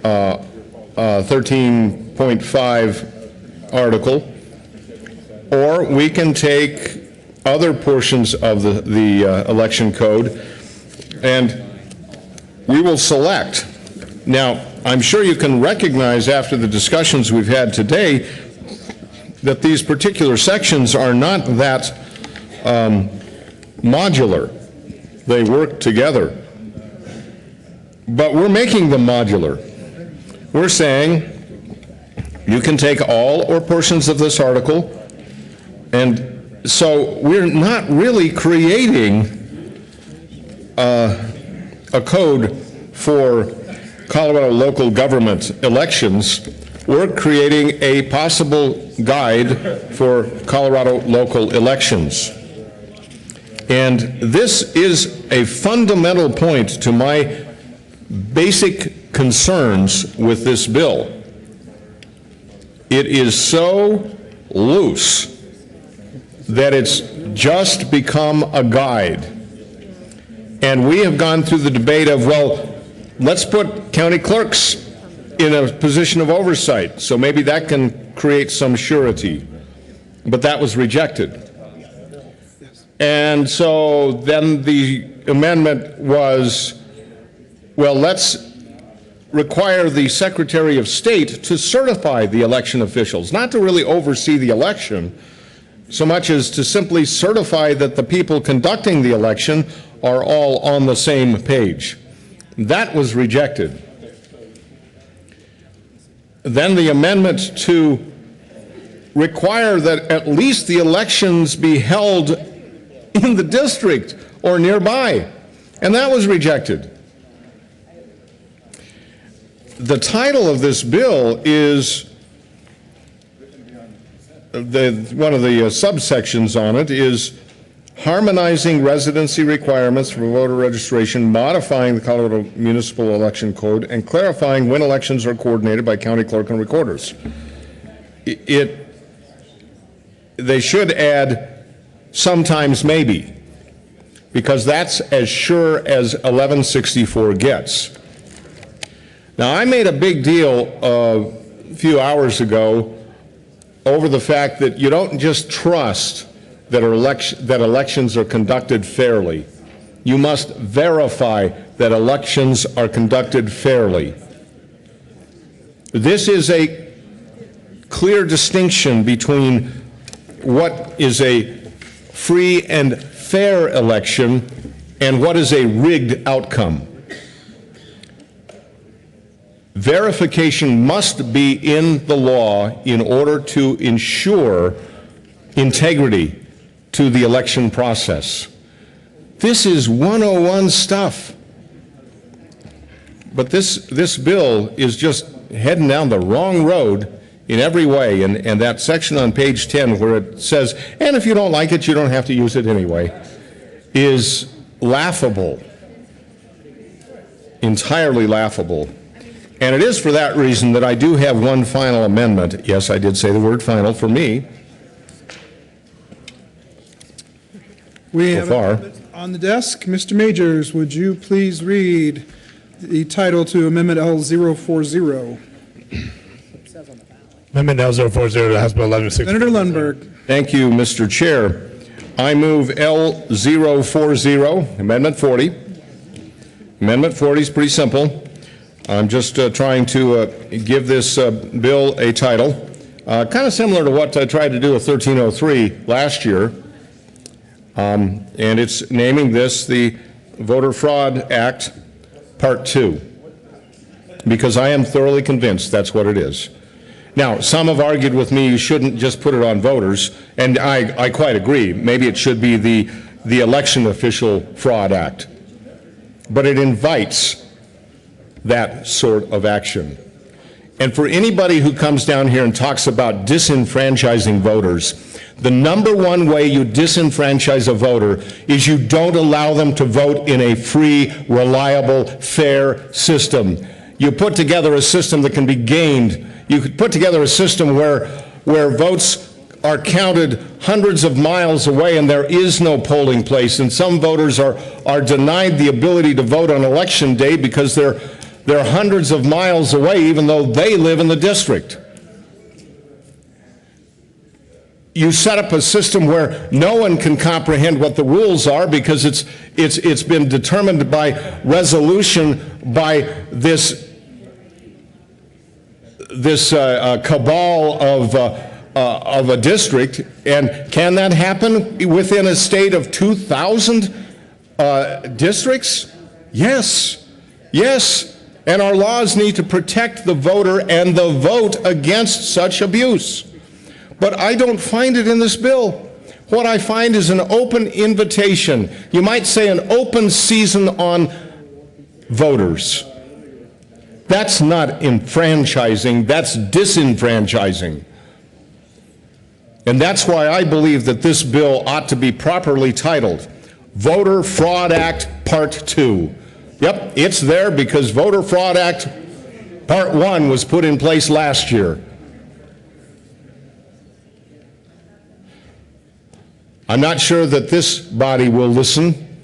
13.5 article, or we can take other portions of the election code and we will select. Now, I'm sure you can recognize after the discussions we've had today that these particular sections are not that modular. They work together. But we're making them modular. We're saying you can take all or portions of this article, and so we're not really creating a code for Colorado local government elections. We're creating a possible guide for Colorado local elections. And this is a fundamental point to my basic concerns with this bill. It is so loose that it's just become a guide. And we have gone through the debate of, well, let's put county clerks in a position of oversight, so maybe that can create some surety. But that was rejected. And so then the amendment was, well, let's require the Secretary of State to certify the election officials, not to really oversee the election, so much as to simply certify that the people conducting the election are all on the same page. That was rejected. Then the amendment to require that at least the elections be held in the district or nearby, and that was rejected. The title of this bill is, one of the subsections on it is Harmonizing Residency Requirements for Voter Registration, Modifying the Colorado Municipal Election Code, and Clarifying when elections are coordinated by county clerk and recorders. They should add sometimes maybe, because that's as sure as 1164 gets. Now, I made a big deal a few hours ago over the fact that you don't just trust that elections are conducted fairly. You must verify that elections are conducted fairly. This is a clear distinction between what is a free and fair election and what is a rigged outcome. Verification must be in the law in order to ensure integrity to the election process. This is 101 stuff. But this bill is just heading down the wrong road in every way, and that section on page 10 where it says, and if you don't like it, you don't have to use it anyway, is laughable, entirely laughable. And it is for that reason that I do have one final amendment. Yes, I did say the word final for me.
We
so
have
far.
an amendment on the desk. Mr. Majors, would you please read the title to Amendment L040?
Amendment L040 to House Bill 1160.
Senator Lundberg.
Thank you, Mr. Chair. I move L040, Amendment 40. Amendment 40 is pretty simple. I'm just trying to give this bill a title, kind of similar to what I tried to do with 1303 last year. And it's naming this the Voter Fraud Act Part 2, because I am thoroughly convinced that's what it is. Now, some have argued with me you shouldn't just put it on voters, and I quite agree. Maybe it should be the Election Official Fraud Act. But it invites that sort of action. And for anybody who comes down here and talks about disenfranchising voters, the number one way you disenfranchise a voter is you don't allow them to vote in a free, reliable, fair system. You put together a system that can be gamed. You could put together a system where votes are counted hundreds of miles away and there is no polling place, and some voters are denied the ability to vote on election day because they're hundreds of miles away even though they live in the district. You set up a system where no one can comprehend what the rules are because it's been determined by resolution by this cabal of a district. And can that happen within a state of 2,000 districts? Yes. Yes. And our laws need to protect the voter and the vote against such abuse. But I don't find it in this bill. What I find is an open invitation. You might say an open season on voters. That's not enfranchising, that's disenfranchising. And that's why I believe that this bill ought to be properly titled Voter Fraud Act Part 2. Yep, it's there because Voter Fraud Act Part 1 was put in place last year. I'm not sure that this body will listen,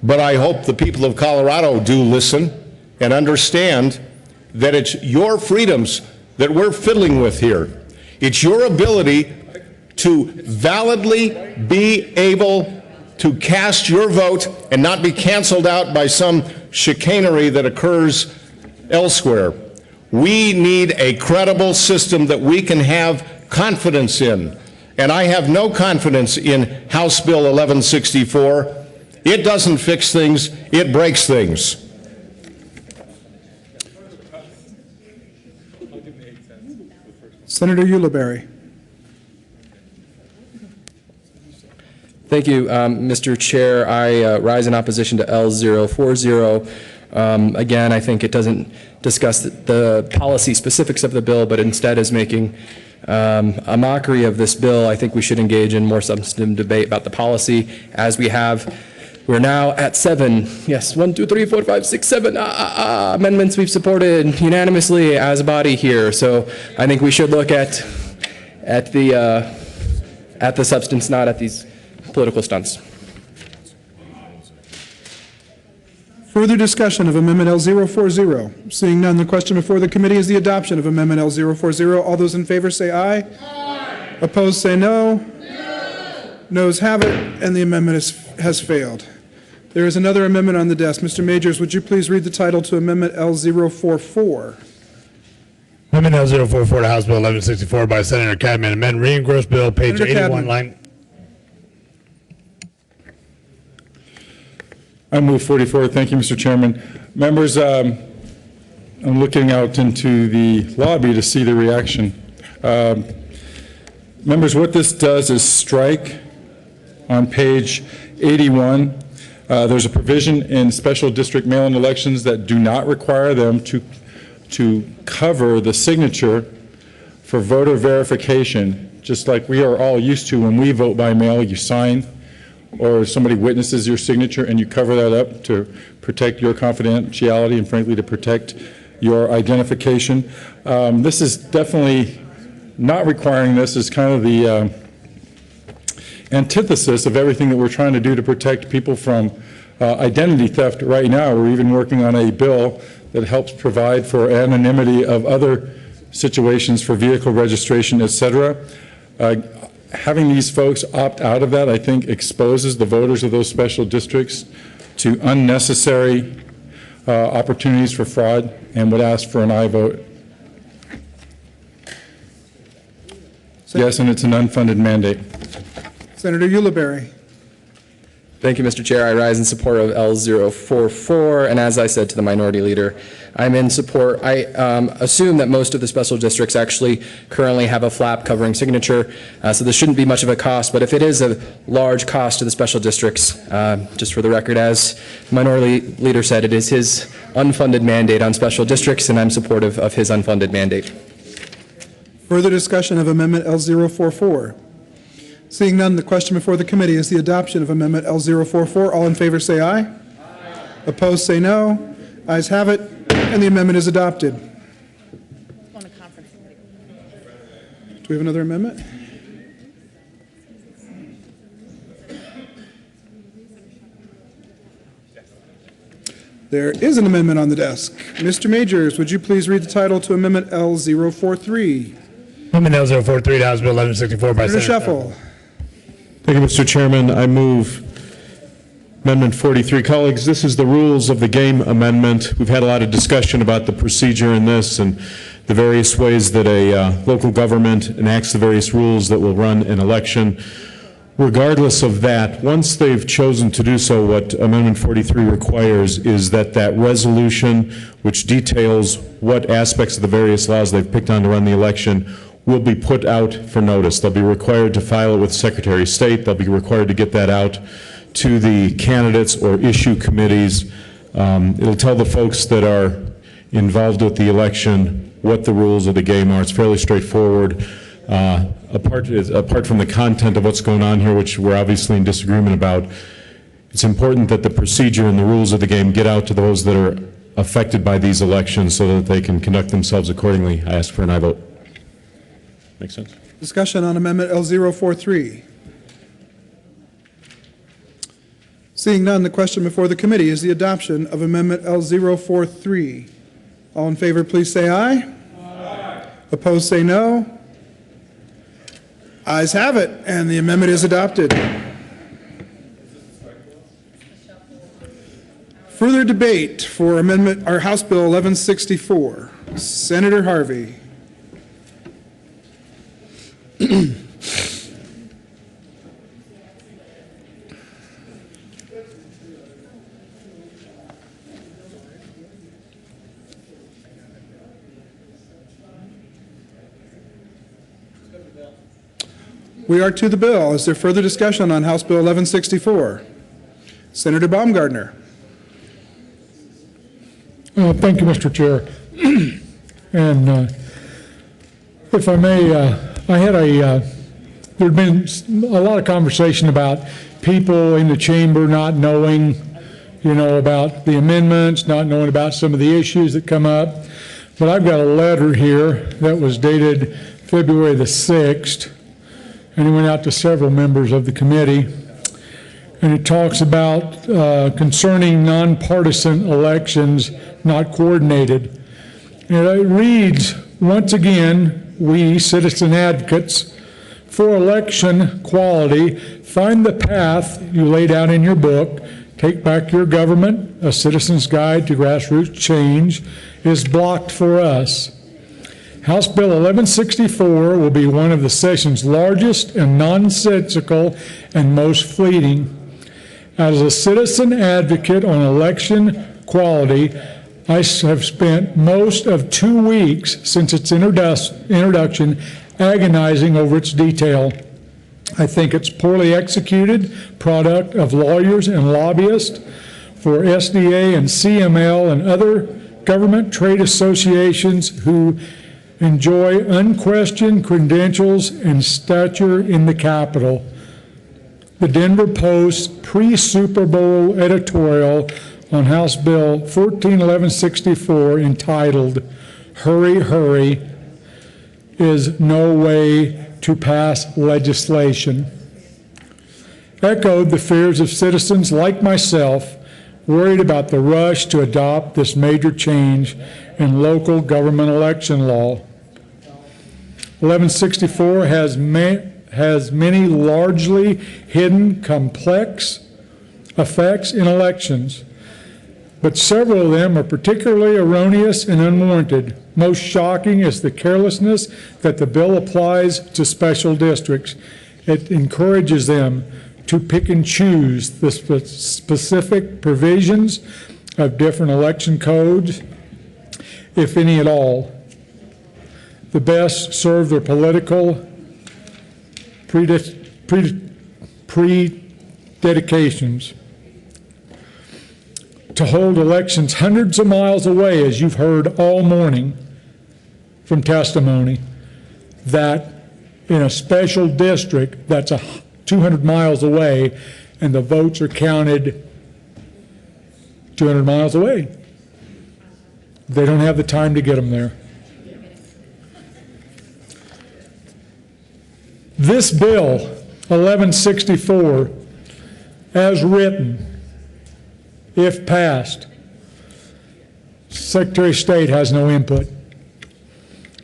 but I hope the people of Colorado do listen and understand that it's your freedoms that we're fiddling with here. It's your ability to validly be able to cast your vote and not be canceled out by some chicanery that occurs elsewhere. We need a credible system that we can have confidence in. And I have no confidence in House Bill 1164. It doesn't fix things, it breaks things.
Senator Ulibarri.
Thank you, Mr. Chair. I rise in opposition to L040. Again, I think it doesn't discuss the policy specifics of the bill, but instead is making a mockery of this bill. I think we should engage in more substantive debate about the policy as we have. We're now at 7, yes, 1, 2, 3, 4, 5, 6, 7 amendments we've supported unanimously as a body here. So I think we should look at the substance, not at these political stunts.
Further discussion of Amendment L040. Seeing none, the question before the committee is the adoption of Amendment L040. All those in favor say aye. Aye. Opposed say no. No. Noes have it, and the amendment has failed. There is another amendment on the desk. Mr. Majors, would you please read the title to Amendment L044?
Amendment L044 to House Bill 1164 by Senator Cadman. Amend re-engross bill, page
Senator
81,
Cadman.
line.
I move 44. Thank you, Mr. Chairman. Members, I'm looking out into the lobby to see the reaction. Members, what this does is strike on page 81. There's a provision in special district mail-in elections that do not require them to cover the signature for voter verification, just like we are all used to when we vote by mail. You sign, or somebody witnesses your signature, and you cover that up to protect your confidentiality and, frankly, to protect your identification. This is definitely not requiring this. Is kind of the antithesis of everything that we're trying to do to protect people from identity theft right now. We're even working on a bill that helps provide for anonymity of other situations for vehicle registration, et cetera. Having these folks opt out of that, I think, exposes the voters of those special districts to unnecessary opportunities for fraud, and would ask for an aye vote. Yes, and it's an unfunded mandate.
Senator Ulibarri.
Thank you, Mr. Chair. I rise in support of L044, and as I said to the minority leader, I'm in support. I assume that most of the special districts actually currently have a flap covering signature, so this shouldn't be much of a cost, but if it is a large cost to the special districts, just for the record, as the minority leader said, it is his unfunded mandate on special districts, and I'm supportive of his unfunded mandate.
Further discussion of Amendment L044. Seeing none, the question before the committee is the adoption of Amendment L044. All in favor say aye. Aye. Opposed say no. Ayes have it, and the amendment is adopted. Do we have another amendment? There is an amendment on the desk. Mr. Majors, would you please read the title to Amendment L043?
Amendment L043 to House Bill 1164 by
Senator
Senator
Shuffle.
Thank you, Mr. Chairman. I move Amendment 43. Colleagues, this is the rules of the game amendment. We've had a lot of discussion about the procedure in this and the various ways that a local government enacts the various rules that will run an election. Regardless of that, once they've chosen to do so, what Amendment 43 requires is that that resolution, which details what aspects of the various laws they've picked on to run the election, will be put out for notice. They'll be required to file it with Secretary of State. They'll be required to get that out to the candidates or issue committees. It'll tell the folks that are involved with the election what the rules of the game are. It's fairly straightforward. Apart from the content of what's going on here, which we're obviously in disagreement about, It's important that the procedure and the rules of the game get out to those that are affected by these elections so that they can conduct themselves accordingly. I ask for an aye vote. Make sense?
Discussion on Amendment L043. Seeing none, the question before the committee is the adoption of Amendment L043. All in favor, please say aye. Aye. Opposed, say no. Ayes have it, and the amendment is adopted. Further debate for House Bill 1164. Senator Harvey. We are to the bill. Is there further discussion on House Bill 1164? Senator Baumgardner.
Thank you, Mr. Chair. And if I may, there'd been a lot of conversation about people in the chamber not knowing, about the amendments, not knowing about some of the issues that come up. But I've got a letter here that was dated February the 6th, and it went out to several members of the committee. And it talks about concerning nonpartisan elections not coordinated. And it reads, once again, we, citizen advocates for election quality, find the path you laid out in your book, Take Back Your Government, A Citizen's Guide to Grassroots Change, is blocked for us. House Bill 1164 will be one of the session's largest and nonsensical and most fleeting. As a citizen advocate on election quality, I have spent most of 2 weeks since its introduction agonizing over its detail. I think it's poorly executed product of lawyers and lobbyists for SDA and CML and other government trade associations who enjoy unquestioned credentials and stature in the Capitol. The Denver Post's pre-Super Bowl editorial on House Bill 141164 entitled, "Hurry, Hurry," is no way to pass legislation. Echoed the fears of citizens like myself worried about the rush to adopt this major change in local government election law. 1164 has many largely hidden, complex effects in elections, but several of them are particularly erroneous and unwarranted. Most shocking is the carelessness that the bill applies to special districts. It encourages them to pick and choose the specific provisions of different election codes, if any at all, the best serve their political prededications. To hold elections hundreds of miles away, as you've heard all morning from testimony, that in a special district that's 200 miles away and the votes are counted 200 miles away. They don't have the time to get them there. This bill, 1164, as written, if passed, Secretary of State has no input.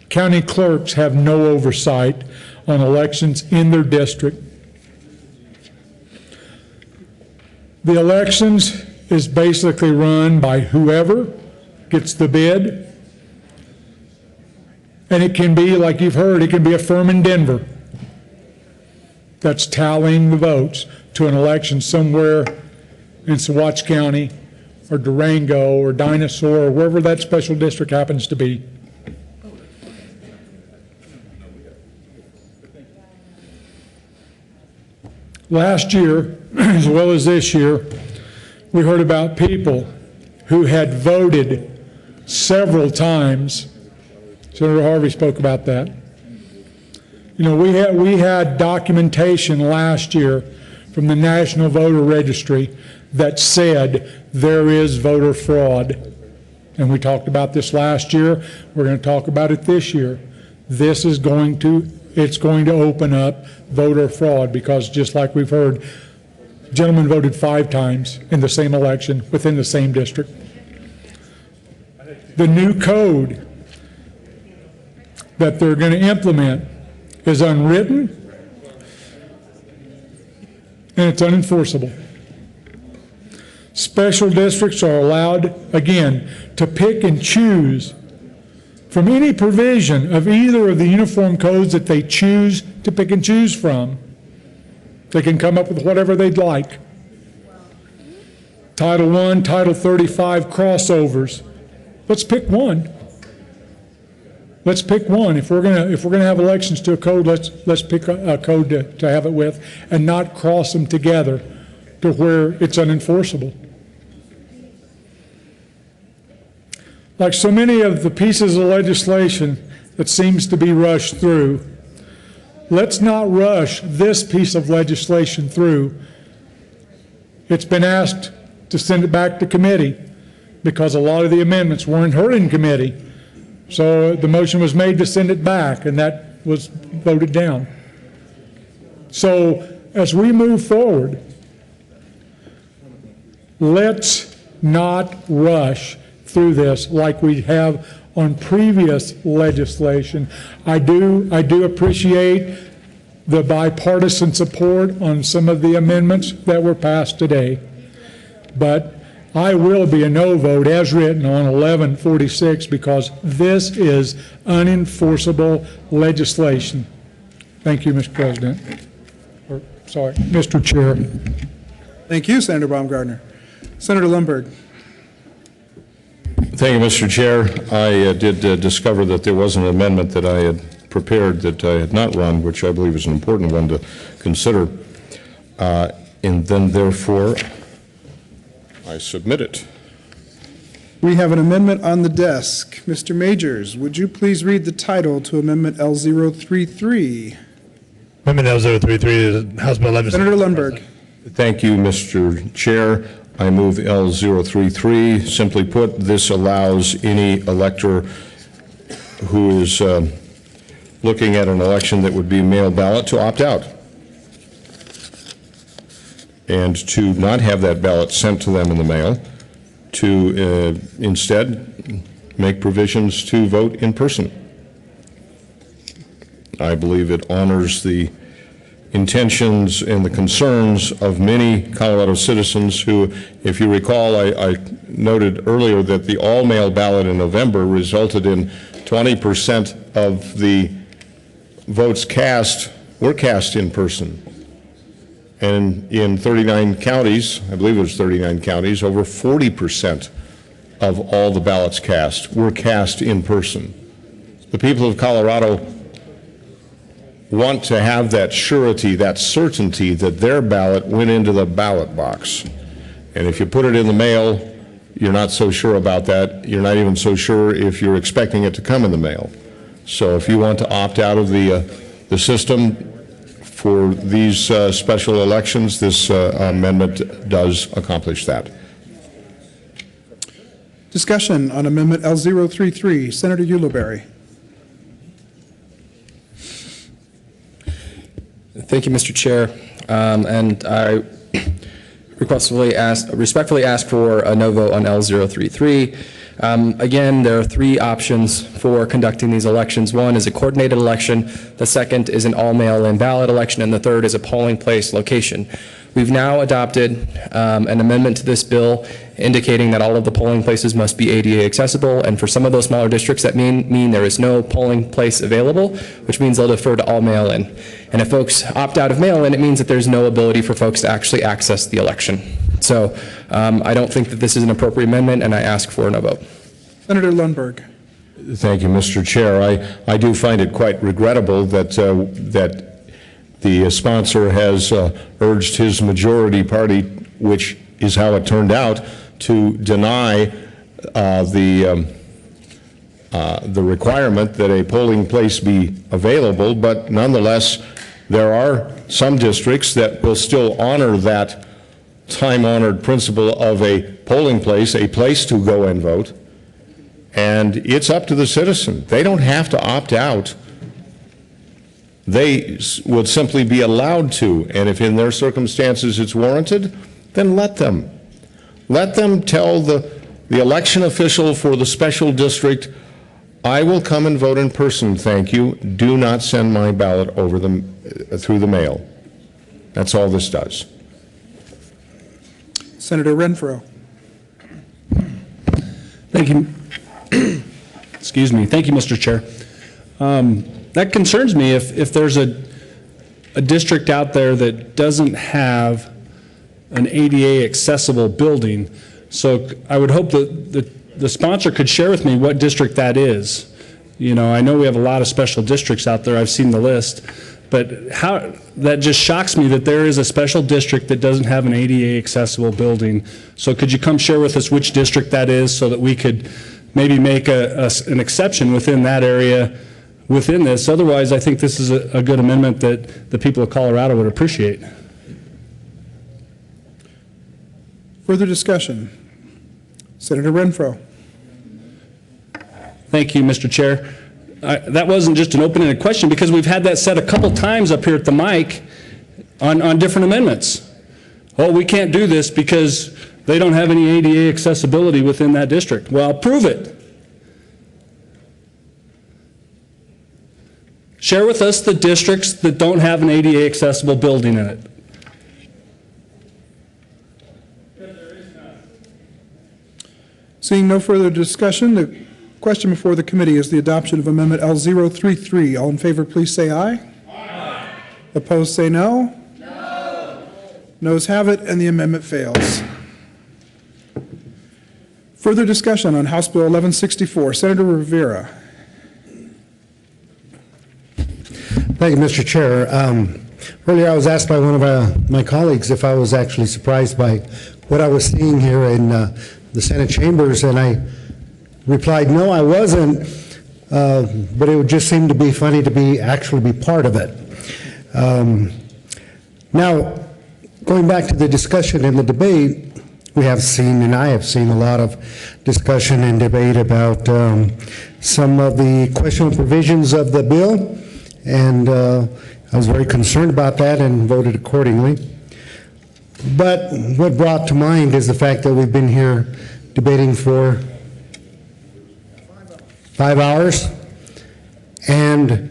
County clerks have no oversight on elections in their district. The elections is basically run by whoever gets the bid. And it can be, like you've heard, it can be a firm in Denver that's tallying the votes to an election somewhere in Saguache County or Durango or Dinosaur or wherever that special district happens to be. Last year, as well as this year, we heard about people who had voted several times. Senator Harvey spoke about that. You know, we had documentation last year from the National Voter Registry that said there is voter fraud. And we talked about this last year. We're going to talk about it this year. This is going to open up voter fraud because just like we've heard, gentlemen voted 5 times in the same election within the same district. The new code that they're going to implement is unwritten and it's unenforceable. Special districts are allowed, again, to pick and choose from any provision of either of the uniform codes that they choose to pick and choose from. They can come up with whatever they'd like. Title I, Title 35 crossovers. Let's pick one. Let's pick one. If we're gonna have elections to a code, let's pick a code to have it with, and not cross them together to where it's unenforceable. Like so many of the pieces of legislation that seems to be rushed through, let's not rush this piece of legislation through. It's been asked to send it back to committee because a lot of the amendments weren't heard in committee. So the motion was made to send it back, and that was voted down. So as we move forward, let's not rush through this like we have on previous legislation. I do appreciate the bipartisan support on some of the amendments that were passed today. But I will be a no vote as written on 1146 because this is unenforceable legislation. Thank you, Mr. President. Sorry, Mr. Chair.
Thank you, Senator Baumgartner. Senator Lundberg.
Thank you, Mr. Chair. I did discover that there was an amendment that I had prepared that I had not run, which I believe is an important one to consider. And then, therefore, I submit it.
We have an amendment on the desk. Mr. Majors, would you please read the title to Amendment L033?
Amendment L033 is House Bill 11.
Senator Lundberg.
Thank you, Mr. Chair. I move L033. Simply put, this allows any elector who is looking at an election that would be mail ballot to opt out and to not have that ballot sent to them in the mail, to instead make provisions to vote in person. I believe it honors the intentions and the concerns of many Colorado citizens who, if you recall, I noted earlier that the all-mail ballot in November resulted in 20% of the votes cast were cast in person. And in 39 counties, I believe it was 39 counties, over 40% of all the ballots cast were cast in person. The people of Colorado want to have that surety, that certainty that their ballot went into the ballot box. And if you put it in the mail, you're not so sure about that. You're not even so sure if you're expecting it to come in the mail. So if you want to opt out of the system for these special elections, this amendment does accomplish that.
Discussion on Amendment L033. Senator Ulibarri.
Thank you, Mr. Chair. And I respectfully ask for a no vote on L033. Again, there are 3 options for conducting these elections. One is a coordinated election, the second is an all-mail-in ballot election, and the third is a polling place location. We've now adopted an amendment to this bill indicating that all of the polling places must be ADA accessible, and for some of those smaller districts that mean there is no polling place available, which means they'll defer to all mail-in. And if folks opt out of mail-in, it means that there's no ability for folks to actually access the election. So I don't think that this is an appropriate amendment, and I ask for a no vote.
Senator Lundberg.
Thank you, Mr. Chair. I do find it quite regrettable that the sponsor has urged his majority party, which is how it turned out, to deny the requirement that a polling place be available, but nonetheless, there are some districts that will still honor that time-honored principle of a polling place, a place to go and vote, and it's up to the citizen. They don't have to opt out. They would simply be allowed to, and if in their circumstances it's warranted, then let them. Let them tell the election official for the special district, I will come and vote in person, thank you. Do not send my ballot over through the mail. That's all this does.
Senator Renfro.
Thank you. Excuse me. Thank you, Mr. Chair. That concerns me if there's a district out there that doesn't have an ADA accessible building. So I would hope that the sponsor could share with me what district that is. You know, I know we have a lot of special districts out there. I've seen the list. But that just shocks me that there is a special district that doesn't have an ADA accessible building. So could you come share with us which district that is so that we could maybe make an exception within that area within this? Otherwise, I think this is a good amendment that the people of Colorado would appreciate.
Further discussion? Senator Renfro.
Thank you, Mr. Chair. That wasn't just an open-ended question because we've had that said a couple times up here at the mic on different amendments. Oh, we can't do this because they don't have any ADA accessibility within that district. Well, prove it. Share with us the districts that don't have an ADA accessible building in it.
Seeing no further discussion, the question before the committee is the adoption of Amendment L033. All in favor, please say aye. Aye. Opposed, say no. No. Noes have it, and the amendment fails. Further discussion on House Bill 1164. Senator Rivera.
Thank you, Mr. Chair. Earlier I was asked by one of my colleagues if I was actually surprised by what I was seeing here in the Senate chambers, and I replied, no, I wasn't, but it would just seem to be funny to actually be part of it. Now, going back to the discussion and the debate, we have seen, and I have seen, a lot of discussion and debate about some of the questionable provisions of the bill, and I was very concerned about that and voted accordingly. But what brought to mind is the fact that we've been here debating for 5 hours, and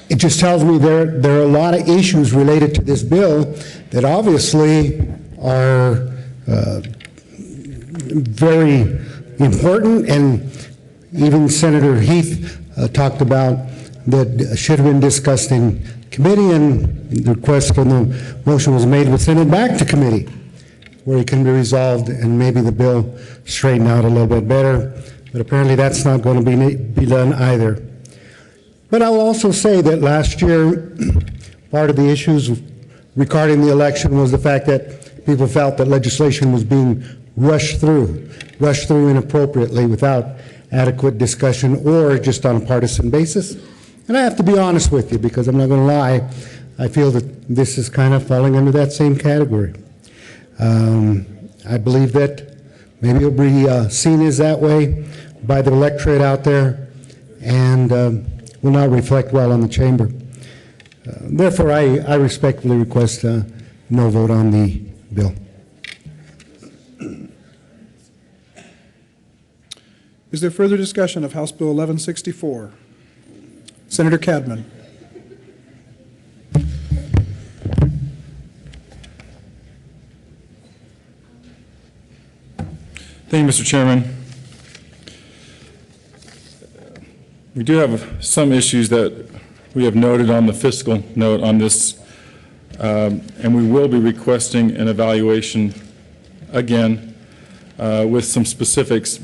it just tells me there are a lot of issues related to this bill that obviously are very important, and even Senator Heath talked about that should have been discussed in committee, and the request and the motion was made to send it back to committee where it can be resolved and maybe the bill straightened out a little bit better. But apparently that's not going to be done either. But I will also say that last year, part of the issues regarding the election was the fact that people felt that legislation was being rushed through inappropriately without adequate discussion or just on a partisan basis. And I have to be honest with you, because I'm not going to lie, I feel that this is kind of falling under that same category. I believe that maybe it'll be seen as that way by the electorate out there, and will not reflect well on the chamber. Therefore, I respectfully request no vote on the bill.
Is there further discussion of House Bill 1164? Senator Cadman.
Thank you, Mr. Chairman. We do have some issues that we have noted on the fiscal note on this, and we will be requesting an evaluation again with some specifics.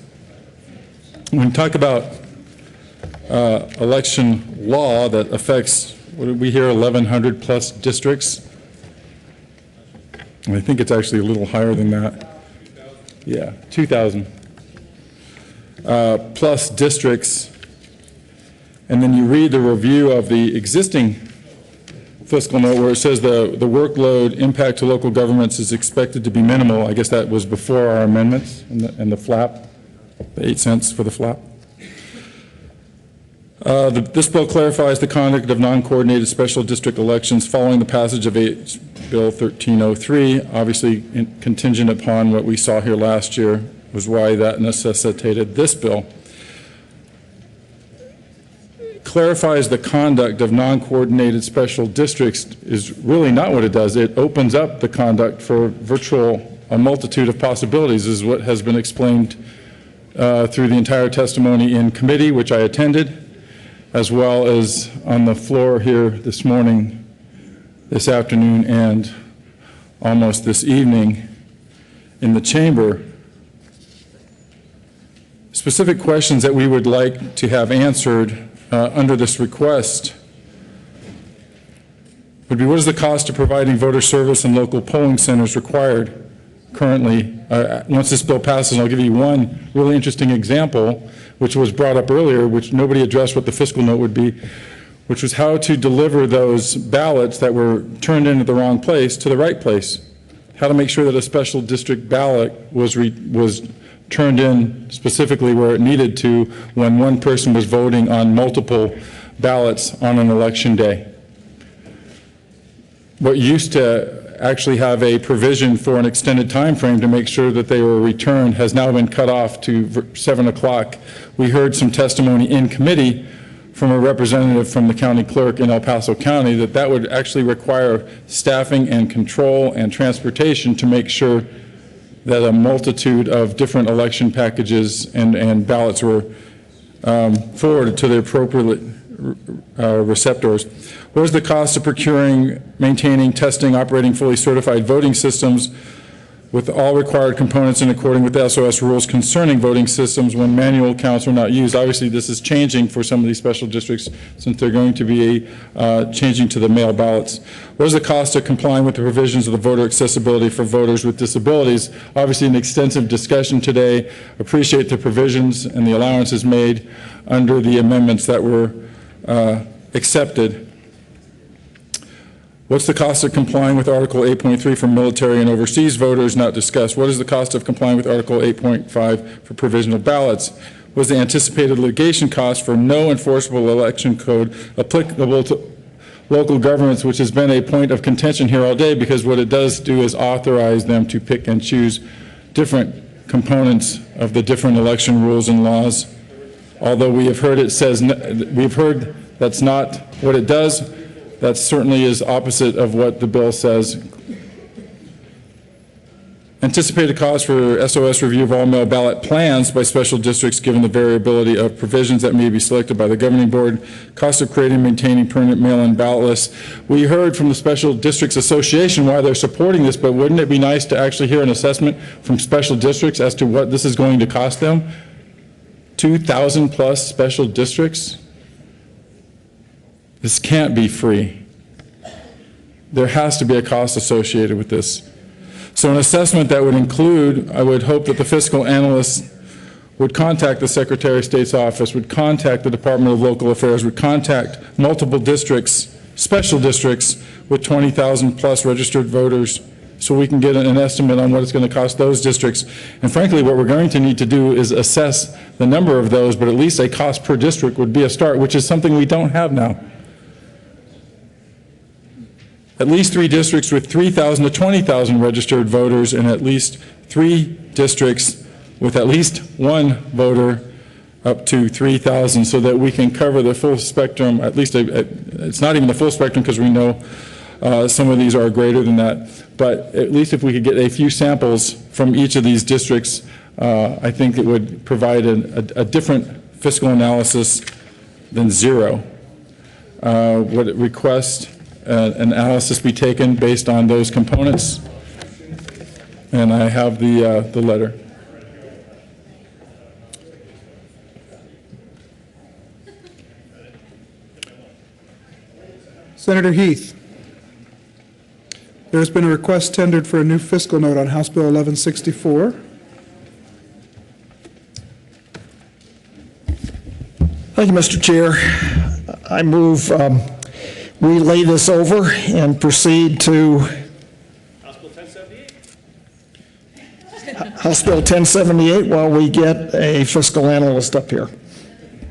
When we talk about election law that affects, what did we hear, 1,100 plus districts? I think it's actually a little higher than that. Yeah, 2,000 plus districts. And then you read the review of the existing fiscal note where it says the workload impact to local governments is expected to be minimal. I guess that was before our amendments and the flap, the 8 cents for the flap. This bill clarifies the conduct of non-coordinated special district elections following the passage of Bill 1303, obviously contingent upon what we saw here last year, was why that necessitated this bill. Clarifies the conduct of non-coordinated special districts is really not what it does. It opens up the conduct for a multitude of possibilities, is what has been explained through the entire testimony in committee, which I attended, as well as on the floor here this morning, this afternoon, and almost this evening in the chamber. Specific questions that we would like to have answered under this request would be, what is the cost of providing voter service in local polling centers required currently? Once this bill passes, I'll give you one really interesting example, which was brought up earlier, which nobody addressed what the fiscal note would be, which was how to deliver those ballots that were turned into the wrong place to the right place. How to make sure that a special district ballot was turned in specifically where it needed to when one person was voting on multiple ballots on an election day. What used to actually have a provision for an extended time frame to make sure that they were returned has now been cut off to 7 o'clock. We heard some testimony in committee from a representative from the county clerk in El Paso County that would actually require staffing and control and transportation to make sure that a multitude of different election packages and ballots were forwarded to the appropriate receptors. What is the cost of procuring, maintaining, testing, operating fully certified voting systems with all required components in accordance with the SOS rules concerning voting systems when manual counts are not used? Obviously, this is changing for some of these special districts since they're going to be changing to the mail ballots. What is the cost of complying with the provisions of the voter accessibility for voters with disabilities? Obviously, an extensive discussion today. Appreciate the provisions and the allowances made under the amendments that were accepted. What's the cost of complying with Article 8.3 for military and overseas voters not discussed? What is the cost of complying with Article 8.5 for provisional ballots? What is the anticipated litigation cost for no enforceable election code applicable to local governments, which has been a point of contention here all day, because what it does do is authorize them to pick and choose different components of the different election rules and laws. Although we have heard we've heard that's not what it does. That certainly is opposite of what the bill says. Anticipated cost for SOS review of all mail ballot plans by special districts given the variability of provisions that may be selected by the governing board. Cost of creating and maintaining permanent mail-in ballot lists. We heard from the Special Districts Association why they're supporting this, but wouldn't it be nice to actually hear an assessment from special districts as to what this is going to cost them? 2,000 plus special districts? This can't be free. There has to be a cost associated with this. So an assessment that would include, I would hope that the fiscal analysts would contact the Secretary of State's office, would contact the Department of Local Affairs, would contact multiple districts, special districts with 20,000 plus registered voters, so we can get an estimate on what it's going to cost those districts. And frankly, what we're going to need to do is assess the number of those, but at least a cost per district would be a start, which is something we don't have now. At least 3 districts with 3,000 to 20,000 registered voters, and at least 3 districts with at least 1 voter up to 3,000, so that we can cover the full spectrum. At least it's not even the full spectrum, because we know some of these are greater than that. But at least if we could get a few samples from each of these districts, I think it would provide a different fiscal analysis than zero. Would it request an analysis be taken based on those components? And I have the letter.
Senator Heath. There's been a request tendered for a new fiscal note on House Bill 1164.
Thank you, Mr. Chair. I move relay this over and proceed to House Bill 1078 while we get a fiscal analyst up here.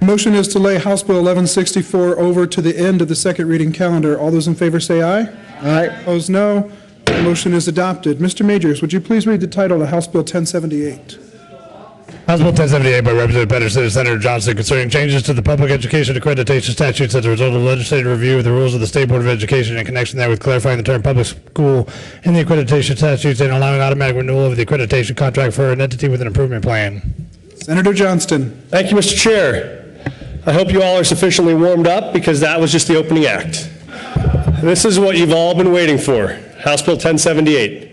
Motion is to lay House Bill 1164 over to the end of the second reading calendar. All those in favor say aye.
Aye.
Opposed, no. The motion is adopted. Mr. Majors, would you please read the title of House Bill 1078?
House Bill 1078 by Representative Pedersen and Senator Johnson concerning changes to the public education accreditation statutes as a result of legislative review of the rules of the State Board of Education in connection therewith clarifying the term public school in the accreditation statutes and allowing automatic renewal of the accreditation contract for an entity with an improvement plan.
Senator Johnston.
Thank you, Mr. Chair. I hope you all are sufficiently warmed up because that was just the opening act. This is what you've all been waiting for, House Bill 1078.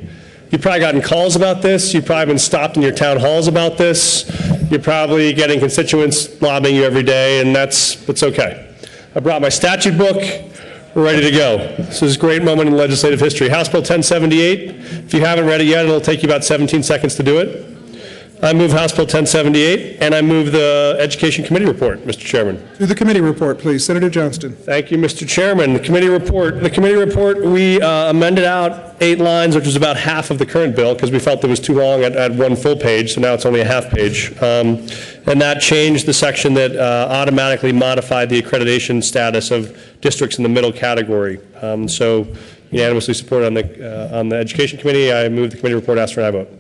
You've probably gotten calls about this. You've probably been stopped in your town halls about this. You're probably getting constituents lobbying you every day, and that's okay. I brought my statute book. We're ready to go. This is a great moment in legislative history. House Bill 1078. If you haven't read it yet, it'll take you about 17 seconds to do it. I move House Bill 1078, and I move the Education Committee report, Mr. Chairman.
To the committee report, please. Senator Johnston.
Thank you, Mr. Chairman. The committee report, we amended out 8 lines, which was about half of the current bill, because we felt it was too long at one full page, so now it's only a half page. And that changed the section that automatically modified the accreditation status of districts in the middle category. So unanimously supported on the Education Committee. I move the committee report, ask for an aye vote.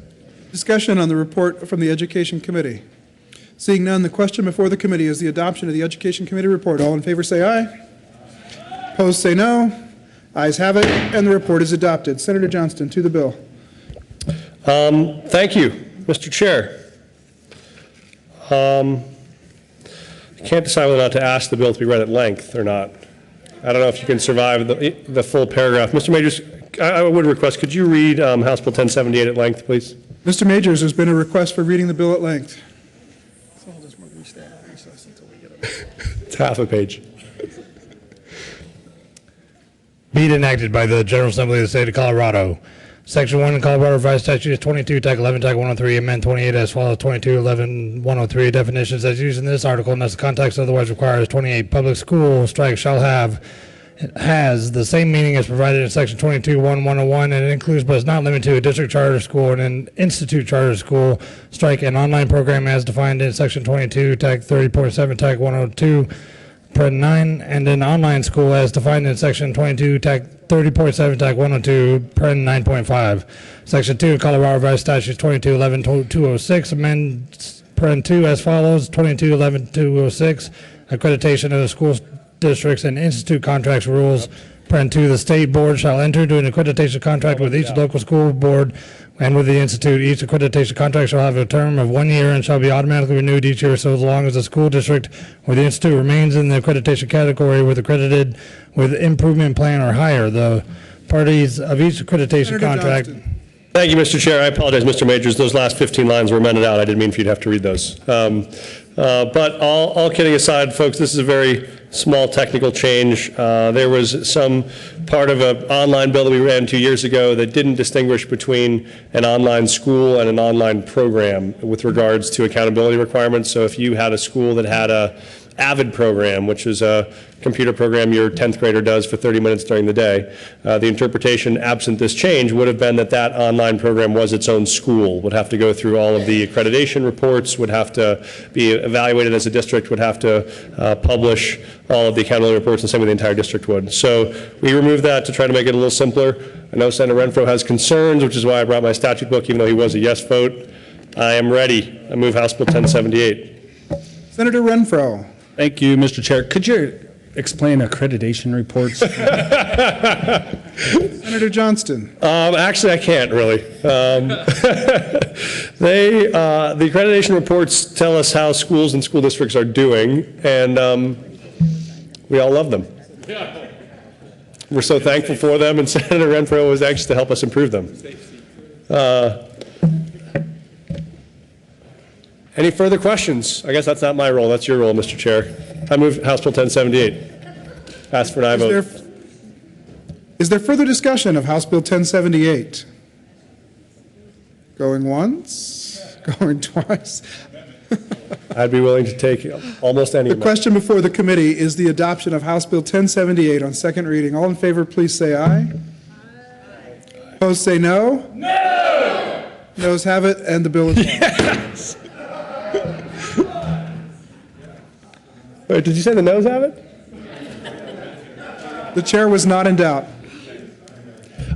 Discussion on the report from the Education Committee. Seeing none, the question before the committee is the adoption of the Education Committee report. All in favor say aye. Opposed say no. Ayes have it, and the report is adopted. Senator Johnston, to the bill.
Thank you, Mr. Chair. I can't decide whether or not to ask the bill to be read at length or not. I don't know if you can survive the full paragraph. Mr. Majors, I would request, could you read House Bill 1078 at length, please?
Mr. Majors, there's been a request for reading the bill at length.
It's half a page.
Be it enacted by the General Assembly of the State of Colorado. Section 1 in Colorado Revised Statutes 22, Tech 11, Tech 103, amend 28 as follows: 22, 11, 103, definitions as used in this article unless the context otherwise requires. 28, public school strike shall have, it has the same meaning as provided in section 22, 101, and it includes but is not limited to a district charter school and an institute charter school strike an online program as defined in section 22, Tech 30.7, Tech 102, Pred 9, and an online school as defined in section 22, Tech 30.7, Tech 102, Pred 9.5. Section 2, Colorado Revised Statutes 22, 11, 206, amend Pred 2 as follows: 22, 11, 206, accreditation of the school districts and institute contracts rules. Paren 2, the state board shall enter into an accreditation contract with each local school board and with the institute. Each accreditation contract shall have a term of 1 year and shall be automatically renewed each year so long as the school district or the institute remains in the accreditation category with accredited with improvement plan or higher. The parties of each accreditation
Senator
contract.
Johnston.
Thank you, Mr. Chair. I apologize, Mr. Majors. Those last 15 lines were amended out. I didn't mean for you to have to read those. But all kidding aside, folks, this is a very small technical change. There was some part of an online bill that we ran 2 years ago that didn't distinguish between an online school and an online program with regards to accountability requirements. So if you had a school that had a AVID program, which is a computer program your 10th grader does for 30 minutes during the day, the interpretation absent this change would have been that that online program was its own school, would have to go through all of the accreditation reports, would have to be evaluated as a district, would have to publish all of the accountability reports, and same with the entire district would. So we removed that to try to make it a little simpler. I know Senator Renfro has concerns, which is why I brought my statute book, even though he was a yes vote. I am ready. I move House Bill 1078.
Senator Renfro.
Thank you, Mr. Chair. Could you explain accreditation reports?
Senator Johnston.
Actually, I can't really. The accreditation reports tell us how schools and school districts are doing, and we all love them. We're so thankful for them, and Senator Renfro was anxious to help us improve them. Any further questions? I guess that's not my role. That's your role, Mr. Chair. I move House Bill 1078. Ask for an aye vote.
Is there further discussion of House Bill 1078? Going once, going twice.
I'd be willing to take almost any
The
amount.
question before the committee is the adoption of House Bill 1078 on second reading. All in favor, please say aye. Opposed, say no. No! Noes have it, and the bill is lost.
Wait, did you say the noes have it?
The chair was not in doubt.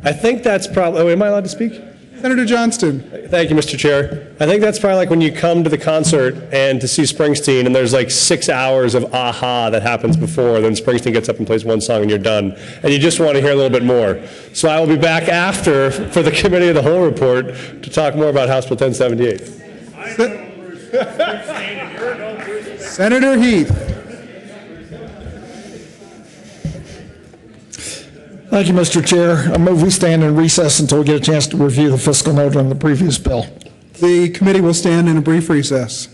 I think that's probably, oh, am I allowed to speak?
Senator Johnston.
Thank you, Mr. Chair. I think that's probably like when you come to the concert and to see Springsteen and there's like 6 hours of aha that happens before, then Springsteen gets up and plays one song and you're done. And you just want to hear a little bit more. So I will be back after for the Committee of the Whole report to talk more about House Bill 1078.
Senator Heath.
Thank you, Mr. Chair. I move we stand in recess until we get a chance to review the fiscal note on the previous bill.
The committee will stand in a brief recess.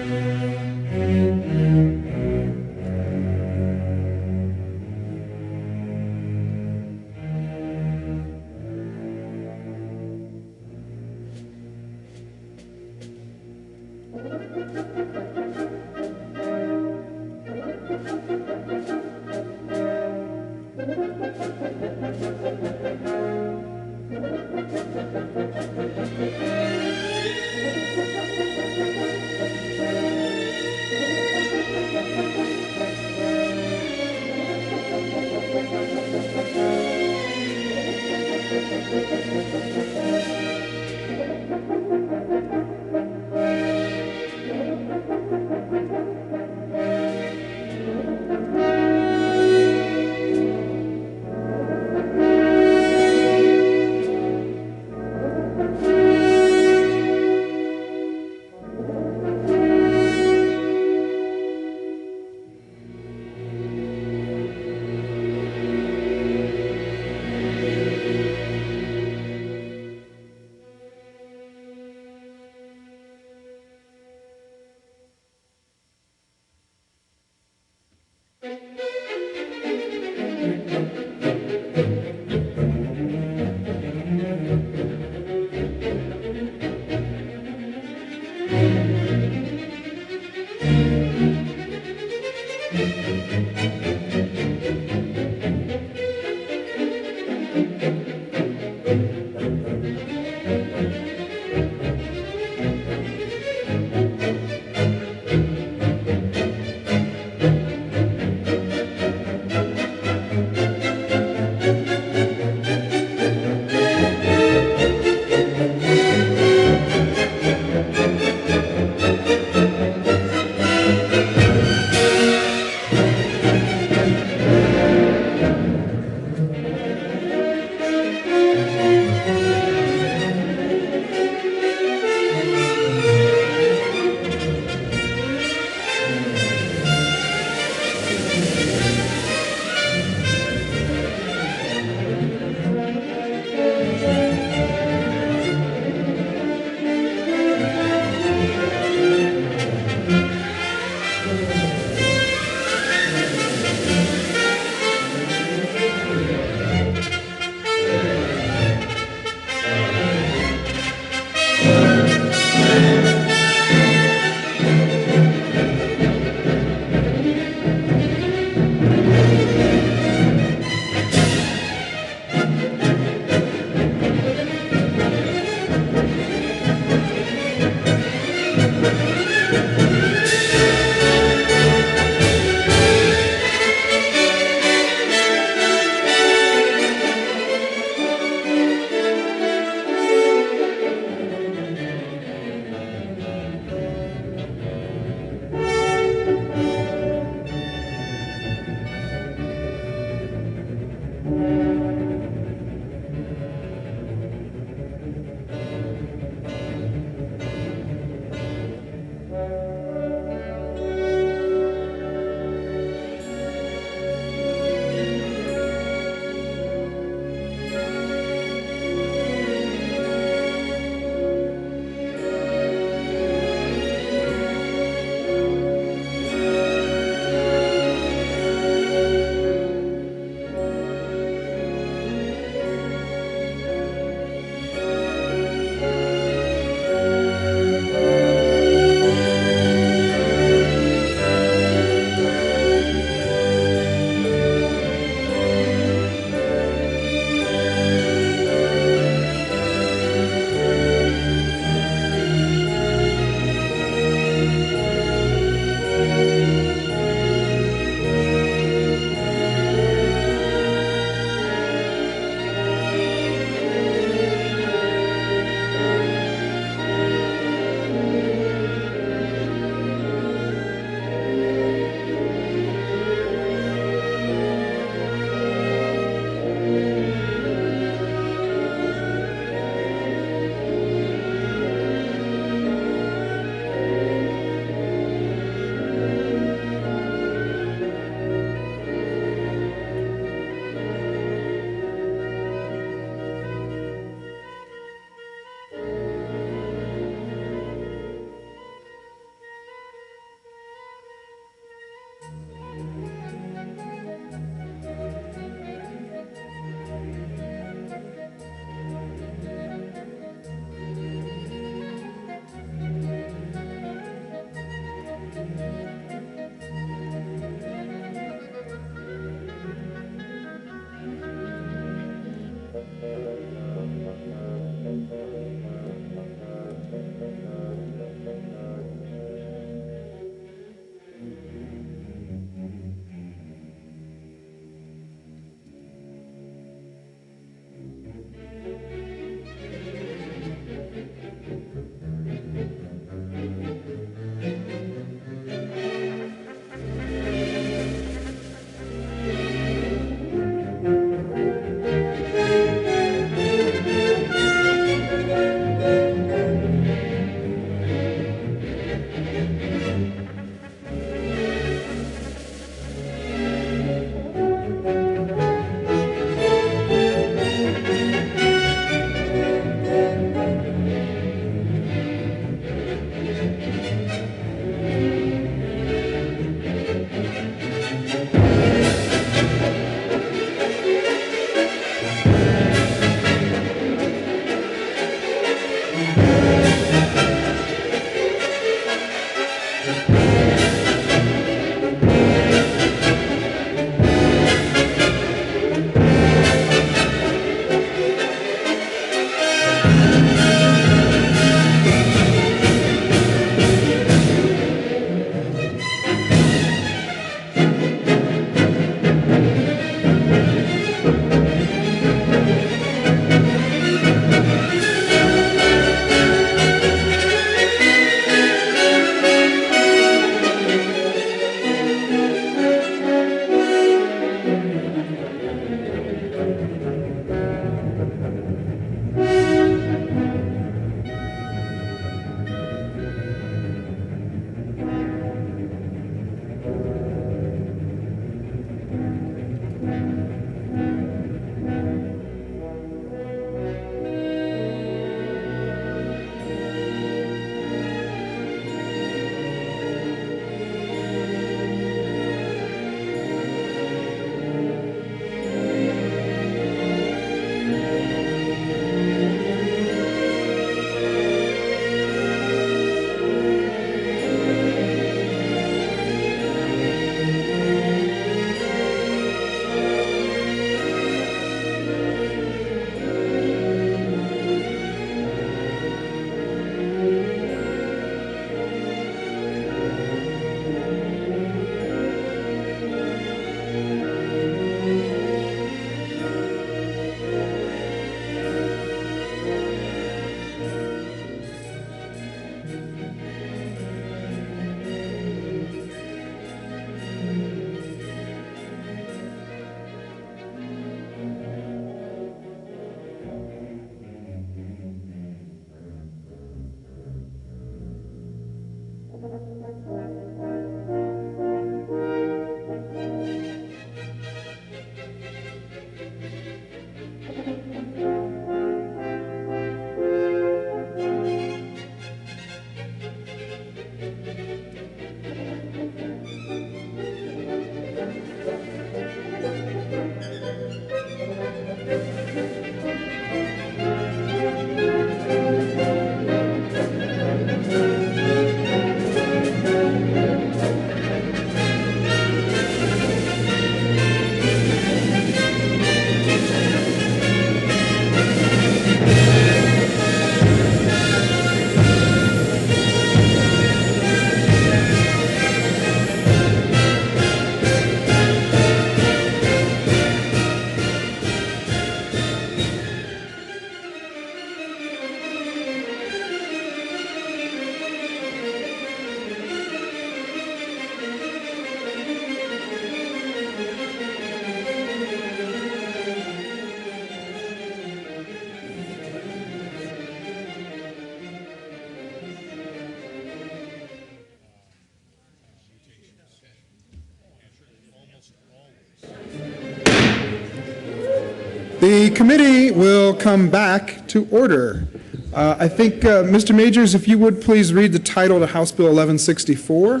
The committee will come back to order. I think, Mr. Majors, if you would please read the title to House Bill 1164.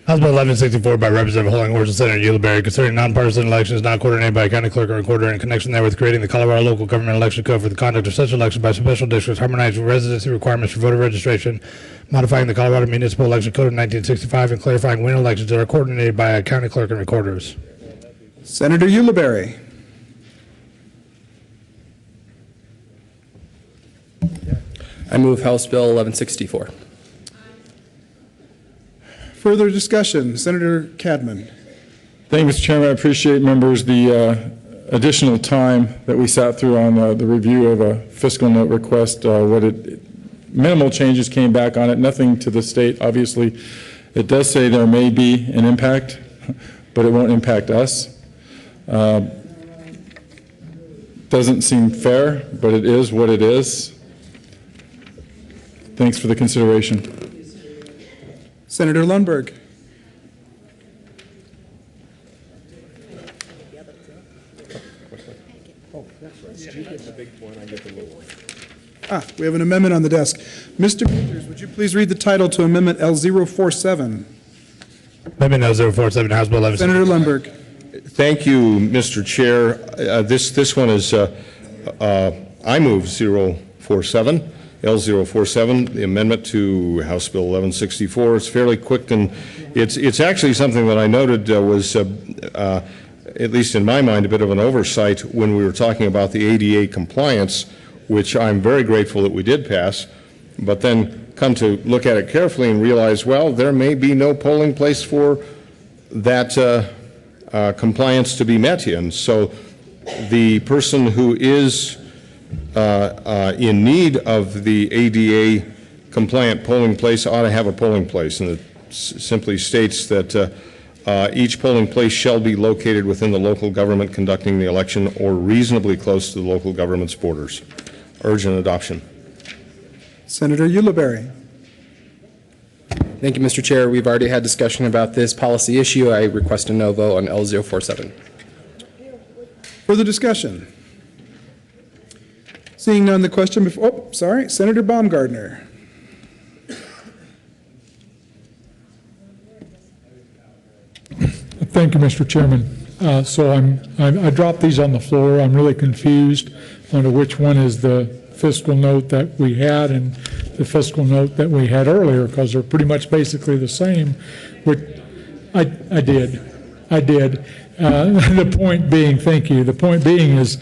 House Bill 1164 by Representative Holding Horse and Senator Ulibarri concerning nonpartisan elections not coordinated by a county clerk or recorder in connection therewith creating the Colorado Local Government Election Code for the conduct of such election by special districts, harmonizing residency requirements for voter registration, modifying the Colorado Municipal Election Code of 1965, and clarifying when elections are coordinated by a county clerk and recorders.
Senator Ulibarri.
I move House Bill 1164.
Further discussion, Senator Cadman.
Thank you, Mr. Chairman. I appreciate, members, the additional time that we sat through on the review of a fiscal note request. Minimal changes came back on it, nothing to the state. Obviously, it does say there may be an impact, but it won't impact us. Doesn't seem fair, but it is what it is. Thanks for the consideration.
Senator Lundberg. We have an amendment on the desk. Mr. Majors, would you please read the title to Amendment L047?
Amendment L047, House Bill 1164.
Senator Lundberg.
Thank you, Mr. Chair. This one is, I move 047. L047, the amendment to House Bill 1164. It's fairly quick, and it's actually something that I noted was, at least in my mind, a bit of an oversight when we were talking about the ADA compliance, which I'm very grateful that we did pass, but then come to look at it carefully and realize, well, there may be no polling place for that compliance to be met in. So the person who is in need of the ADA compliant polling place ought to have a polling place, and it simply states that each polling place shall be located within the local government conducting the election or reasonably close to the local government's borders. Urgent adoption.
Senator Ulibarri.
Thank you, Mr. Chair. We've already had discussion about this policy issue. I request a no vote on L047.
Further discussion? Seeing none, the question before, oh, sorry, Senator Baumgardner.
Thank you, Mr. Chairman. So I dropped these on the floor. I'm really confused on which one is the fiscal note that we had and the fiscal note that we had earlier, because they're pretty much basically the same, which I did. The point being, thank you, the point being is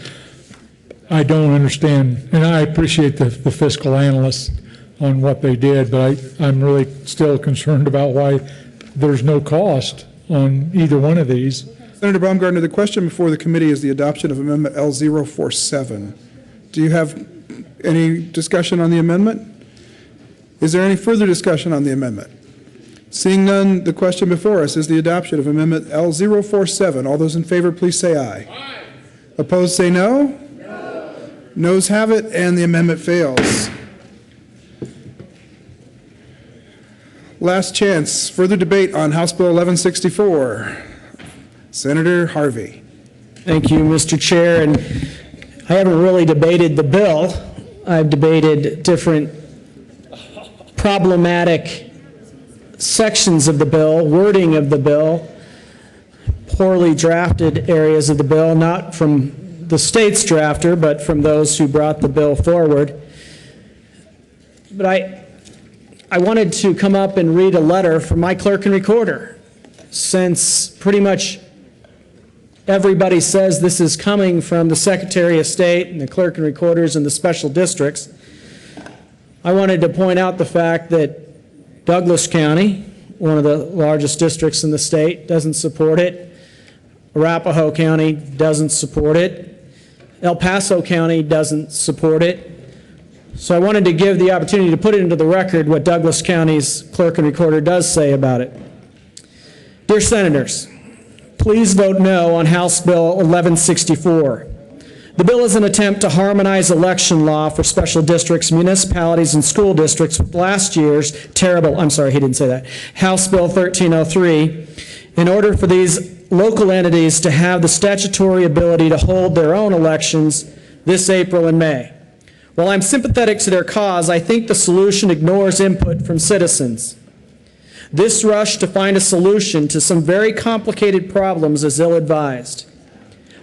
I don't understand, and I appreciate the fiscal analysts on what they did, but I'm really still concerned about why there's no cost on either one of these.
Senator Baumgardner, the question before the committee is the adoption of Amendment L047. Do you have any discussion on the amendment? Is there any further discussion on the amendment? Seeing none, the question before us is the adoption of Amendment L047. All those in favor, please say aye. Aye. Opposed, say no. No. Noes have it, and the amendment fails. Last chance, further debate on House Bill 1164. Senator Harvey.
Thank you, Mr. Chair. And I haven't really debated the bill. I've debated different problematic sections of the bill, wording of the bill, poorly drafted areas of the bill, not from the state's drafter, but from those who brought the bill forward. But I wanted to come up and read a letter from my clerk and recorder, since pretty much everybody says this is coming from the Secretary of State and the clerk and recorders in the special districts. I wanted to point out the fact that Douglas County, one of the largest districts in the state, doesn't support it. Arapahoe County doesn't support it. El Paso County doesn't support it. So I wanted to give the opportunity to put it into the record what Douglas County's clerk and recorder does say about it. Dear Senators, please vote no on House Bill 1164. The bill is an attempt to harmonize election law for special districts, municipalities, and school districts with last year's House Bill 1303 in order for these local entities to have the statutory ability to hold their own elections this April and May. While I'm sympathetic to their cause, I think the solution ignores input from citizens. This rush to find a solution to some very complicated problems is ill-advised.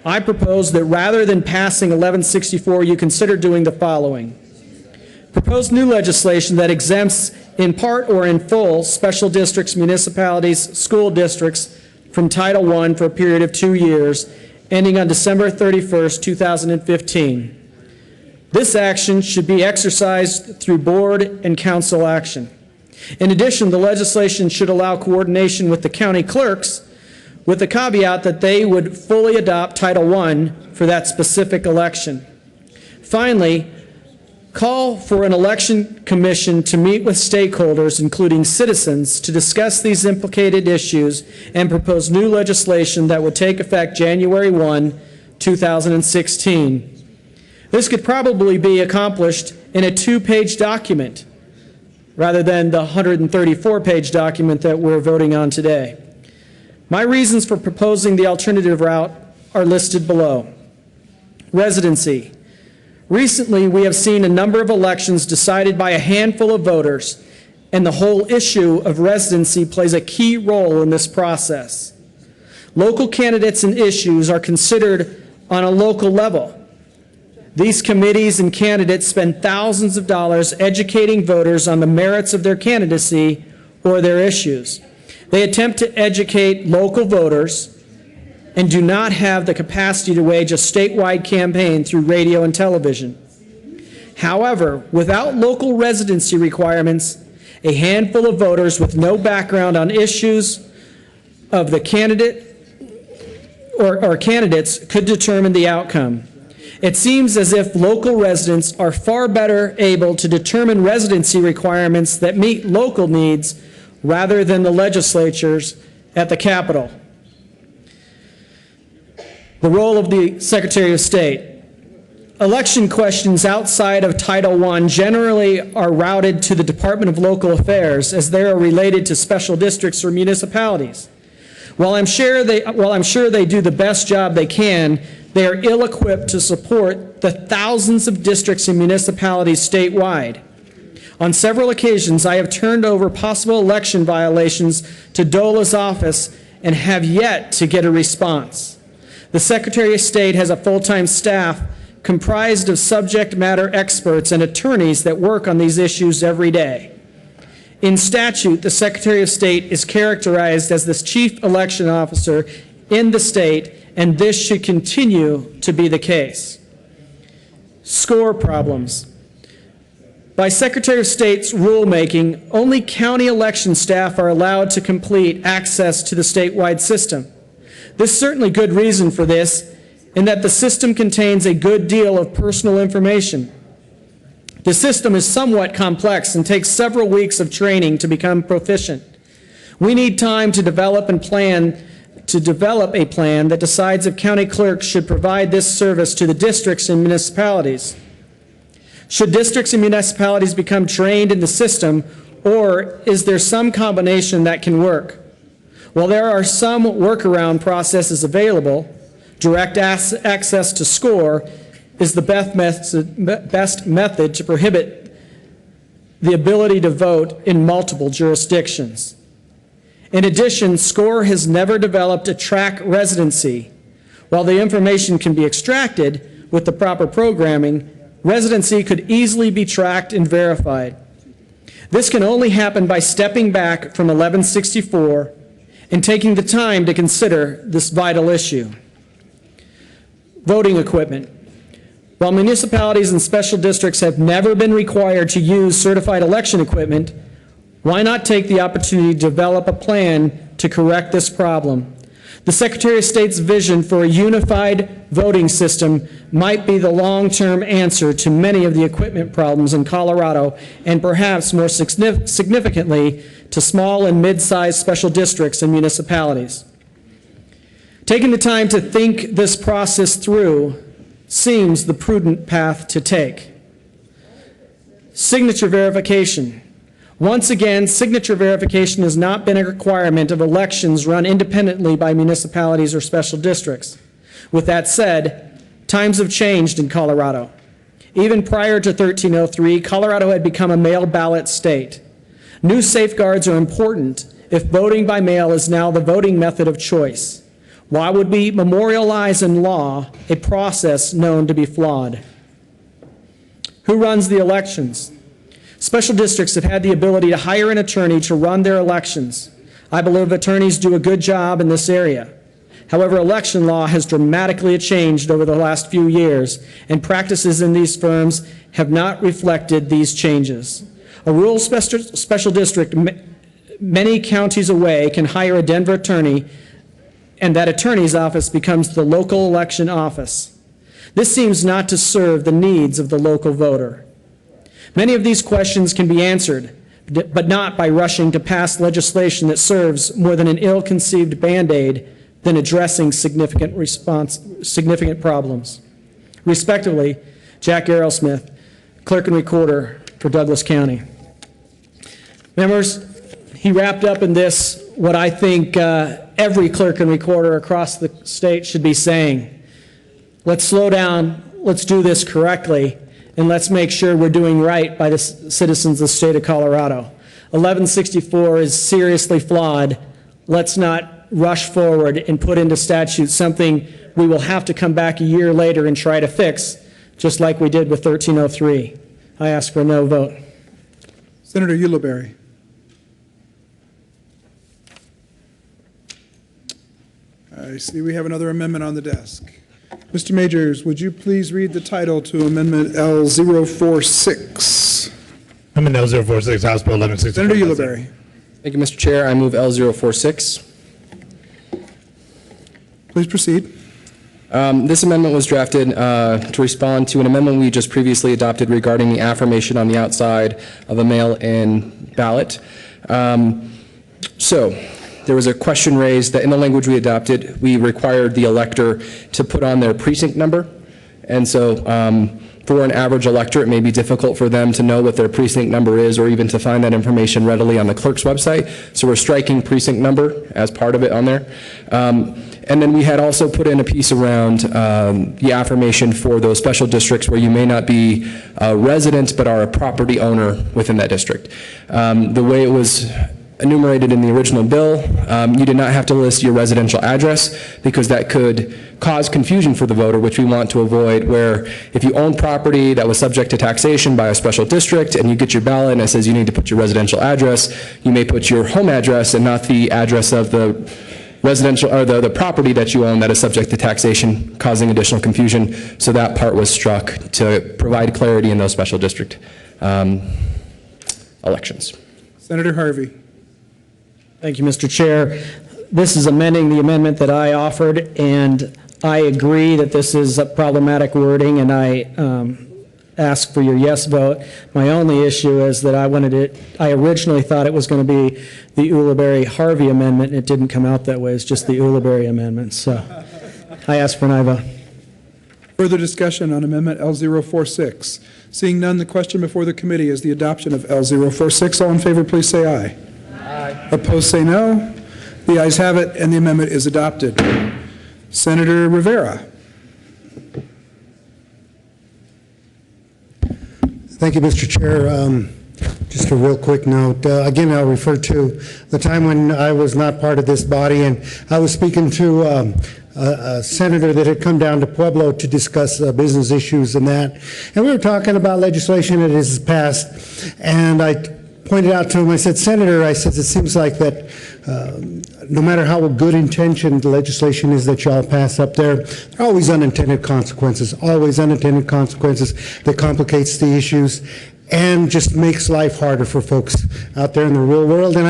I propose that rather than passing 1164, you consider doing the following. Propose new legislation that exempts in part or in full special districts, municipalities, school districts from Title I for a period of 2 years, ending on December 31st, 2015. This action should be exercised through board and council action. In addition, the legislation should allow coordination with the county clerks, with the caveat that they would fully adopt Title I for that specific election. Finally, call for an election commission to meet with stakeholders, including citizens, to discuss these implicated issues and propose new legislation that would take effect January 1, 2016. This could probably be accomplished in a 2-page document rather than the 134-page document that we're voting on today. My reasons for proposing the alternative route are listed below. Residency. Recently, we have seen a number of elections decided by a handful of voters, and the whole issue of residency plays a key role in this process. Local candidates and issues are considered on a local level. These committees and candidates spend thousands of dollars educating voters on the merits of their candidacy or their issues. They attempt to educate local voters and do not have the capacity to wage a statewide campaign through radio and television. However, without local residency requirements, a handful of voters with no background on issues of the candidate or candidates could determine the outcome. It seems as if local residents are far better able to determine residency requirements that meet local needs rather than the legislatures at the Capitol. The role of the Secretary of State. Election questions outside of Title I generally are routed to the Department of Local Affairs as they are related to special districts or municipalities. While I'm sure they do the best job they can, they are ill-equipped to support the thousands of districts and municipalities statewide. On several occasions, I have turned over possible election violations to DOLA's office and have yet to get a response. The Secretary of State has a full-time staff comprised of subject matter experts and attorneys that work on these issues every day. In statute, the Secretary of State is characterized as the chief election officer in the state, and this should continue to be the case. Score problems. By Secretary of State's rulemaking, only county election staff are allowed to complete access to the statewide system. There's certainly good reason for this, in that the system contains a good deal of personal information. The system is somewhat complex and takes several weeks of training to become proficient. We need time to develop a plan that decides if county clerks should provide this service to the districts and municipalities. Should districts and municipalities become trained in the system, or is there some combination that can work? While there are some workaround processes available, direct access to SCORE is the best method to prohibit the ability to vote in multiple jurisdictions. In addition, SCORE has never developed a track residency. While the information can be extracted with the proper programming, residency could easily be tracked and verified. This can only happen by stepping back from 1164 and taking the time to consider this vital issue. Voting equipment. While municipalities and special districts have never been required to use certified election equipment, why not take the opportunity to develop a plan to correct this problem? The Secretary of State's vision for a unified voting system might be the long-term answer to many of the equipment problems in Colorado, and perhaps more significantly to small and mid-sized special districts and municipalities. Taking the time to think this process through seems the prudent path to take. Signature verification. Once again, signature verification has not been a requirement of elections run independently by municipalities or special districts. With that said, times have changed in Colorado. Even prior to 1303, Colorado had become a mail ballot state. New safeguards are important if voting by mail is now the voting method of choice. Why would we memorialize in law a process known to be flawed? Who runs the elections? Special districts have had the ability to hire an attorney to run their elections. I believe attorneys do a good job in this area. However, election law has dramatically changed over the last few years, and practices in these firms have not reflected these changes. A rural special district many counties away can hire a Denver attorney, and that attorney's office becomes the local election office. This seems not to serve the needs of the local voter. Many of these questions can be answered, but not by rushing to pass legislation that serves more than an ill-conceived Band-Aid than addressing significant problems. Respectively, Jack Arrowsmith, Clerk and Recorder for Douglas County. Members, he wrapped up in this what I think every clerk and recorder across the state should be saying. Let's slow down, let's do this correctly, and let's make sure we're doing right by the citizens of the state of Colorado. 1164 is seriously flawed. Let's not rush forward and put into statute something we will have to come back a year later and try to fix, just like we did with 1303. I ask for a no vote.
Senator Ulibarri. I see we have another amendment on the desk. Mr. Majors, would you please read the title to Amendment L046?
Amendment L046, House Bill 1164.
Senator Ulibarri.
Thank you, Mr. Chair. I move L046.
Please proceed.
This amendment was drafted to respond to an amendment we just previously adopted regarding the affirmation on the outside of a mail-in ballot. So there was a question raised that in the language we adopted, we required the elector to put on their precinct number And so for an average elector, it may be difficult for them to know what their precinct number is or even to find that information readily on the clerk's website. So we're striking precinct number as part of it on there. And then we had also put in a piece around the affirmation for those special districts where you may not be a resident but are a property owner within that district. The way it was enumerated in the original bill, you did not have to list your residential address because that could cause confusion for the voter, which we want to avoid, where if you own property that was subject to taxation by a special district and you get your ballot and it says you need to put your residential address, you may put your home address and not the address of the residential or the property that you own that is subject to taxation, causing additional confusion. So that part was struck to provide clarity in those special district elections.
Senator Harvey.
Thank you, Mr. Chair. This is amending the amendment that I offered, and I agree that this is a problematic wording, and I ask for your yes vote. My only issue is that I originally thought it was going to be the Ulibarri-Harvey amendment, and it didn't come out that way. It's just the Ulibarri amendment. So I ask for an aye vote.
Further discussion on Amendment L046. Seeing none, the question before the committee is the adoption of L046. All in favor, please say aye. Aye. Opposed, say no. The ayes have it, and the amendment is adopted. Senator Rivera.
Thank you, Mr. Chair. Just a real quick note. Again, I'll refer to the time when I was not part of this body, and I was speaking to a senator that had come down to Pueblo to discuss business issues and that. And we were talking about legislation that has passed, and I pointed out to him, I said, Senator, I said, it seems like that no matter how good intentioned the legislation is that y'all pass up there, there are always unintended consequences that complicates the issues and just makes life harder for folks out there in the real world. And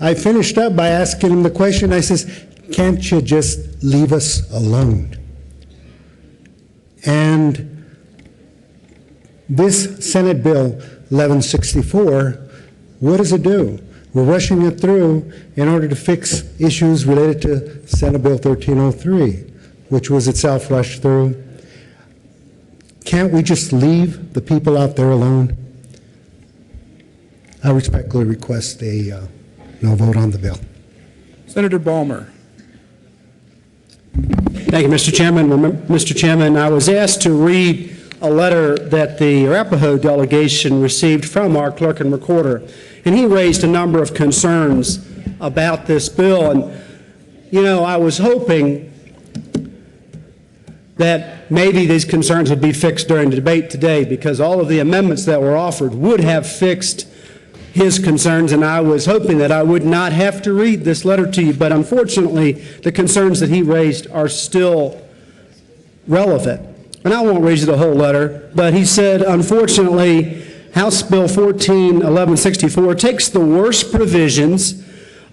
I finished up by asking him the question, I says, can't you just leave us alone? And this Senate Bill 1164, what does it do? We're rushing it through in order to fix issues related to Senate Bill 1303, which was itself rushed through. Can't we just leave the people out there alone? I respectfully request a no vote on the bill.
Senator Balmer.
Thank you, Mr. Chairman. Mr. Chairman, I was asked to read a letter that the Arapahoe delegation received from our clerk and recorder, and he raised a number of concerns about this bill. And, you know, I was hoping that maybe these concerns would be fixed during the debate today, because all of the amendments that were offered would have fixed his concerns, and I was hoping that I would not have to read this letter to you. But unfortunately, the concerns that he raised are still relevant. And I won't read you the whole letter, but he said, unfortunately, House Bill 1164 takes the worst provisions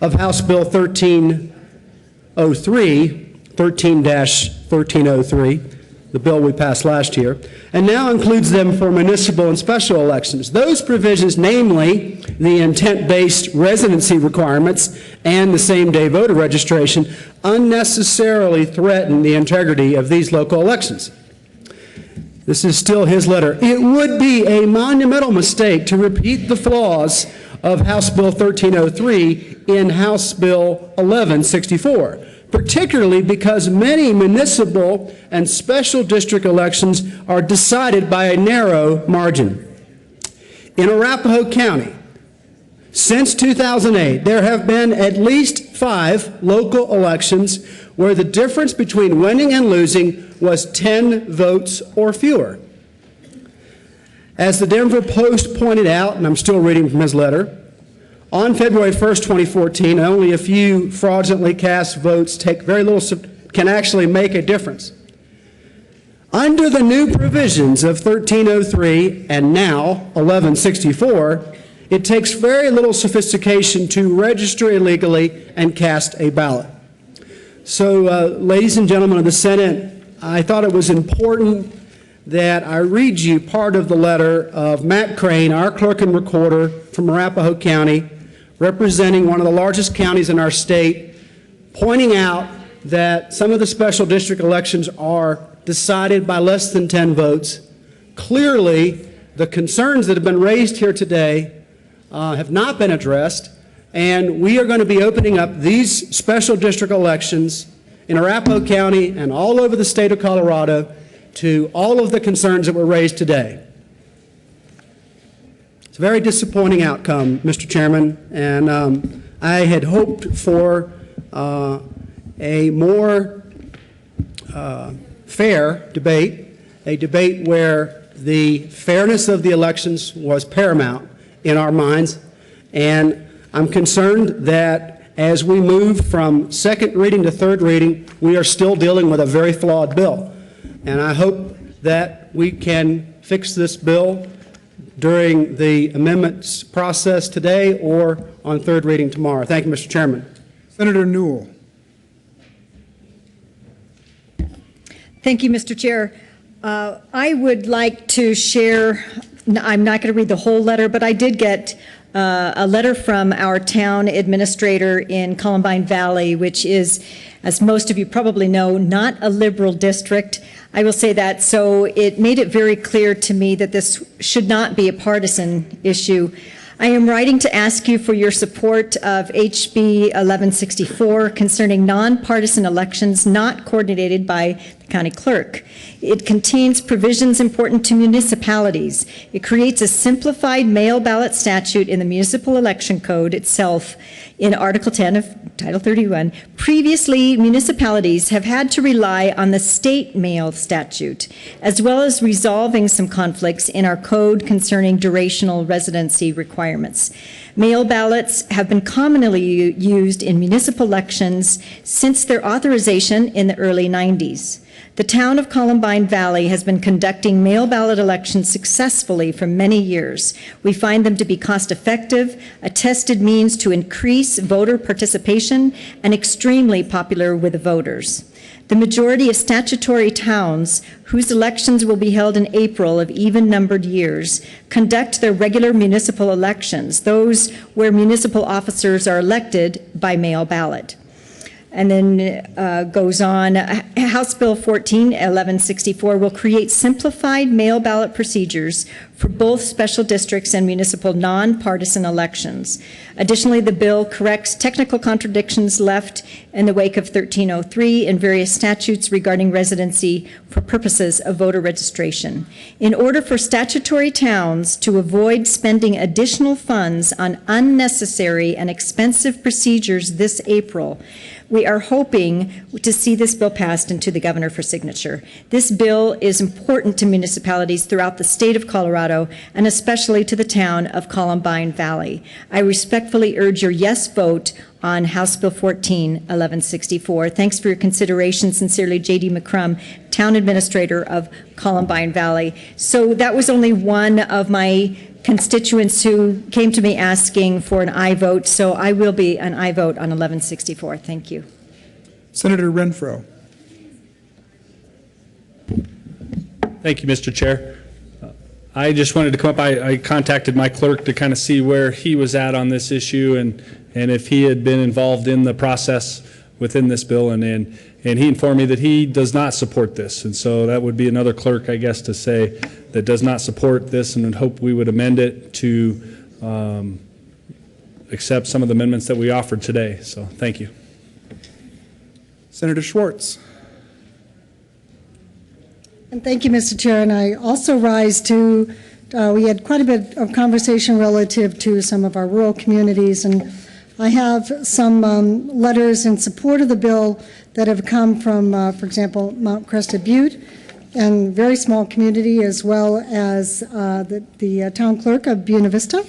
of House Bill 1303, the bill we passed last year, and now includes them for municipal and special elections. Those provisions, namely the intent-based residency requirements and the same-day voter registration, unnecessarily threaten the integrity of these local elections. This is still his letter. It would be a monumental mistake to repeat the flaws of House Bill 1303 in House Bill 1164, particularly because many municipal and special district elections are decided by a narrow margin. In Arapahoe County, since 2008, there have been at least 5 local elections where the difference between winning and losing was 10 votes or fewer. As the Denver Post pointed out, and I'm still reading from his letter, on February 1st, 2014, only a few fraudulently cast votes can actually make a difference. Under the new provisions of 1303 and now 1164, it takes very little sophistication to register illegally and cast a ballot. So, ladies and gentlemen of the Senate, I thought it was important that I read you part of the letter of Matt Crane, our clerk and recorder from Arapahoe County, representing one of the largest counties in our state, pointing out that some of the special district elections are decided by less than 10 votes. Clearly, the concerns that have been raised here today have not been addressed, and we are going to be opening up these special district elections in Arapahoe County and all over the state of Colorado to all of the concerns that were raised today. It's a very disappointing outcome, Mr. Chairman, and I had hoped for a more fair debate, a debate where the fairness of the elections was paramount in our minds, and I'm concerned that as we move from second reading to third reading, we are still dealing with a very flawed bill. And I hope that we can fix this bill during the amendments process today or on third reading tomorrow. Thank you, Mr. Chairman.
Senator Newell.
Thank you, Mr. Chair. I would like to share, I'm not going to read the whole letter, but I did get a letter from our town administrator in Columbine Valley, which is, as most of you probably know, not a liberal district. I will say that. So it made it very clear to me that this should not be a partisan issue. I am writing to ask you for your support of HB 1164 concerning nonpartisan elections not coordinated by the county clerk. It contains provisions important to municipalities. It creates a simplified mail ballot statute in the municipal election code itself in Article 10 of Title 31. Previously, municipalities have had to rely on the state mail statute, as well as resolving some conflicts in our code concerning durational residency requirements. Mail ballots have been commonly used in municipal elections since their authorization in the early 90s. The town of Columbine Valley has been conducting mail ballot elections successfully for many years. We find them to be cost-effective, a tested means to increase voter participation, and extremely popular with the voters. The majority of statutory towns, whose elections will be held in April of even-numbered years, conduct their regular municipal elections, those where municipal officers are elected by mail ballot. And then goes on, House Bill 1164 will create simplified mail ballot procedures for both special districts and municipal nonpartisan elections. Additionally, the bill corrects technical contradictions left in the wake of 1303 in various statutes regarding residency for purposes of voter registration. In order for statutory towns to avoid spending additional funds on unnecessary and expensive procedures this April, we are hoping to see this bill passed into the governor for signature. This bill is important to municipalities throughout the state of Colorado and especially to the town of Columbine Valley. I respectfully urge your yes vote on House Bill 1164. Thanks for your consideration. Sincerely, J.D. McCrum, Town Administrator of Columbine Valley. So that was only one of my constituents who came to me asking for an aye vote, so I will be an aye vote on 1164. Thank you.
Senator Renfro.
Thank you, Mr. Chair. I just wanted to come up. I contacted my clerk to kind of see where he was at on this issue and if he had been involved in the process within this bill, and he informed me that he does not support this. And so that would be another clerk, I guess, to say that does not support this, and would hope we would amend it to accept some of the amendments that we offered today. So thank you.
Senator Schwartz.
And thank you, Mr. Chair. And I also rise to, we had quite a bit of conversation relative to some of our rural communities, and I have some letters in support of the bill that have come from, for example, Mount Crested Butte, and very small community, as well as the town clerk of Buena Vista.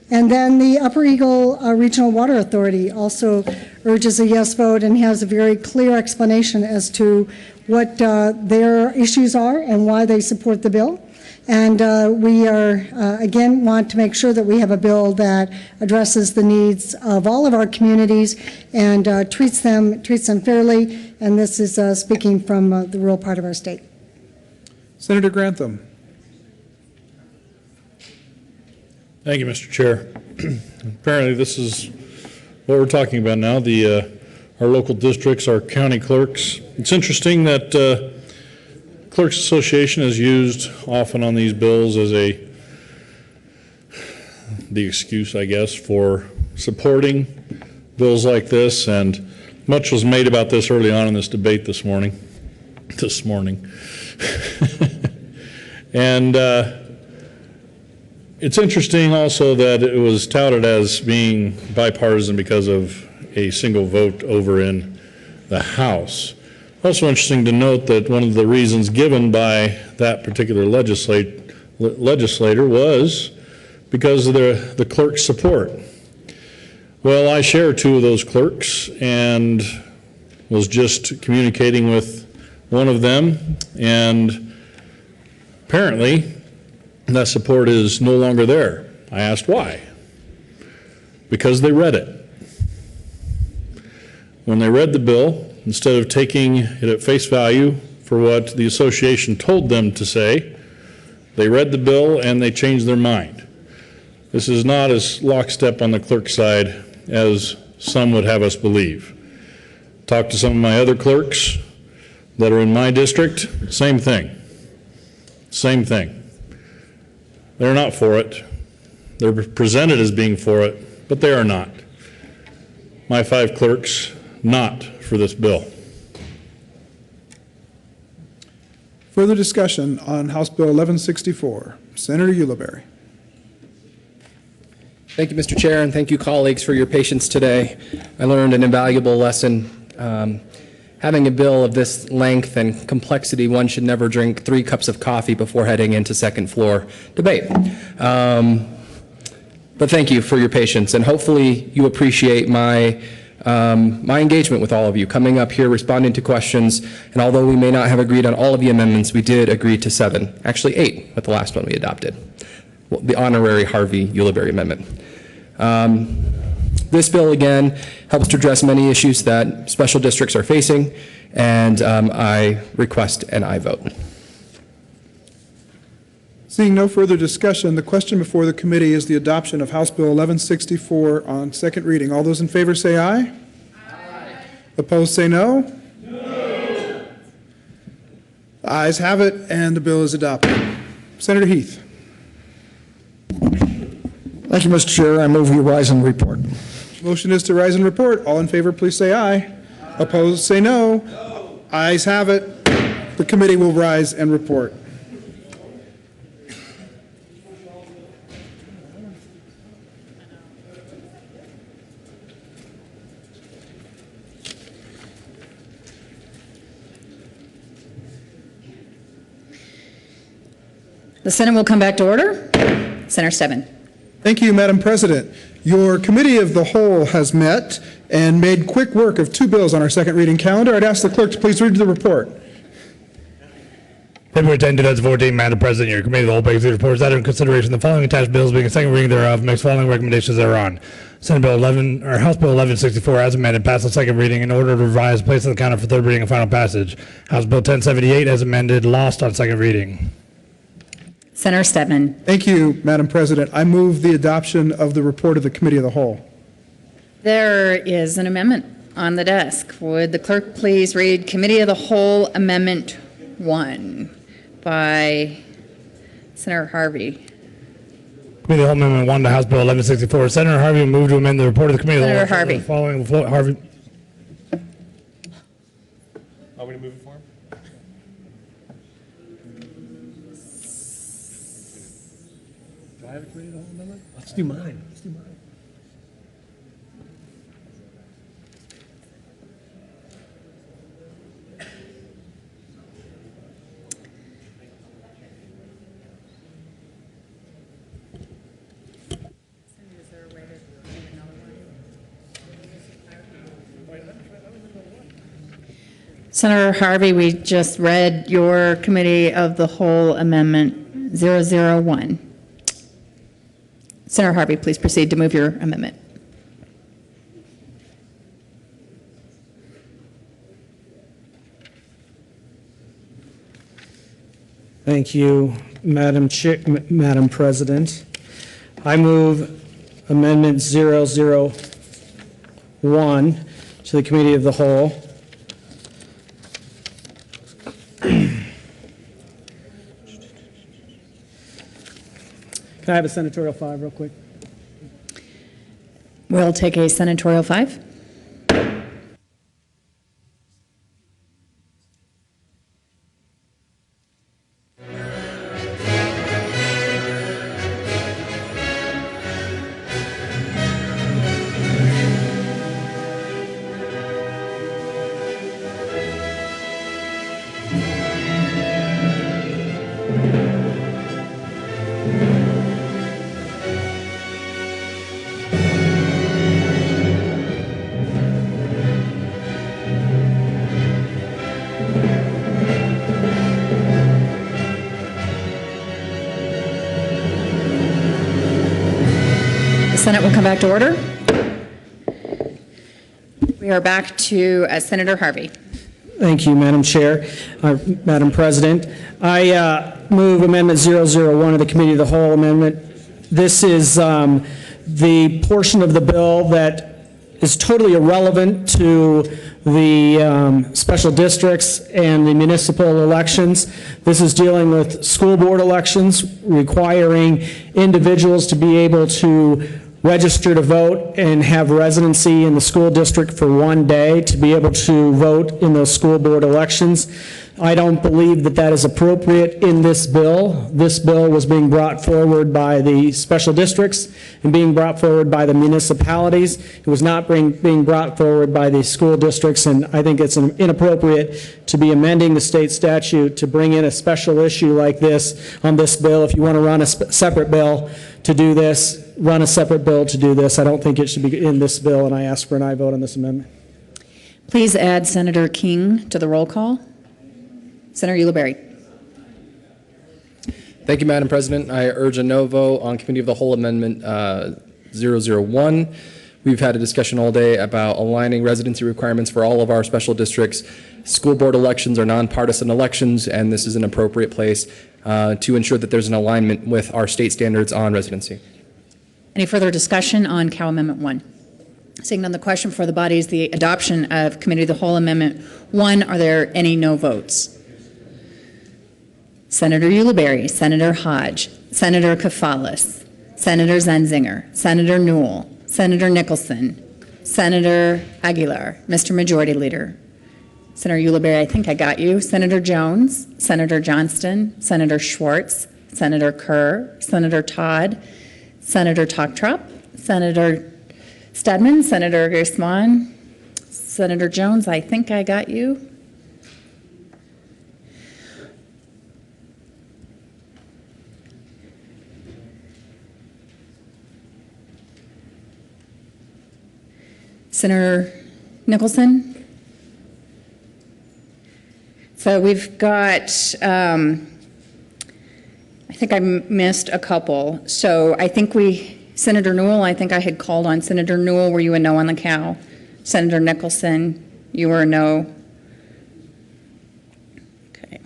And then the Upper Eagle Regional Water Authority also urges a yes vote and has a very clear explanation as to what their issues are and why they support the bill. And we are, again, want to make sure that we have a bill that addresses the needs of all of our communities and treats them fairly. And this is speaking from the rural part of our state.
Senator Grantham.
Thank you, Mr. Chair. Apparently, this is what we're talking about now, our local districts, our county clerks. It's interesting that Clerks Association is used often on these bills as the excuse, I guess, for supporting bills like this, and much was made about this early on in this debate this morning. And it's interesting also that it was touted as being bipartisan because of a single vote over in the House. Also interesting to note that one of the reasons given by that particular legislator was because of the clerk's support. Well, I share two of those clerks and was just communicating with one of them, and apparently that support is no longer there. I asked why. Because they read it. When they read the bill, instead of taking it at face value for what the association told them to say, they read the bill and they changed their mind. This is not as lockstep on the clerk side as some would have us believe. Talked to some of my other clerks that are in my district, same thing. Same thing. They're not for it. They're presented as being for it, but they are not. My 5 clerks, not for this bill.
Further discussion on House Bill 1164. Senator Ulibarri.
Thank you, Mr. Chair, and thank you, colleagues, for your patience today. I learned an invaluable lesson. Having a bill of this length and complexity, one should never drink 3 cups of coffee before heading into second floor debate. But thank you for your patience, and hopefully you appreciate my engagement with all of you, coming up here, responding to questions, and although we may not have agreed on all of the amendments, we did agree to 7, actually 8 with the last one we adopted, the honorary Harvey Ulibarri Amendment. This bill, again, helps to address many issues that special districts are facing, and I request an aye vote.
Seeing no further discussion, the question before the committee is the adoption of House Bill 1164 on second reading. All those in favor say aye. Aye. Opposed say no. No. The ayes have it, and the bill is adopted. Senator Heath.
Thank you, Mr. Chair. I move we rise and report.
Motion is to rise and report. All in favor, please say aye. Aye. Opposed say no. No. Ayes have it. The committee will rise and report.
The Senate will come back to order. Senator Stebbins.
Thank you, Madam President. Your Committee of the Whole has met and made quick work of 2 bills on our second reading calendar. I'd ask the clerk to please read the report.
February 10, 2014, Madam President, your Committee of the Whole begs the reports that in consideration the following attached bills being a second reading thereof makes following recommendations thereon. Senate Bill 11, or House Bill 1164 as amended passed on second reading in order to revise place on the counter for third reading and final passage. House Bill 1078 as amended lost on second reading.
Senator Stebbins.
Thank you, Madam President. I move the adoption of the report of the Committee of the Whole.
There is an amendment on the desk. Would the clerk please read Committee of the Whole Amendment 1 by Senator Harvey.
Committee of the Whole Amendment 1 to House Bill 1164. Senator Harvey will move to amend the report of the Committee of the Whole.
Senator Harvey.
Following the floor, Harvey.
Are we to move it for him?
Do I have a Committee of the Whole amendment? Let's do mine.
Senator Harvey, we just read your Committee of the Whole Amendment 001. Senator Harvey, please proceed to move your amendment.
Thank you, Madam President. I move Amendment 001 to the Committee of the Whole. Can I have a senatorial 5 real quick?
We'll take a senatorial 5. Senate will come back to order. We are back to Senator Harvey.
Thank you, Madam Chair, Madam President. I move Amendment 001 of the Committee of the Whole Amendment. This is the portion of the bill that is totally irrelevant to the special districts and the municipal elections. This is dealing with school board elections, requiring individuals to be able to register to vote and have residency in the school district for 1 day to be able to vote in those school board elections. I don't believe that that is appropriate in this bill. This bill was being brought forward by the special districts and being brought forward by the municipalities. It was not being brought forward by the school districts, and I think it's inappropriate to be amending the state statute to bring in a special issue like this on this bill. If you want to run a separate bill to do this, run a separate bill to do this. I don't think it should be in this bill, and I ask for an aye vote on this amendment.
Please add Senator King to the roll call. Senator Ulibarri.
Thank you, Madam President. I urge a no vote on Committee of the Whole Amendment 001. We've had a discussion all day about aligning residency requirements for all of our special districts. School board elections are nonpartisan elections, and this is an appropriate place to ensure that there's an alignment with our state standards on residency.
Any further discussion on Cow Amendment 1? Seeing none, the question for the body is the adoption of Committee of the Whole Amendment 1. Are there any no votes? Senator Ulibarri, Senator Hodge, Senator Kafalis, Senator Zenzinger, Senator Newell, Senator Nicholson, Senator Aguilar, Mr. Majority Leader. Senator Ulibarri, I think I got you. Senator Jones, Senator Johnston, Senator Schwartz, Senator Kerr, Senator Todd, Senator Toktrop, Senator Stedman, Senator Grisman, Senator Jones, I think I got you. Senator Nicholson? So we've got, I think I missed a couple. So I think Senator Newell, I think I had called on Senator Newell. Were you a no on the cow? Senator Nicholson, you were a no. Okay.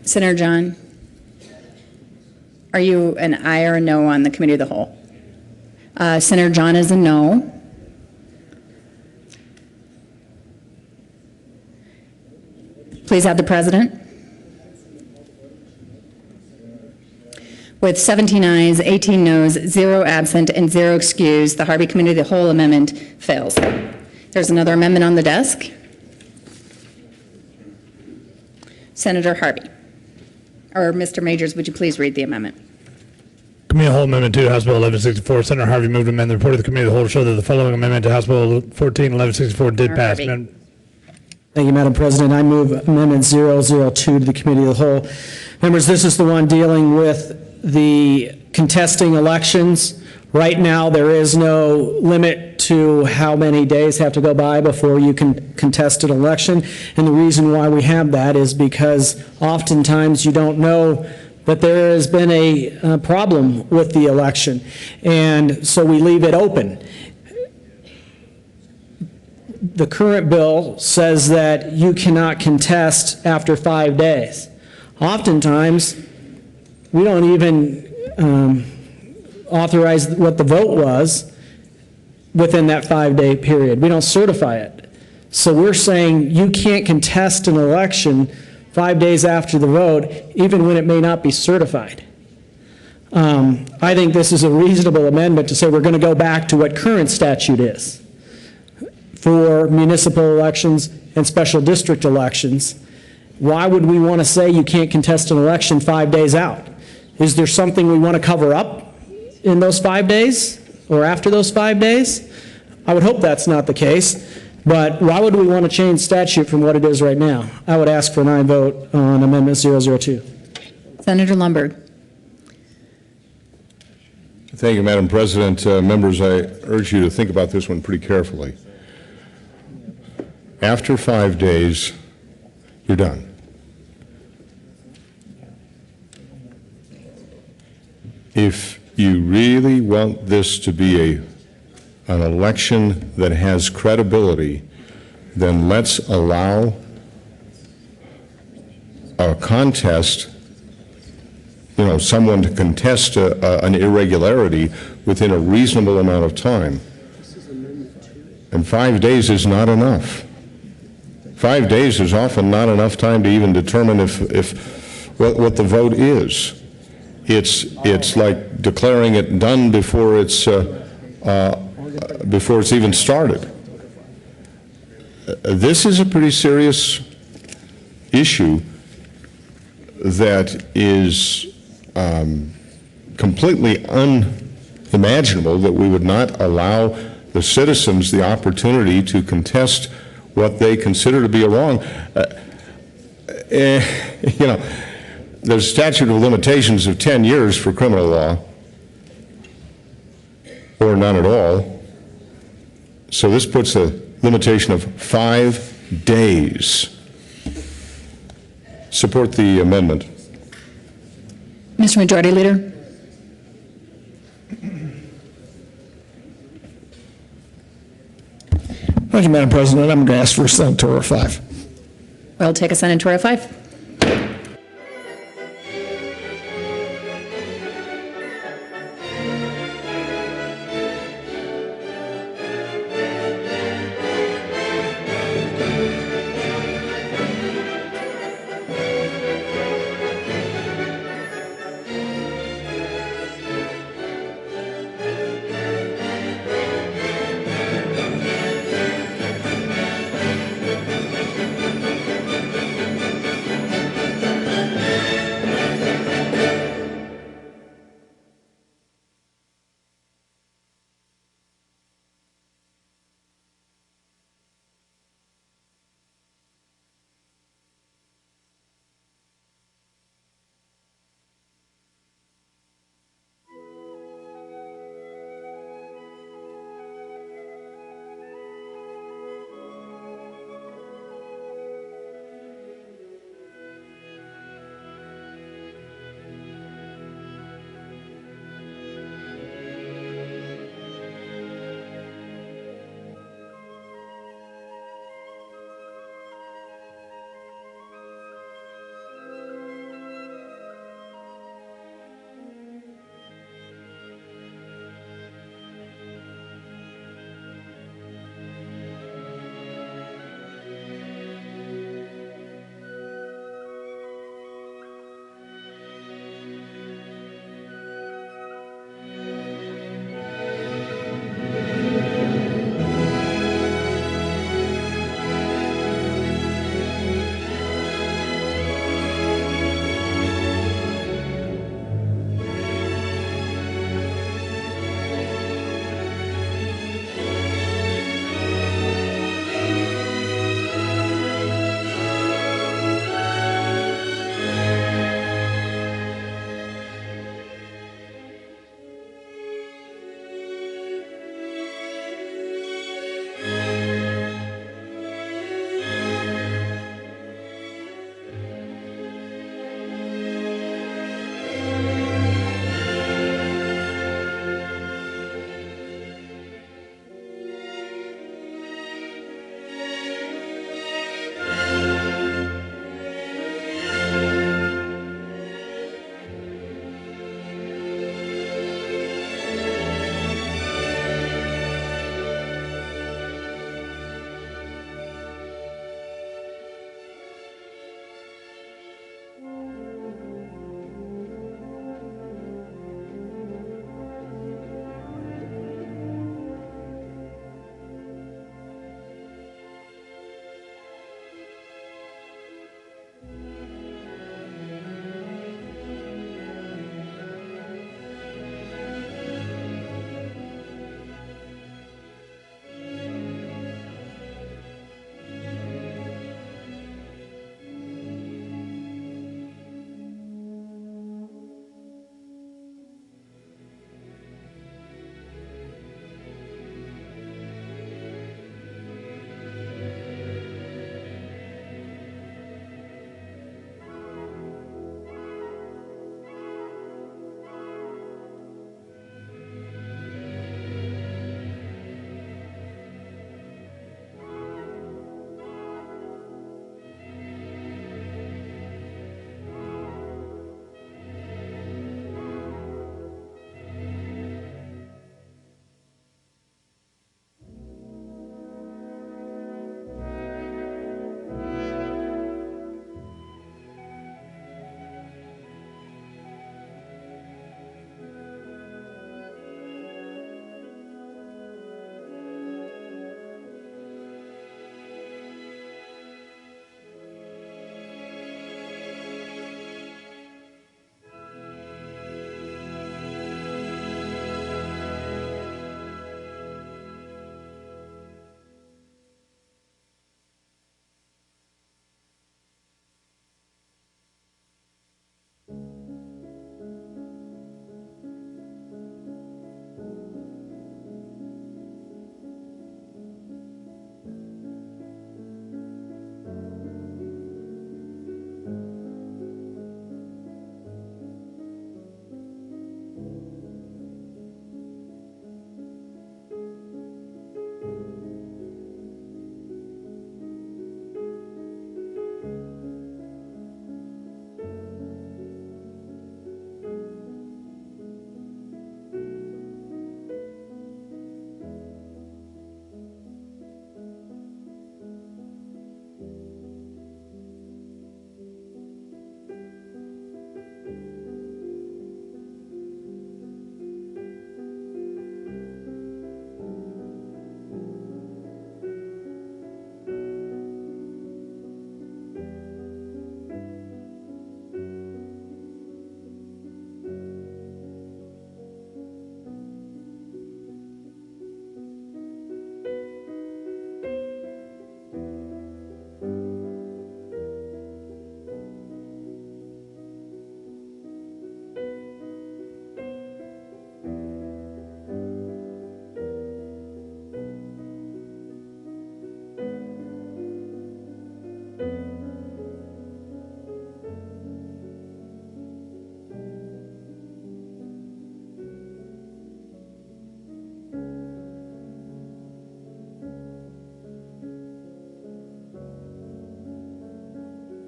Senator John? Are you an aye or a no on the Committee of the Whole? Senator John is a no. Please add the President. With 17 ayes, 18 noes, 0 absent, and 0 excused, the Harvey Committee of the Whole amendment fails. There's another amendment on the desk. Senator Harvey. Or Mr. Majors, would you please read the amendment?
Committee of the Whole Amendment 2, House Bill 1164. Senator Harvey moved to amend the report of the Committee of the Whole to show that the following amendment to House Bill 1164 did
Senator
pass.
Harvey.
Thank you, Madam President. I move Amendment 002 to the Committee of the Whole. Members, this is the one dealing with the contesting elections. Right now, there is no limit to how many days have to go by before you can contest an election. And the reason why we have that is because oftentimes you don't know that there has been a problem with the election. And so we leave it open. The current bill says that you cannot contest after 5 days. Oftentimes, we don't even authorize what the vote was within that 5-day period. We don't certify it. So we're saying you can't contest an election 5 days after the vote, even when it may not be certified. I think this is a reasonable amendment to say we're going to go back to what current statute is for municipal elections and special district elections. Why would we want to say you can't contest an election 5 days out? Is there something we want to cover up in those 5 days or after those 5 days? I would hope that's not the case, but why would we want to change statute from what it is right now? I would ask for an aye vote on Amendment 002.
Senator Lundberg.
Thank you, Madam President. Members, I urge you to think about this one pretty carefully. After 5 days, you're done. If you really want this to be an election that has credibility, then let's allow a contest, someone to contest an irregularity within a reasonable amount of time. And 5 days is not enough. 5 days is often not enough time to even determine what the vote is. It's like declaring it done before it's even started. This is a pretty serious issue that is completely unimaginable that we would not allow the citizens the opportunity to contest what they consider to be a wrong. There's a statute of limitations of 10 years for criminal law, or none at all. So this puts a limitation of 5 days. Support the amendment.
Mr. Majority Leader.
Thank you, Madam President. I'm going to ask for Senatorial 5.
We'll take a Senatorial 5.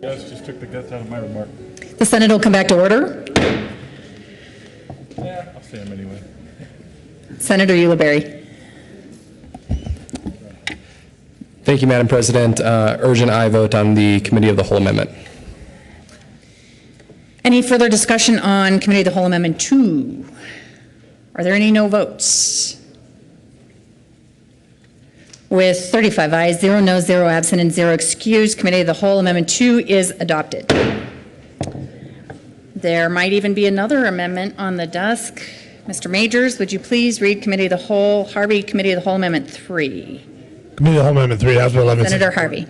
Yes, just took the guts out of my remark.
The Senate will come back to order.
Yeah, I'll say them anyway.
Senator Ulibarri.
Thank you, Madam President. Urgent aye vote on the Committee of the Whole Amendment.
Any further discussion on Committee of the Whole Amendment 2? Are there any no votes? With 35 ayes, 0 noes, 0 absent, and 0 excused, Committee of the Whole Amendment 2 is adopted. There might even be another amendment on the desk. Mr. Majors, would you please read Committee of the Whole, Harvey, Committee of the Whole Amendment 3?
Committee of the Whole Amendment 3, House Bill 11.
Senator Harvey.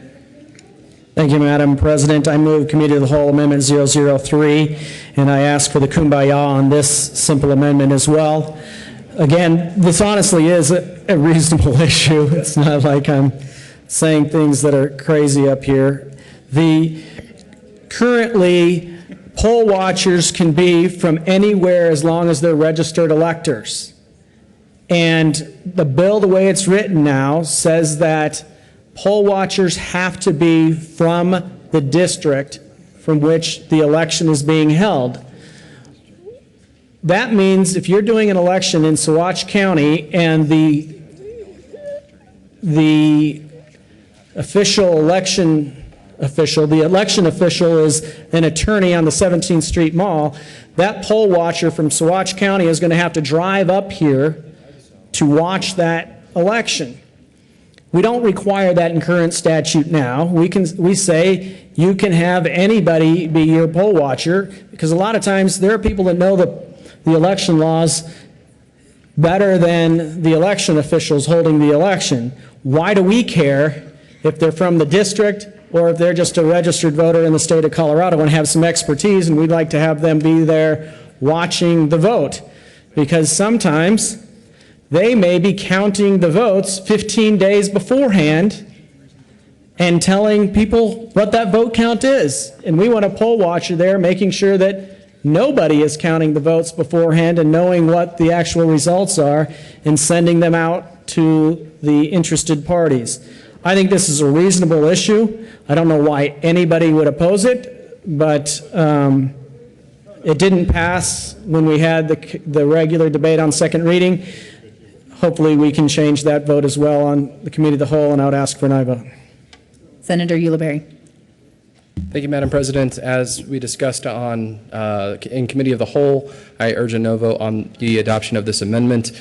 Thank you, Madam President. I move Committee of the Whole Amendment 003, and I ask for the kumbaya on this simple amendment as well. Again, this honestly is a reasonable issue. It's not like I'm saying things that are crazy up here. Currently, poll watchers can be from anywhere as long as they're registered electors. And the bill, the way it's written now, says that poll watchers have to be from the district from which the election is being held. That means if you're doing an election in Saguache County and the election official is an attorney on the 17th Street Mall, that poll watcher from Saguache County is going to have to drive up here to watch that election. We don't require that in current statute now. We say you can have anybody be your poll watcher, because a lot of times there are people that know the election laws better than the election officials holding the election. Why do we care if they're from the district or if they're just a registered voter in the state of Colorado and have some expertise, and we'd like to have them be there watching the vote? Because sometimes they may be counting the votes 15 days beforehand and telling people what that vote count is. And we want a poll watcher there making sure that nobody is counting the votes beforehand and knowing what the actual results are and sending them out to the interested parties. I think this is a reasonable issue. I don't know why anybody would oppose it, but it didn't pass when we had the regular debate on second reading. Hopefully we can change that vote as well on the Committee of the Whole, and I would ask for an aye vote.
Senator Ulibarri.
Thank you, Madam President. As we discussed in Committee of the Whole, I urge a no vote on the adoption of this amendment.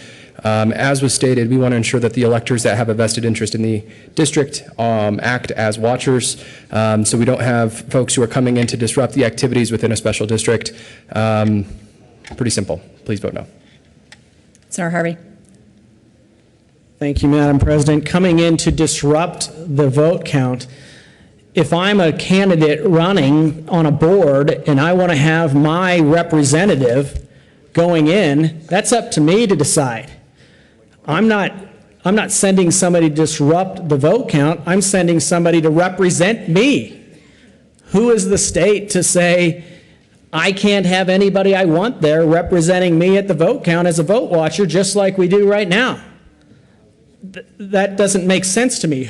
As was stated, we want to ensure that the electors that have a vested interest in the district act as watchers, so we don't have folks who are coming in to disrupt the activities within a special district. Pretty simple. Please vote no.
Senator Harvey.
Thank you, Madam President. Coming in to disrupt the vote count, if I'm a candidate running on a board and I want to have my representative going in, that's up to me to decide. I'm not sending somebody to disrupt the vote count. I'm sending somebody to represent me. Who is the state to say, I can't have anybody I want there representing me at the vote count as a vote watcher, just like we do right now? That doesn't make sense to me.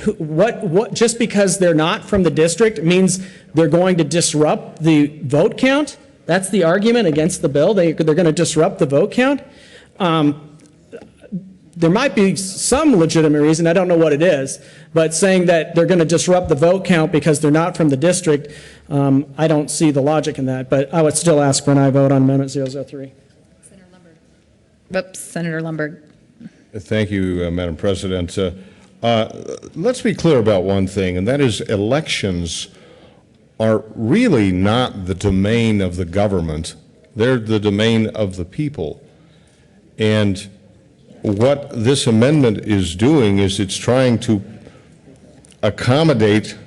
Just because they're not from the district means they're going to disrupt the vote count? That's the argument against the bill. They're going to disrupt the vote count? There might be some legitimate reason, I don't know what it is, but saying that they're going to disrupt the vote count because they're not from the district, I don't see the logic in that. But I would still ask for an aye vote on Amendment 003.
Senator Lumberg. Oops, Senator Lumberg.
Thank you, Madam President. Let's be clear about one thing, and that is elections are really not the domain of the government. They're the domain of the people. And what this amendment is doing is it's trying to accommodate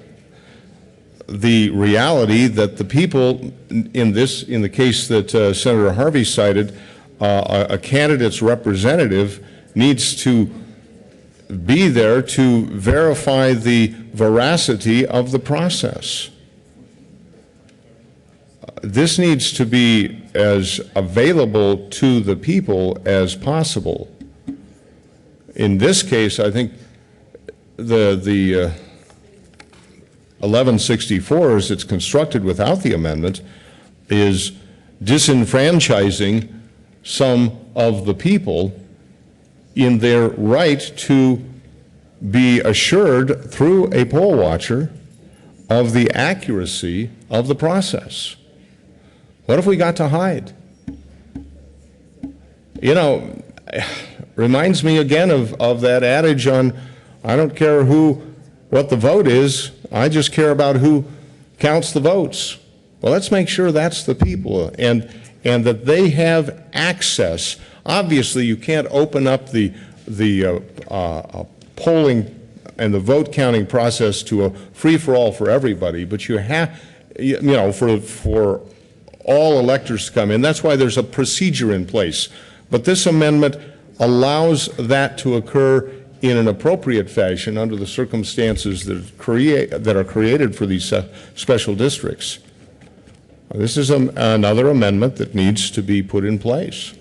the reality that the people, in the case that Senator Harvey cited, a candidate's representative needs to be there to verify the veracity of the process. This needs to be as available to the people as possible. In this case, I think 1164, as it's constructed without the amendment, is disenfranchising some of the people in their right to be assured through a poll watcher of the accuracy of the process. What if we got to hide? You know, reminds me again of that adage on, I don't care what the vote is, I just care about who counts the votes. Well, let's make sure that's the people and that they have access. Obviously, you can't open up the polling and the vote counting process to a free-for-all for everybody, but you have, you know, for all electors to come in. That's why there's a procedure in place. But this amendment allows that to occur in an appropriate fashion under the circumstances that are created for these special districts. This is another amendment that needs to be put in place.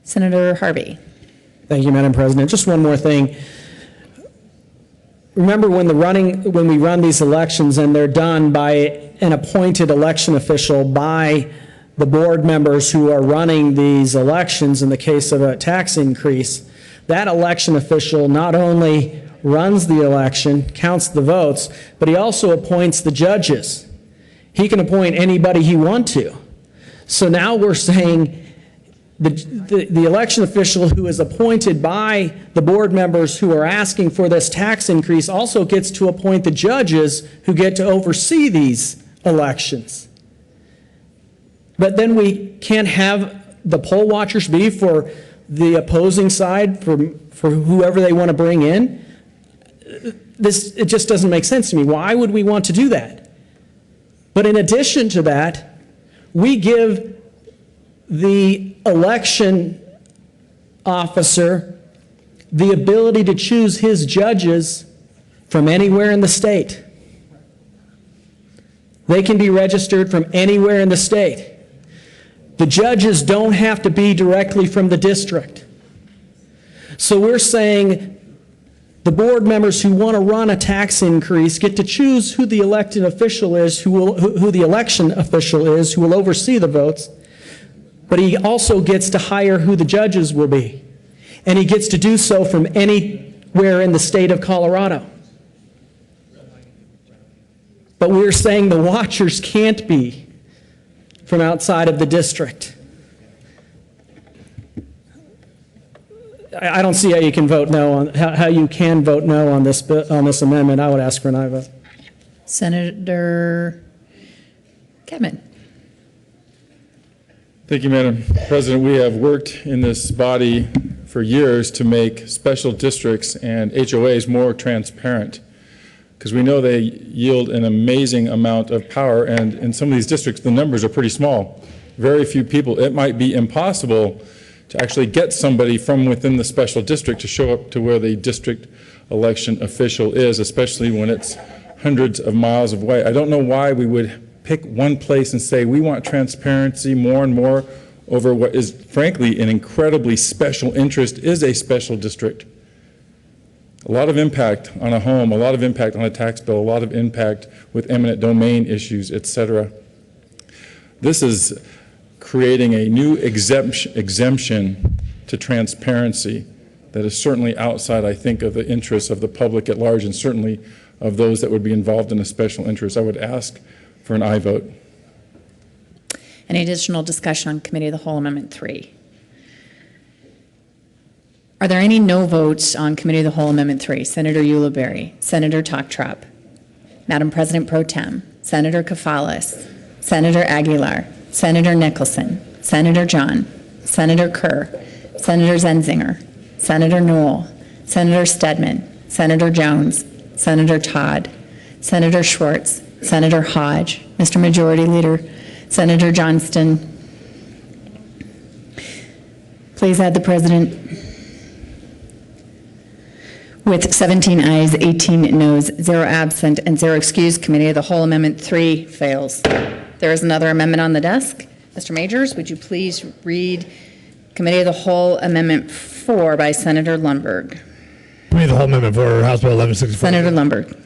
Senator Harvey.
Thank you, Madam President. Just one more thing. Remember when we run these elections and they're done by an appointed election official by the board members who are running these elections in the case of a tax increase, that election official not only runs the election, counts the votes, but he also appoints the judges. He can appoint anybody he wants to. So now we're saying the election official who is appointed by the board members who are asking for this tax increase also gets to appoint the judges who get to oversee these elections. But then we can't have the poll watchers be for the opposing side, for whoever they want to bring in. It just doesn't make sense to me. Why would we want to do that? But in addition to that, we give the election officer the ability to choose his judges from anywhere in the state. They can be registered from anywhere in the state. The judges don't have to be directly from the district. So we're saying the board members who want to run a tax increase get to choose who the elected official is, who the election official is, who will oversee the votes. But he also gets to hire who the judges will be. And he gets to do so from anywhere in the state of Colorado. But we're saying the watchers can't be from outside of the district. I don't see how you can vote no on how you can vote no on this amendment. I would ask for an aye vote.
Senator Kevin.
Thank you, Madam President. We have worked in this body for years to make special districts and HOAs more transparent, because we know they yield an amazing amount of power, and in some of these districts the numbers are pretty small. Very few people. It might be impossible to actually get somebody from within the special district to show up to where the district election official is, especially when it's hundreds of miles away. I don't know why we would pick one place and say we want transparency more and more over what is frankly an incredibly special interest is a special district. A lot of impact on a home, a lot of impact on a tax bill, a lot of impact with eminent domain issues, etc. This is creating a new exemption to transparency that is certainly outside, I think, of the interests of the public at large and certainly of those that would be involved in a special interest. I would ask for an aye vote.
Any additional discussion on Committee of the Whole Amendment 3? Are there any no votes on Committee of the Whole Amendment 3? Senator Ulibarri, Senator Toktrop, Madam President Pro Tem, Senator Kafalis, Senator Aguilar, Senator Nicholson, Senator John, Senator Kerr, Senator Zenzinger, Senator Newell, Senator Stedman, Senator Jones, Senator Todd, Senator Schwartz, Senator Hodge, Mr. Majority Leader, Senator Johnston. Please add the President. With 17 ayes, 18 noes, 0 absent, and 0 excused, Committee of the Whole Amendment 3 fails. There is another amendment on the desk. Mr. Majors, would you please read Committee of the Whole Amendment 4 by Senator Lundberg.
Committee of the Whole Amendment for House Bill 1164.
Senator Lundberg.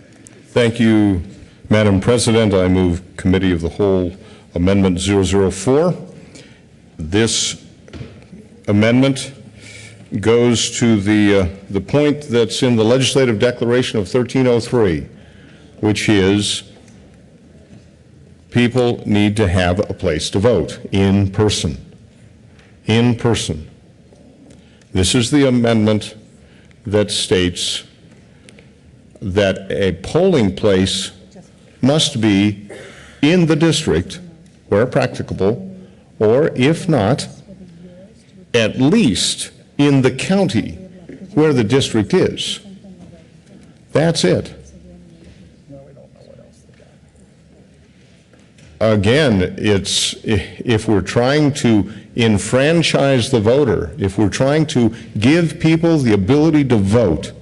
Thank you, Madam President. I move Committee of the Whole Amendment 004. This amendment goes to the point that's in the Legislative Declaration of 1303, which is people need to have a place to vote in person. In person. This is the amendment that states that a polling place must be in the district where practicable, or if not, at least in the county where the district is. That's it. Again, it's, if we're trying to enfranchise the voter, if we're trying to give people the ability to vote,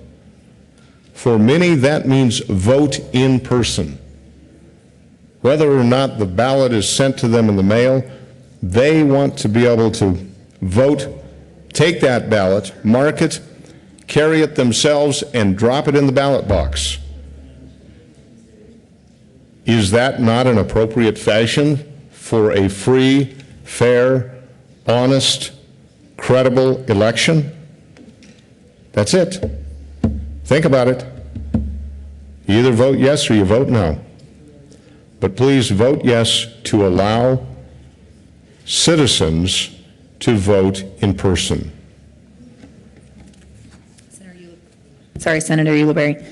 for many that means vote in person. Whether or not the ballot is sent to them in the mail, they want to be able to vote, take that ballot, mark it, carry it themselves, and drop it in the ballot box. Is that not an appropriate fashion for a free, fair, honest, credible election? That's it. Think about it. You either vote yes or you vote no. But please vote yes to allow citizens to vote in person.
Sorry, Senator Ulibarri.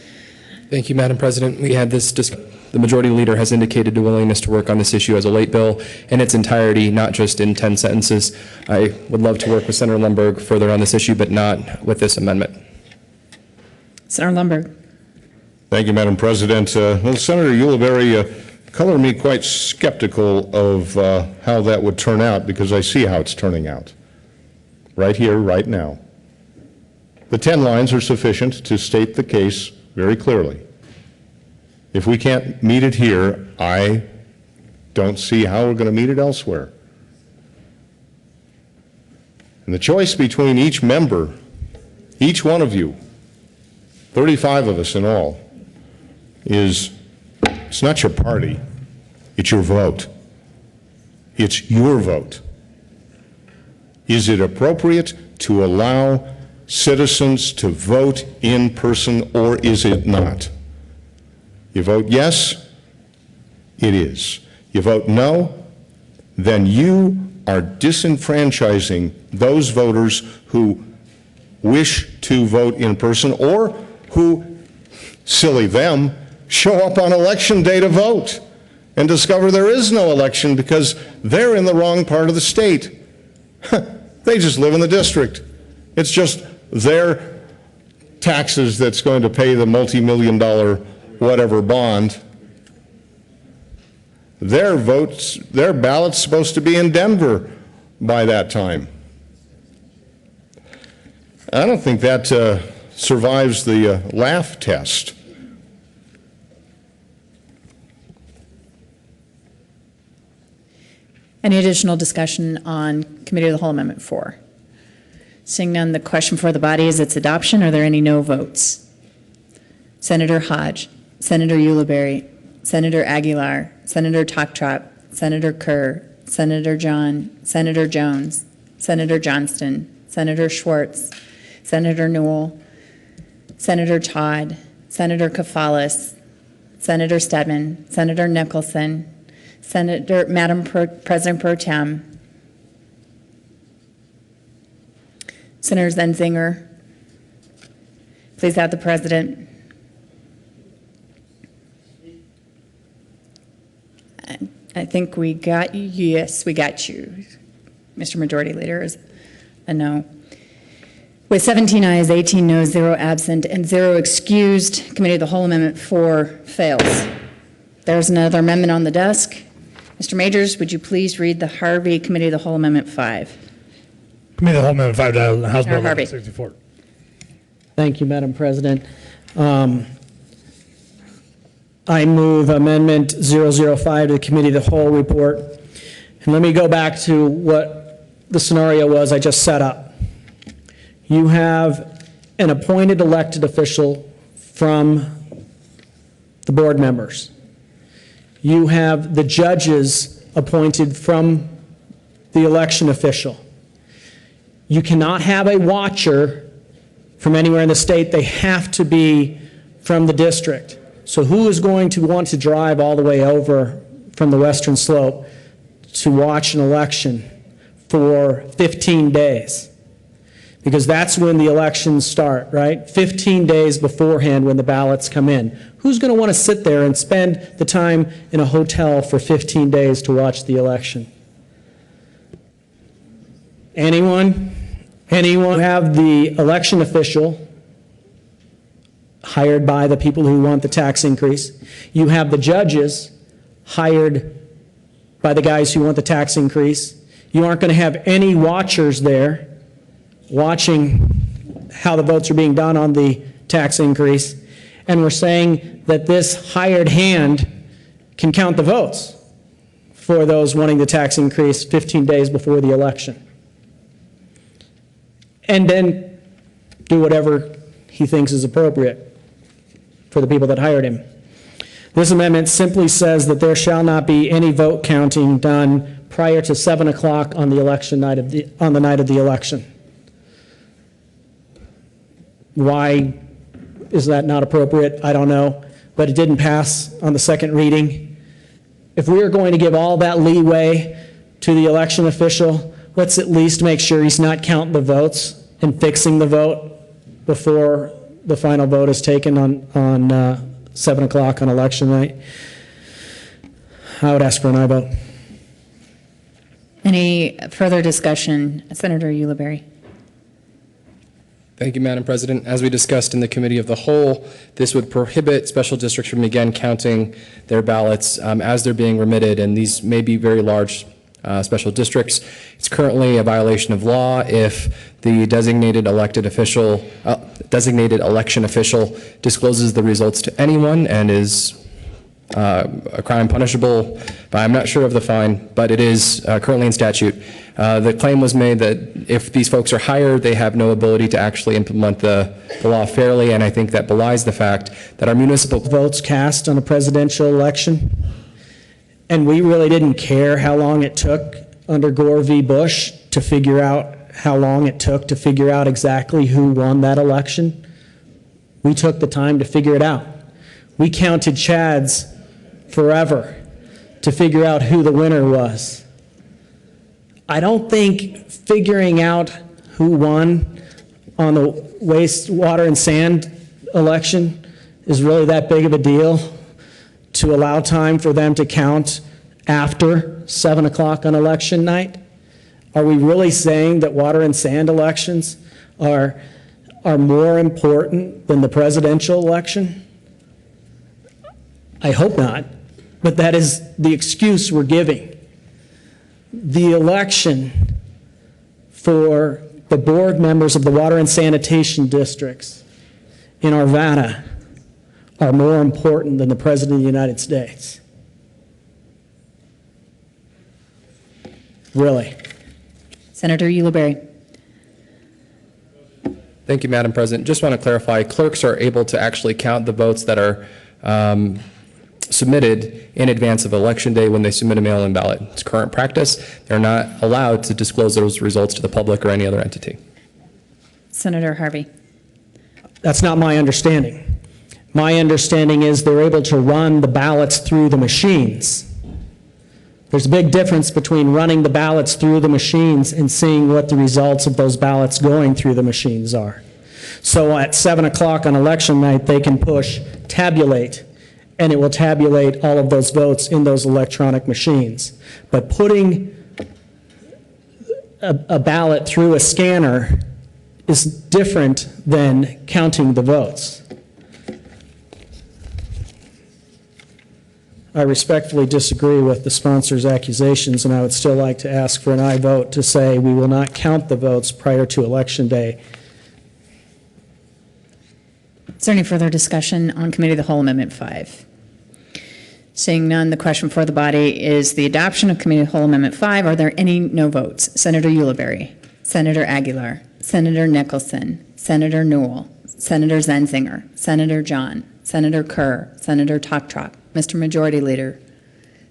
Thank you, Madam President. We had this the Majority Leader has indicated a willingness to work on this issue as a late bill in its entirety, not just in 10 sentences. I would love to work with Senator Lundberg further on this issue, but not with this amendment.
Senator Lundberg.
Thank you, Madam President. Well, Senator Ulibarri colored me quite skeptical of how that would turn out, because I see how it's turning out. Right here, right now. The 10 lines are sufficient to state the case very clearly. If we can't meet it here, I don't see how we're going to meet it elsewhere. And the choice between each member, each one of you, 35 of us in all, is it's not your party, it's your vote. It's your vote. Is it appropriate to allow citizens to vote in person, or is it not? You vote yes, it is. You vote no, then you are disenfranchising those voters who wish to vote in person, or who, silly them, show up on election day to vote and discover there is no election because they're in the wrong part of the state. They just live in the district. It's just their taxes that's going to pay the multi-million-dollar whatever bond. Their votes, their ballot's supposed to be in Denver by that time. I don't think that survives the laugh test.
Any additional discussion on Committee of the Whole Amendment 4? Seeing none, the question for the body is its adoption. Are there any no votes? Senator Hodge, Senator Ulibarri, Senator Aguilar, Senator Toptrop, Senator Kerr, Senator John, Senator Jones, Senator Johnston, Senator Schwartz, Senator Newell, Senator Todd, Senator Kafalis, Senator Stedman, Senator Nicholson, Madam President Pro Tem, Senator Zenzinger, please add the President. I think we got you. Yes, we got you. Mr. Majority Leader is a no. With 17 ayes, 18 noes, 0 absent, and 0 excused, Committee of the Whole Amendment 4 fails. There's another amendment on the desk. Mr. Majors, would you please read the Harvey Committee of the Whole Amendment 5?
Committee of the Whole Amendment 5 to House Bill
Harvey.
1164.
Thank you, Madam President. I move Amendment 005 to the Committee of the Whole report. And let me go back to what the scenario was I just set up. You have an appointed elected official from the board members. You have the judges appointed from the election official. You cannot have a watcher from anywhere in the state. They have to be from the district. So who is going to want to drive all the way over from the western slope to watch an election for 15 days? Because that's when the elections start, right? 15 days beforehand when the ballots come in. Who's going to want to sit there and spend the time in a hotel for 15 days to watch the election? Anyone? Anyone? Have the election official hired by the people who want the tax increase. You have the judges hired by the guys who want the tax increase. You aren't going to have any watchers there watching how the votes are being done on the tax increase. And we're saying that this hired hand can count the votes for those wanting the tax increase 15 days before the election. And then do whatever he thinks is appropriate for the people that hired him. This amendment simply says that there shall not be any vote counting done prior to 7 o'clock on the election night on the night of the election. Why is that not appropriate? I don't know, but it didn't pass on the second reading. If we are going to give all that leeway to the election official, let's at least make sure he's not counting the votes and fixing the vote before the final vote is taken on 7 o'clock on election night. I would ask for an aye vote.
Any further discussion? Senator Ulibarri.
Thank you, Madam President. As we discussed in the Committee of the Whole, this would prohibit special districts from again counting their ballots as they're being remitted, and these may be very large special districts. It's currently a violation of law if the designated election official discloses the results to anyone and is a crime punishable by, I'm not sure of the fine, but it is currently in statute. The claim was made that if these folks are hired, they have no ability to actually implement the law fairly, and I think that belies the fact that our municipal
votes cast on a presidential election, and we really didn't care how long it took under Gore v. Bush to figure out how long it took to figure out exactly who won that election. We took the time to figure it out. We counted Chads forever to figure out who the winner was. I don't think figuring out who won on the wastewater and sand election is really that big of a deal to allow time for them to count after 7 o'clock on election night. Are we really saying that water and sand elections are more important than the presidential election? I hope not, but that is the excuse we're giving. The election for the board members of the water and sanitation districts in Arvada are more important than the President of the United States. Really.
Senator Ulibarri.
Thank you, Madam President. Just want to clarify, clerks are able to actually count the votes that are submitted in advance of Election Day when they submit a mail-in ballot. It's current practice. They're not allowed to disclose those results to the public or any other entity.
Senator Harvey.
That's not my understanding. My understanding is they're able to run the ballots through the machines. There's a big difference between running the ballots through the machines and seeing what the results of those ballots going through the machines are. So at 7 o'clock on election night, they can push tabulate, and it will tabulate all of those votes in those electronic machines. But putting a ballot through a scanner is different than counting the votes. I respectfully disagree with the sponsor's accusations, and I would still like to ask for an aye vote to say we will not count the votes prior to Election Day.
Is there any further discussion on Committee of the Whole Amendment 5? Seeing none, the question for the body is the adoption of Committee of the Whole Amendment 5. Are there any no votes? Senator Ulibarri, Senator Aguilar, Senator Nicholson, Senator Newell, Senator Zenzinger, Senator John, Senator Kerr, Senator Toktrop, Mr. Majority Leader,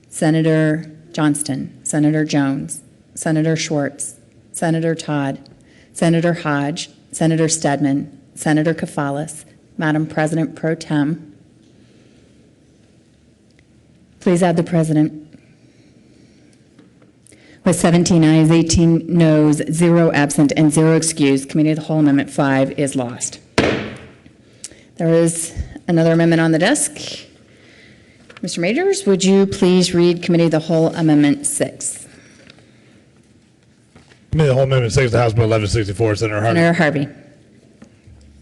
Senator Johnston, Senator Jones, Senator Schwartz, Senator Todd, Senator Hodge, Senator Stedman, Senator Kafalis, Madam President Pro Tem. Please add the President. With 17 ayes, 18 noes, 0 absent, and 0 excused, Committee of the Whole Amendment 5 is lost. There is another amendment on the desk. Mr. Majors, would you please read Committee of the Whole Amendment 6?
Committee of the Whole Amendment 6, the House Bill 1164, Senator Harvey.
Senator Harvey.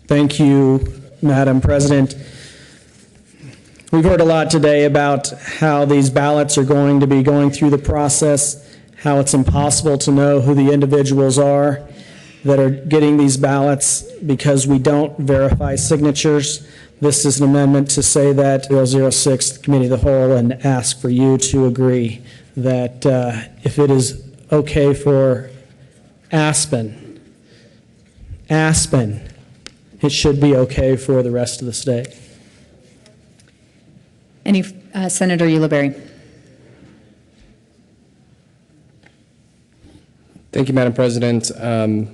Thank you, Madam President. We've heard a lot today about how these ballots are going to be going through the process, how it's impossible to know who the individuals are that are getting these ballots because we don't verify signatures. This is an amendment to say that Bill 06, the Committee of the Whole, and ask for you to agree that if it is okay for Aspen, it should be okay for the rest of the state.
Any, Senator Ulibarri.
Thank you, Madam President. I'm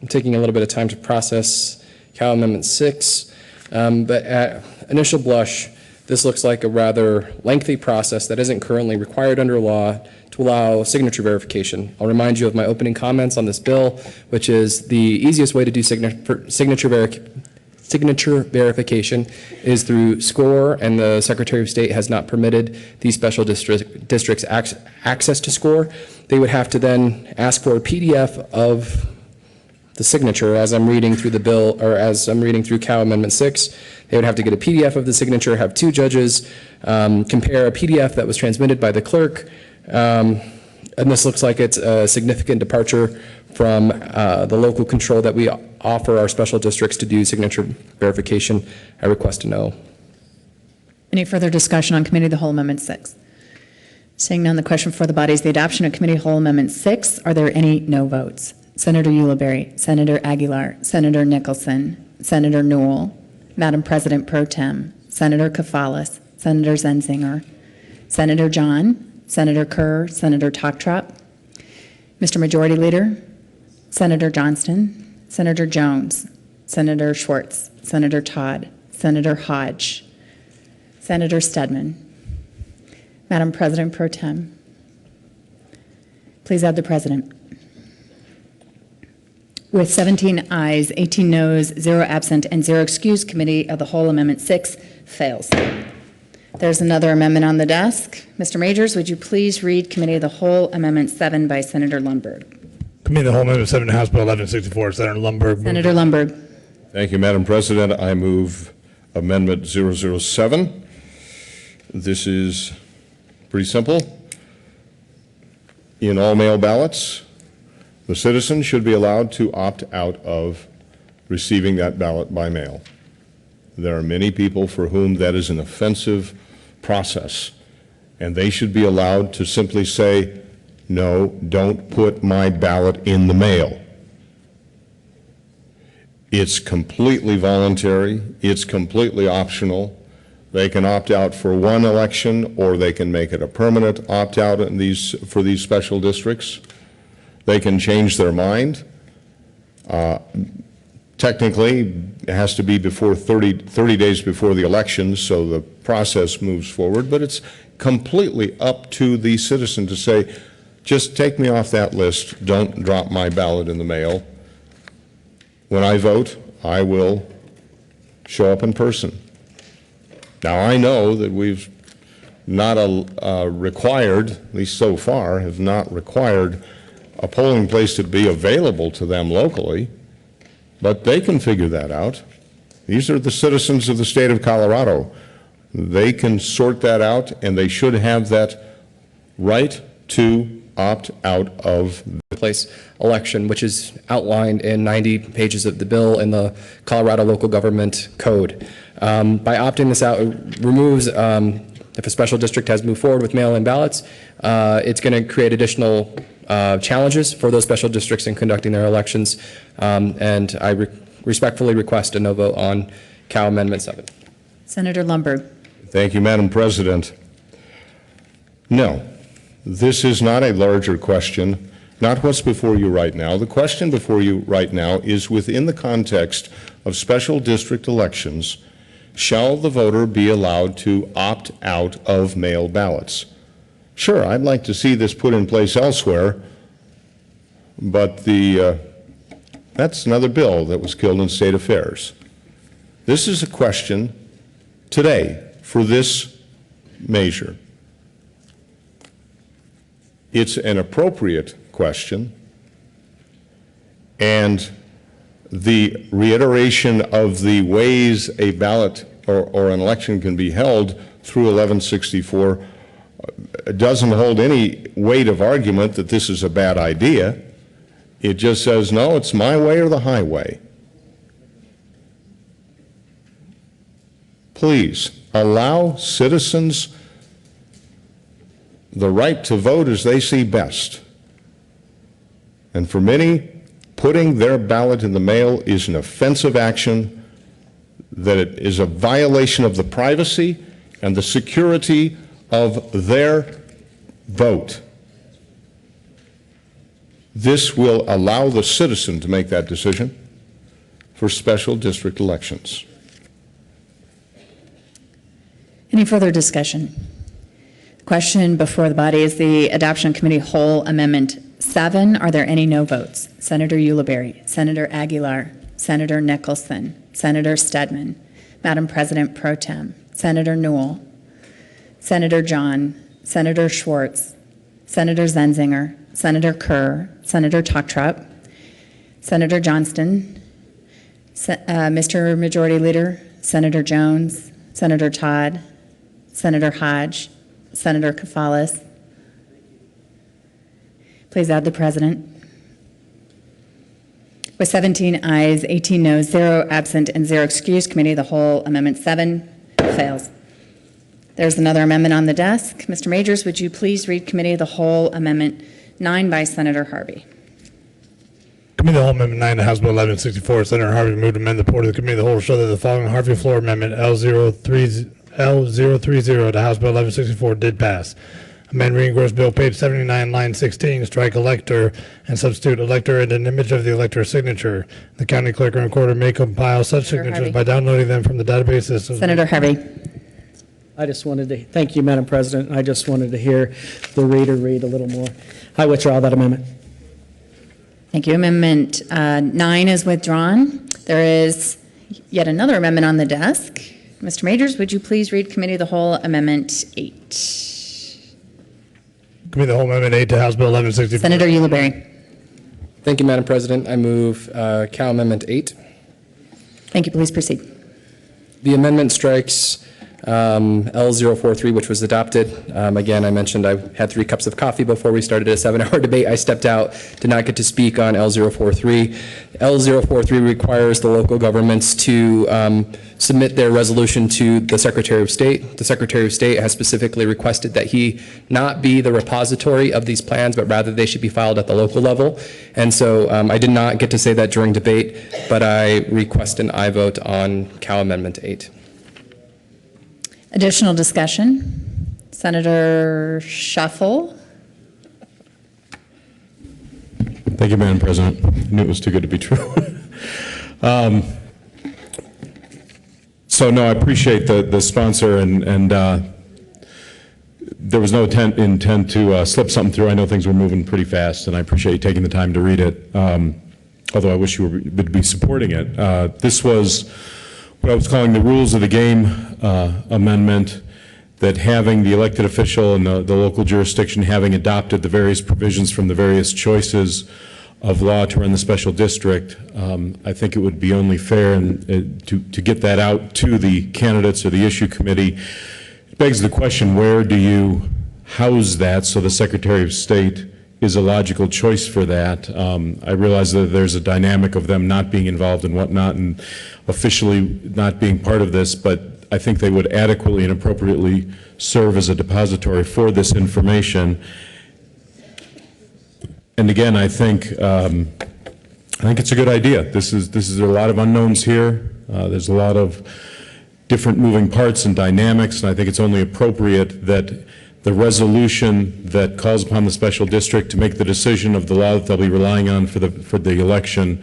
taking a little bit of time to process Cal Amendment 6, but at initial blush, this looks like a rather lengthy process that isn't currently required under law to allow signature verification. I'll remind you of my opening comments on this bill, which is the easiest way to do signature verification is through SCORE, and the Secretary of State has not permitted these special districts access to SCORE. They would have to then ask for a PDF of the signature. As I'm reading through the bill, or as I'm reading through Cal Amendment 6, they would have to get a PDF of the signature, have 2 judges compare a PDF that was transmitted by the clerk, and this looks like it's a significant departure from the local control that we offer our special districts to do signature verification. I request a no.
Any further discussion on Committee of the Whole Amendment 6? Seeing none, the question for the body is the adoption of Committee of the Whole Amendment 6. Are there any no votes? Senator Ulibarri, Senator Aguilar, Senator Nicholson, Senator Newell, Madam President Pro Tem, Senator Kafalis, Senator Zenzinger, Senator John, Senator Kerr, Senator Toktrop, Mr. Majority Leader, Senator Johnston, Senator Jones, Senator Schwartz, Senator Todd, Senator Hodge, Senator Stedman, Madam President Pro Tem. Please add the President. With 17 ayes, 18 noes, 0 absent, and 0 excused, Committee of the Whole Amendment 6 fails. There's another amendment on the desk. Mr. Majors, would you please read Committee of the Whole Amendment 7 by Senator Lundberg?
Committee of the Whole Amendment 7, House Bill 1164, Senator Lundberg.
Senator Lundberg.
Thank you, Madam President. I move Amendment 007. This is pretty simple. In all mail ballots, the citizen should be allowed to opt out of receiving that ballot by mail. There are many people for whom that is an offensive process, and they should be allowed to simply say, no, don't put my ballot in the mail. It's completely voluntary. It's completely optional. They can opt out for one election, or they can make it a permanent opt-out for these special districts. They can change their mind. Technically, it has to be before 30 days before the election, so the process moves forward, but it's completely up to the citizen to say, just take me off that list, don't drop my ballot in the mail. When I vote, I will show up in person. Now, I know that we've not required, at least so far, have not required a polling place to be available to them locally, but they can figure that out. These are the citizens of the state of Colorado. They can sort that out, and they should have that right to opt out of
place election, which is outlined in 90 pages of the bill in the Colorado Local Government Code. By opting this out, it removes, if a special district has moved forward with mail-in ballots, it's going to create additional challenges for those special districts in conducting their elections, and I respectfully request a no vote on Cal Amendment 7.
Senator Lundberg.
Thank you, Madam President. No, this is not a larger question, not what's before you right now. The question before you right now is within the context of special district elections, shall the voter be allowed to opt out of mail ballots? Sure, I'd like to see this put in place elsewhere, but that's another bill that was killed in state affairs. This is a question today for this measure. It's an appropriate question, and the reiteration of the ways a ballot or an election can be held through 1164 doesn't hold any weight of argument that this is a bad idea. It just says, no, it's my way or the highway. Please allow citizens the right to vote as they see best. And for many, putting their ballot in the mail is an offensive action, that it is a violation of the privacy and the security of their vote. This will allow the citizen to make that decision for special district elections.
Any further discussion? The question before the body is the Adoption Committee Whole Amendment 7. Are there any no votes? Senator Ulibarri, Senator Aguilar, Senator Nicholson, Senator Stedman, Madam President Pro Tem, Senator Newell, Senator John, Senator Schwartz, Senator Zenzinger, Senator Kerr, Senator Toktrup, Senator Johnston, Mr. Majority Leader, Senator Jones, Senator Todd, Senator Hodge, Senator Kafalis. Please add the President. With 17 ayes, 18 noes, 0 absent, and 0 excused, Committee of the Whole Amendment 7 fails. There's another amendment on the desk. Mr. Majors, would you please read Committee of the Whole Amendment 9 by Senator Harvey?
Committee of the Whole Amendment 9 to House Bill 1164. Senator Harvey moved to amend the report of the Committee of the Whole to show that the following Harvey Floor Amendment L030 to House Bill 1164 did pass. Amend reading gross bill page 79, line 16, strike elector and substitute elector and an image of the elector's signature. The county clerk and recorder may compile such signatures
Harvey.
by downloading them from the database system.
Senator Harvey.
I just wanted to, thank you, Madam President. I just wanted to hear the reader read a little more. I withdraw that amendment.
Thank you. Amendment 9 is withdrawn. There is yet another amendment on the desk. Mr. Majors, would you please read Committee of the Whole Amendment 8?
Committee of the Whole Amendment 8 to House Bill 1164.
Senator Ulibarri.
Thank you, Madam President. I move Cal Amendment 8.
Thank you. Please proceed.
The amendment strikes L043, which was adopted. Again, I mentioned I had 3 cups of coffee before we started a 7-hour debate. I stepped out, did not get to speak on L043. L043 requires the local governments to submit their resolution to the Secretary of State. The Secretary of State has specifically requested that he not be the repository of these plans, but rather they should be filed at the local level. And so I did not get to say that during debate, but I request an aye vote on Cal Amendment 8.
Additional discussion. Senator Shuffle.
Thank you, Madam President. I knew it was too good to be true. So no, I appreciate the sponsor, and there was no intent to slip something through. I know things were moving pretty fast, and I appreciate you taking the time to read it, although I wish you would be supporting it. This was what I was calling the rules of the game amendment, that having the elected official and the local jurisdiction having adopted the various provisions from the various choices of law to run the special district, I think it would be only fair to get that out to the candidates or the issue committee. It begs the question, where do you house that so the Secretary of State is a logical choice for that. I realize that there's a dynamic of them not being involved and whatnot and officially not being part of this, but I think they would adequately and appropriately serve as a depository for this information. And again, I think it's a good idea. This is a lot of unknowns here. There's a lot of different moving parts and dynamics, and I think it's only appropriate that the resolution that calls upon the special district to make the decision of the law that they'll be relying on for the election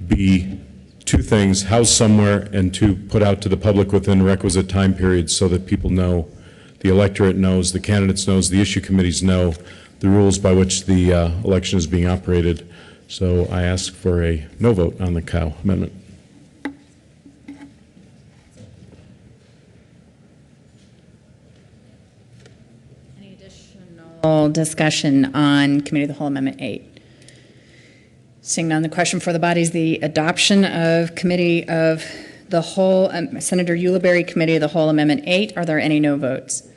be two things: housed somewhere, and two, put out to the public within requisite time periods so that people know, the electorate knows, the candidates knows, the issue committees know the rules by which the election is being operated. So I ask for a no vote on the Cow Amendment.
Discussion on Committee of the Whole Amendment 8. Seeing none, the question for the body is the adoption of Committee of the Whole, Senator Ulibarri, Committee of the Whole Amendment 8. Are there any no votes?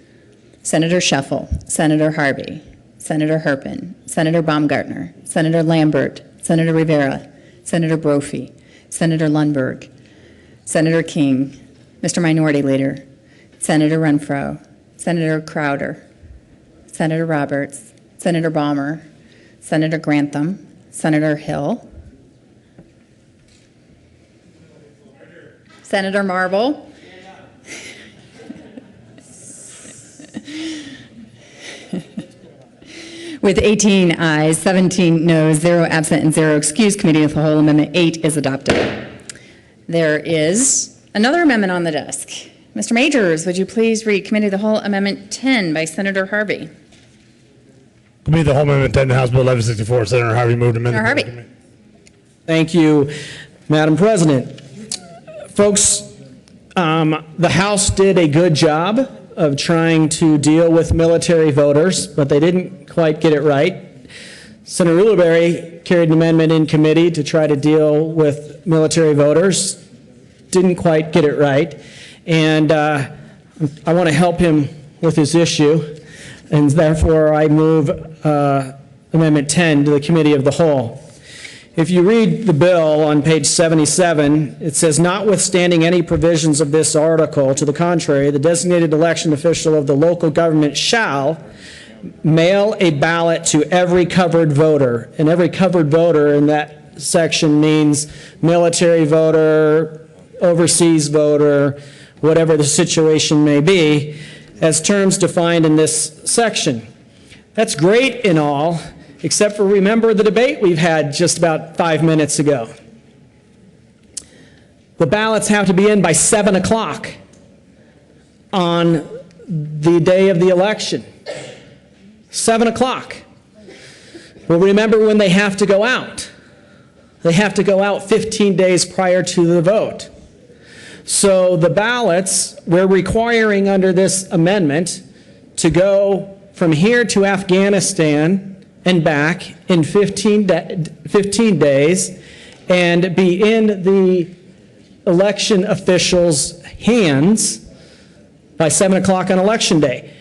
Senator Scheffel, Senator Harvey, Senator Herpin, Senator Baumgartner, Senator Lambert, Senator Rivera, Senator Brophy, Senator Lundberg, Senator King, Mr. Minority Leader, Senator Renfro, Senator Crowder, Senator Roberts, Senator Balmer, Senator Grantham, Senator Hill, Senator Marble, with 18 ayes, 17 noes, 0 absent, and 0 excused, Committee of the Whole Amendment 8 is adopted. There is another amendment on the desk. Mr. Majors, would you please read Committee of the Whole Amendment 10 by Senator Harvey?
Committee of the Whole Amendment 10, House Bill 1164. Senator Harvey moved amendment.
Senator Harvey.
Thank you, Madam President. Folks, the House did a good job of trying to deal with military voters, but they didn't quite get it right. Senator Ulibarri carried an amendment in committee to try to deal with military voters, didn't quite get it right, and I want to help him with his issue, and therefore I move Amendment 10 to the Committee of the Whole. If you read the bill on page 77, it says, notwithstanding any provisions of this article, to the contrary, the designated election official of the local government shall mail a ballot to every covered voter. And every covered voter in that section means military voter, overseas voter, whatever the situation may be, as terms defined in this section. That's great and all, except for remember the debate we've had just about 5 minutes ago. The ballots have to be in by 7 o'clock on the day of the election. 7 o'clock. Well, remember when they have to go out. They have to go out 15 days prior to the vote. So the ballots, we're requiring under this amendment to go from here to Afghanistan and back in 15 days and be in the election officials' hands by 7 o'clock on Election Day.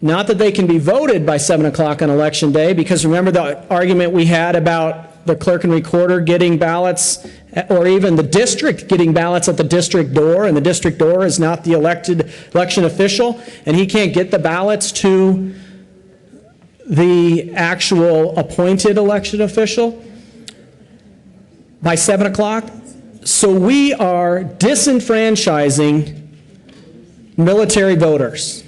Not that they can be voted by 7 o'clock on Election Day, because remember the argument we had about the clerk and recorder getting ballots, or even the district getting ballots at the district door, and the district door is not the elected election official, and he can't get the ballots to the actual appointed election official by 7 o'clock. So we are disenfranchising military voters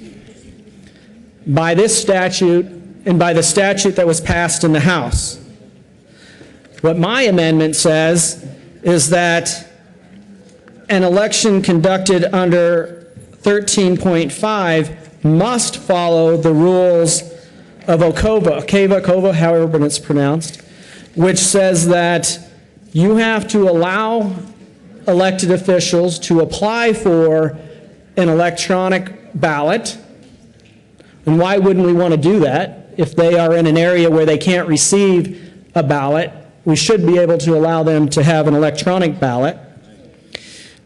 by this statute and by the statute that was passed in the House. What my amendment says is that an election conducted under 13.5 must follow the rules of OCOVA, however it's pronounced, which says that you have to allow elected officials to apply for an electronic ballot. And why wouldn't we want to do that? If they are in an area where they can't receive a ballot, we should be able to allow them to have an electronic ballot.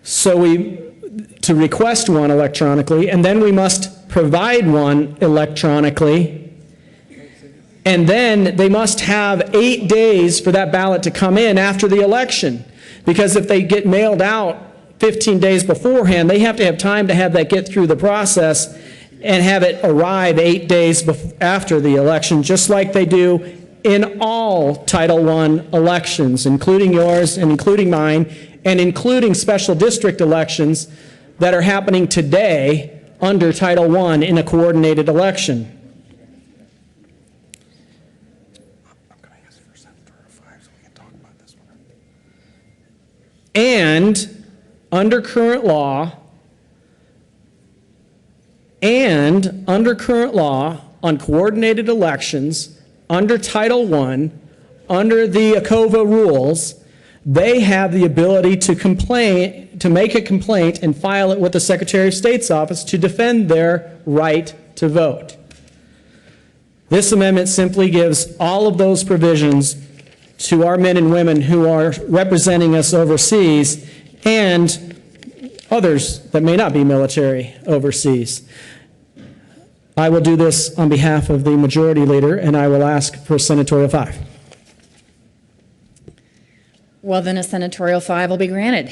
So to request one electronically, and then we must provide one electronically And then they must have 8 days for that ballot to come in after the election. Because if they get mailed out 15 days beforehand, they have to have time to have that get through the process and have it arrive 8 days after the election, just like they do in all Title I elections, including yours and including mine, and including special district elections that are happening today under Title I in a coordinated election. And under current law, on coordinated elections, under Title I, under the ACOVA rules, they have the ability to make a complaint and file it with the Secretary of State's office to defend their right to vote. This amendment simply gives all of those provisions to our men and women who are representing us overseas and others that may not be military overseas. I will do this on behalf of the majority leader, and I will ask for senatorial 5.
Well, then a senatorial 5 will be granted.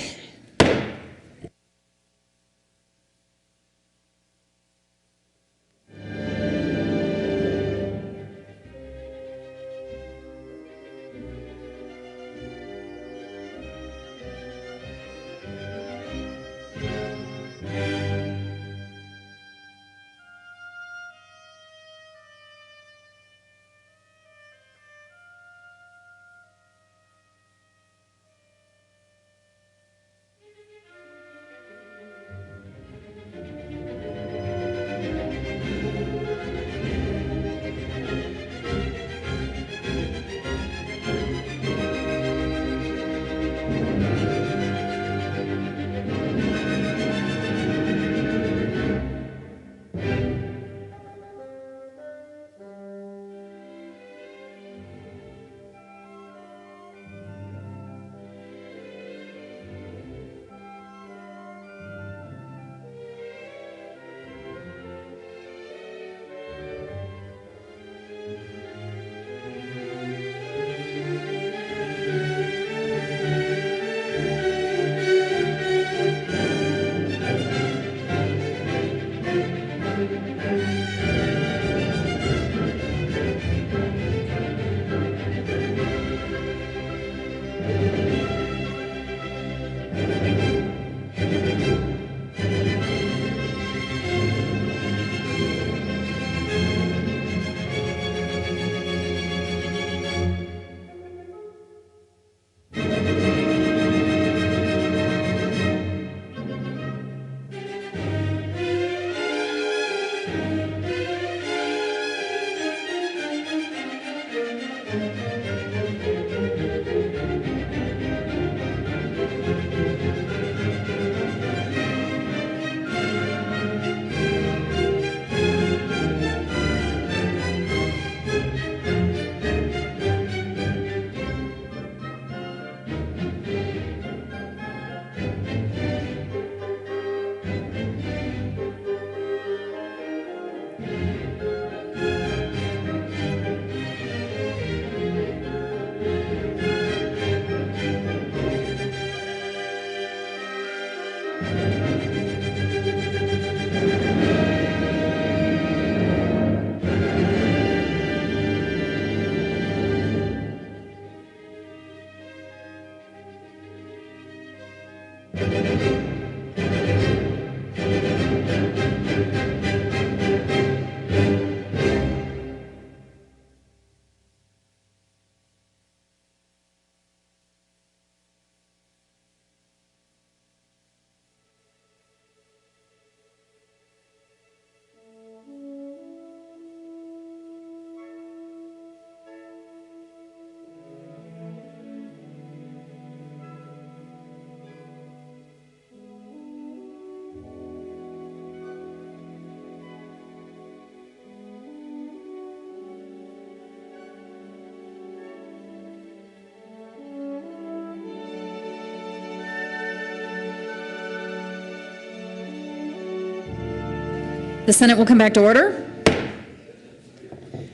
The Senate will come back to order.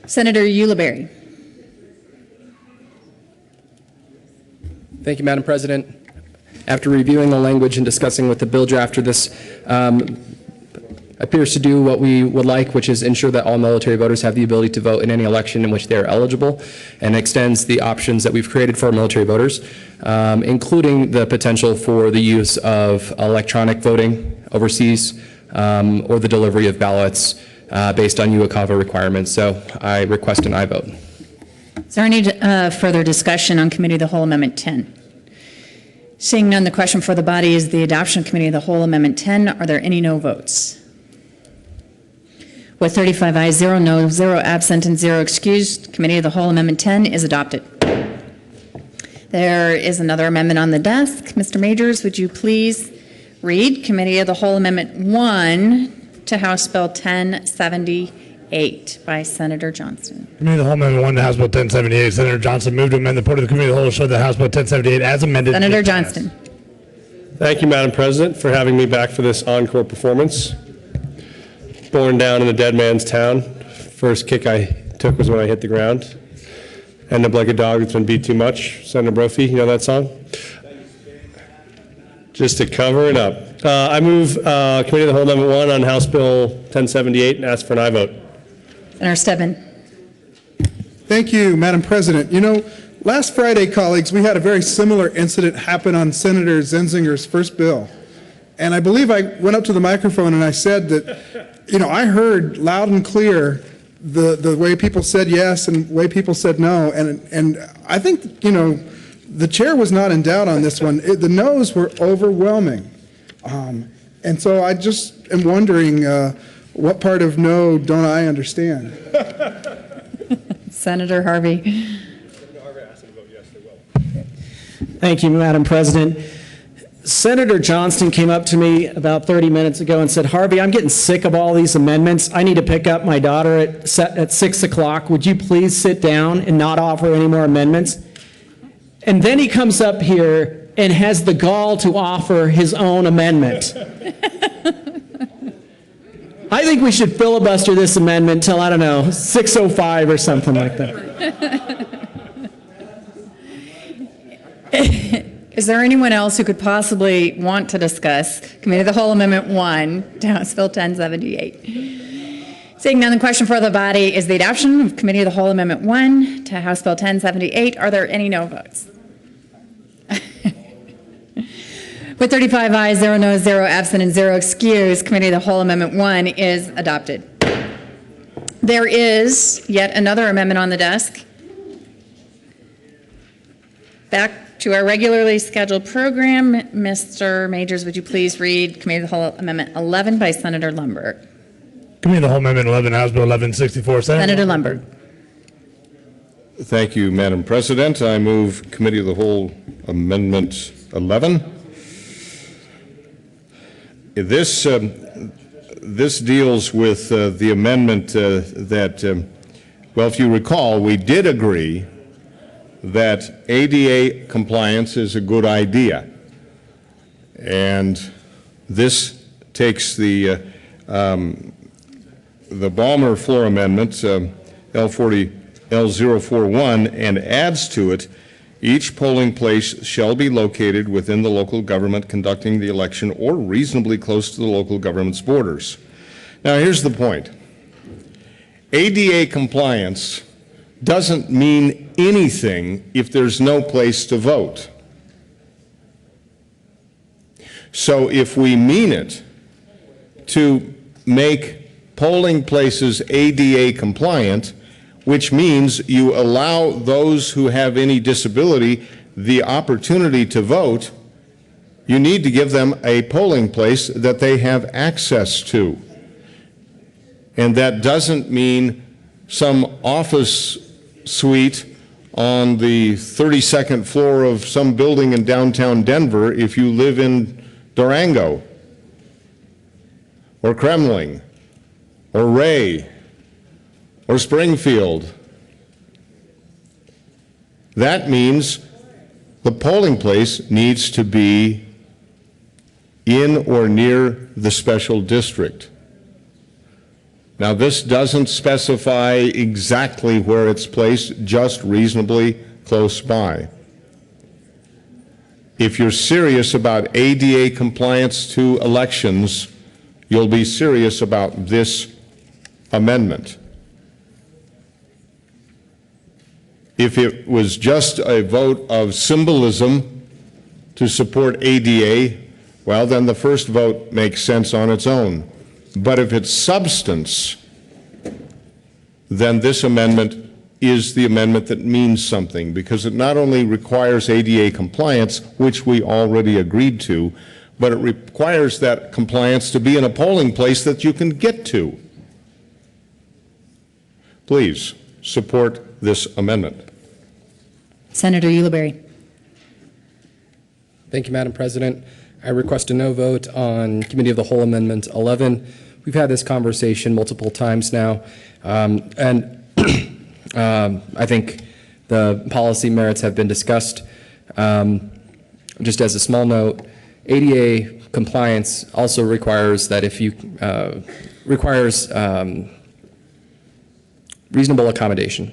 Senator Ulibarri.
Thank you, Madam President. After reviewing the language and discussing with the bill drafter, this appears to do what we would like, which is ensure that all military voters have the ability to vote in any election in which they are eligible, and extends the options that we've created for military voters, including the potential for the use of electronic voting overseas or the delivery of ballots based on UOCAVA requirements. So I request an aye vote.
Is there any further discussion on Committee of the Whole Amendment 10? Seeing none, the question for the body is the adoption of Committee of the Whole Amendment 10. Are there any no votes? With 35 ayes, 0 no, 0 absent, and 0 excused, Committee of the Whole Amendment 10 is adopted. There is another amendment on the desk. Mr. Majors, would you please read Committee of the Whole Amendment 1 to House Bill 1078 by Senator Johnston.
Committee of the Whole Amendment 1 to House Bill 1078. Senator Johnson moved to amend the report of the Committee of the Whole to show that House Bill 1078 as amended.
Senator Johnston.
Thank you, Madam President, for having me back for this encore performance. Born down in the dead man's town. First kick I took was when I hit the ground. End up like a dog that's been beat too much. Senator Brophy, you know that song? Just to cover it up. I move Committee of the Whole Amendment 1 on House Bill 1078 and ask for an aye vote.
Senator Stebbin.
Thank you, Madam President. You know, last Friday, colleagues, we had a very similar incident happen on Senator Zenzinger's first bill. And I believe I went up to the microphone and I said that, you know, I heard loud and clear the way people said yes and the way people said no. And I think, you know, the chair was not in doubt on this one. The no's were overwhelming. And so I just am wondering what part of no don't I understand?
Senator Harvey.
Thank you, Madam President. Senator Johnston came up to me about 30 minutes ago and said, Harvey, I'm getting sick of all these amendments. I need to pick up my daughter at 6 o'clock. Would you please sit down and not offer any more amendments? And then he comes up here and has the gall to offer his own amendment. I think we should filibuster this amendment till, I don't know, 6:05 or something like that.
Is there anyone else who could possibly want to discuss Committee of the Whole Amendment 1 to House Bill 1078? Seeing none, the question for the body is the adoption of Committee of the Whole Amendment 1 to House Bill 1078. Are there any no votes? With 35 ayes, 0 noes, 0 absent, and 0 excused, Committee of the Whole Amendment 1 is adopted. There is yet another amendment on the desk. Back to our regularly scheduled program. Mr. Majors, would you please read Committee of the Whole Amendment 11 by Senator Lundberg?
Committee of the Whole Amendment 11, House Bill 1164.
Senator Lundberg.
Thank you, Madam President. I move Committee of the Whole Amendment 11. This deals with the amendment that, well, if you recall, we did agree that ADA compliance is a good idea. And this takes the Balmer floor amendment, L041, and adds to it, each polling place shall be located within the local government conducting the election or reasonably close to the local government's borders. Now, here's the point. ADA compliance doesn't mean anything if there's no place to vote. So if we mean it to make polling places ADA compliant, which means you allow those who have any disability the opportunity to vote, you need to give them a polling place that they have access to. And that doesn't mean some office suite on the 32nd floor of some building in downtown Denver if you live in Durango or Kremling or Ray or Springfield. That means the polling place needs to be in or near the special district. Now, this doesn't specify exactly where it's placed, just reasonably close by. If you're serious about ADA compliance to elections, you'll be serious about this amendment. If it was just a vote of symbolism to support ADA, well, then the first vote makes sense on its own. But if it's substance, then this amendment is the amendment that means something, because it not only requires ADA compliance, which we already agreed to, but it requires that compliance to be in a polling place that you can get to. Please support this amendment.
Senator Ulibarri.
Thank you, Madam President. I request a no vote on Committee of the Whole Amendment 11. We've had this conversation multiple times now, and I think the policy merits have been discussed. Just as a small note, ADA compliance also requires that if you requires reasonable accommodation.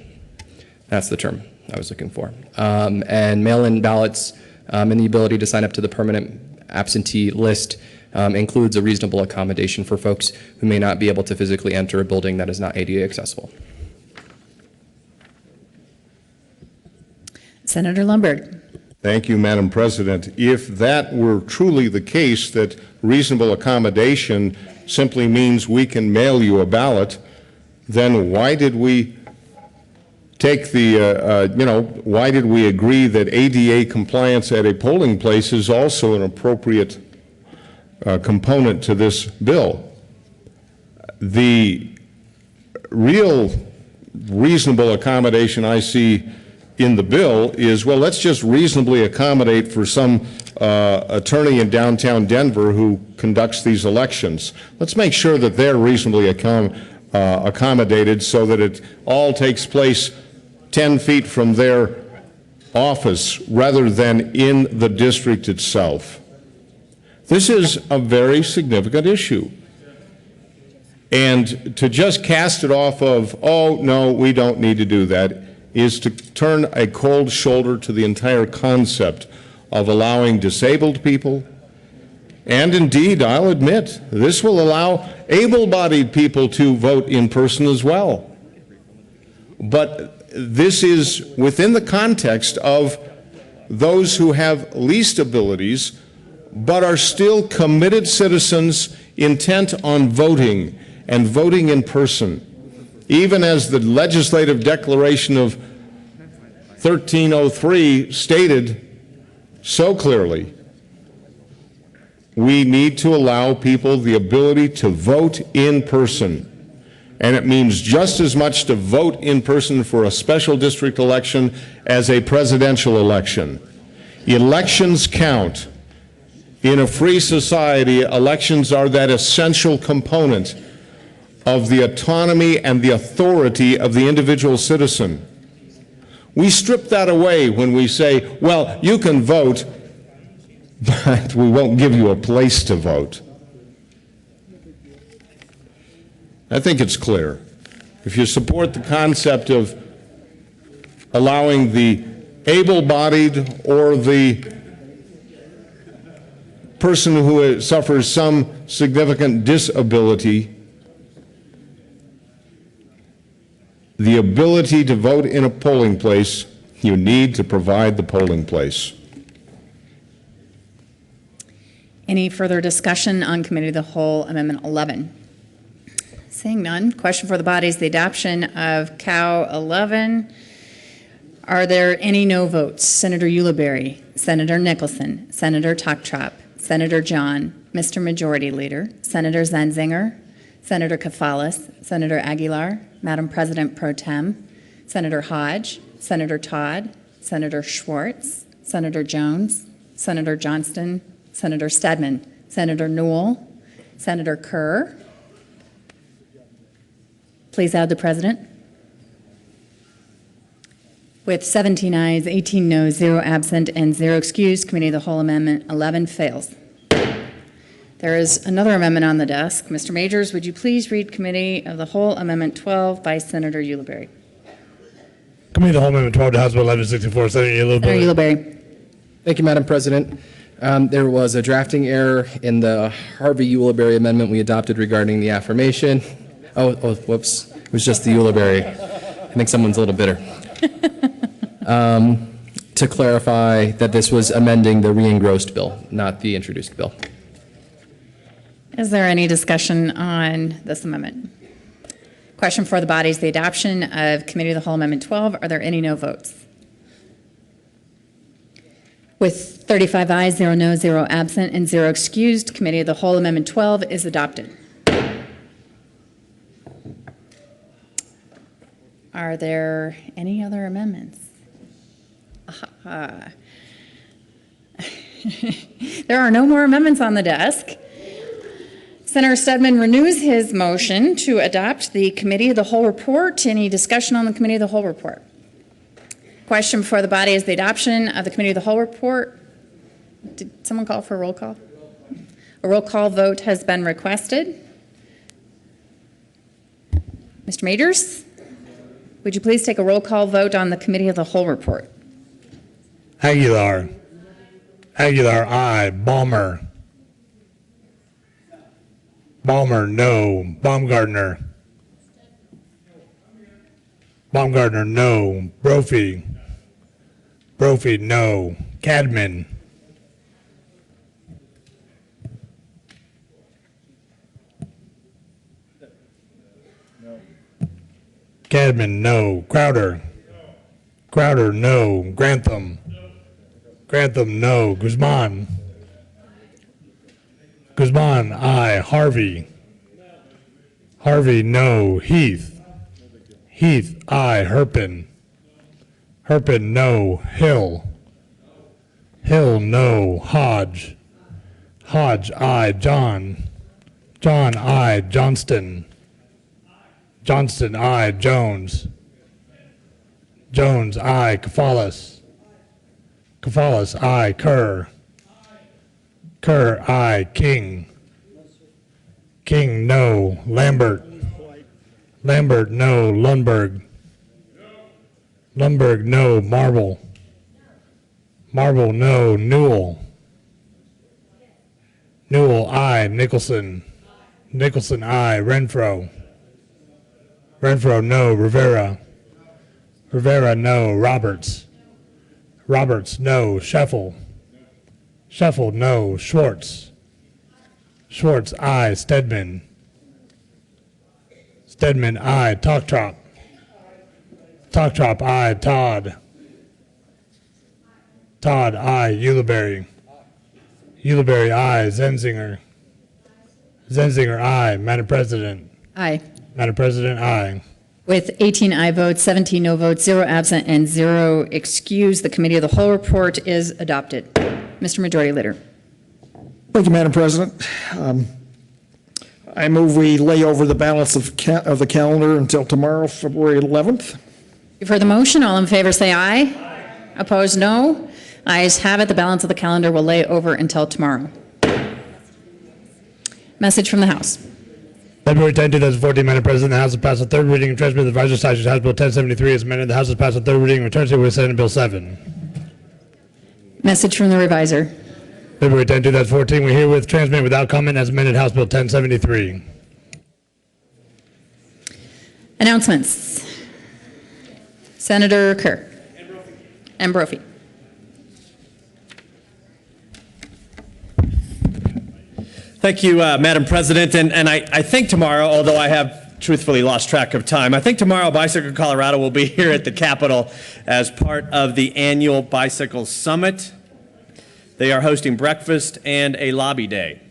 That's the term I was looking for. And mail-in ballots and the ability to sign up to the permanent absentee list includes a reasonable accommodation for folks who may not be able to physically enter a building that is not ADA accessible.
Senator Lundberg.
Thank you, Madam President. If that were truly the case, that reasonable accommodation simply means we can mail you a ballot, then why did we take the, why did we agree that ADA compliance at a polling place is also an appropriate component to this bill? The real reasonable accommodation I see in the bill is, well, let's just reasonably accommodate for some attorney in downtown Denver who conducts these elections. Let's make sure that they're reasonably accommodated so that it all takes place 10 feet from their office rather than in the district itself. This is a very significant issue. And to just cast it off of, oh, no, we don't need to do that, is to turn a cold shoulder to the entire concept of allowing disabled people, and indeed, I'll admit, this will allow able-bodied people to vote in person as well. But this is within the context of those who have least abilities but are still committed citizens intent on voting and voting in person. Even as the legislative declaration of 1303 stated so clearly, we need to allow people the ability to vote in person. And it means just as much to vote in person for a special district election as a presidential election. Elections count. In a free society, elections are that essential component of the autonomy and the authority of the individual citizen. We strip that away when we say, well, you can vote, but we won't give you a place to vote. I think it's clear. If you support the concept of allowing the able-bodied or the person who suffers some significant disability the ability to vote in a polling place, you need to provide the polling place.
Any further discussion on Committee of the Whole Amendment 11? Seeing none, question for the body is the adoption of COW 11. Are there any no votes? Senator Ulibarri, Senator Nicholson, Senator Toktrop, Senator John, Mr. Majority Leader, Senator Zenzinger, Senator Kafalis, Senator Aguilar, Madam President Pro Tem, Senator Hodge, Senator Todd, Senator Schwartz, Senator Jones, Senator Johnston, Senator Stedman, Senator Newell, Senator Kerr. Please add the President. With 17 ayes, 18 noes, 0 absent, and 0 excused, Committee of the Whole Amendment 11 fails. The There is another amendment on the desk. Mr. Majors, would you please read Committee of the Whole Amendment 12 by Senator Ulibarri?
Committee of the Whole Amendment 12 to House Bill 1164. Senator Ulibarri.
Senator Ulibarri.
Thank you, Madam President. There was a drafting error in the Harvey Ulibarri amendment we adopted regarding the affirmation. Oh, whoops. It was just the Ulibarri. I think someone's a little bitter. To clarify that this was amending the re-engrossed bill, not the introduced bill.
Is there any discussion on this amendment? Question for the body is the adoption of Committee of the Whole Amendment 12. Are there any no votes? With 35 ayes, 0 noes, 0 absent, and 0 excused, Committee of the Whole Amendment 12 is adopted. Are there any other amendments? There are no more amendments on the desk. Senator Stedman renews his motion to adopt the Committee of the Whole report. Any discussion on the Committee of the Whole report? Question for the body is the adoption of the Committee of the Whole report. Did someone call for a roll call? A roll call vote has been requested. Mr. Majors, would you please take a roll call vote on the Committee of the Whole report?
Aguilar. Aguilar, aye. Balmer. Balmer, no. Baumgartner. Baumgartner, no. Brophy. Brophy, no. Cadman. Cadman, no. Crowder. Crowder, no. Grantham. Grantham, no. Guzman. Guzman, aye. Harvey. Harvey, no. Heath. Heath, aye. Herpin. Herpin, no. Hill. Hill, no. Hodge. Hodge, aye. John. John, aye. Johnston. Johnston, aye. Jones. Jones, aye. Kafalis. Kafalis, aye. Kerr. Kerr, aye. King. King, no. Lambert. Lambert, no. Lundberg. Lundberg, no. Marble. Marble, no. Newell. Newell, aye. Nicholson. Nicholson, aye. Renfro. Renfro, no. Rivera. Rivera, no. Roberts. Roberts, no. Scheffel. Scheffel, no. Schwartz. Schwartz, aye. Stedman. Stedman, aye. Talktrop. Talktrop, aye. Todd. Todd, aye. Ulibarri. Ulibarri, aye. Zenzinger. Zenzinger, aye. Madam President.
Aye.
Madam President, aye.
With 18 aye votes, 17 no votes, 0 absent, and 0 excused, the Committee of the Whole report is adopted. Mr. Majority Leader.
Thank you, Madam President. I move we lay over the balance of the calendar until tomorrow, February 11th.
You've heard the motion. All in favor say aye. Aye. Opposed, no. Ayes have it. The balance of the calendar will lay over until tomorrow. Message from the House.
February 10, 2014, Madam President, the House has passed a third reading and transmitted the advisory statute House Bill 1073 as amended. The House has passed a third reading and returns to with Senate Bill 7.
Message from the Reviser.
February 10, 2014, we herewith transmit without comment as amended House Bill 1073.
Announcements. Senator Kerr. And Brophy.
Thank you, Madam President. And I think tomorrow, although I have truthfully lost track of time, I think tomorrow Bicycle Colorado will be here at the Capitol as part of the annual Bicycle Summit. They are hosting breakfast and a lobby day.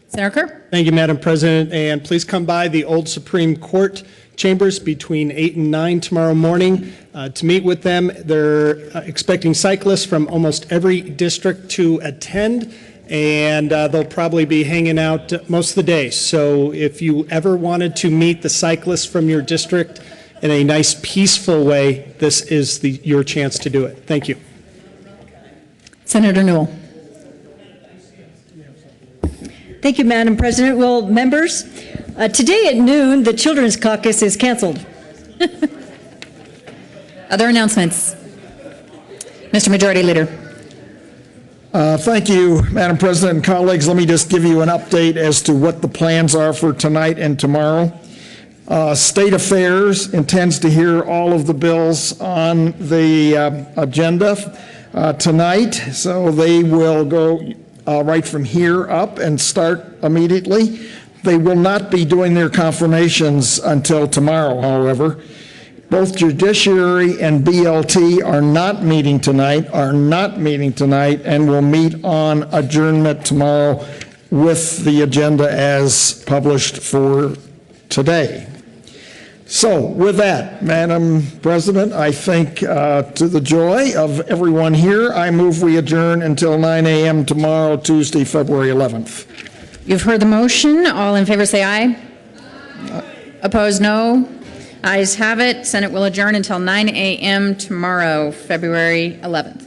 Senator Kerr.
Thank you, Madam President. And please come by the old Supreme Court chambers between 8 and 9 tomorrow morning to meet with them. They're expecting cyclists from almost every district to attend, and they'll probably be hanging out most of the day. So if you ever wanted to meet the cyclists from your district in a nice, peaceful way, this is your chance to do it. Thank you.
Senator Newell.
Thank you, Madam President. Well, members, today at noon, the Children's Caucus is canceled.
Other announcements? Mr. Majority Leader.
Thank you, Madam President and colleagues. Let me just give you an update as to what the plans are for tonight and tomorrow. State Affairs intends to hear all of the bills on the agenda tonight, so they will go right from here up and start immediately. They will not be doing their confirmations until tomorrow, however. Both Judiciary and BLT are not meeting tonight, and will meet on adjournment tomorrow with the agenda as published for today. So with that, Madam President, I think to the joy of everyone here, I move we adjourn until 9 a.m. tomorrow, Tuesday, February 11th.
You've heard the motion. All in favor say aye. Opposed, no. Ayes have it. Senate will adjourn until 9 a.m. tomorrow, February 11th.